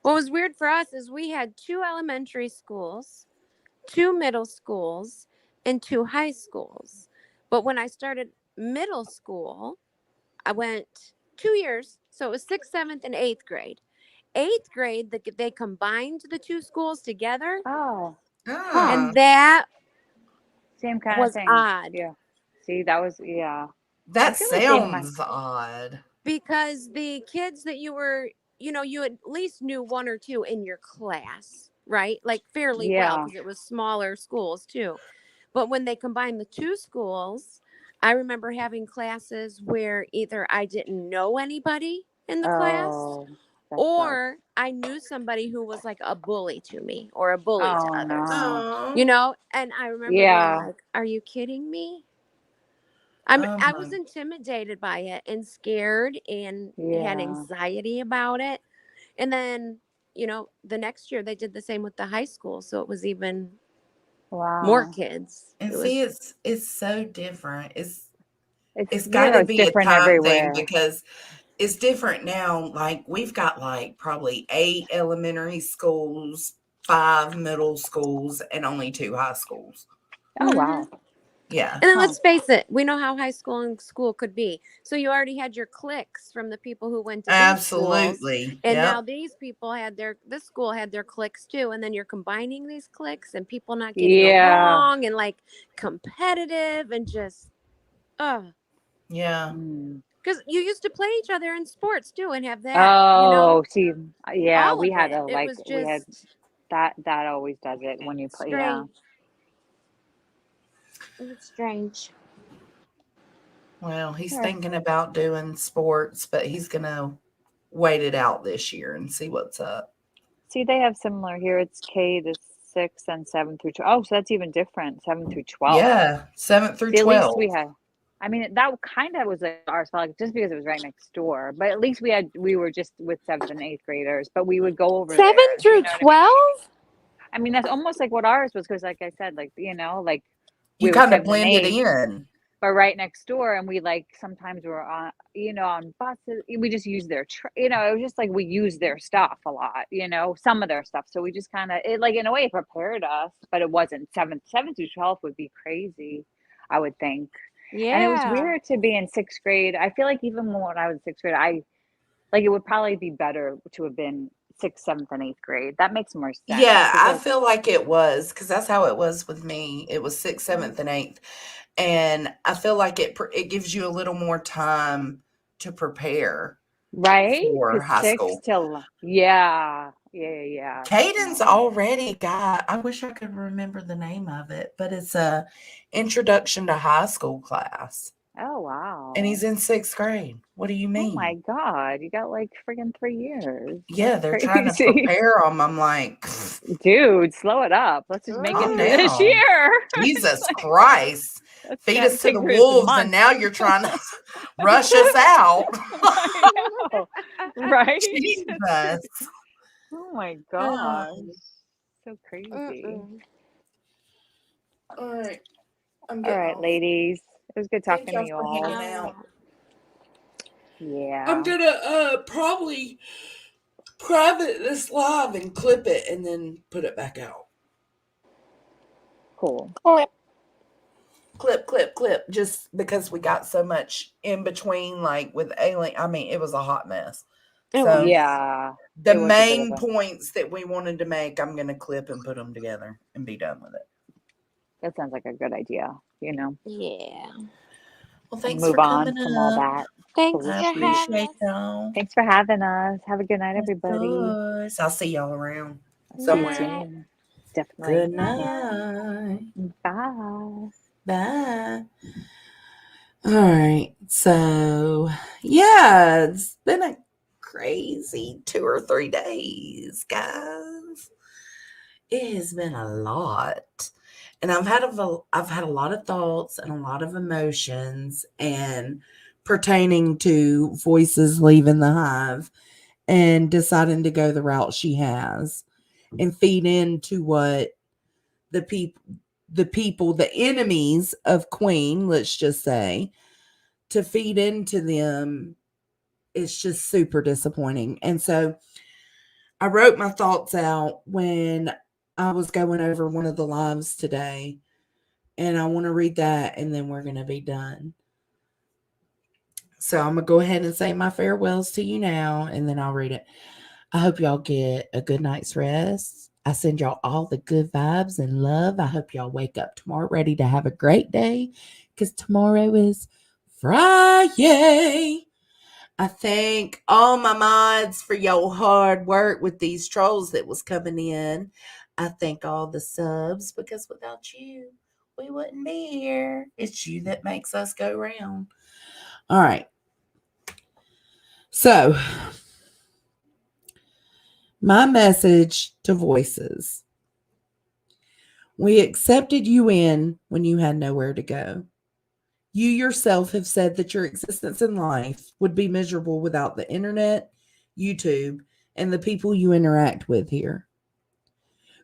What was weird for us is we had 2 elementary schools, 2 middle schools, and 2 high schools. But when I started middle school, I went 2 years. So it was sixth, seventh, and eighth grade. Eighth grade, they combined the two schools together, Oh, huh. Ah, and that Same kind of was thing. odd Yeah. See, that was, yeah. I that feel like they might. sounds odd. because the kids that you at least knew one or two in your class, right? Like fairly well, Yeah. because it was smaller schools too. But when they combined the two schools, I remember having classes where either I didn't know anybody in the class Oh, that sucks. or I knew somebody who was like a bully to me or a bully to Oh others, no. Oh, And I remember being Yeah. like, are you kidding me? oh I my. was intimidated by it and scared and had Yeah. anxiety about it. And then, the next year they did the same with the high school, so it was even more Wow. kids. And It see, was it's so different. It's It's got to it's be a different time thing everywhere. because it's different now. Like we've got like probably 8 elementary schools, 5 middle schools, and only 2 high schools. Oh Mhm. wow. Yeah, And then Huh. let's face it, we know how high school and school could be. So you already had your cliques from the people who went to these schools, absolutely. and now Yep. these people this school had their cliques too, and then you're combining these cliques and people not getting Yeah. along and like competitive and just Yeah. Hmm. because you used to play each other in sports too and have that, Oh, see, yeah, all we of had it. a It like was we had just that always does it when you play. Yeah. strange. It was strange. Well, he's Sure. thinking about doing sports, but he's gonna wait it out this year and see what's up. See, they have similar here. It's K to 6 and 7 through 12. Oh, so that's even different. 7 through 12. Yeah, seventh through See, at least we 12. had. I mean, that kind of was like ours, like just because it was right next door. But at least we were just with seventh and eighth graders, but we would go over 7 there. You through know what I mean? 12? I mean, that's almost like what ours was, because, like I said, like like You we were kind of seventh and blended eighth, in. but right next door, and we like sometimes were on, on buses. We just used their, it was just like we used their stuff a lot, some of their stuff. So we just kind of it like in a way it prepared us, but it wasn't seventh through 12 would be crazy, I would think. And it was Yeah. weird to be in sixth grade. I feel like even when I was in sixth grade, Like it would probably be better to have been 6th, 7th, and 8th grade. That makes more sense. Yeah, I Because feel like it was because that's how it was with me. It was 6th, 7th, and 8th. And I feel like it gives you a little more time to prepare right? for Because high 6 school. till yeah. Caden's No. already got, I wish I could remember the name of it, but it's a introduction to high school class. Oh And wow. he's in 6th grade. What do you Oh my mean? God, you got like friggin' 3 years. Yeah, That's they're trying to crazy. prepare them. I'm like, Dude, slow it up. Let's just make it calm through this down. year. It's Jesus like, Christ. let's Feed not us to take the this wolves, and month. now you're trying to rush us out. I know. Right? That's Jesus. oh my Oh, gosh. So crazy. all right. I'm All getting right, off. ladies. It was good Thank talking to y'all you for all. hanging out. I'm Yeah. gonna probably private this live and clip it and then put it back out. Cool. Clip. Just because we got so much in between, like with alien. I mean, it was a hot mess. So Yeah. the It was a bit of main a points that we wanted to make, I'm gonna clip and put them together and be done with it. that sounds like a good idea, you know. Yeah. Well, And thanks move for on coming from all up. that Thanks I for having foolishness. appreciate us. y'all. Thanks for having us. Have a good night, Of everybody. course. I'll see y'all around See you somewhere. Night. soon. Definitely. Good night. Bye. Bye. All right. So, yeah, it's been a crazy 2 or 3 days, guys. It has been a lot. And I've had a lot of thoughts and a lot of emotions and pertaining to voices leaving the hive and deciding to go the route she has and feed into what the people the enemies of Queen, let's just say, to feed into them, it's just super disappointing. And so I wrote my thoughts out when I was going over one of the lives today, and I want to read that and then we're going to be done. So I'm going to go ahead and say my farewells to you now and then I'll read it. I hope y'all get a good night's rest. I send y'all all the good vibes and love. I hope y'all wake up tomorrow ready to have a great day because tomorrow is Friday. I thank all my mods for your hard work with these trolls that was coming in. I thank all the subs because without you, we wouldn't be here. It's you that makes us go round. All right. So, my message to voices. We accepted you in when you had nowhere to go. You yourself have said that your existence in life would be miserable without the internet, YouTube, and the people you interact with here.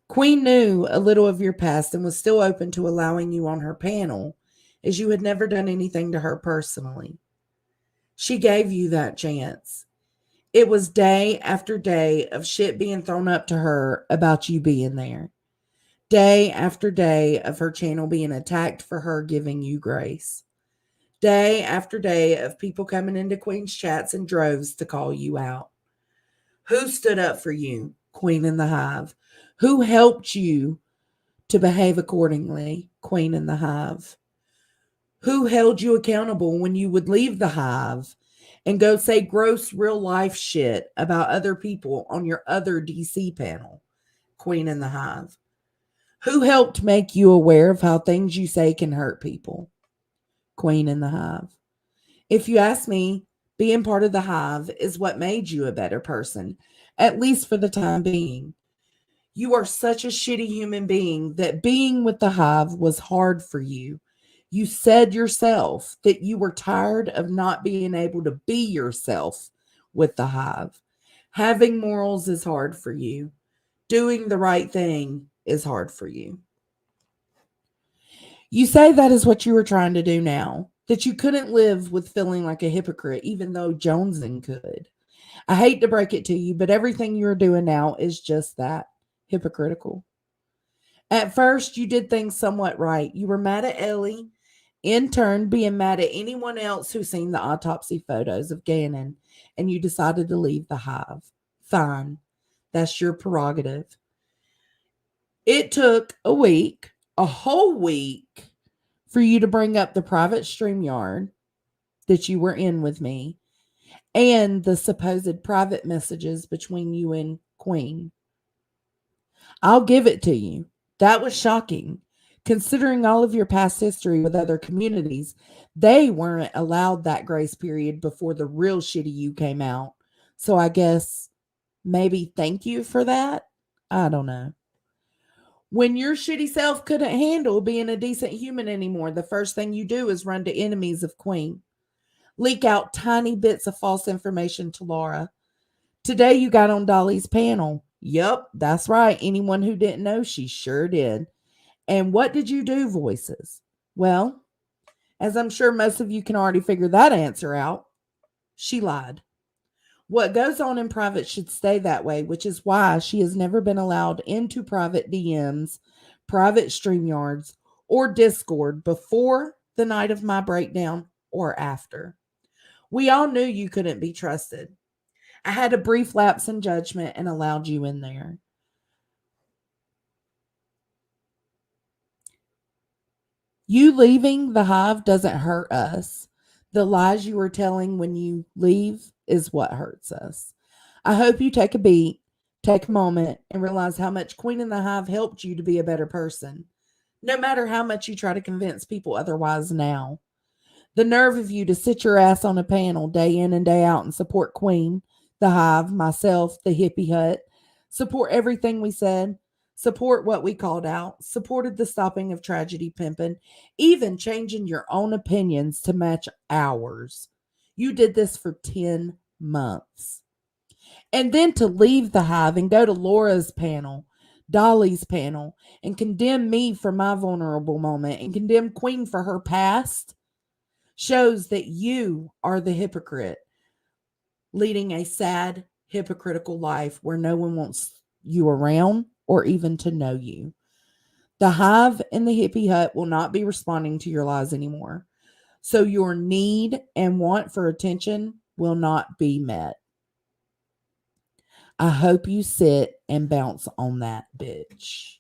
Queen knew a little of your past and was still open to allowing you on her panel, as you had never done anything to her personally. She gave you that chance. It was day after day of shit being thrown up to her about you being there. Day after day of her channel being attacked for her giving you grace. Day after day of people coming into Queen's chats in droves to call you out. Who stood up for you, Queen in the Hive? Who helped you to behave accordingly, Queen in the Hive? Who held you accountable when you would leave the hive and go say gross real life shit about other people on your other DC panel, Queen in the Hive? Who helped make you aware of how things you say can hurt people, Queen in the Hive? If you ask me, being part of the hive is what made you a better person, at least for the time being. You are such a shitty human being that being with the hive was hard for you. You said yourself that you were tired of not being able to be yourself with the hive. Having morals is hard for you. Doing the right thing is hard for you. You say that is what you were trying to do now, that you couldn't live with feeling like a hypocrite, even though Joneson could. I hate to break it to you, but everything you're doing now is just that, hypocritical. At first, you did things somewhat right. You were mad at Ellie, in turn being mad at anyone else who seen the autopsy photos of Gannon, and you decided to leave the hive. Fine. That's your prerogative. It took a week, a whole week, for you to bring up the private StreamYard that you were in with me and the supposed private messages between you and Queen. I'll give it to you. That was shocking. Considering all of your past history with other communities, they weren't allowed that grace period before the real shitty you came out. So I guess maybe thank you for that. I don't know. When your shitty self couldn't handle being a decent human anymore, the first thing you do is run to enemies of Queen. Leak out tiny bits of false information to Laura. Today you got on Dolly's panel. Yep, that's right. Anyone who didn't know, she sure did. And what did you do, Voices? Well, as I'm sure most of you can already figure that answer out, she lied. What goes on in private should stay that way, which is why she has never been allowed into private DMs, private StreamYards, or Discord before the night of my breakdown or after. We all knew you couldn't be trusted. I had a brief lapse in judgment and allowed you in there. You leaving the hive doesn't hurt us. The lies you were telling when you leave is what hurts us. I hope you take a beat, take a moment, and realize how much Queen in the Hive helped you to be a better person. No matter how much you try to convince people otherwise now. The nerve of you to sit your ass on a panel day in and day out and support Queen, the Hive, myself, the hippie hut, support everything we said, support what we called out, supported the stopping of tragedy pimping, even changing your own opinions to match ours. You did this for 10 months. And then to leave the hive and go to Laura's panel, Dolly's panel, and condemn me for my vulnerable moment and condemn Queen for her past shows that you are the hypocrite, leading a sad, hypocritical life where no one wants you around or even to know you. The hive and the hippie hut will not be responding to your lies anymore. So your need and want for attention will not be met. I hope you sit and bounce on that bitch.